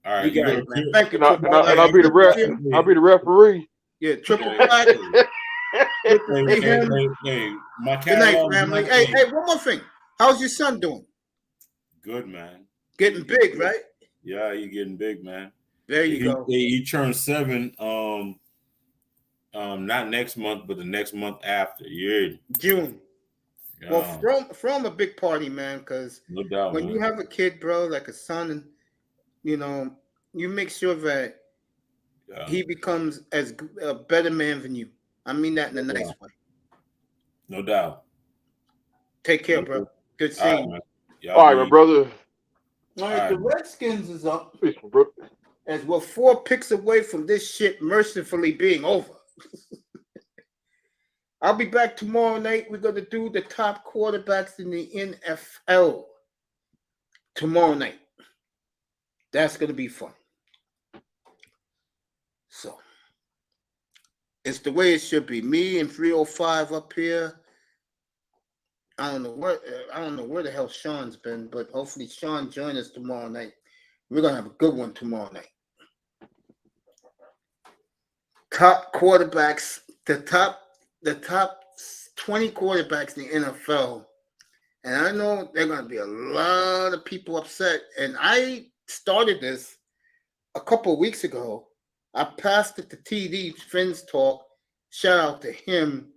right. You got it, man. Thank you. And I'll be the ref. I'll be the referee. Yeah, triple platinum. Hey, my Good night, catalog. family. Hey, one more thing. How's your son doing? Good, man. Getting big, right? Yeah, you're getting big, man. There you go. He turned 7. Not next month, but the next month after. Yeah. June. Yeah. Well, from a big party, man, because no doubt, when man. you have a kid, bro, like a son, and you make sure that he becomes as a better man than you. I mean that in a nice way. No doubt. Take care, bro. Good seeing you. All right, my brother. All right, the Redskins is up. Peace, bro. As we're 4 picks away from this shit mercifully being over. I'll be back tomorrow night. We're going to do the top quarterbacks in the NFL tomorrow night. That's going to be fun. So, it's the way it should be. Me and 305 up here. I don't know where the hell Shawn's been, but hopefully Shawn join us tomorrow night. We're going to have a good one tomorrow night. Top quarterbacks, the top 20 quarterbacks in the NFL. And I know there are going to be a lot of people upset. And I started this a couple of weeks ago. I passed it to TD, Phins Talk. Shout out to him.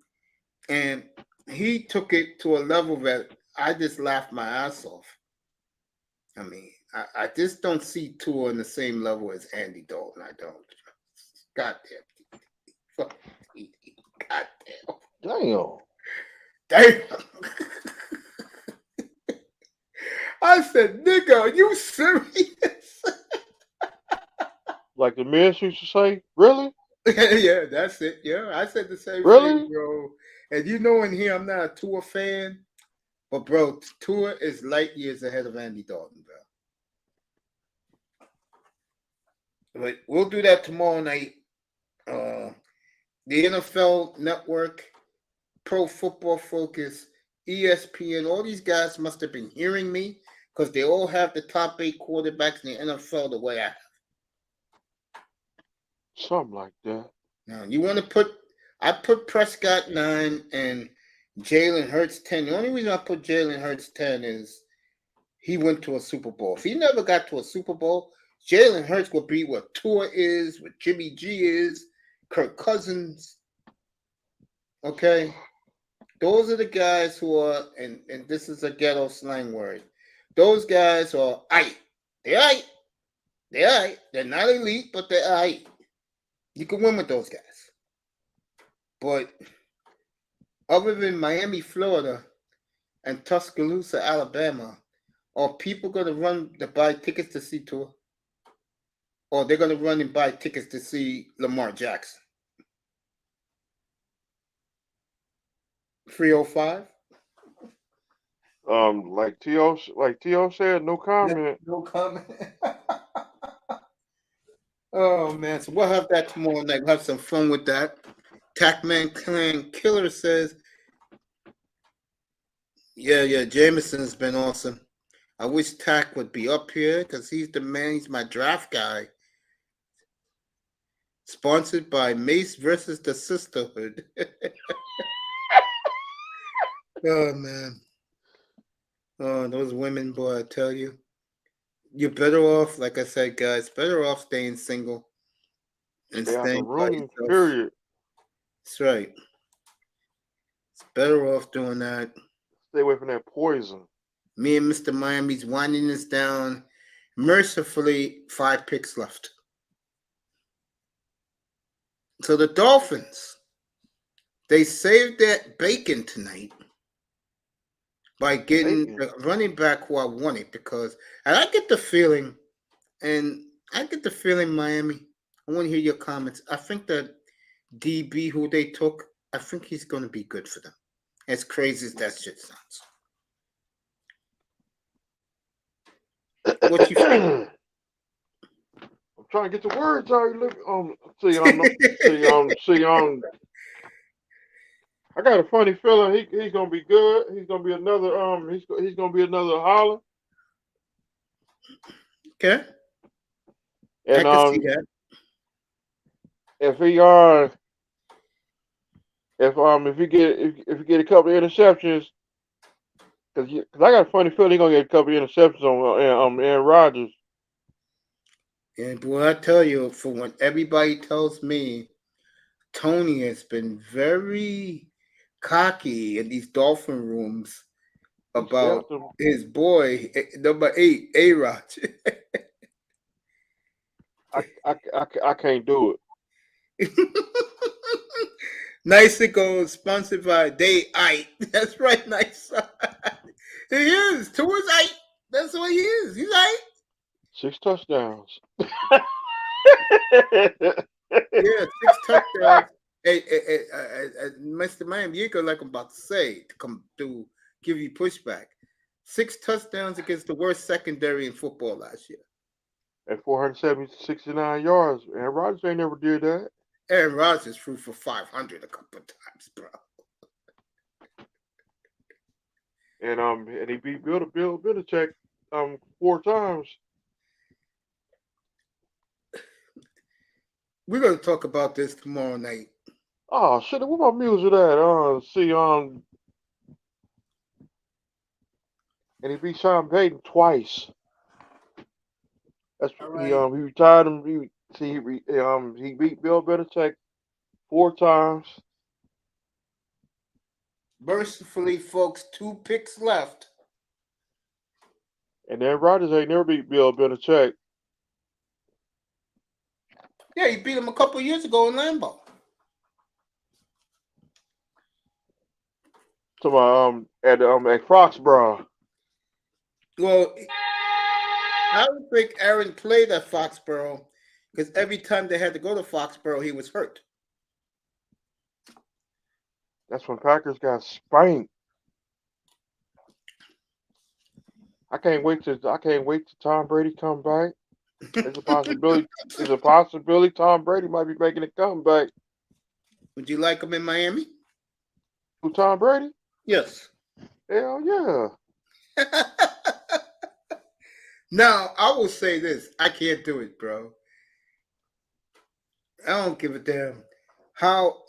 And he took it to a level that I just laughed my ass off. I mean, I just don't see Tua on the same level as Andy Dalton. I don't. Goddamn. Fuck TD. Goddamn. Damn. I said, nigga, are you serious? Like the men used to say, really? Yeah, that's it. Yeah, I said the same thing, bro. And you know in here, I'm not a Tua fan. But, bro, Tua is light years ahead of Andy Dalton, bro. But we'll do that tomorrow night. The NFL Network, Pro Football Focus, ESPN, all these guys must have been hearing me because they all have the top 8 quarterbacks in the NFL the way I have. Something like that. Now, you want to I put Prescott 9 and Jalen Hurts 10. The only reason I put Jalen Hurts 10 is he went to a Super Bowl. If he never got to a Super Bowl, Jalen Hurts will be what Tua is, what Jimmy G is, Kirk Cousins. Okay? Those are the guys who are, and this is a ghetto slang word, those guys are aight. They're aight. They're aight. They're not elite, but they're aight. You can win with those guys. But other than Miami, Florida, and Tuscaloosa, Alabama, are people going to run to buy tickets to see Tua? Or they're going to run and buy tickets to see Lamar Jackson? 305? Like T.O. said, no comment. No comment. Oh, man. So we'll have that tomorrow night. We'll have some fun with that. Tackman Clan Killer says, yeah, Jameson's been awesome. I wish Tack would be up here because he's the man. He's my draft guy. Sponsored by Mace versus the Sisterhood. Oh, man. Oh, those women, boy, I tell you. You're better off, like I said, guys, better off staying single and staying by yourself. Period. That's right. It's better off doing that. Stay away from that poison. Me and Mr. Miami's winding this down. Mercifully, 5 picks left. So the Dolphins, they saved that bacon tonight by getting a running back who I wanted because, and I get the feeling, Miami, I want to hear your comments. I think that DB who they took, I think he's going to be good for them. As crazy as that shit sounds. What you think? I'm trying to get the words out. I got a funny feeling he's gonna be good. He's gonna be another he's gonna be another holler. Okay. And I can see that. if he if you get a couple of interceptions, because I got a funny feeling he's gonna get a couple of interceptions on Aaron Rodgers. And boy, I tell you, from what everybody tells me, Tony has been very cocky in these Dolphin rooms about his boy, number 8, A-Rod. I can't do it. Nice to go, sponsored by Day Ike. That's right, nice. He is. Towards Ike. That's what he is. He's Ike. 6 touchdowns. Yeah, 6 touchdowns. Hey, Mr. Miami, you like I'm about to say, to come to give you pushback. 6 touchdowns against the worst secondary in football last year. At 469 yards. Aaron Rodgers ain't never did that. Aaron Rodgers threw for 500 a couple of times, bro. And he beat Bill Belichick 4 times. We're gonna talk about this tomorrow night. Oh shit! What my music at? And he beat Sean Payton twice. That's right. He retired him. He beat Bill Belichick 4 times. Mercifully, folks, 2 picks left. And then Rodgers ain't never beat Bill Belichick. Yeah, he beat him a couple of years ago in Lambeau. So at Foxborough. Well, I don't think Aaron played at Foxborough because every time they had to go to Foxborough, he was hurt. That's when Packers got spanked. I can't wait till Tom Brady come back. There's a possibility. Tom Brady might be making a comeback. Would you like him in Miami? Who, Tom Brady? Yes. Hell yeah. Now, I will say this. I can't do it, bro. I don't give a damn how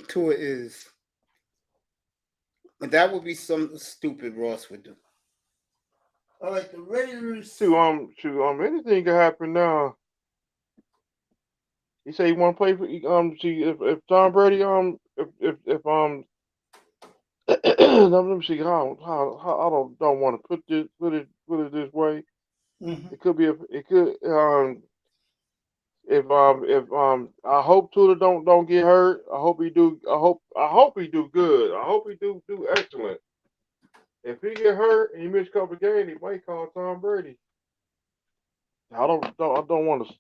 Tua is. But that would be something stupid Ross would do. All right, the Raiders. Anything can happen now. He said he want to play for if Tom Brady if let me see how I don't want to put it this way. Mm-hmm. It could be if I hope Tua don't get hurt. I hope he do good. I hope he do excellent. If he get hurt and he miss a couple of games, he might call Tom Brady. I don't want to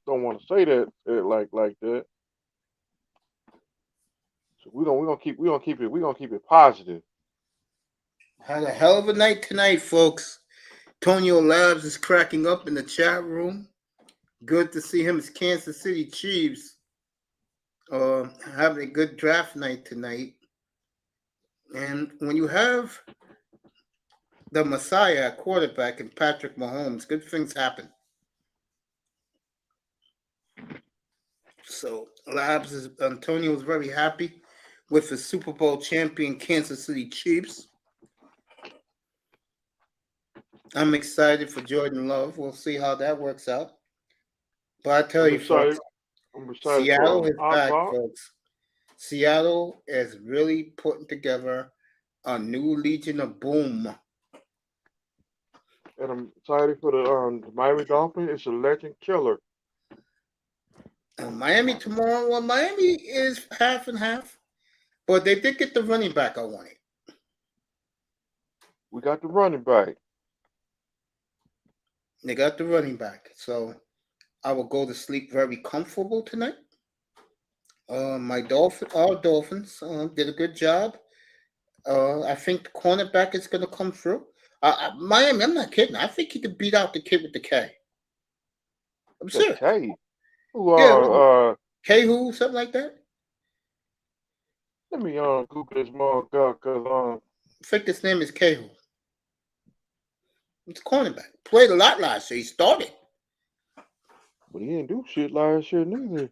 say that like that. So we're gonna keep it positive. Had a hell of a night tonight, folks. Tonio Labs is cracking up in the chat room. Good to see him as Kansas City Chiefs having a good draft night tonight. And when you have the Messiah at quarterback and Patrick Mahomes, good things happen. So Antonio is very happy with the Super Bowl champion Kansas City Chiefs. I'm excited for Jordan Love. We'll see how that works out. But I tell you, folks, Seattle is back, folks. Seattle is really putting together a new Legion of Boom. And I'm excited for the Miami Dolphins. It's a legend killer. Miami tomorrow. Well, Miami is half and half, but they did get the running back I wanted. We got the running back. They got the running back, so I will go to sleep very comfortable tonight. Our Dolphins did a good job. I think the cornerback is going to come through. Miami, I'm not kidding. I think he could beat out the kid with the K. I'm serious. K? K who? Something like that? Let me Google this motherfucker, because I think his name is K who. It's cornerback. Played a lot last year. He started. But he didn't do shit last year neither.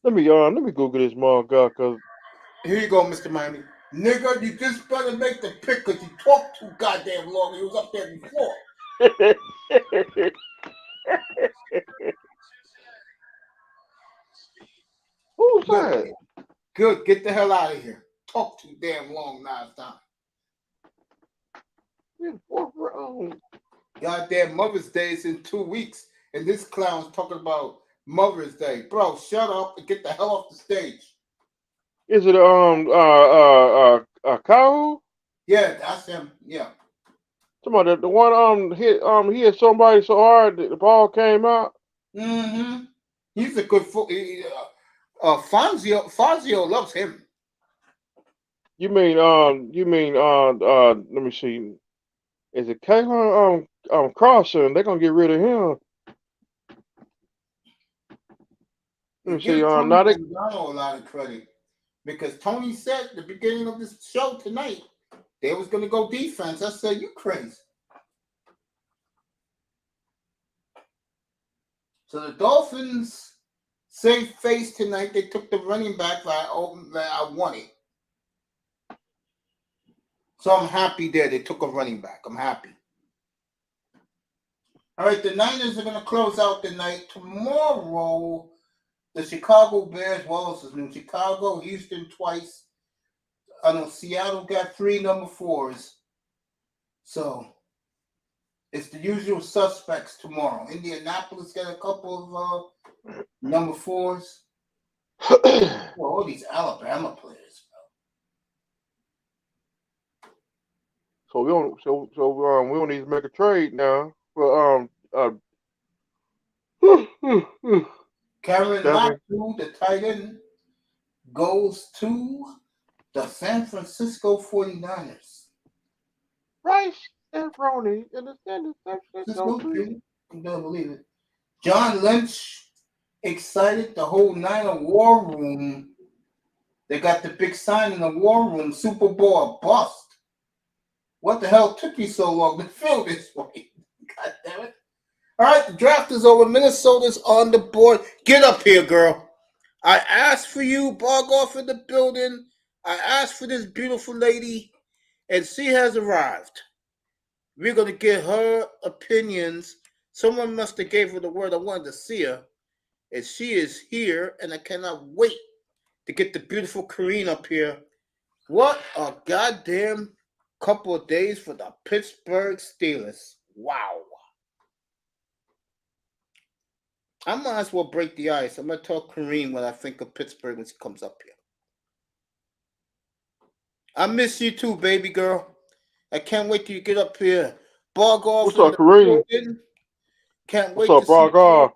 Let me Google this motherfucker, because Here you go, Mr. Miami. Nigga, you just better make the pick because you talked too goddamn long. He was up there before. Who's that? Good. Get the hell out of here. Talk too damn long now it's time. Goddamn Mother's Day is in 2 weeks, and this clown's talking about Mother's Day. Bro, shut up and get the hell off the stage. Is it Kyle? Yeah, that's him. Yeah. Somebody the one hit hit somebody so hard that the ball came out. Mm-hmm. He's a good Fazio loves him. You mean let me see. Is it Kalen Carson? They're gonna get rid of him. Let me see. Give Tony Now they Lozano a lot of credit because Tony said at the beginning of this show tonight they was gonna go defense. I said, you crazy. So the Dolphins saved face tonight. They took the running back that I wanted. So I'm happy there. They took a running back. I'm happy. All right, the Niners are going to close out the night. Tomorrow, the Chicago Bears, well, this is New Chicago, Houston twice. I know Seattle got 3 number 4s. So it's the usual suspects tomorrow. Indianapolis got a couple of number 4s. Well, all these Alabama players. So we don't need to make a trade now. But Karen Latu, the tight end, goes to the San Francisco 49ers. Rice and Ronnie in the San Francisco Tree. You don't believe it. John Lynch excited the whole Niner war room. They got the big sign in the war room, Super Bowl bust. What the hell took you so long to feel this way? God damn it. All right, the draft is over. Minnesota's on the board. Get up here, girl. I asked for you, Bargoff in the building. I asked for this beautiful lady, and she has arrived. We're going to get her opinions. Someone must have gave her the word. I wanted to see her. And she is here, and I cannot wait to get the beautiful Kareen up here. What a goddamn couple of days for the Pittsburgh Steelers. Wow. I might as well break the ice. I'm going to tell Kareem what I think of Pittsburgh when she comes up here. I miss you too, baby girl. I can't wait till you get up here. Bargoff. What's up, Kareem? Can't wait What's up, Bargoff?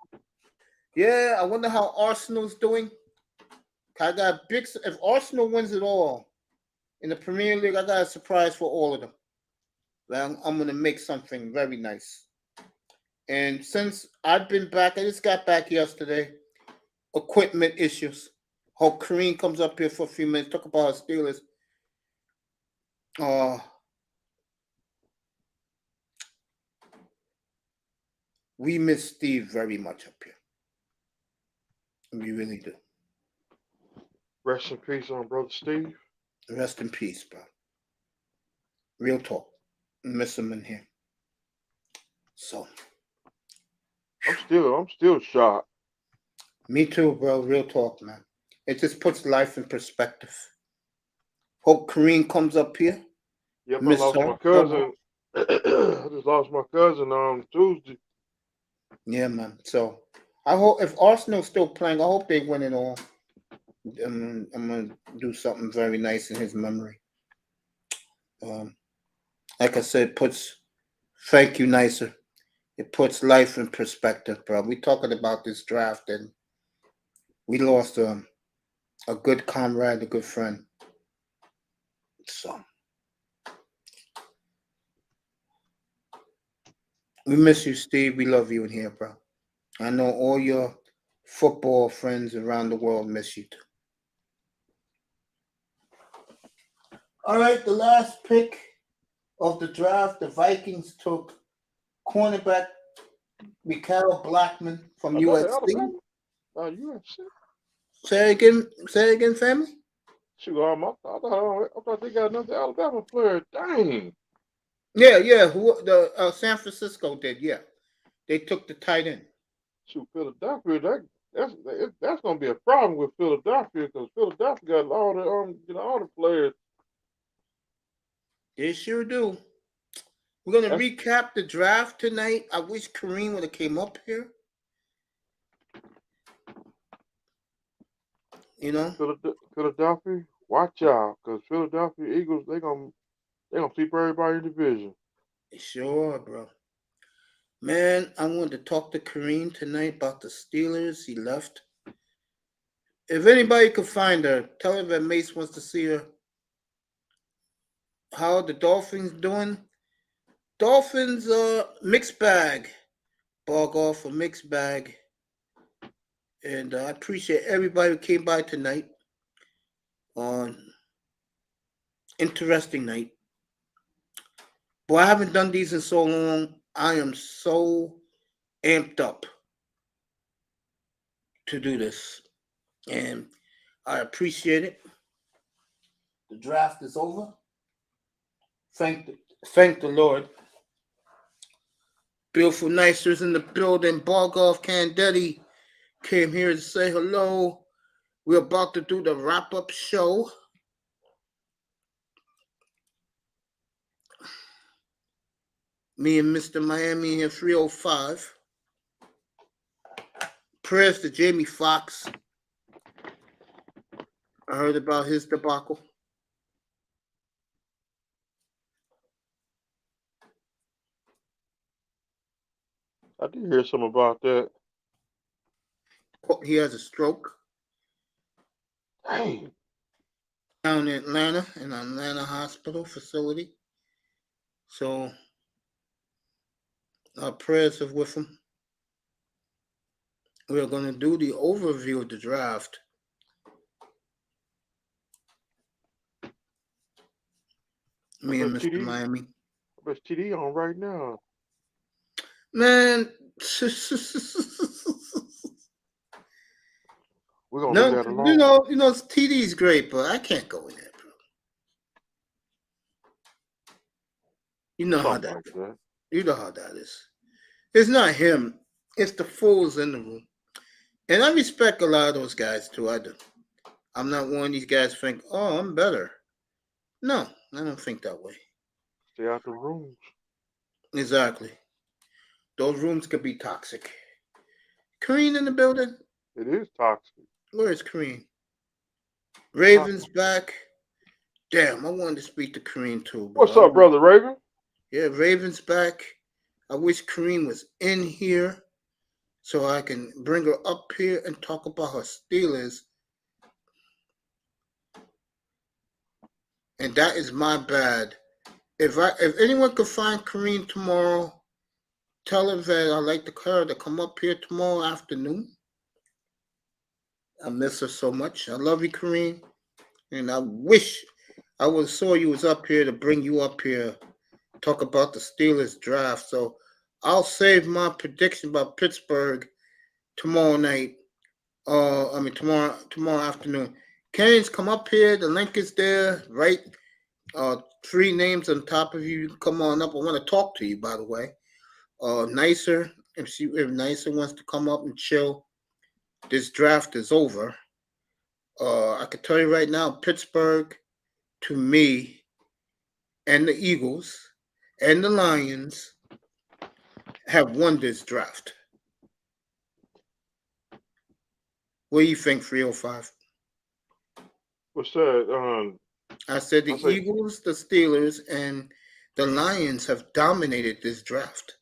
Yeah, I wonder how Arsenal's doing. I got big. If Arsenal wins it all in the Premier League, I got a surprise for all of them. I'm going to make something very nice. And since I've been back, I just got back yesterday. Equipment issues. Hope Kareem comes up here for a few minutes. Talk about our Steelers. We miss Steve very much up here. We really do. Rest in peace on Brother Steve. Rest in peace, bro. Real talk. Miss him in here. So. I'm still shocked. Me too, bro. Real talk, man. It just puts life in perspective. Hope Kareem comes up here. Yep, I lost my cousin. I just lost my cousin on Tuesday. Yeah, man. So I hope if Arsenal's still playing, I hope they win it all. I'm gonna do something very nice in his memory. Like I said, thank you, nicer. It puts life in perspective, bro. We talking about this draft, and we lost a good comrade, a good friend. So we miss you, Steve. We love you in here, bro. I know all your football friends around the world miss you too. All right, the last pick of the draft, the Vikings took cornerback Mikael Blackman from USC. USC. Say it again, family. Shoot, I thought they got another Alabama player. Dang. Yeah. Who the San Francisco did? Yeah, they took the tight end. Shoot, Philadelphia. That's gonna be a problem with Philadelphia because Philadelphia got all the players. They sure do. We're gonna That's- recap the draft tonight. I wish Kareem would have came up here. You know, Philadelphia, watch out, because Philadelphia Eagles they gonna sweep everybody in the division. sure, bro. Man, I wanted to talk to Kareem tonight about the Steelers. He left. If anybody could find her, tell her that Mace wants to see her. How are the Dolphins doing? Dolphins, mixed bag. Bog off a mixed bag. And I appreciate everybody who came by tonight on interesting night. Boy, I haven't done these in so long. I am so amped up to do this. And I appreciate it. The draft is over. Thank the Lord. Beautiful Nicers in the building. Bargoff Candetti came here to say hello. We're about to do the wrap-up show. Me and Mr. Miami here, 305. Prayers to Jamie Foxx. I heard about his debacle. I did hear something about that. He has a stroke. Dang. Down in Atlanta, in an Atlanta hospital facility. So our prayers are with him. We're going to do the overview of the draft. Me and Mr. Miami. I bet TD on right now. Man, We're gonna do that alone. you know, TD's great, but I can't go in there, bro. You know how that. You know how that is. It's not him. It's the fools in the room. And I respect a lot of those guys too. I do. I'm not one of these guys think, oh, I'm better. No, I don't think that way. Stay out the rooms. Exactly. Those rooms could be toxic. Kareem in the building? It is toxic. Where is Kareem? Raven's back. Damn, I wanted to speak to Kareem too. What's up, brother Raven? Yeah, Raven's back. I wish Kareem was in here so I can bring her up here and talk about her Steelers. And that is my bad. If anyone could find Kareem tomorrow, tell her that I'd like her to come up here tomorrow afternoon. I miss her so much. I love you, Kareem. And I wish I would have saw you was up here to bring you up here, talk about the Steelers draft. So I'll save my prediction about Pittsburgh tomorrow night. Tomorrow afternoon. Canes, come up here. The link is there, right? 3 names on top of you. You can come on up. I want to talk to you, by the way. Nicer, if Nicer wants to come up and chill, this draft is over. I can tell you right now, Pittsburgh, to me, and the Eagles and the Lions have won this draft. What do you think, 305? What's that? I said the Eagles, the Steelers, and the Lions have dominated this draft.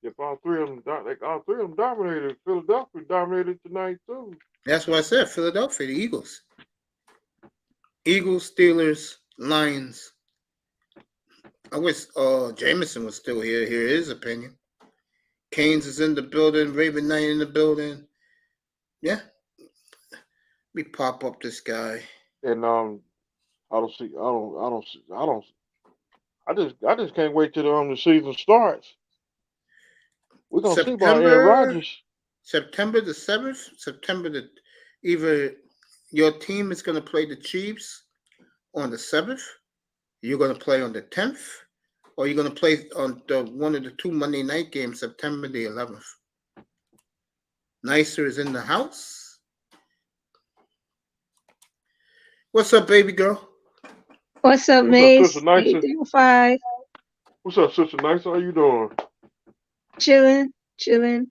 If all three of them dominated, Philadelphia dominated tonight too. That's what I said. Philadelphia, the Eagles. Eagles, Steelers, Lions. I wish Jameson was still here to hear his opinion. Canes is in the building. Raven Knight in the building. Yeah. Let me pop up this guy. And I just can't wait till the season starts. We're gonna see about Aaron Rodgers. September the 7th. Either your team is going to play the Chiefs on the 7th. You're going to play on the 10th, or you're going to play on one of the 2 Monday night games, September the 11th. Nicer is in the house. What's up, baby girl? What's up, What's up, Mace? Sister Nicer? 805. What's up, Sister Nicer? How you doing? Chilling. You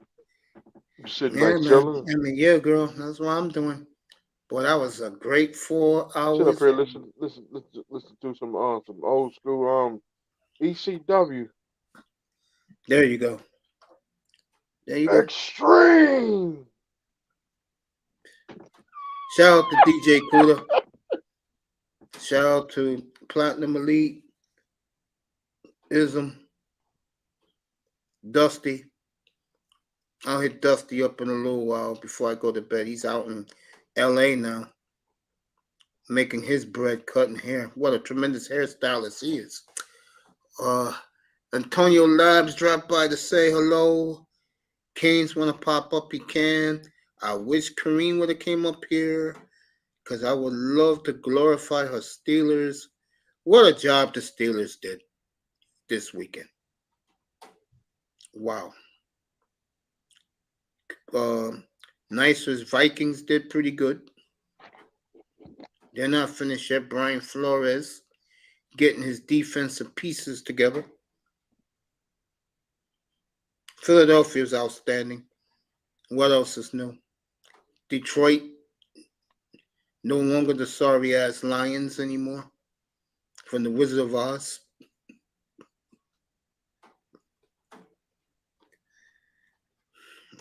sitting Yeah, back man. chilling? I mean, yeah, girl. That's what I'm doing. Boy, that was a great 4 Sit up hours. here, listen to some old school ECW. There you go. There you go. Extreme. Shout out to DJ Cooler. Shout out to Platinum Elite, Ism, Dusty. I'll hit Dusty up in a little while before I go to bed. He's out in LA now, making his bread, cutting hair. What a tremendous hairstylist he is. Antonio Labs dropped by to say hello. Kane's want to pop up, he can. I wish Kareem would have came up here because I would love to glorify her Steelers. What a job the Steelers did this weekend. Wow. Nicer's Vikings did pretty good. They're not finished yet. Brian Flores getting his defensive pieces together. Philadelphia's outstanding. What else is new? Detroit, no longer the sorry-ass Lions anymore from the Wizard of Oz.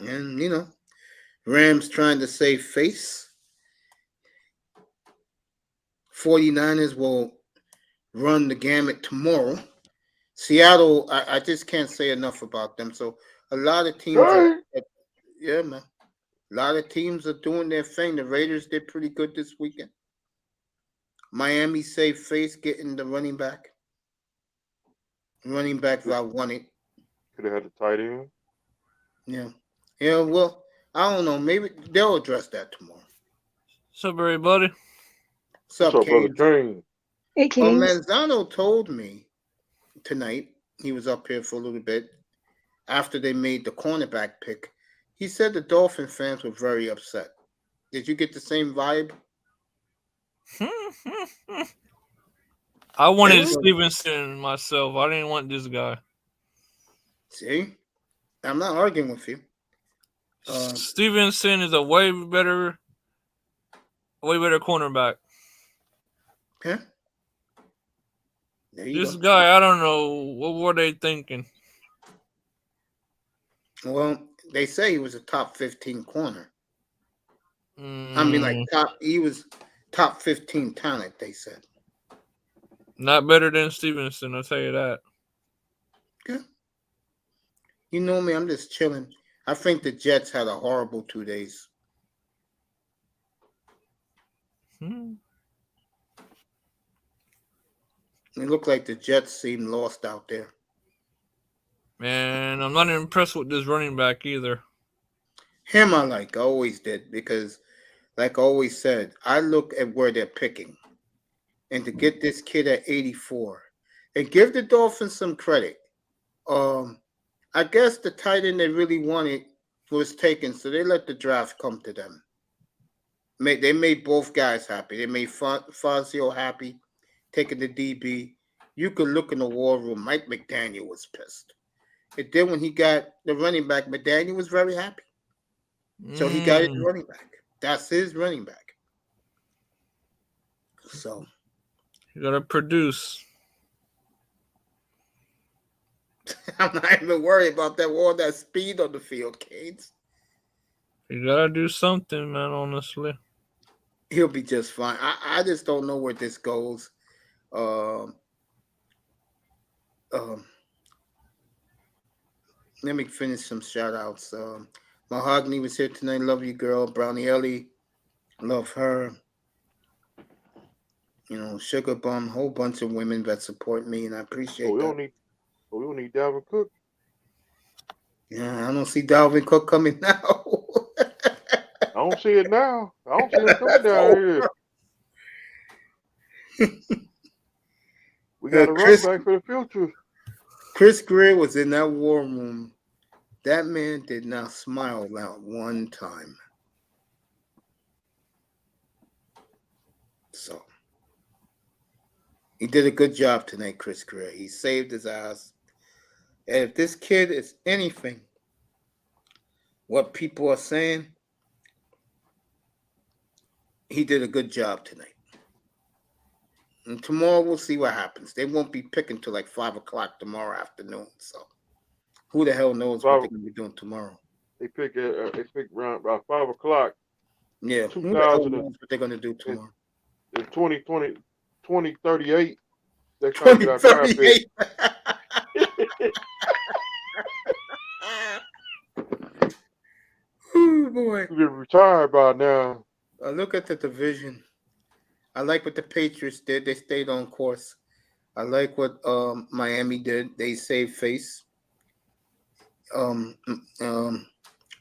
And, Rams trying to save face. 49ers will run the gamut tomorrow. Seattle, I just can't say enough about them. So a lot of teams yeah, man. A lot of teams are doing their thing. The Raiders did pretty good this weekend. Miami saved face getting the running back. Running back that wanted. Could have had the tight end. Yeah. Yeah, well, I don't know. Maybe they'll address that tomorrow. What's up, everybody? What's up, Brother Kane? Kane? Hey, Kings. Manzano told me tonight, he was up here for a little bit, after they made the cornerback pick, he said the Dolphin fans were very upset. Did you get the same vibe? I wanted Yeah. Stevenson myself. I didn't want this guy. See? I'm not arguing with you. Stevenson is a way better cornerback. Yeah. There you This go. guy, I don't know. What were they thinking? Well, they say he was a top 15 corner. I mean, he was top 15 talent, they said. Not better than Stevenson, I'll tell you that. Okay. You know me, I'm just chilling. I think the Jets had a horrible 2 days. It looked like the Jets seemed lost out there. Man, I'm not impressed with this running back either. Him I always did, because like I always said, I look at where they're picking. And to get this kid at 84 and give the Dolphins some credit. I guess the tight end they really wanted was taken, so they let the draft come to them. They made both guys happy. They made Fazio happy, taking the DB. You could look in the war room. Mike McDaniel was pissed. And then when he got the running back, McDaniel was very happy. So he got his running back. That's his running back. So you gotta produce. I'm not even worried about that all that speed on the field, Canes. You gotta do something, man, honestly. He'll be just fine. I just don't know where this goes. Let me finish some shout outs. Mahogany was here tonight. Love you, girl. Brownie Ellie. Love her. Sugar Bum, whole bunch of women that support me, and I appreciate that. We don't need Dalvin Cook. Yeah, I don't see Dalvin Cook coming now. I don't see it now. I don't see him coming down here. We got a running back for the future. Chris Greer was in that war room. That man did not smile not one time. So he did a good job tonight, Chris Greer. He saved his ass. And if this kid is anything, what people are saying, he did a good job tonight. And tomorrow we'll see what happens. They won't be picking till like 5 o'clock tomorrow afternoon. So who the hell knows what they're gonna be doing tomorrow? They pick around about 5 o'clock. Yeah, who the hell knows what they're gonna do tomorrow? In 2038, they're trying to get our draft pick. Oh boy, We're retired by now. Look at the division. I like what the Patriots did. They stayed on course. I like what Miami did. They saved face. The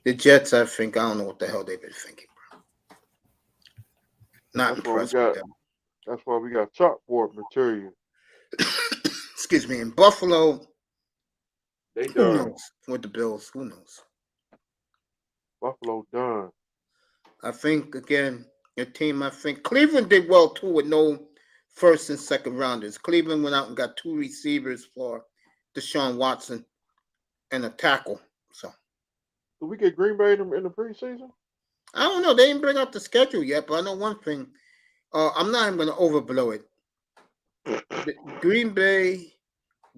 Jets, I think, I don't know what the hell they've been thinking, bro. Not impressed with them. That's why we got chalkboard material. Excuse me. In Buffalo, They who done. knows? With the Bills, who knows? Buffalo done. I think, again, your team, I think Cleveland did well, too, with no first and second rounders. Cleveland went out and got 2 receivers for Deshaun Watson and a tackle. So, Did we get Green Bay in the preseason? I don't know. They didn't bring out the schedule yet, but I know one thing. I'm not even going to overblow it. Green Bay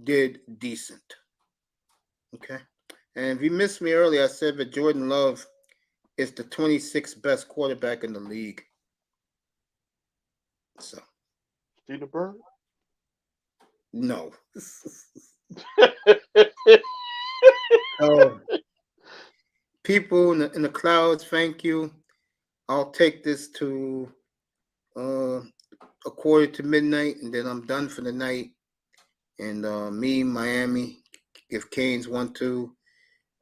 did decent. Okay? And if you missed me earlier, I said that Jordan Love is the 26th best quarterback in the league. So. Steven Bird? No. People in the clouds, thank you. I'll take this to a quarter to midnight, and then I'm done for the night. And me, Miami, if Canes want to,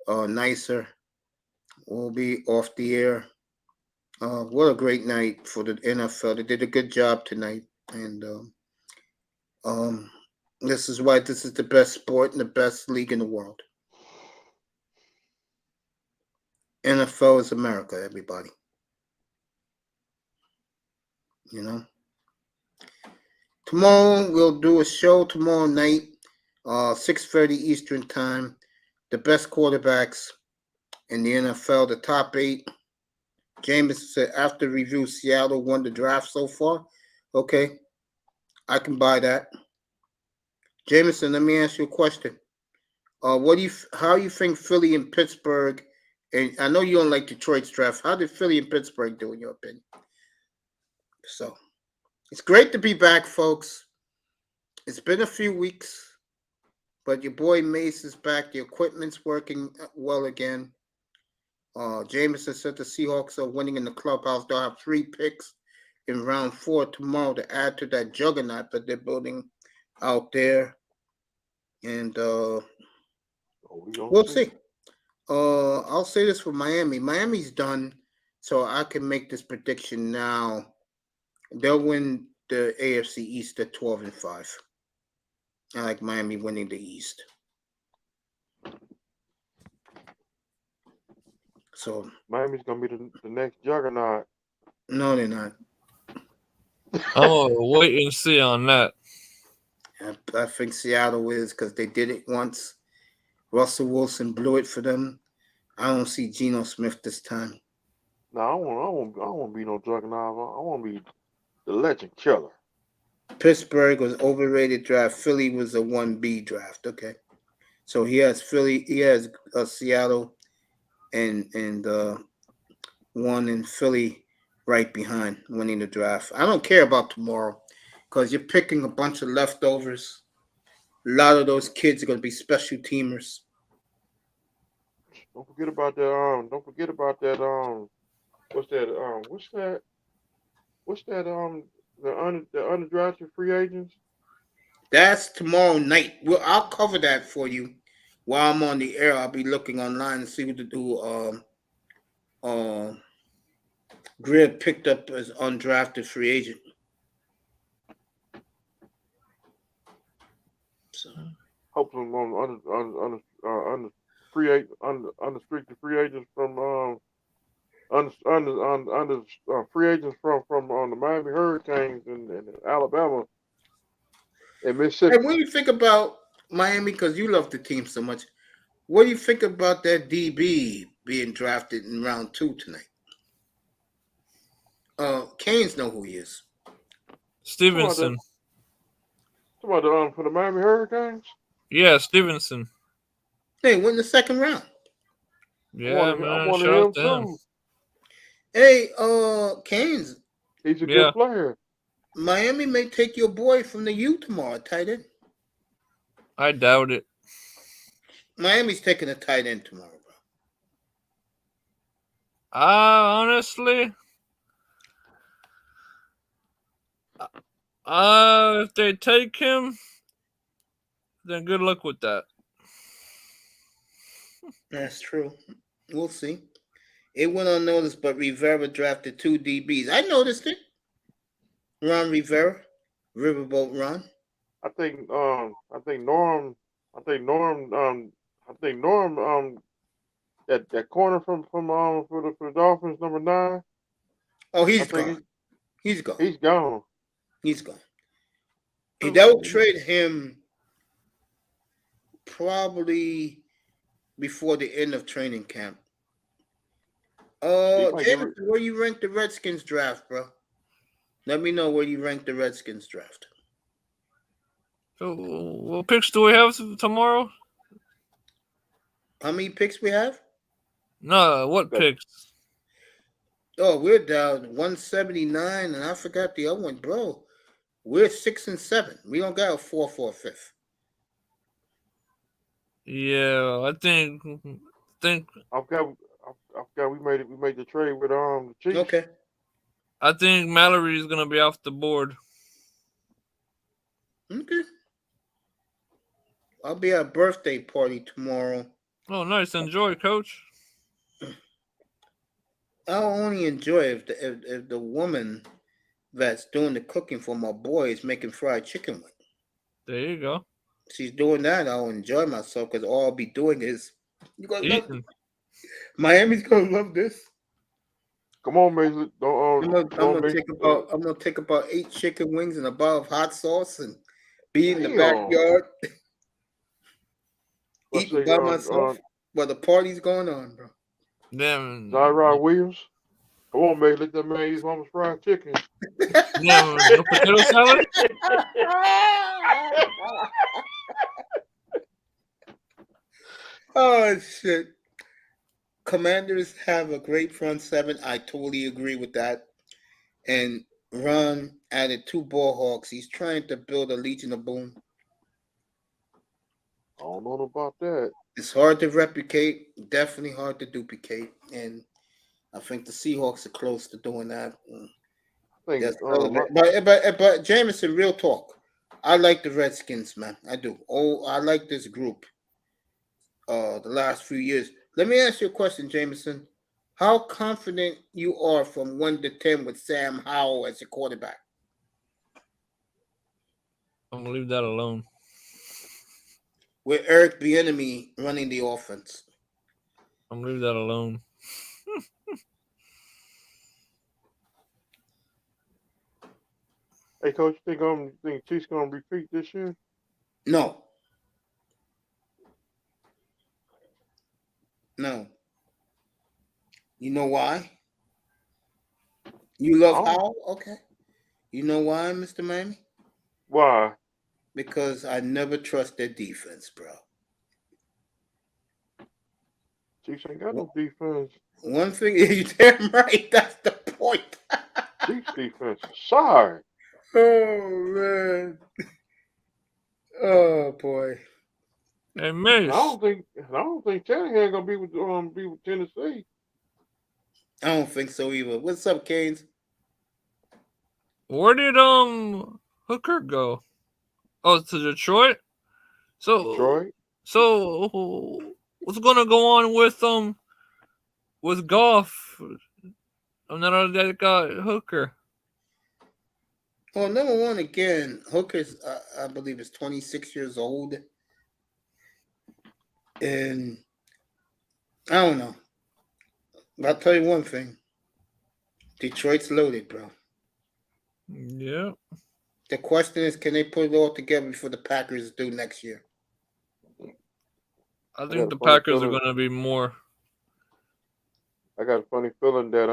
nicer, we'll be off the air. What a great night for the NFL. They did a good job tonight. And this is why this is the best sport and the best league in the world. NFL is America, everybody. You know? Tomorrow, we'll do a show tomorrow night, 6:30 Eastern time. The best quarterbacks in the NFL, the top 8. Jameson said, after review, Seattle won the draft so far. Okay, I can buy that. Jameson, let me ask you a question. How do you think Philly and Pittsburgh, and I know you don't like Detroit's draft, how did Philly and Pittsburgh do in your opinion? So, it's great to be back, folks. It's been a few weeks, but your boy Mace is back. The equipment's working well again. Jameson said the Seahawks are winning in the clubhouse. They'll have 3 picks in round 4 tomorrow to add to that juggernaut that they're building out there. And we'll see. I'll say this for Miami. Miami's done, so I can make this prediction now. They'll win the AFC East at 12-5. I like Miami winning the East. So Miami's gonna be the next juggernaut. No, they're not. Oh, wait and see on that. I think Seattle is because they did it once. Russell Wilson blew it for them. I don't see Geno Smith this time. No, I won't be no juggernaut. I want to be the legend killer. Pittsburgh was overrated draft. Philly was a 1B draft. Okay, so he has Philly. He has Seattle, and one in Philly right behind winning the draft. I don't care about tomorrow because you're picking a bunch of leftovers. A lot of those kids are going to be special teamers. Don't forget about that. Don't forget about that. What's that? The undrafted free agents. That's tomorrow night. Well, I'll cover that for you while I'm on the air. I'll be looking online and see what to do. Greer picked up as undrafted free agent. So Hope some unrestricted free agents from free agents from the Miami Hurricanes and Alabama and Mississippi. and what do you think about Miami? Because you love the team so much. What do you think about that DB being drafted in round 2 tonight? Canes know who he is. Stevenson. For the Miami Hurricanes. Yeah, Stevenson. They went in the second round. Yeah, man. I wanted Shout him out to him. too. Hey, Canes, He's a Yeah. good player. Miami may take your boy from the U tomorrow, tight end. I doubt it. Miami's taking a tight end tomorrow, bro. Honestly, if they take him, then good luck with that. That's true. We'll see. It went unnoticed, but Rivera drafted 2 DBs. I noticed it. Ron Rivera, Riverboat Ron. I think Norm that corner from for the Dolphins, number 9. Oh, he's I think gone. He's gone. He's gone. He's gone. They'll trade him probably before the end of training camp. James, where you rank the Redskins draft, bro? Let me know where you rank the Redskins draft. So, what picks do we have tomorrow? How many picks we have? No, what picks? Oh, we're down 179, and I forgot the other one, bro. We're 6 and 7. We don't got a 4 for a 5th. Yeah, I think. I've got. We made the trade with the Chiefs. Okay. I think Mallory is gonna be off the board. Okay. I'll be at a birthday party tomorrow. Oh, nice. Enjoy, Coach. I'll only enjoy if the woman that's doing the cooking for my boy is making fried chicken with. There you go. She's doing that. I'll enjoy myself because all I'll be doing is you gonna love Eating. Miami's gonna love this. Come on, Mason. I'm gonna take about 8 chicken wings and a bottle of hot sauce and be in the backyard eating by myself while the party's going on, bro. Damn. Tyrod Williams. Come on, man. Let that man eat mama's fried chicken. Yeah, no potato salad? Oh, shit. Commanders have a great front 7. I totally agree with that. And Ron added 2 ball hawks. He's trying to build a Legion of Boom. I don't know about that. It's hard to replicate. Definitely hard to duplicate. And I think the Seahawks are close to doing that. But Jameson, real talk. I like the Redskins, man. I do. Oh, I like this group. The last few years. Let me ask you a question, Jameson. How confident you are from 1 to 10 with Sam Howell as your quarterback? I'm gonna leave that alone. With Eric Bieniemy running the offense. I'm gonna leave that alone. Hey, Coach, think Chiefs gonna repeat this year? No. You know why? You love Howell? Okay. You know why, Mr. Miami? Why? Because I never trust their defense, bro. Chiefs ain't got no defense. One thing, you're damn right. That's the point. Chiefs defense. Sorry. Oh, man. Oh, boy. Hey, Miss. I don't think Shanahan gonna be with Tennessee. I don't think so either. What's up, Canes? Where did Hooker go? Oh, to Detroit. Detroit. So what's gonna go on with Goff? Another that got Hooker. Well, number one again, Hooker's I believe is 26 years old, and I don't know. I'll tell you one thing: Detroit's loaded, bro. Yeah. The question is, can they put it all together before the Packers do next year? I got think a the funny Packers are feeling- going to be more. I got a funny feeling that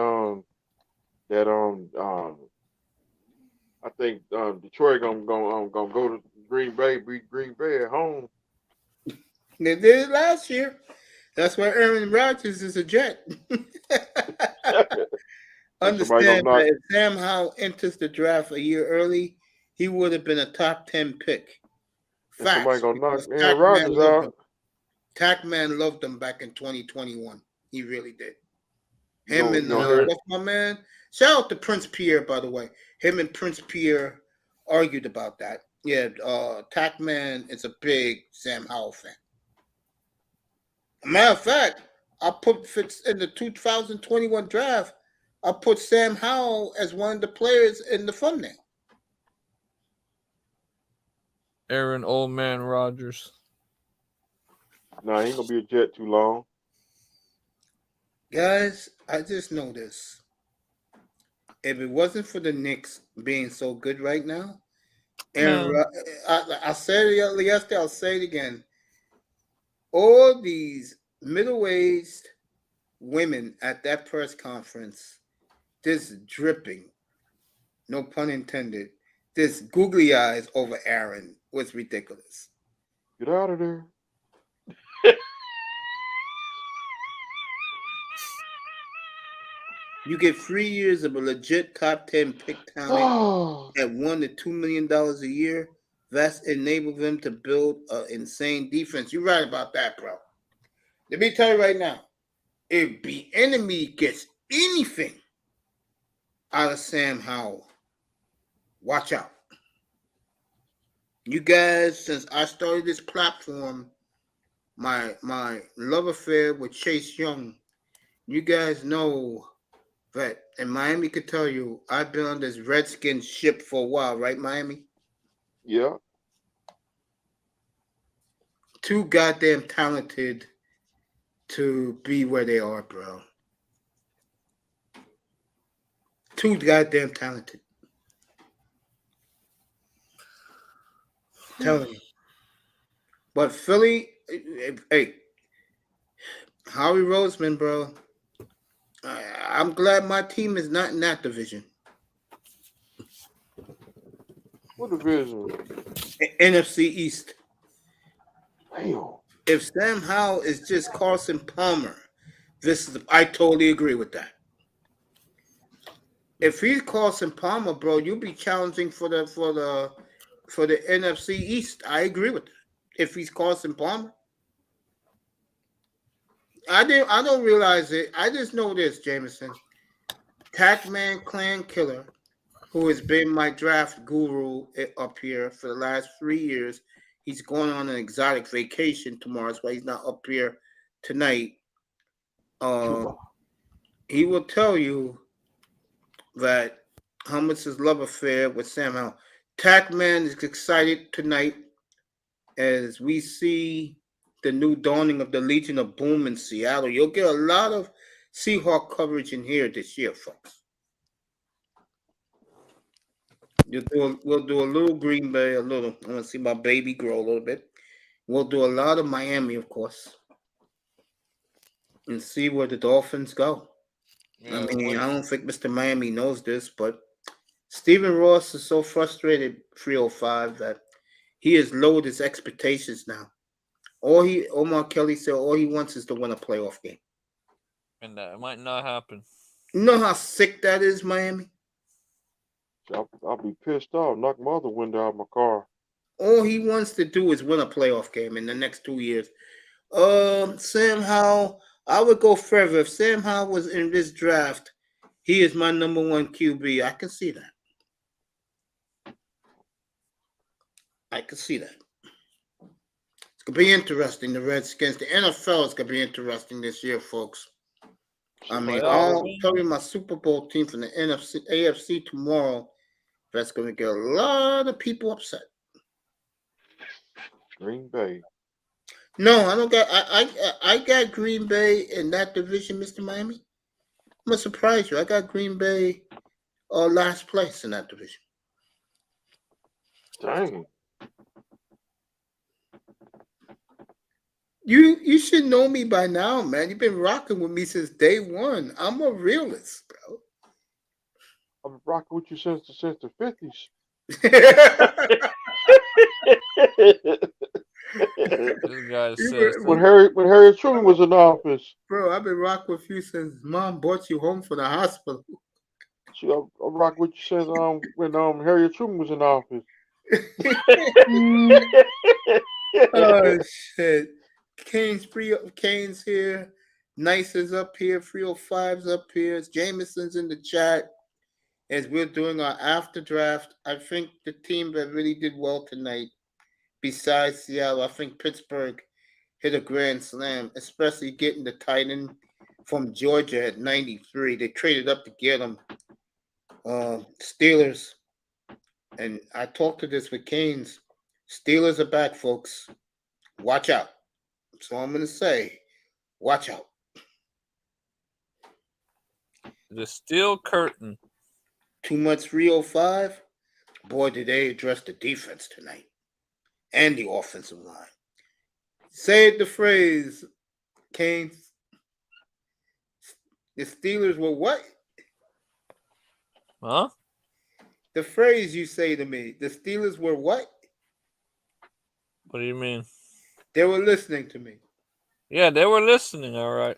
I think Detroit gonna go to Green Bay, beat Green Bay at home. They did it last year. That's why Aaron Rodgers is a Jet. Understand knock- that if Sam Howell enters the draft a year early, he would have been a top 10 pick. And somebody Facts. gonna knock because Aaron Rodgers loved him. out. Tackman loved him back in 2021. He really did. You Him know- and you know, what's my man? Shout out to Prince Pierre, by the way. Him and Prince Pierre argued about that. Yeah, Tackman is a big Sam Howell fan. Matter of fact, I put Fitz in the 2021 draft. I put Sam Howell as one of the players in the thumbnail. Aaron Old Man Rodgers. Nah, he ain't gonna be a Jet too long. Guys, I just know this. If it wasn't for the Knicks being so good right now, and I said it yesterday, I'll say it again. All these middle-aged women at that press conference, this dripping, no pun intended, this googly eyes over Aaron was ridiculous. Get out of there. You get 3 years of a legit top 10 pick talent at $1 to $2 million a year. That's enabled them to build an insane defense. You're right about that, bro. Let me tell you right now, if the enemy gets anything out of Sam Howell, watch out. You guys, since I started this platform, my love affair with Chase Young, you guys know that, and Miami could tell you, I've been on this Redskins ship for a while, right, Miami? Yeah. Too goddamn talented to be where they are, bro. Too goddamn talented. Telling you. But Philly, hey, Howie Roseman, bro. I'm glad my team is not in that division. What division? NFC East. Damn. If Sam Howell is just Carson Palmer, I totally agree with that. If he's Carson Palmer, bro, you'll be challenging for the NFC East. I agree with that. If he's Carson Palmer. I don't realize it. I just know this, Jameson. Tackman Clan Killer, who has been my draft guru up here for the last 3 years. He's going on an exotic vacation tomorrow. That's why he's not up here tonight. He will tell you that how much his love affair with Sam Howell. Tackman is excited tonight as we see the new dawning of the Legion of Boom in Seattle. You'll get a lot of Seahawk coverage in here this year, folks. We'll do a little Green Bay, I want to see my baby grow a little bit. We'll do a lot of Miami, of course, and see where the Dolphins go. Yeah, I don't think Mr. Miami knows this, but Stephen Ross is so frustrated, 305, that he has lowered his expectations now. Omar Kelly said all he wants is to win a playoff game. And that might not happen. You know how sick that is, Miami? I'll be pissed off. Knock my other window out of my car. All he wants to do is win a playoff game in the next 2 years. Sam Howell, I would go further. If Sam Howell was in this draft, he is my number one QB. I can see that. It's going to be interesting, the Redskins. The NFL is going to be interesting this year, folks. I mean, Playoff. probably my Super Bowl team from the AFC tomorrow. That's going to get a lot of people upset. Green Bay. No, I don't got. I got Green Bay in that division, Mr. Miami. I'm gonna surprise you. I got Green Bay last place in that division. Dang. You should know me by now, man. You've been rocking with me since day one. I'm a realist, bro. I've been rocking with you since the 50s. This guy says when Harry Truman was in office. Bro, I've been rocking with you since Mom brought you home from the hospital. See, I rock with you since when Harry Truman was in office. Oh shit. Kane's here. Nice is up here. 305's up here. Jameson's in the chat. As we're doing our after draft, I think the team that really did well tonight, besides Seattle, I think Pittsburgh hit a grand slam, especially getting the tight end from Georgia at 93. They traded up to get him. Steelers, and I talked to this with Canes. Steelers are back, folks. Watch out. So I'm going to say, watch out. the steel curtain. Too much 305. Boy, did they address the defense tonight and the offensive line. Say it the phrase, Canes. The Steelers were what? Huh? The phrase you say to me. The Steelers were what? What do you mean? They were listening to me. Yeah, they were listening, all right.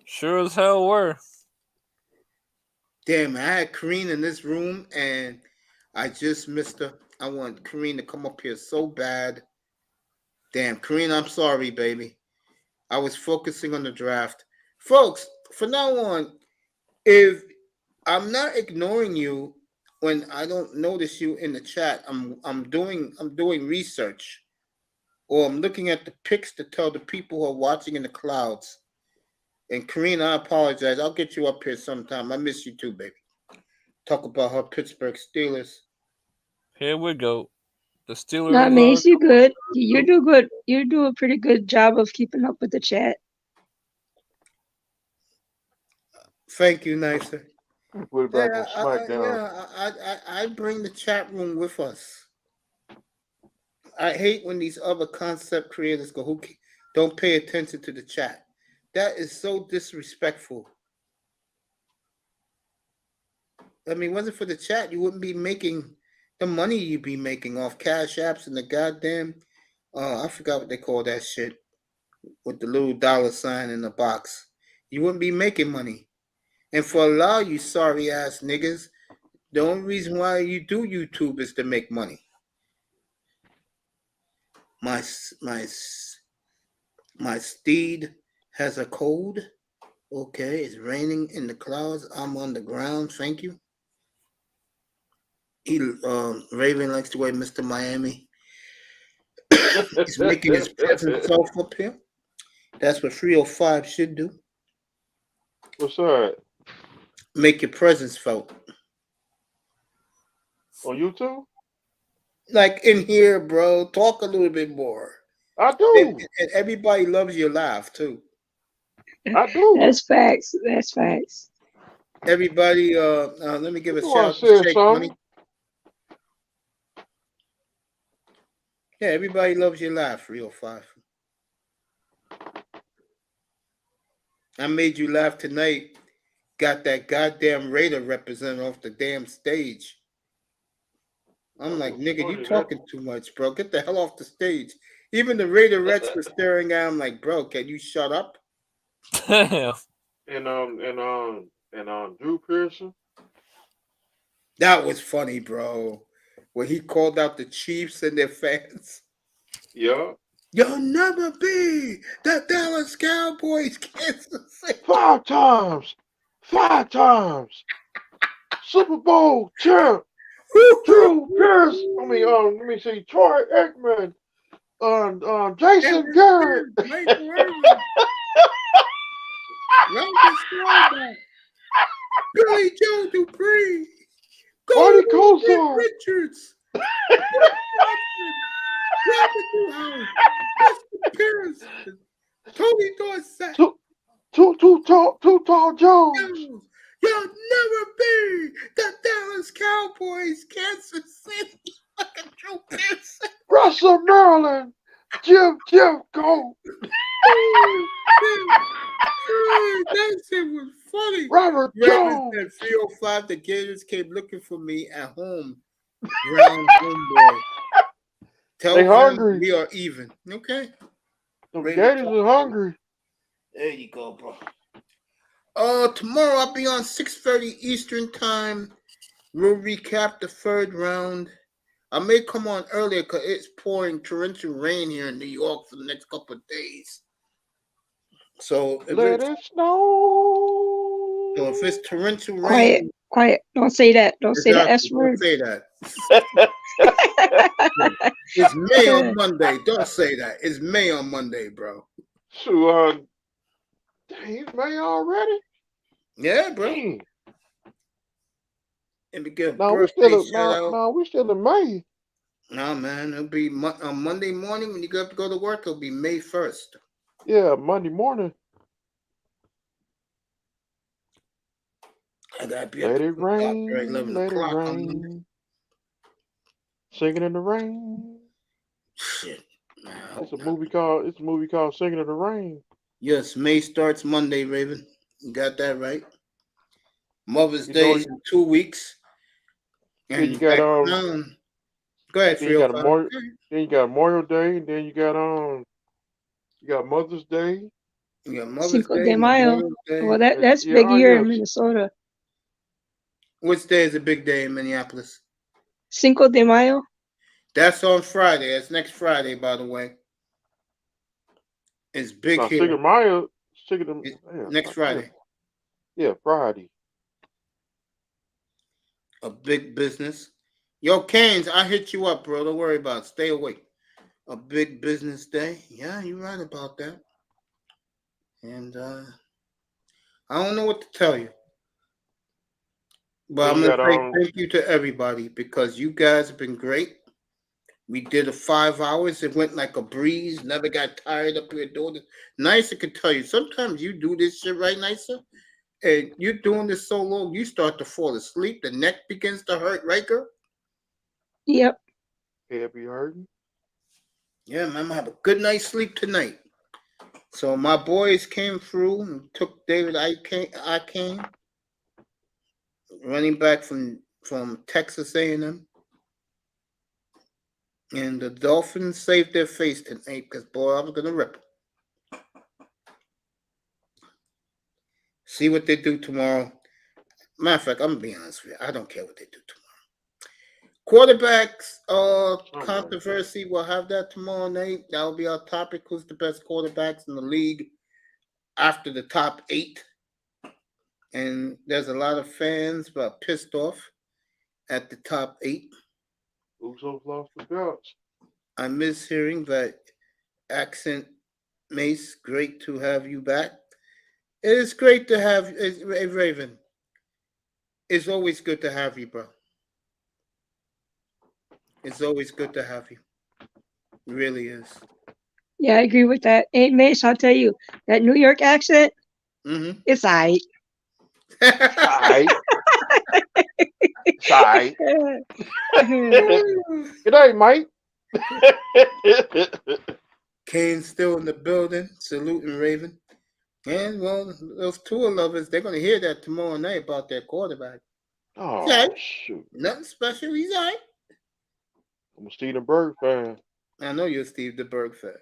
Sure as hell were. Damn, I had Kareen in this room, and I just missed her. I want Kareen to come up here so bad. Damn, Kareen, I'm sorry, baby. I was focusing on the draft. Folks, from now on, if I'm not ignoring you when I don't notice you in the chat, I'm doing research, or I'm looking at the pics to tell the people who are watching in the clouds. And Kareen, I apologize. I'll get you up here sometime. I miss you too, baby. Talk about her Pittsburgh Steelers. Here we go. The Steelers. No, Mace, you good. You do good. You do a pretty good job of keeping up with the chat. Thank you, Nicer. Put it back on SmackDown. I bring the chat room with us. I hate when these other concept creators go, who don't pay attention to the chat. That is so disrespectful. I mean, wasn't for the chat, you wouldn't be making the money you'd be making off Cash Apps and the goddamn, I forgot what they call that shit, with the little dollar sign in the box. You wouldn't be making money. And for a lot of you sorry ass niggas, the only reason why you do YouTube is to make money. My steed has a cold. Okay, it's raining in the clouds. I'm on the ground. Thank you. Raven likes the way Mr. Miami is making his presence self up here. That's what 305 should do. What's that? Make your presence felt. On YouTube? Like in here, bro. Talk a little bit more. I do. And everybody loves your laugh, too. I do. That's facts. That's facts. Everybody, let me give a shout out to Shake Money. Yeah, everybody loves your laugh, 305. I made you laugh tonight. Got that goddamn Raider representative off the damn stage. I'm like, nigga, you talking too much, bro. Get the hell off the stage. Even the Raiderettes were staring at him like, bro, can you shut up? Damn. And Drew Pearson. That was funny, bro. When he called out the Chiefs and their fans. Yeah. You'll never be the Dallas Cowboys, Kansas City. 5 times. 5 times. Super Bowl champ. Drew Pearson. Let me see. Troy Aikman. Jason Garrett. Billy Joe Dupree. Marty Golden Rick Kosar. Richards. Robert Newhouse. Mr. Pierce. Tony Dorsett. Too tall Jones. You'll never be the Dallas Cowboys, Kansas City. Fucking Drew Pearson. Russell Maryland. Jim Cole. That shit was funny. Robert Ravens Jones. at 305. The Gators came looking for me at home. Brown homeboy. Tell They them hungry. we are even. Okay. The Ravens Gators are hungry. There you go, bro. Tomorrow I'll be on 6:30 Eastern time. We'll recap the third round. I may come on earlier because it's pouring torrential rain here in New York for the next couple of days. So Let it snow. if it's torrential rain, Quiet. Don't say that. Don't say the S exactly, word. don't say that. It's May on Monday. Don't say that. It's May on Monday, bro. So, dang, it's May already? Yeah, bro. Dang. Let me give a No, birthday shout out. we still in May. No, man. It'll be on Monday morning when you have to go to work. It'll be May 1st. Yeah, Monday morning. I gotta be Let up it at 11 rain, let it o'clock on Monday. rain. Singing in the Rain. Shit. It's a movie called Singing in the Rain. Yes, May starts Monday, Raven. You got that right. Mother's You Day know is in 2 weeks. Then And you got go ahead, then you got 305. then you got Memorial Day, and then you got Mother's Day. You got Mother's Cinco Day, de Mayo. Memorial Day. Well, that's Yeah, big here in yes. Minnesota. Which day is a big day in Minneapolis? Cinco de Mayo. That's on Friday. That's next Friday, by the way. It's big No, here. Next Next Friday. Yeah, Friday. A big business. Yo, Canes, I hit you up, bro. Don't worry about it. Stay awake. A big business day. Yeah, you're right about that. And I don't know what to tell you. But I'm Then you going to got say thank you to everybody because you guys have been great. We did a 5 hours. It went like a breeze. Never got tired up here doing it. Nicer can tell you, sometimes you do this shit right, Nicer, and you're doing this so long, you start to fall asleep. The neck begins to hurt, right, girl? Yep. Head be hurting. Yeah, man, I'm going to have a good night's sleep tonight. So my boys came through and took David Icane, running back from Texas A&M. And the Dolphins saved their face tonight because, boy, I was going to rip them. See what they do tomorrow. Matter of fact, I'm going to be honest with you. I don't care what they do tomorrow. Quarterbacks controversy, we'll have that tomorrow night. That will be our topic. Who's the best quarterbacks in the league after the top 8? And there's a lot of fans but pissed off at the top 8. Usos lost the belts. I miss hearing that accent. Mace, great to have you back. It is great to have Raven. It's always good to have you, bro. It's always good to have you. It really is. Yeah, I agree with that. Hey, Mace, I'll tell you, that New York accent, it's all right. It's all right. Good night, Mike. Kane's still in the building, saluting Raven. And, well, those tour lovers, they're going to hear that tomorrow night about their quarterback. Oh, Okay. shoot. Nothing special. He's all right. I'm a Steven Berg fan. I know you're Steve the Berg fan.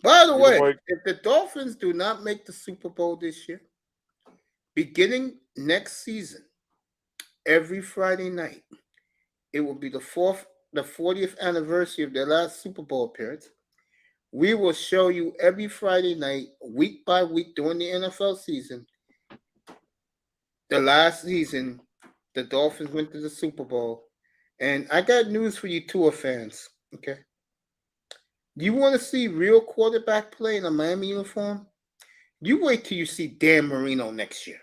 By the way, if the Dolphins do not make the Super Bowl this year, beginning next season, every Friday night, it will be the 40th anniversary of their last Super Bowl appearance. We will show you every Friday night, week by week during the NFL season. The last season, the Dolphins went to the Super Bowl. And I got news for you Tua fans, okay? Do you want to see real quarterback play in a Miami uniform? You wait till you see Dan Marino next year.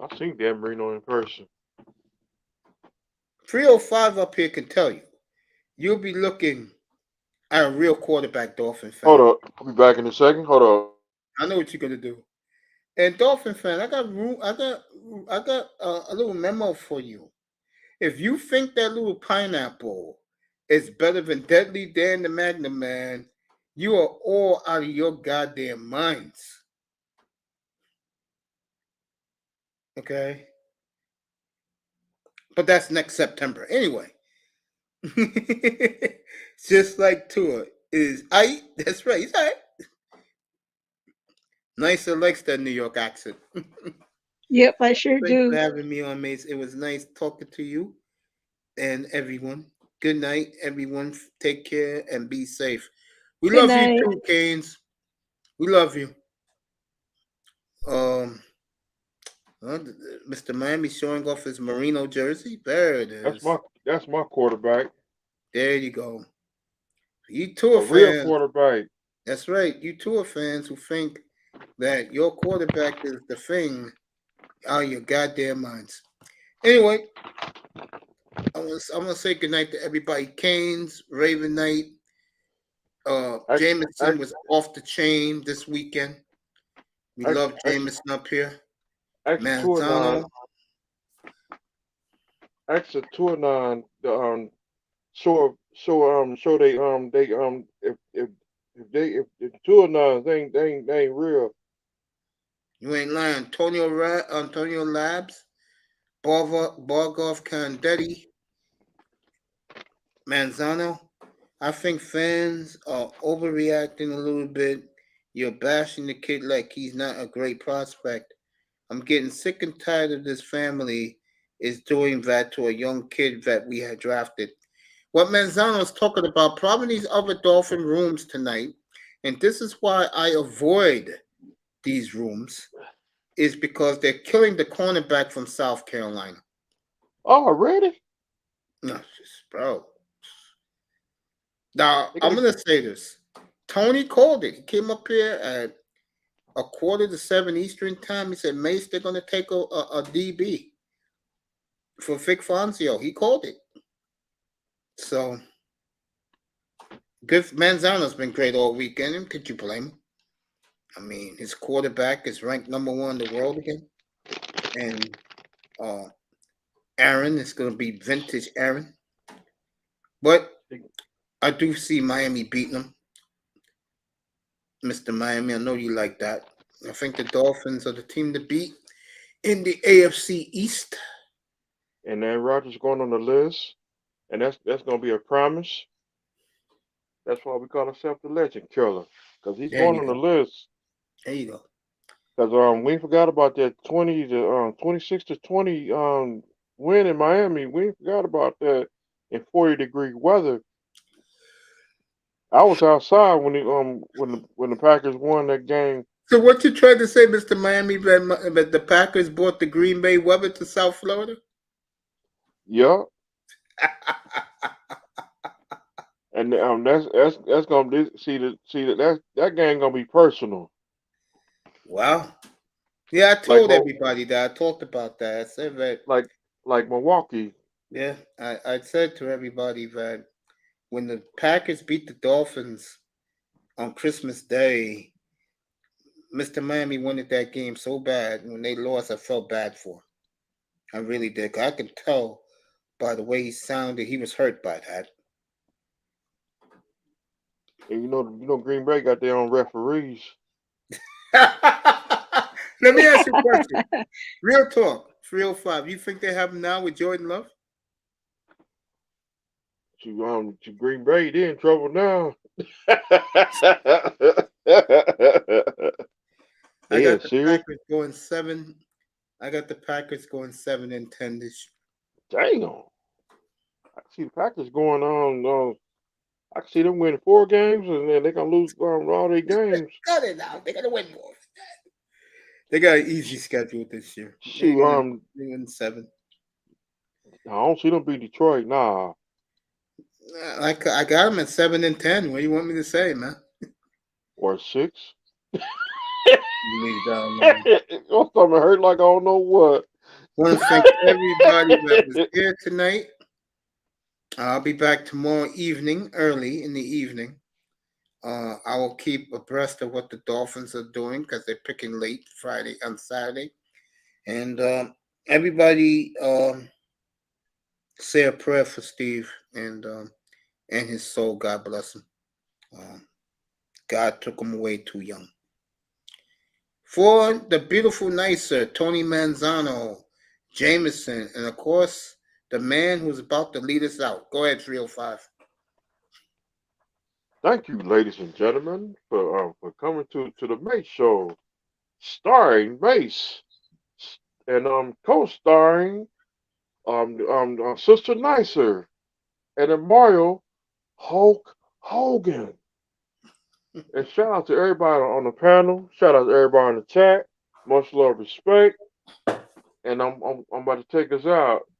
I seen Dan Marino in person. 305 up here can tell you. You'll be looking at a real quarterback, Dolphin fan. Hold up. I'll be back in a second. Hold up. I know what you're gonna do. And Dolphin fan, I got a little memo for you. If you think that little pineapple is better than Deadly Dan the Magnum Man, you are all out of your goddamn minds. Okay? But that's next September. Anyway. Just like Tua is that's right, he's aight. Nicer likes that New York accent. Yep, I sure Thanks do. for having me on, Mace. It was nice talking to you and everyone. Good night, everyone. Take care and be safe. We Good love night. you too, Canes. We love you. Mr. Miami showing off his Merino jersey. There it is. That's my quarterback. There you go. You Tua A real fans. quarterback. That's right. You Tua fans who think that your quarterback is the thing out of your goddamn minds. Anyway, I'm gonna say goodnight to everybody. Canes, Raven Knight, Jameson was off the chain this weekend. We love Jameson up here. Manzano. Extra 2-9. Show they if 2-9 they ain't real. You ain't lying. Antonio Labs, Borgov Candetti, Manzano. I think fans are overreacting a little bit. You're bashing the kid like he's not a great prospect. I'm getting sick and tired of this family is doing that to a young kid that we had drafted. What Manzano's talking about, probably these other Dolphin rooms tonight, and this is why I avoid these rooms, is because they're killing the cornerback from South Carolina. Oh, already? No, bro. Now, I'm going to say this. Tony called it. He came up here at 6:45 Eastern time. He said, Mace, they're going to take a DB for Vic Fangio. He called it. So, Manzano's been great all weekend. And could you blame him? I mean, his quarterback is ranked number 1 in the world again. And Aaron is going to be vintage Aaron. But I do see Miami beating them. Mr. Miami, I know you like that. I think the Dolphins are the team to beat in the AFC East. And then Rodgers going on the list. And that's going to be a promise. That's why we call ourselves the legend killer. Because he's going on the list. There you go. Because we forgot about that 26-20 win in Miami. We forgot about that in 40-degree weather. I was outside when the Packers won that game. So what you tried to say, Mr. Miami, that the Packers brought the Green Bay weather to South Florida? Yeah. And that's gonna be that game gonna be personal. Wow. Yeah, I told everybody that. I talked about that. I said that like Milwaukee. Yeah, I said to everybody that when the Packers beat the Dolphins on Christmas Day, Mr. Miami wanted that game so bad. When they lost, I felt bad for him. I really did. I could tell by the way he sounded, he was hurt by that. And you know, Green Bay got their own referees. Let me ask you a question. Real talk, 305. You think they have them now with Jordan Love? To Green Bay, they're in trouble now. I got the Packers going 7. I got the Packers going 7-10 this year. Damn. I see the Packers going on. I can see them winning 4 games, and then they're gonna lose all their games. Cut it out. They're gonna win more. They got an easy schedule this year. Shoot, they win 7. I don't see them beat Detroit. Nah. I got them at 7-10. What do you want me to say, man? Or 6. Leave that alone. Your stomach hurt like I don't know what. Want to thank everybody that was here tonight. I'll be back tomorrow evening, early in the evening. I will keep abreast of what the Dolphins are doing because they're picking late Friday and Saturday. And everybody say a prayer for Steve and his soul. God bless him. God took him away too young. For the beautiful nicer Tony Manzano, Jameson, and of course the man who's about to lead us out. Go ahead, 305. Thank you, ladies and gentlemen, for coming to the Mace Show, starring Mace and co-starring Sister Nicer and then Mario Hulk Hogan. And shout out to everybody on the panel. Shout out to everybody in the chat. Much love, respect. And I'm about to take us out.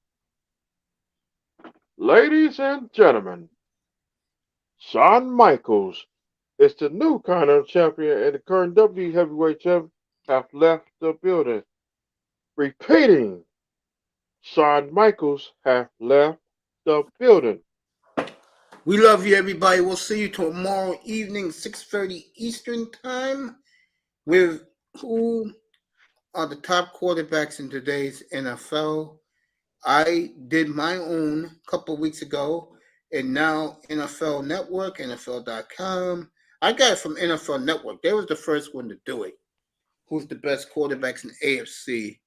Ladies and gentlemen, Shawn Michaels is the new Continental Champion and the current WWE Heavyweight Champion have left the building. Repeating, Shawn Michaels have left the building. We love you, everybody. We'll see you tomorrow evening, 6:30 Eastern Time, with who are the top quarterbacks in today's NFL. I did my own a couple of weeks ago, and now NFL Network, NFL.com. I got it from NFL Network. They was the first one to do it. Who's the best quarterbacks in AFC?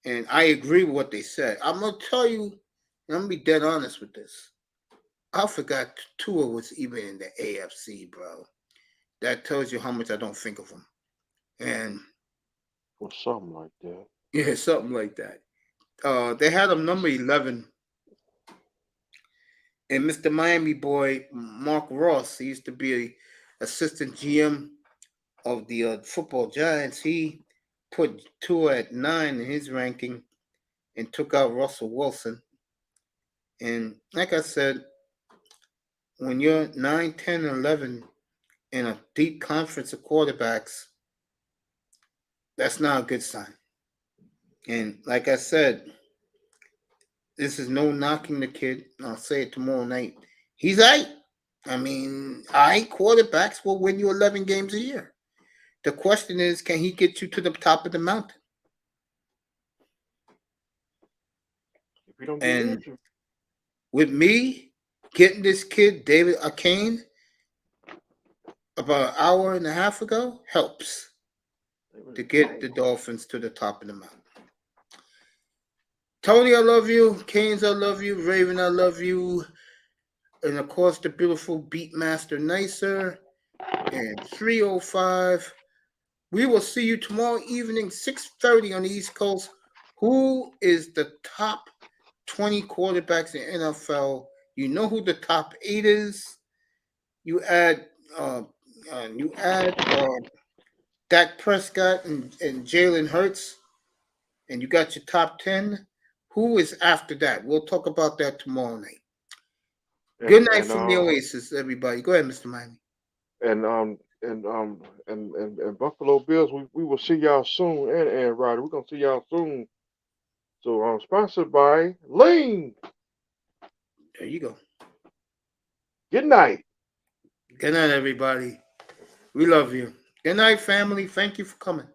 And I agree with what they said. I'm going to tell you, and I'm going to be dead honest with this. I forgot Tua was even in the AFC, bro. That tells you how much I don't think of him. And or something like that. Yeah, something like that. They had him number 11. And Mr. Miami boy, Mark Ross, he used to be an assistant GM of the football Giants. He put Tua at 9 in his ranking and took out Russell Wilson. And like I said, when you're 9, 10, and 11 in a deep conference of quarterbacks, that's not a good sign. And like I said, this is no knocking the kid. I'll say it tomorrow night. He's right. I mean, quarterbacks will win you 11 games a year. The question is, can he get you to the top of the mountain? If you don't And get with me getting this kid, David Akane, about an hour and a half ago, helps to get the Dolphins to the top of the mountain. Tony, I love you. Canes, I love you. Raven, I love you. And of course, the beautiful Beatmaster Nicer and 305. We will see you tomorrow evening, 6:30 on the East Coast. Who is the top 20 quarterbacks in NFL? You know who the top 8 is. You add Dak Prescott and Jalen Hurts, and you got your top 10. Who is after that? We'll talk about that tomorrow night. Good night from the Oasis, everybody. Go ahead, Mr. Miami. And Buffalo Bills, we will see y'all soon. And Ryder, we're gonna see y'all soon. So I'm sponsored by Lean. There you go. Good night. Good night, everybody. We love you. Good night, family. Thank you for coming.